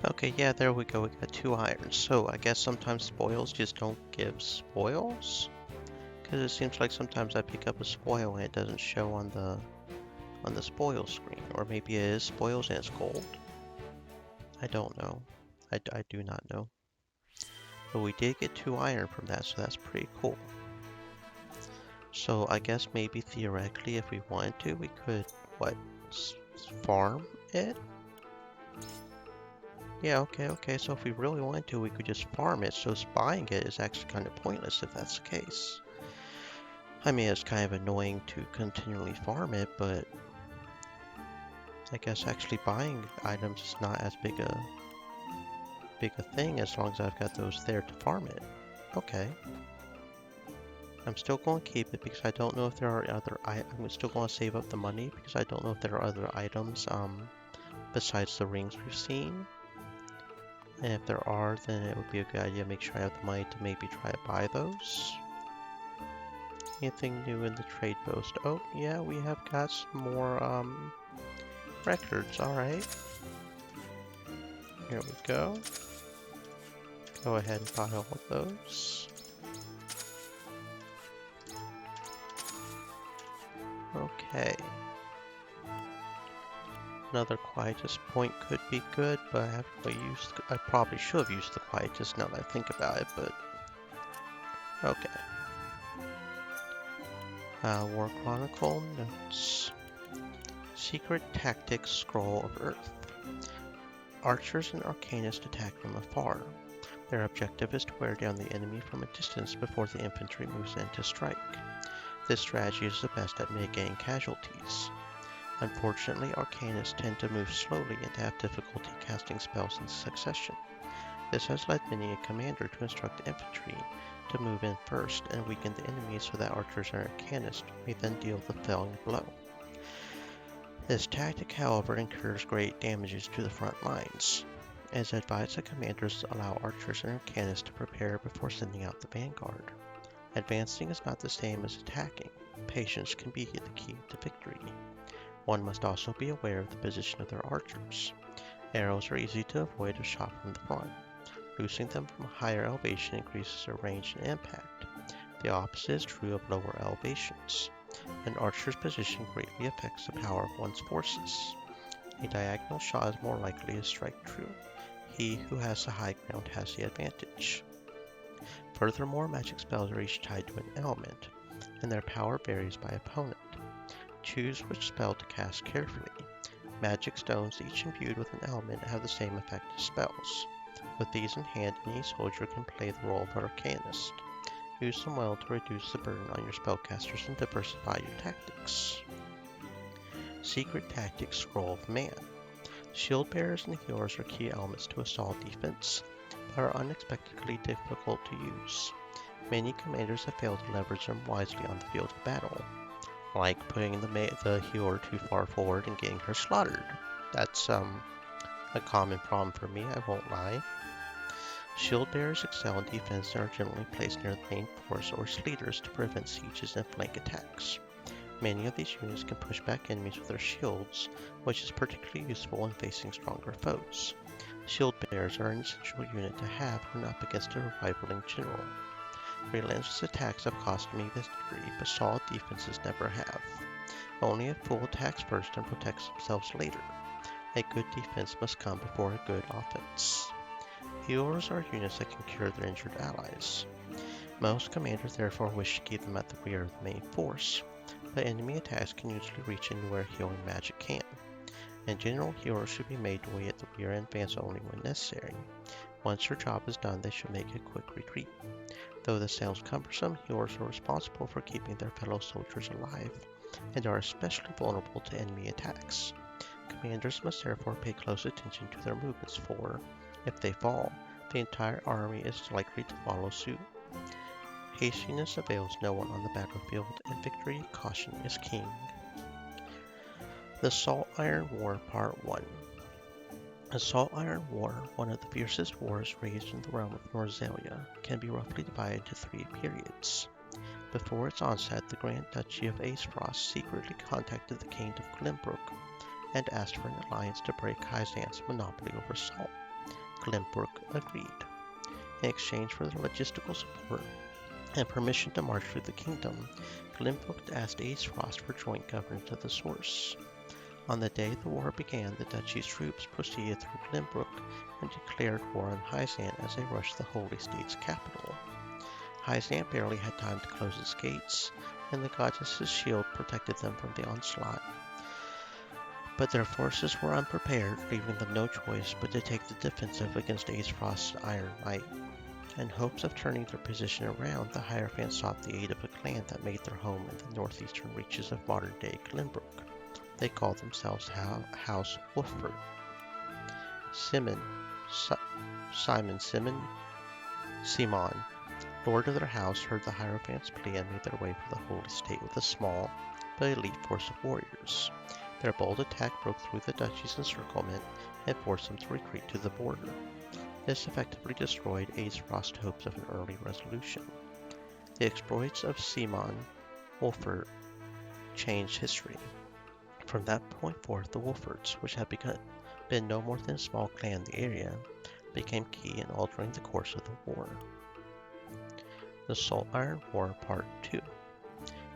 Okay, yeah, there we go. We got 2 irons. So I guess sometimes spoils just don't give spoils? Because it seems like sometimes I pick up a spoil and it doesn't show on the spoil screen. Or maybe it is spoils and it's gold. I don't know. I do not know. But we did get 2 iron from that, so that's pretty cool. So I guess maybe theoretically if we wanted to, we could, what, farm it? Yeah, okay, so if we really wanted to, we could just farm it, so buying it is actually kind of pointless if that's the case. I mean, it's kind of annoying to continually farm it, but I guess actually buying items is not as big a thing as long as I've got those there to farm it. Okay. I'm still going to keep it because I don't know if there are other I'm still going to save up the money because I don't know if there are other items besides the rings we've seen. And if there are, then it would be a good idea to make sure I have the money to maybe try to buy those. Anything new in the trade post? Oh, yeah, we have got some more records. Alright. Here we go. Go ahead and buy all of those. Okay. Another Quietus point could be good, but I haven't really used. I probably should have used the Quietus now that I think about it, but okay. War Chronicle notes. Secret Tactics Scroll of Earth. Archers and Arcanists attack from afar. Their objective is to wear down the enemy from a distance before the infantry moves in to strike. This strategy is the best at mitigating casualties. Unfortunately, Arcanists tend to move slowly and to have difficulty casting spells in succession. This has led many a commander to instruct the infantry to move in first and weaken the enemy so that archers and Arcanists may then deal the felling blow. This tactic, however, incurs great damages to the front lines. As advised, the commanders allow archers and Arcanists to prepare before sending out the vanguard. Advancing is not the same as attacking. Patience can be the key to victory. One must also be aware of the position of their archers. Arrows are easy to avoid if shot from the front. Loosing them from a higher elevation increases their range and impact. The opposite is true of lower elevations. An archer's position greatly affects the power of one's forces. A diagonal shot is more likely to strike true. He who has the high ground has the advantage. Furthermore, magic spells are each tied to an element, and their power varies by opponent. Choose which spell to cast carefully. Magic stones, each imbued with an element, have the same effect as spells. With these in hand, any soldier can play the role of an Arcanist. Use them well to reduce the burden on your spellcasters and diversify your tactics. Secret Tactics Scroll of Man. Shield bearers and healers are key elements to assault defense, but are unexpectedly difficult to use. Many commanders have failed to leverage them wisely on the field of battle, like putting the healer too far forward and getting her slaughtered. That's a common problem for me, I won't lie. Shield bearers excel in defense and are generally placed near the main force or leaders to prevent sieges and flank attacks. Many of these units can push back enemies with their shields, which is particularly useful in facing stronger foes. Shield bearers are an essential unit to have when up against a rivaling general. Relentless attacks have cost me victory, but solid defenses never have. Only a fool attacks first and protects themselves later. A good defense must come before a good offense. Healers are units that can cure their injured allies. Most commanders therefore wish to keep them at the rear of the main force, but enemy attacks can usually reach anywhere healing magic can. In general, healers should be made to wait at the rear and advance only when necessary. Once their job is done, they should make a quick retreat. Though this sounds cumbersome, healers are responsible for keeping their fellow soldiers alive, and are especially vulnerable to enemy attacks. Commanders must therefore pay close attention to their movements, for, if they fall, the entire army is likely to follow suit. Hastiness avails no one on the battlefield, and victory, caution is king. The Salt Iron War Part 1. The Salt Iron War, one of the fiercest wars raged in the realm of Norzelia, can be roughly divided into 3 periods. Before its onset, the Grand Duchy of Aesfrost secretly contacted the King of Glenbrook and asked for an alliance to break Hyzan's monopoly over salt. Glenbrook agreed. In exchange for the logistical support and permission to march through the kingdom, Glenbrook asked Aesfrost for joint governance of the source. On the day the war began, the duchy's troops proceeded through Glenbrook and declared war on Hyzan as they rushed the Holy State's capital. Hyzan barely had time to close its gates, and the goddess's shield protected them from the onslaught. But their forces were unprepared, leaving them no choice but to take the defensive against Aesfrost's iron might. In hopes of turning their position around, the Hierophants sought the aid of a clan that made their home in the northeastern reaches of modern-day Glenbrook. They called themselves House Wolfford. Simon, lord of their house, heard the Hierophants' plea and made their way for the Holy State with a small but elite force of warriors. Their bold attack broke through the duchy's encirclement and forced them to retreat to the border. This effectively destroyed Aesfrost's hopes of an early resolution. The exploits of Simon Wolfford changed history. From that point forth, the Wolfords, which had been no more than a small clan in the area, became key in altering the course of the war. The Salt Iron War Part 2.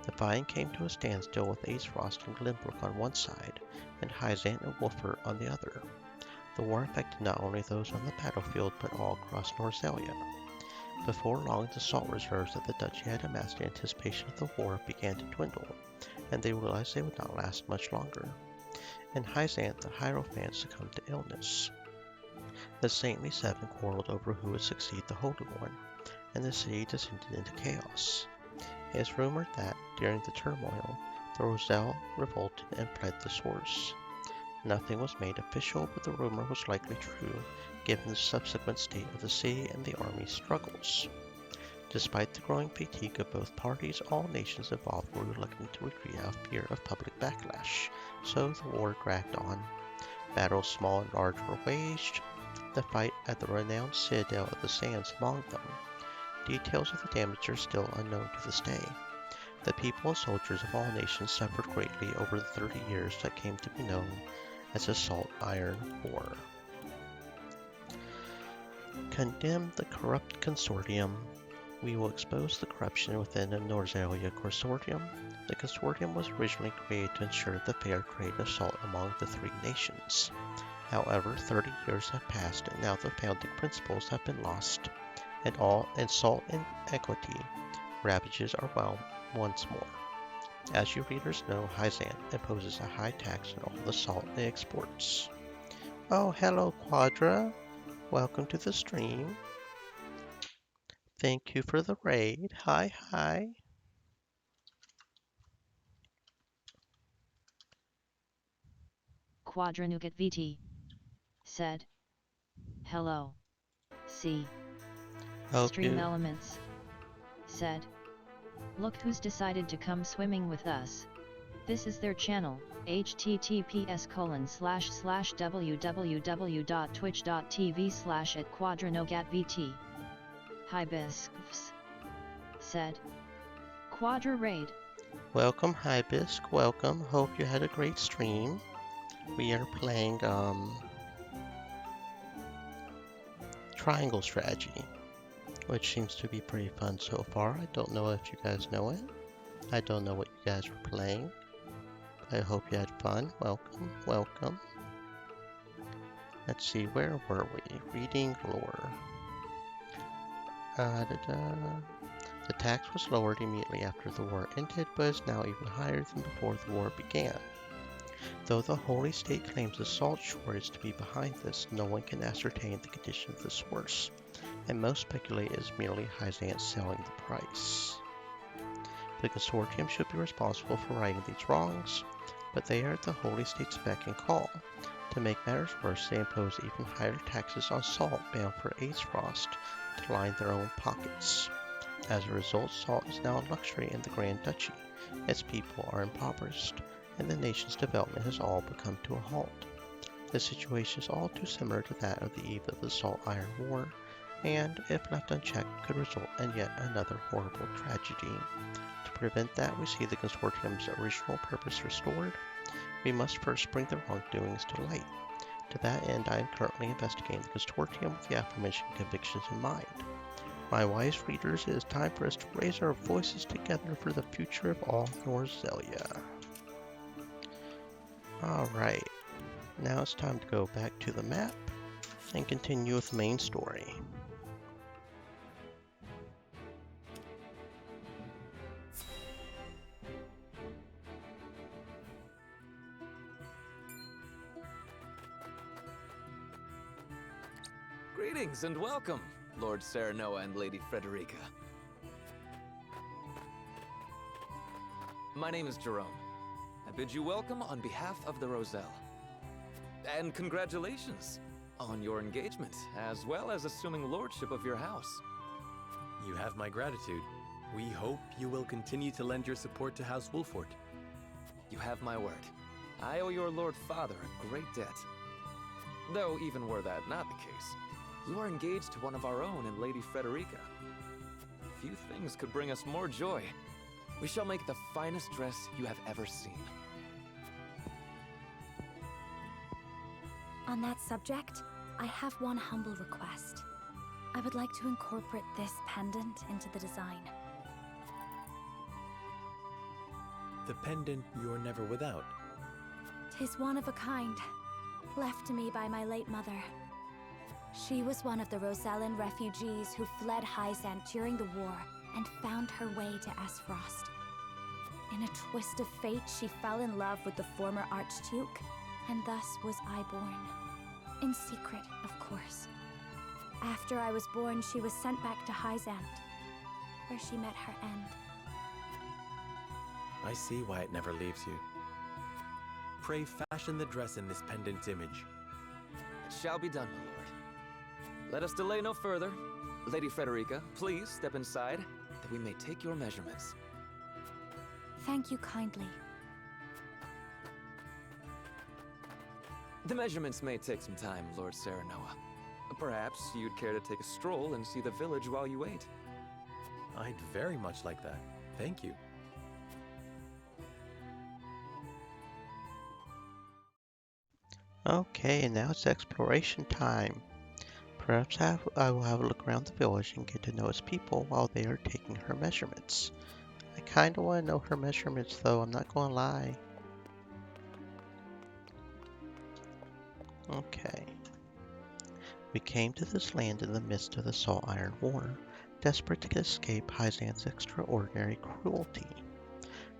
The fighting came to a standstill with Aesfrost and Glenbrook on one side, and Hyzan and Wolfford on the other. The war affected not only those on the battlefield, but all across Norzelia. Before long, the salt reserves that the duchy had amassed in anticipation of the war began to dwindle, and they realized they would not last much longer. In Hyzan, the Hierophants succumbed to illness. The Saintly Seven quarreled over who would succeed the Holy One, and the city descended into chaos. It is rumored that, during the turmoil, the Roselle revolted and fled the source. Nothing was made official, but the rumor was likely true, given the subsequent state of the city and the army's struggles. Despite the growing fatigue of both parties, all nations involved were reluctant to retreat out of fear of public backlash, so the war dragged on. Battles small and large were waged, the fight at the renowned Citadel of the Sands among them. Details of the damage are still unknown to this day. The people and soldiers of all nations suffered greatly over the 30 years that came to be known as the Salt Iron War. Condemn the corrupt consortium. We will expose the corruption within the Norzelia Consortium. The consortium was originally created to ensure the fair trade of salt among the 3 nations. However, 30 years have passed, and now the founding principles have been lost, and salt inequity ravages our realm once more. As you readers know, Hyzan imposes a high tax on all the salt it exports. Oh, hello, Quadra. Welcome to the stream. Thank you for the raid. Hi. Quadranugat VT said, hello. C. Stream Elements said, look who's decided to come swimming with us. This is their channel, https://www.twitch.tv/@quadranogatvt. Hibiscus said, Quadra Raid. Welcome, Hibisc. Welcome. Hope you had a great stream. We are playing Triangle Strategy, which seems to be pretty fun so far. I don't know if you guys know it. I don't know what you guys were playing. I hope you had fun. Welcome. Let's see, where were we? Reading lore. The tax was lowered immediately after the war ended, but is now even higher than before the war began. Though the Holy State claims the salt shortage to be behind this, no one can ascertain the condition of the source, and most speculate it is merely Hyzante selling the price. The Consortium should be responsible for righting these wrongs, but they are at the Holy State's beck and call. To make matters worse, they impose even higher taxes on salt bound for Aesfrost to line their own pockets. As a result, salt is now a luxury in the Grand Duchy, its people are impoverished, and the nation's development has all come to a halt. The situation is all too similar to that of the eve of the Salt-Iron War, and, if left unchecked, could result in yet another horrible tragedy. To prevent that, we see the Consortium's original purpose restored. We must first bring the wrongdoings to light. To that end, I am currently investigating the Consortium with the aforementioned convictions in mind. My wise readers, it is time for us to raise our voices together for the future of all Norzelia. Alright, now it's time to go back to the map and continue with the main story. Greetings and welcome, Lord Serenoa and Lady Frederica. My name is Jerome. I bid you welcome on behalf of the Roselle. And congratulations on your engagement, as well as assuming lordship of your house. You have my gratitude. We hope you will continue to lend your support to House Wolfort. You have my word. I owe your Lord Father a great debt. Though even were that not the case, you are engaged to one of our own in Lady Frederica. Few things could bring us more joy. We shall make the finest dress you have ever seen. On that subject, I have one humble request. I would like to incorporate this pendant into the design. The pendant you're never without. 'Tis one of a kind, left to me by my late mother. She was one of the Rosellan refugees who fled Hyzante during the war and found her way to Aesfrost. In a twist of fate, she fell in love with the former Archduke, and thus was I born. In secret, of course. After I was born, she was sent back to Hyzante, where she met her end. I see why it never leaves you. Pray fashion the dress in this pendant's image. It shall be done, my lord. Let us delay no further. Lady Frederica, please step inside, that we may take your measurements. Thank you kindly. The measurements may take some time, Lord Serenoa. Perhaps you'd care to take a stroll and see the village while you wait. I'd very much like that. Thank you. Okay, and now it's exploration time. Perhaps I will have a look around the village and get to know its people while they are taking her measurements. I kinda want to know her measurements though, I'm not gonna lie. Okay. We came to this land in the midst of the Salt-Iron War, desperate to escape Hyzante's extraordinary cruelty.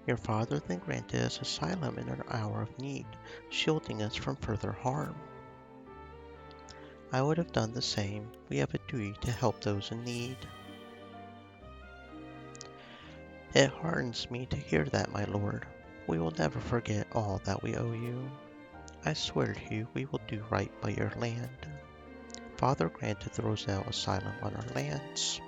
Your father then granted us asylum in our hour of need, shielding us from further harm. I would have done the same. We have a duty to help those in need. It hardens me to hear that, my lord. We will never forget all that we owe you. I swear to you, we will do right by your land. Father granted the Roselle asylum on our lands.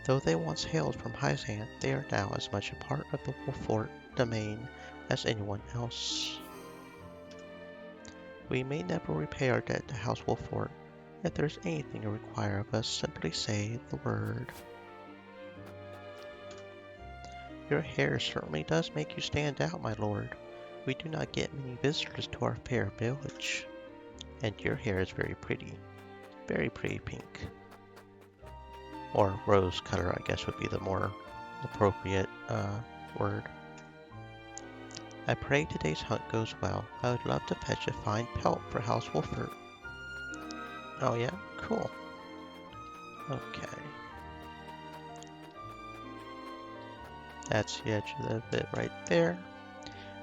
Though they once hailed from Hyzante, they are now as much a part of the Wolfort domain as anyone else. We may never repay our debt to House Wolfort. If there's anything you require of us, simply say the word. Your hair certainly does make you stand out, my lord. We do not get many visitors to our fair village. And your hair is very pretty pink. Or rose color, I guess would be the more appropriate word. I pray today's hunt goes well. I would love to fetch a fine pelt for House Wolfort. Oh yeah? Cool. Okay. That's the edge of the bit right there.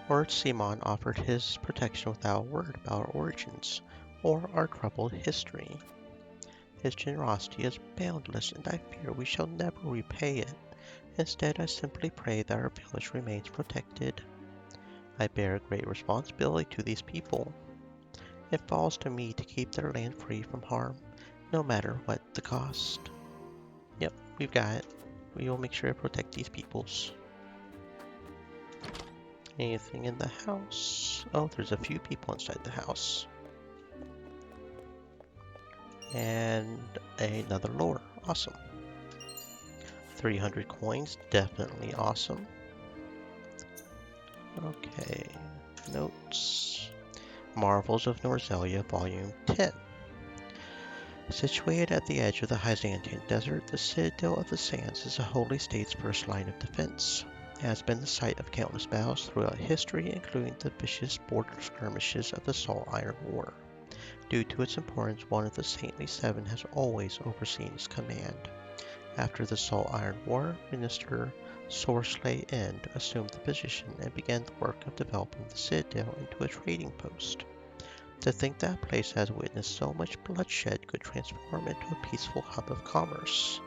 Lord Simon offered his protection without a word about our origins or our troubled history. His generosity is boundless, and I fear we shall never repay it. Instead, I simply pray that our village remains protected. I bear a great responsibility to these people. It falls to me to keep their land free from harm, no matter what the cost. Yep, we've got it. We will make sure to protect these peoples. Anything in the house? Oh, there's a few people inside the house. And another lore. Awesome. 300 coins. Definitely awesome. Okay. Notes. Marvels of Norzelia, Volume 10. Situated at the edge of the Hyzantian Desert, the Citadel of the Sands is a holy state's first line of defense. It has been the site of countless battles throughout history, including the vicious border skirmishes of the Salt Iron War. Due to its importance, one of the Saintly Seven has always overseen its command. After the Salt Iron War, Minister Sorsley End assumed the position and began the work of developing the Citadel into a trading post. To think that place has witnessed so much bloodshed could transform into a peaceful hub of commerce.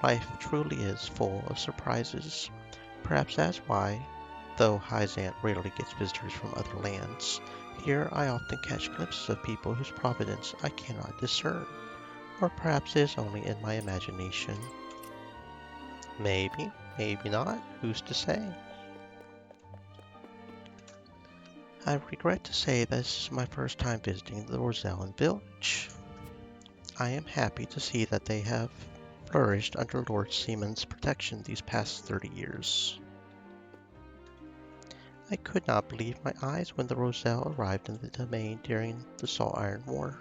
Life truly is full of surprises. Perhaps that's why, though Hyzant rarely gets visitors from other lands, here I often catch glimpses of people whose providence I cannot discern. Or perhaps it is only in my imagination. Maybe, maybe not. Who's to say? I regret to say this is my first time visiting the Rosellan village. I am happy to see that they have flourished under Lord Simon's protection these past 30 years. I could not believe my eyes when the Roselle arrived in the domain during the Salt Iron War.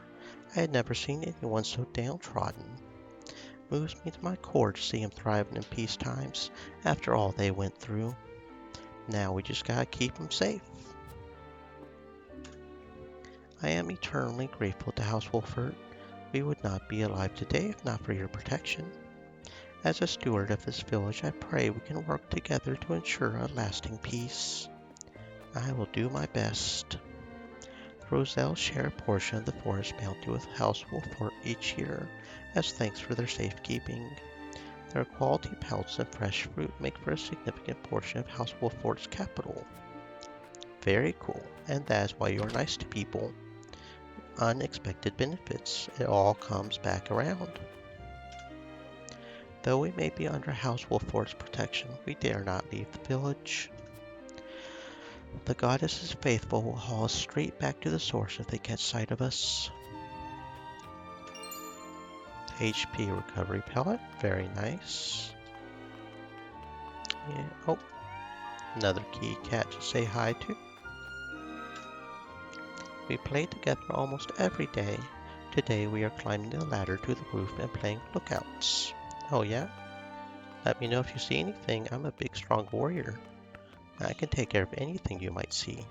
I had never seen anyone so downtrodden. Moves me to my core to see him thriving in peace times after all they went through. Now we just gotta keep him safe. I am eternally grateful to House Wolfert. We would not be alive today if not for your protection. As a steward of this village, I pray we can work together to ensure a lasting peace. I will do my best. The Roselles share a portion of the forest bounty with House Wolfert each year as thanks for their safekeeping. Their quality pelts and fresh fruit make for a significant portion of House Wolfert's capital. Very cool, and that is why you are nice to people. Unexpected benefits, it all comes back around. Though we may be under House Wolfert's protection, we dare not leave the village. The goddesses faithful will haul us straight back to the source if they catch sight of us. HP recovery pellet, very nice. Yeah. Oh, another key cat to say hi to. We play together almost every day. Today we are climbing the ladder to the roof and playing lookouts. Oh yeah? Let me know if you see anything. I'm a big strong warrior. I can take care of anything you might see.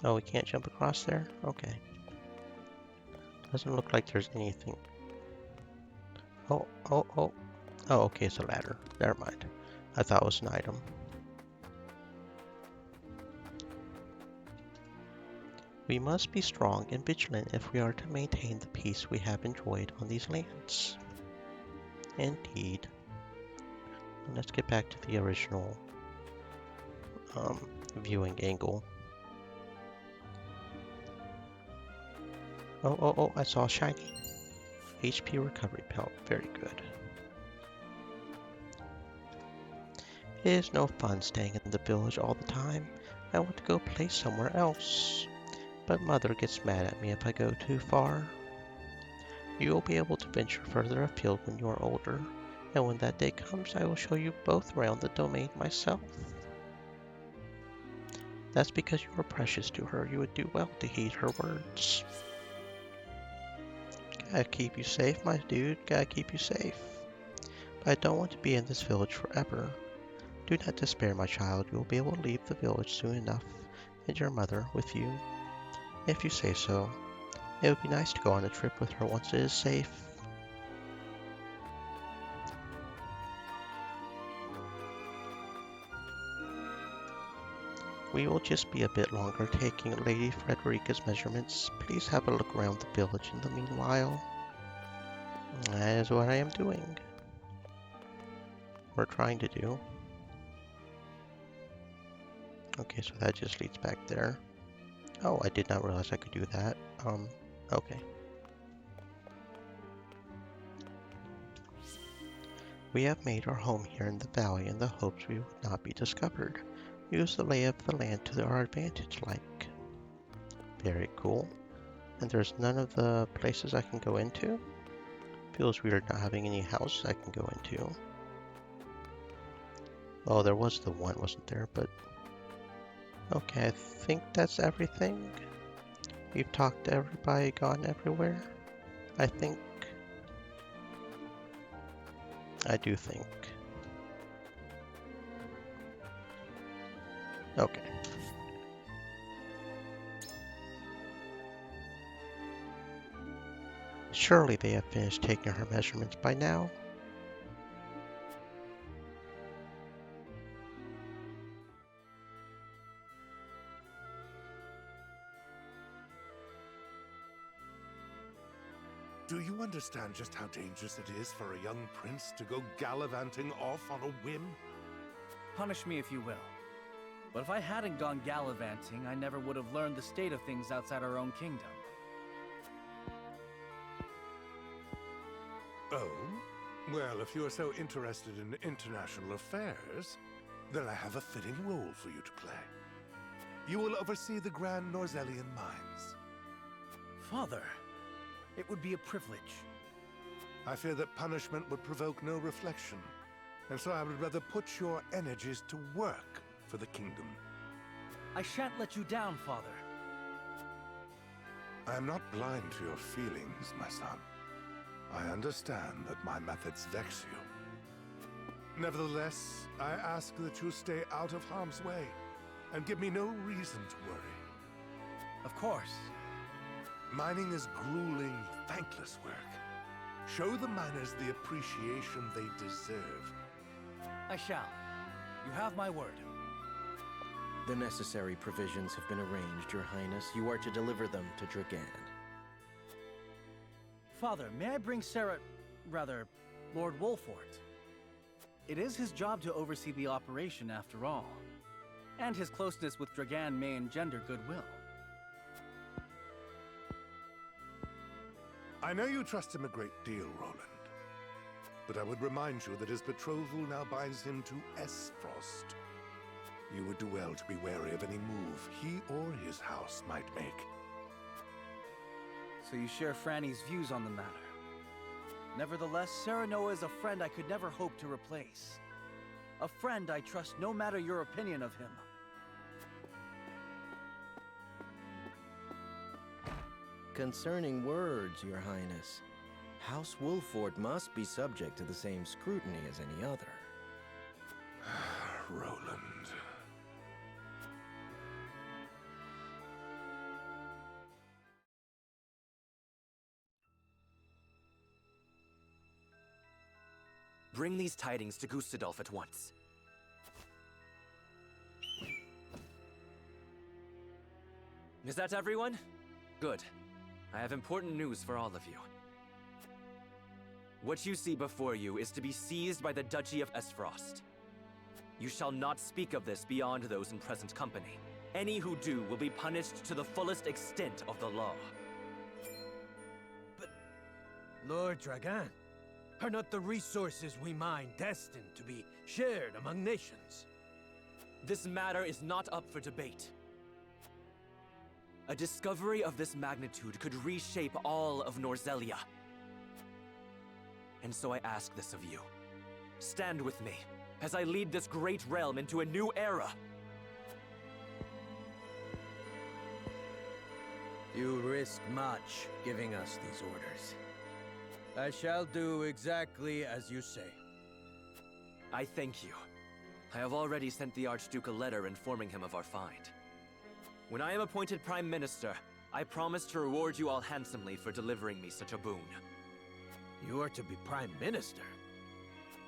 Oh, we can't jump across there? Okay. Doesn't look like there's anything. Oh, okay, it's a ladder. Never mind. I thought it was an item. We must be strong and vigilant if we are to maintain the peace we have enjoyed on these lands. Indeed. Let's get back to the original viewing angle. Oh, I saw a shiny. HP recovery pellet, very good. It is no fun staying in the village all the time. I want to go play somewhere else. But Mother gets mad at me if I go too far. You will be able to venture further afield when you are older, and when that day comes I will show you both around the domain myself. That's because you are precious to her. You would do well to heed her words. Gotta keep you safe, my dude. Gotta keep you safe. But I don't want to be in this village forever. Do not despair, my child. You will be able to leave the village soon enough, and your mother with you. If you say so. It would be nice to go on a trip with her once it is safe. We will just be a bit longer taking Lady Frederica's measurements. Please have a look around the village in the meanwhile. That is what I am doing. We're trying to do. Okay, so that just leads back there. Oh, I did not realize I could do that. Okay. We have made our home here in the valley in the hopes we would not be discovered. Use the lay of the land to our advantage, like. Very cool. And there's none of the places I can go into? Feels weird not having any houses I can go into. Oh, there was the one, wasn't there? But okay, I think that's everything. We've talked to everybody, gone everywhere. I think. I do think. Okay. Surely they have finished taking her measurements by now. Do you understand just how dangerous it is for a young prince to go gallivanting off on a whim? Punish me if you will. But if I hadn't gone gallivanting, I never would have learned the state of things outside our own kingdom. Oh? Well, if you are so interested in international affairs, then I have a fitting role for you to play. You will oversee the Grand Norzelian mines. Father, it would be a privilege. I fear that punishment would provoke no reflection, and so I would rather put your energies to work for the kingdom. I shan't let you down, Father. I am not blind to your feelings, my son. I understand that my methods vex you. Nevertheless, I ask that you stay out of harm's way, and give me no reason to worry. Of course. Mining is grueling, thankless work. Show the miners the appreciation they deserve. I shall. You have my word. The necessary provisions have been arranged, Your Highness. You are to deliver them to Dragan. Father, may I bring Lord Wolfort? It is his job to oversee the operation after all. And his closeness with Dragan may engender goodwill. I know you trust him a great deal, Roland. But I would remind you that his betrothal now binds him to Esfrost. You would do well to be wary of any move he or his house might make. So you share Franny's views on the matter. Nevertheless, Serenoa is a friend I could never hope to replace. A friend I trust no matter your opinion of him. Concerning words, Your Highness, House Wolfort must be subject to the same scrutiny as any other. Roland. Bring these tidings to Gustadolf at once. Is that everyone? Good. I have important news for all of you. What you see before you is to be seized by the Duchy of Esfrost. You shall not speak of this beyond those in present company. Any who do will be punished to the fullest extent of the law. But, Lord Dragan, are not the resources we mine destined to be shared among nations? This matter is not up for debate. A discovery of this magnitude could reshape all of Norzelia. And so I ask this of you. Stand with me as I lead this great realm into a new era. You risk much giving us these orders. I shall do exactly as you say. I thank you. I have already sent the Archduke a letter informing him of our find. When I am appointed Prime Minister, I promise to reward you all handsomely for delivering me such a boon. You are to be Prime Minister.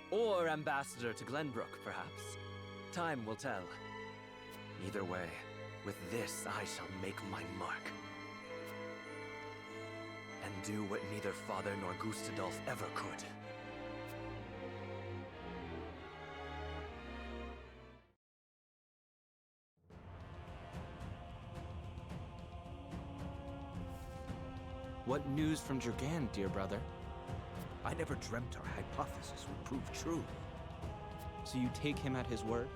Or Ambassador to Glenbrook, perhaps. Time will tell. Either way, with this I shall make my mark. And do what neither Father nor Gustadolf ever could. What news from Dragan, dear brother? I never dreamt our hypothesis would prove true. So you take him at his word?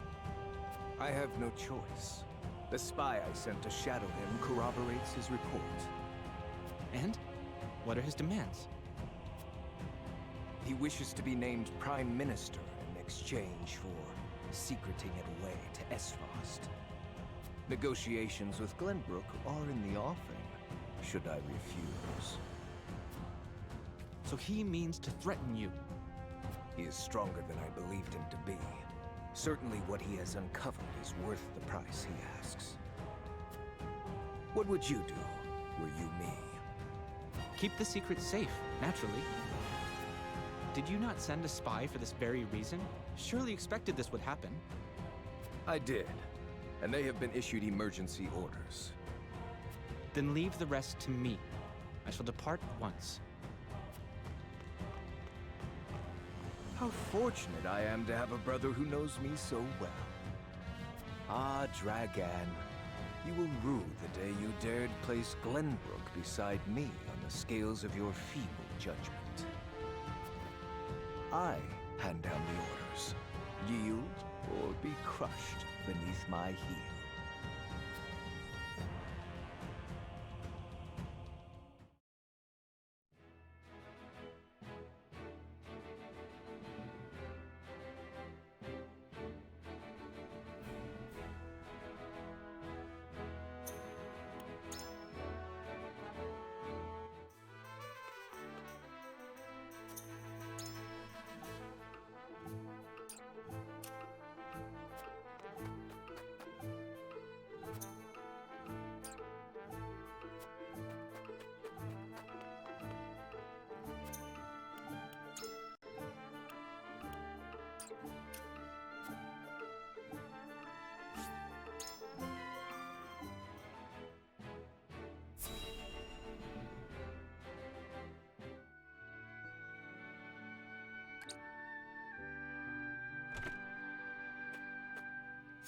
I have no choice. The spy I sent to shadow him corroborates his report. And? What are his demands? He wishes to be named Prime Minister in exchange for secreting it away to Esfrost. Negotiations with Glenbrook are in the offing, should I refuse. So he means to threaten you? He is stronger than I believed him to be. Certainly what he has uncovered is worth the price he asks. What would you do, were you me? Keep the secret safe, naturally. Did you not send a spy for this very reason? Surely expected this would happen. I did, and they have been issued emergency orders. Then leave the rest to me. I shall depart at once. How fortunate I am to have a brother who knows me so well. Ah, Dragan, you will rue the day you dared place Glenbrook beside me on the scales of your feeble judgment. I hand down the orders. Yield or be crushed beneath my heel.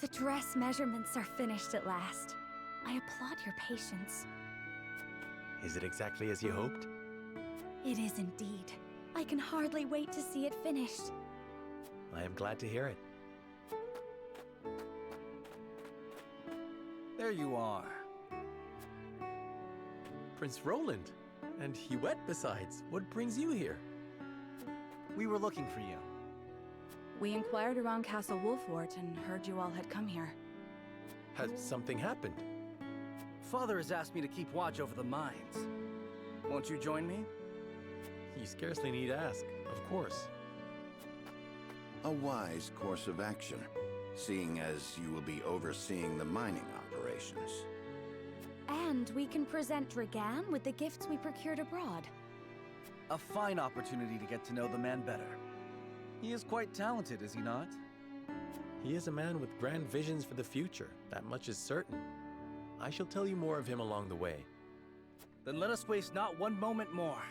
The dress measurements are finished at last. I applaud your patience. Is it exactly as you hoped? It is indeed. I can hardly wait to see it finished. I am glad to hear it. There you are. Prince Roland. And Huette besides. What brings you here? We were looking for you. We inquired around Castle Wolfort and heard you all had come here. Has something happened? Father has asked me to keep watch over the mines. Won't you join me? You scarcely need ask, of course. A wise course of action, seeing as you will be overseeing the mining operations. And we can present Dragan with the gifts we procured abroad. A fine opportunity to get to know the man better. He is quite talented, is he not? He is a man with grand visions for the future, that much is certain. I shall tell you more of him along the way. Then let us waste not one moment more.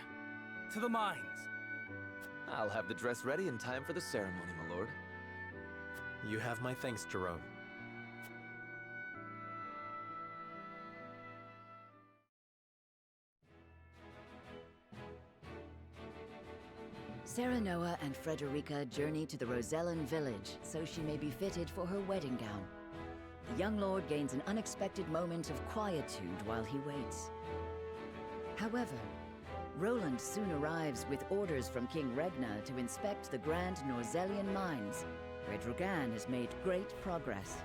To the mines! I'll have the dress ready in time for the ceremony, my lord. You have my thanks, Jerome. Serenoa and Frederica journey to the Rosellan village so she may be fitted for her wedding gown. The young lord gains an unexpected moment of quietude while he waits. However, Roland soon arrives with orders from King Regna to inspect the Grand Norzellian mines, where Dragan has made great progress.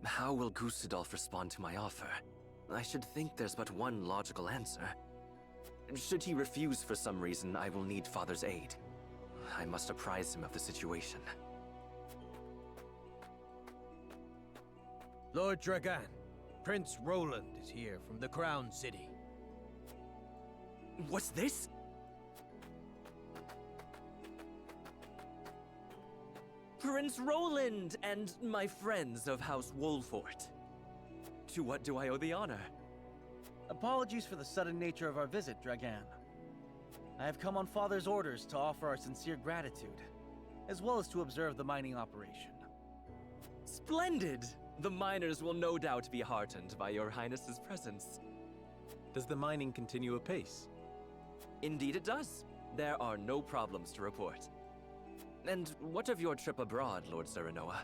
How How will Gustadolf respond to my offer? I should think there's but one logical answer. Should he refuse for some reason, I will need Father's aid. I must apprise him of the situation. Lord Dragan, Prince Roland is here from the Crown City. What's this? Prince Roland and my friends of House Wolfort. To what do I owe the honor? Apologies for the sudden nature of our visit, Dragan. I have come on Father's orders to offer our sincere gratitude, as well as to observe the mining operation. Splendid! The miners will no doubt be heartened by your Highness's presence. Does the mining continue apace? Indeed it does. There are no problems to report. And what of your trip abroad, Lord Serenoa?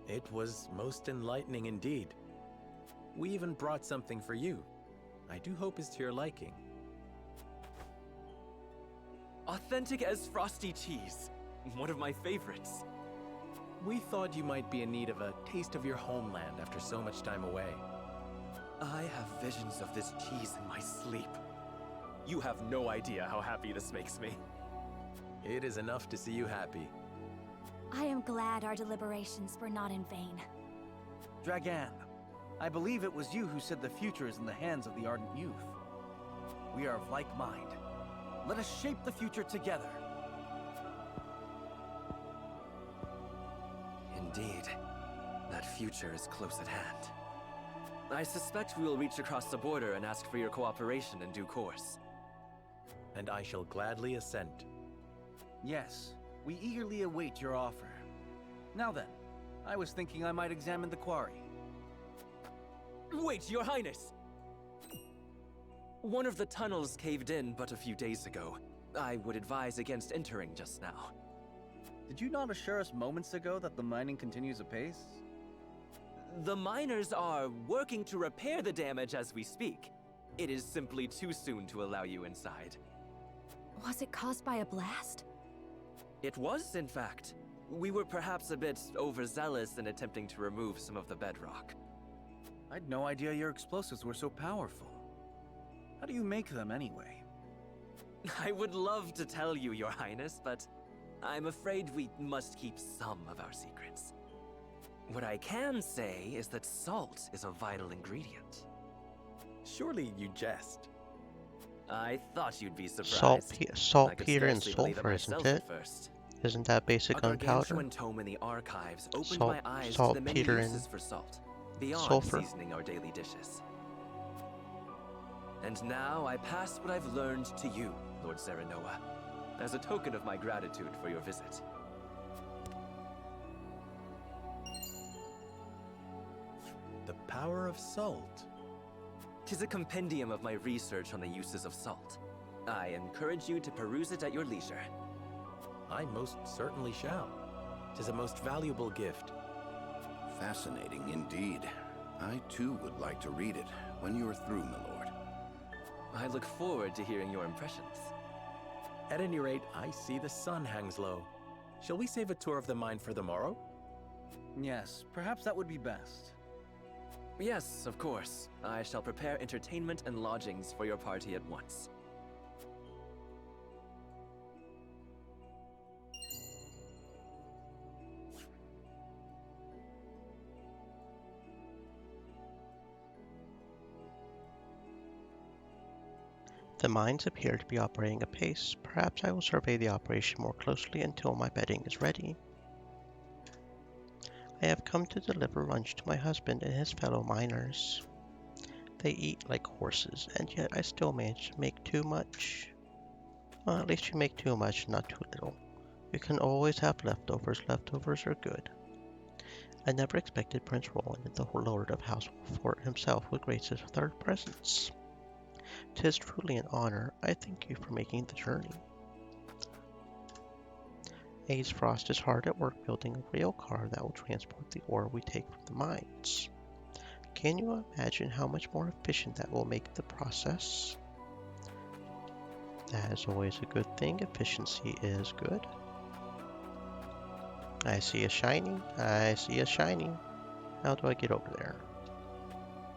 It was most enlightening indeed. We even brought something for you. I do hope it's to your liking. Authentic as frosty cheese. One of my favorites. We thought you might be in need of a taste of your homeland after so much time away. I have visions of this cheese in my sleep. You have no idea how happy this makes me. It is enough to see you happy. I am glad our deliberations were not in vain. Dragan, I believe it was you who said the future is in the hands of the Ardent Youth. We are of like mind. Let us shape the future together. Indeed, that future is close at hand. I suspect we will reach across the border and ask for your cooperation in due course. And I shall gladly assent. Yes, we eagerly await your offer. Now then, I was thinking I might examine the quarry. Wait, Your Highness! One of the tunnels caved in but a few days ago. I would advise against entering just now. Did you not assure us moments ago that the mining continues apace? The miners are working to repair the damage as we speak. It is simply too soon to allow you inside. Was it caused by a blast? It was, in fact. We were perhaps a bit overzealous in attempting to remove some of the bedrock. I'd no idea your explosives were so powerful. How do you make them anyway? I would love to tell you, Your Highness, but I'm afraid we must keep some of our secrets. What I can say is that salt is a vital ingredient. Surely you jest. I thought you'd be surprised. Saltpeter and sulfur, isn't it? Isn't that basic gunpowder? A gargantuan tome in the archives opened my eyes to the many saltpeter uses for salt, beyond sulfur. seasoning our daily dishes. And now I pass what I've learned to you, Lord Serenoa, as a token of my gratitude for your visit. The power of salt. 'Tis a compendium of my research on the uses of salt. I encourage you to peruse it at your leisure. I most certainly shall. 'Tis a most valuable gift. Fascinating indeed. I too would like to read it when you are through, my lord. I look forward to hearing your impressions. At any rate, I see the sun hangs low. Shall we save a tour of the mine for the morrow? Yes, perhaps that would be best. Yes, of course. I shall prepare entertainment and lodgings for your party at once. The mines appear to be operating apace. Perhaps I will survey the operation more closely until my bedding is ready. I have come to deliver lunch to my husband and his fellow miners. They eat like horses, and yet I still manage to make too much. Well, at least you make too much, not too little. You can always have leftovers. Leftovers are good. I never expected Prince Roland, the Lord of House Wolfort himself, would grace us with our presence. 'Tis truly an honor. I thank you for making the journey. Aesfrost is hard at work building a rail car that will transport the ore we take from the mines. Can you imagine how much more efficient that will make the process? That is always a good thing. Efficiency is good. I see a shiny. I see a shiny. How do I get over there?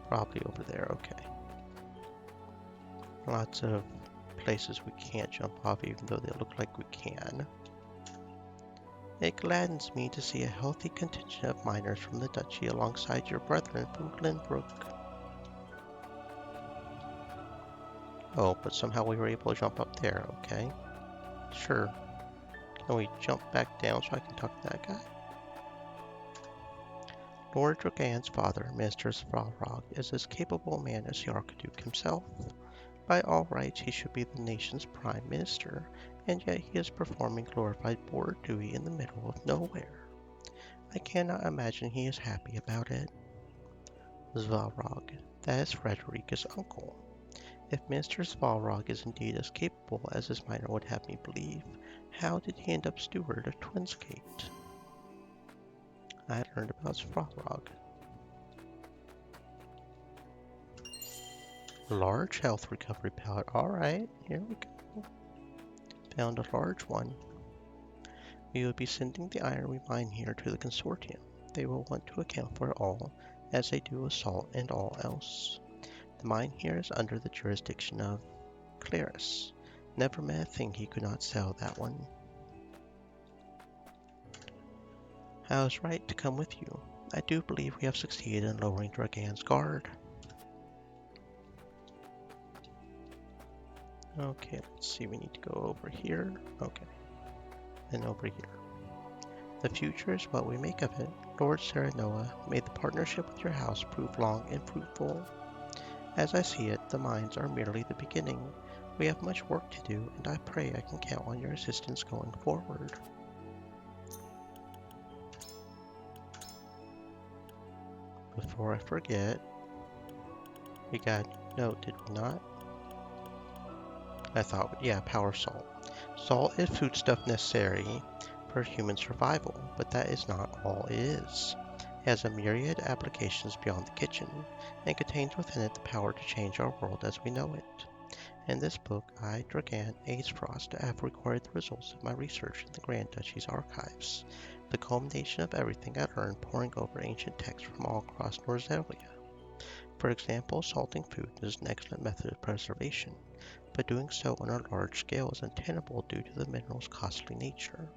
Probably over there, okay. Lots of places we can't jump off even though they look like we can. It gladdens me to see a healthy contingent of miners from the duchy alongside your brethren from Glenbrook. Oh, but somehow we were able to jump up there, okay. Sure. Can we jump back down so I can talk to that guy? Lord Dragan's father, Minister Svarog, is as capable a man as the Archduke himself. By all rights, he should be the nation's prime minister, and yet he is performing glorified border duty in the middle of nowhere. I cannot imagine he is happy about it. Svarog, that is Frederica's uncle. If Minister Svarog is indeed as capable as this miner would have me believe, how did he end up steward of Twinsgate? I learned about Svarog. Large health recovery pellet. Alright, here we go. Found a large one. We will be sending the iron we mine here to the consortium. They will want to account for it all, as they do with salt and all else. The mine here is under the jurisdiction of Claris. Never met a thing he could not sell, that one. I was right to come with you. I do believe we have succeeded in lowering Dragan's guard. Okay, let's see, we need to go over here. Okay, and over here. The future is what we make of it. Lord Serenoa, may the partnership with your house prove long and fruitful. As I see it, the mines are merely the beginning. We have much work to do, and I pray I can count on your assistance going forward. Before I forget, we got a note, did we not? I thought, yeah, power salt. Salt is foodstuff necessary for human survival, but that is not all it is. It has a myriad applications beyond the kitchen, and contains within it the power to change our world as we know it. In this book, I, Dragan Aesfrost, have recorded the results of my research in the Grand Duchy's archives, the culmination of everything I learned poring over ancient texts from all across Norzelia. For example, salting food is an excellent method of preservation, but doing so on a large scale is untenable due to the mineral's costly nature.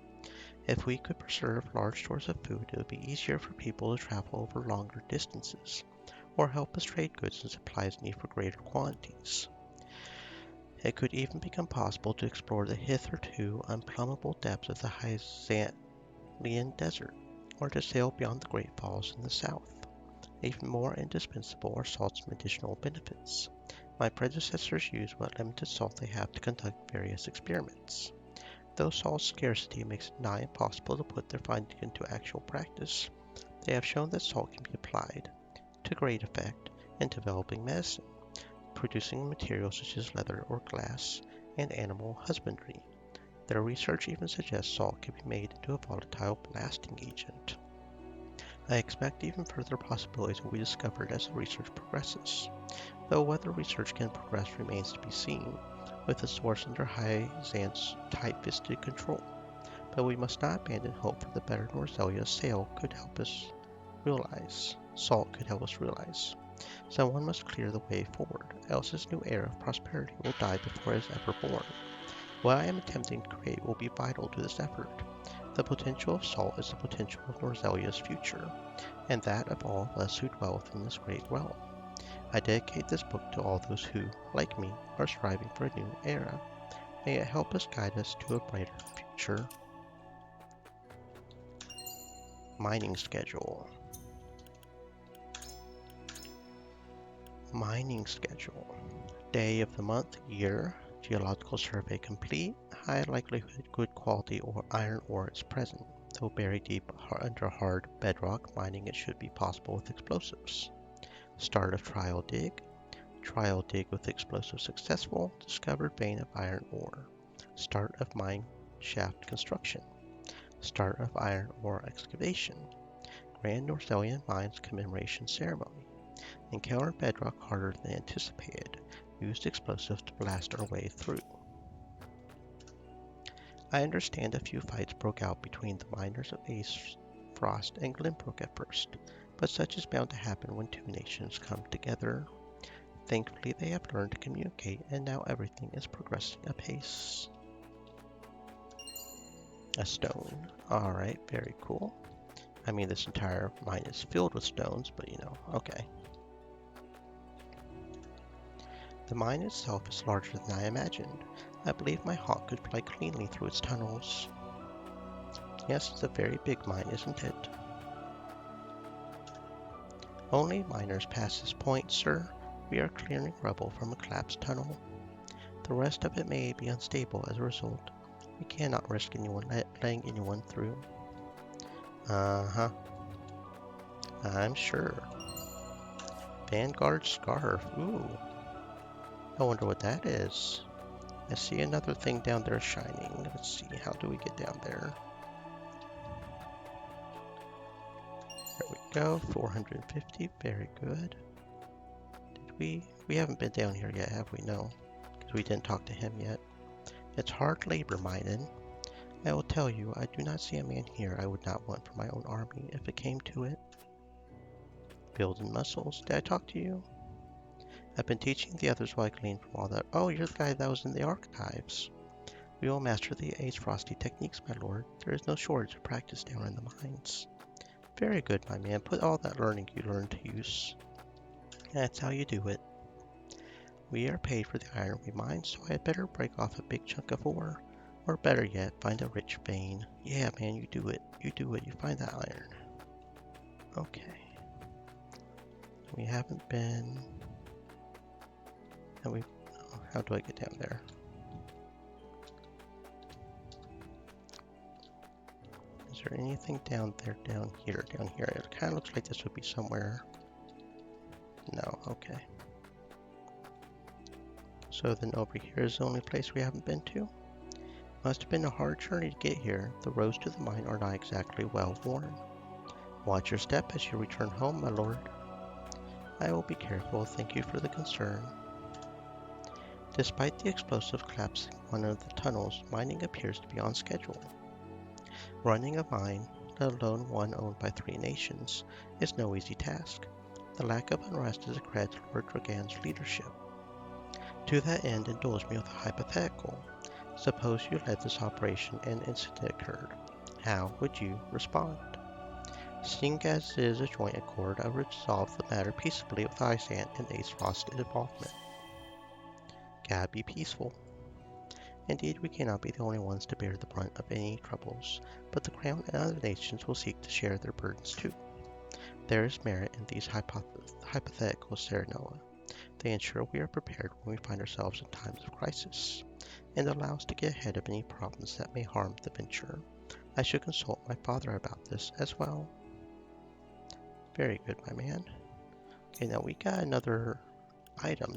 If we could preserve large stores of food, it would be easier for people to travel over longer distances, or help us trade goods and supplies needed for greater quantities. It could even become possible to explore the hitherto unplumbable depths of the Hyzantlian Desert, or to sail beyond the Great Falls in the south. Even more indispensable are salt's medicinal benefits. My predecessors used what limited salt they have to conduct various experiments. Though salt's scarcity makes it nigh impossible to put their findings into actual practice, they have shown that salt can be applied, to great effect, in developing medicine, producing materials such as leather or glass, and animal husbandry. Their research even suggests salt can be made into a volatile blasting agent. I expect even further possibilities will be discovered as the research progresses, though whether research can progress remains to be seen, with the source under Hyzant's tight-fisted control. But we must not abandon hope for the better Norzelia salt could help us realize. Someone must clear the way forward, else this new era of prosperity will die before it is ever born. What I am attempting to create will be vital to this effort. The potential of salt is the potential of Norzelia's future, and that of all of us who dwell within this great realm. I dedicate this book to all those who, like me, are striving for a new era. May it help us guide us to a brighter future. Mining schedule. Mining schedule. Day of the month, year, geological survey complete, high likelihood good quality iron ore is present. Though buried deep under hard bedrock, mining it should be possible with explosives. Start of trial dig. Trial dig with explosive successful. Discovered vein of iron ore. Start of mine shaft construction. Start of iron ore excavation. Grand Norzelian Mines commemoration ceremony. Encountered bedrock harder than anticipated. Used explosives to blast our way through. I understand a few fights broke out between the miners of Aesfrost and Glenbrook at first, but such is bound to happen when two nations come together. Thankfully, they have learned to communicate, and now everything is progressing apace. A stone. Alright, very cool. I mean, this entire mine is filled with stones, but you know, okay. The mine itself is larger than I imagined. I believe my hawk could fly cleanly through its tunnels. Yes, it's a very big mine, isn't it? Only miners pass this point, sir. We are clearing rubble from a collapsed tunnel. The rest of it may be unstable as a result. We cannot risk letting anyone through. Uh-huh. I'm sure. Vanguard Scarf. Ooh. I wonder what that is. I see another thing down there shining. Let's see, how do we get down there? There we go, 450, very good. We haven't been down here yet, have we? No, because we didn't talk to him yet. It's hard labor mining. I will tell you, I do not see a man here I would not want for my own army if it came to it. Building muscles. Did I talk to you? I've been teaching the others while I glean from all that. Oh, you're the guy that was in the archives. We will master the Aesfrosti techniques, my lord. There is no shortage of practice down in the mines. Very good, my man. Put all that learning you learned to use. That's how you do it. We are paid for the iron we mine, so I had better break off a big chunk of ore. Or better yet, find a rich vein. Yeah, man, you do it. You do it. You find that iron. Okay. We haven't been... And we... How do I get down there? Is there anything down there, down here? It kind of looks like this would be somewhere. No, okay. So then over here is the only place we haven't been to? Must have been a hard journey to get here. The roads to the mine are not exactly well worn. Watch your step as you return home, my lord. I will be careful. Thank you for the concern. Despite the explosive collapse in one of the tunnels, mining appears to be on schedule. Running a mine, let alone one owned by 3 nations, is no easy task. The lack of unrest is a credit to Lord Dragan's leadership. To that end, indulge me with a hypothetical. Suppose you led this operation and an incident occurred. How would you respond? Seeing as it is a joint accord, I would resolve the matter peaceably with Isant and Aesfrost involvement. Gotta be peaceful. Indeed, we cannot be the only ones to bear the brunt of any troubles, but the Crown and other nations will seek to share their burdens too. There is merit in these hypotheticals, Serenoa. They ensure we are prepared when we find ourselves in times of crisis, and allow us to get ahead of any problems that may harm the venture. I should consult my father about this as well. Very good, my man. Okay, now we got another item.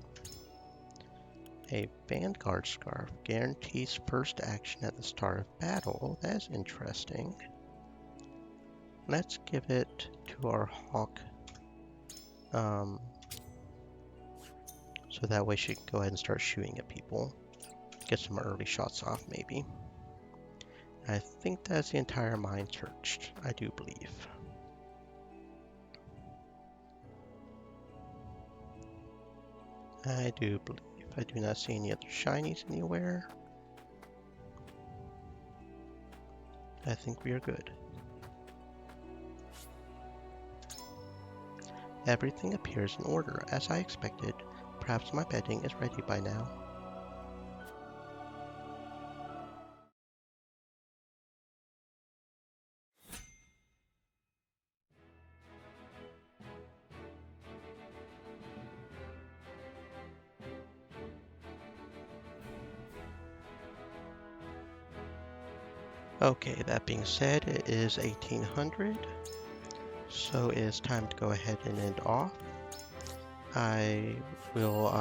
A Vanguard Scarf guarantees first action at the start of battle. That's interesting. Let's give it to our hawk. So that way she can go ahead and start shooting at people. Get some early shots off, maybe. I think that's the entire mine searched, I do believe. I do believe. I do not see any other shinies anywhere. I think we are good. Everything appears in order, as I expected. Perhaps my bedding is ready by now. Okay, that being said, it is 1800, so it is time to go ahead and end off. I will,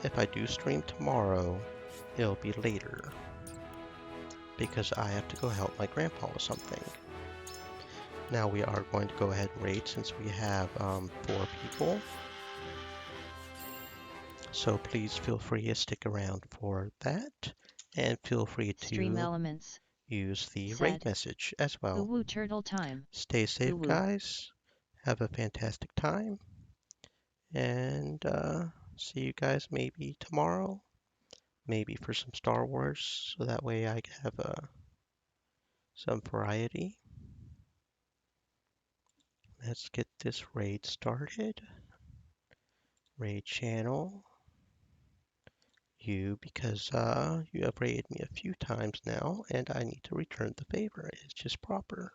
if I do stream tomorrow, it'll be later, because I have to go help my grandpa with something. Now we are going to go ahead and raid since we have 4 people. So please feel free to stick around for that, and feel free to Stream elements. Use the raid message as well. Uwu turtle time. Stay safe, Uwu. guys. have a fantastic time, and see you guys maybe tomorrow, maybe for some Star Wars, so that way I have some variety. Let's get this raid started. Raid channel. You, because you have raided me a few times now, and I need to return the favor. It's just proper.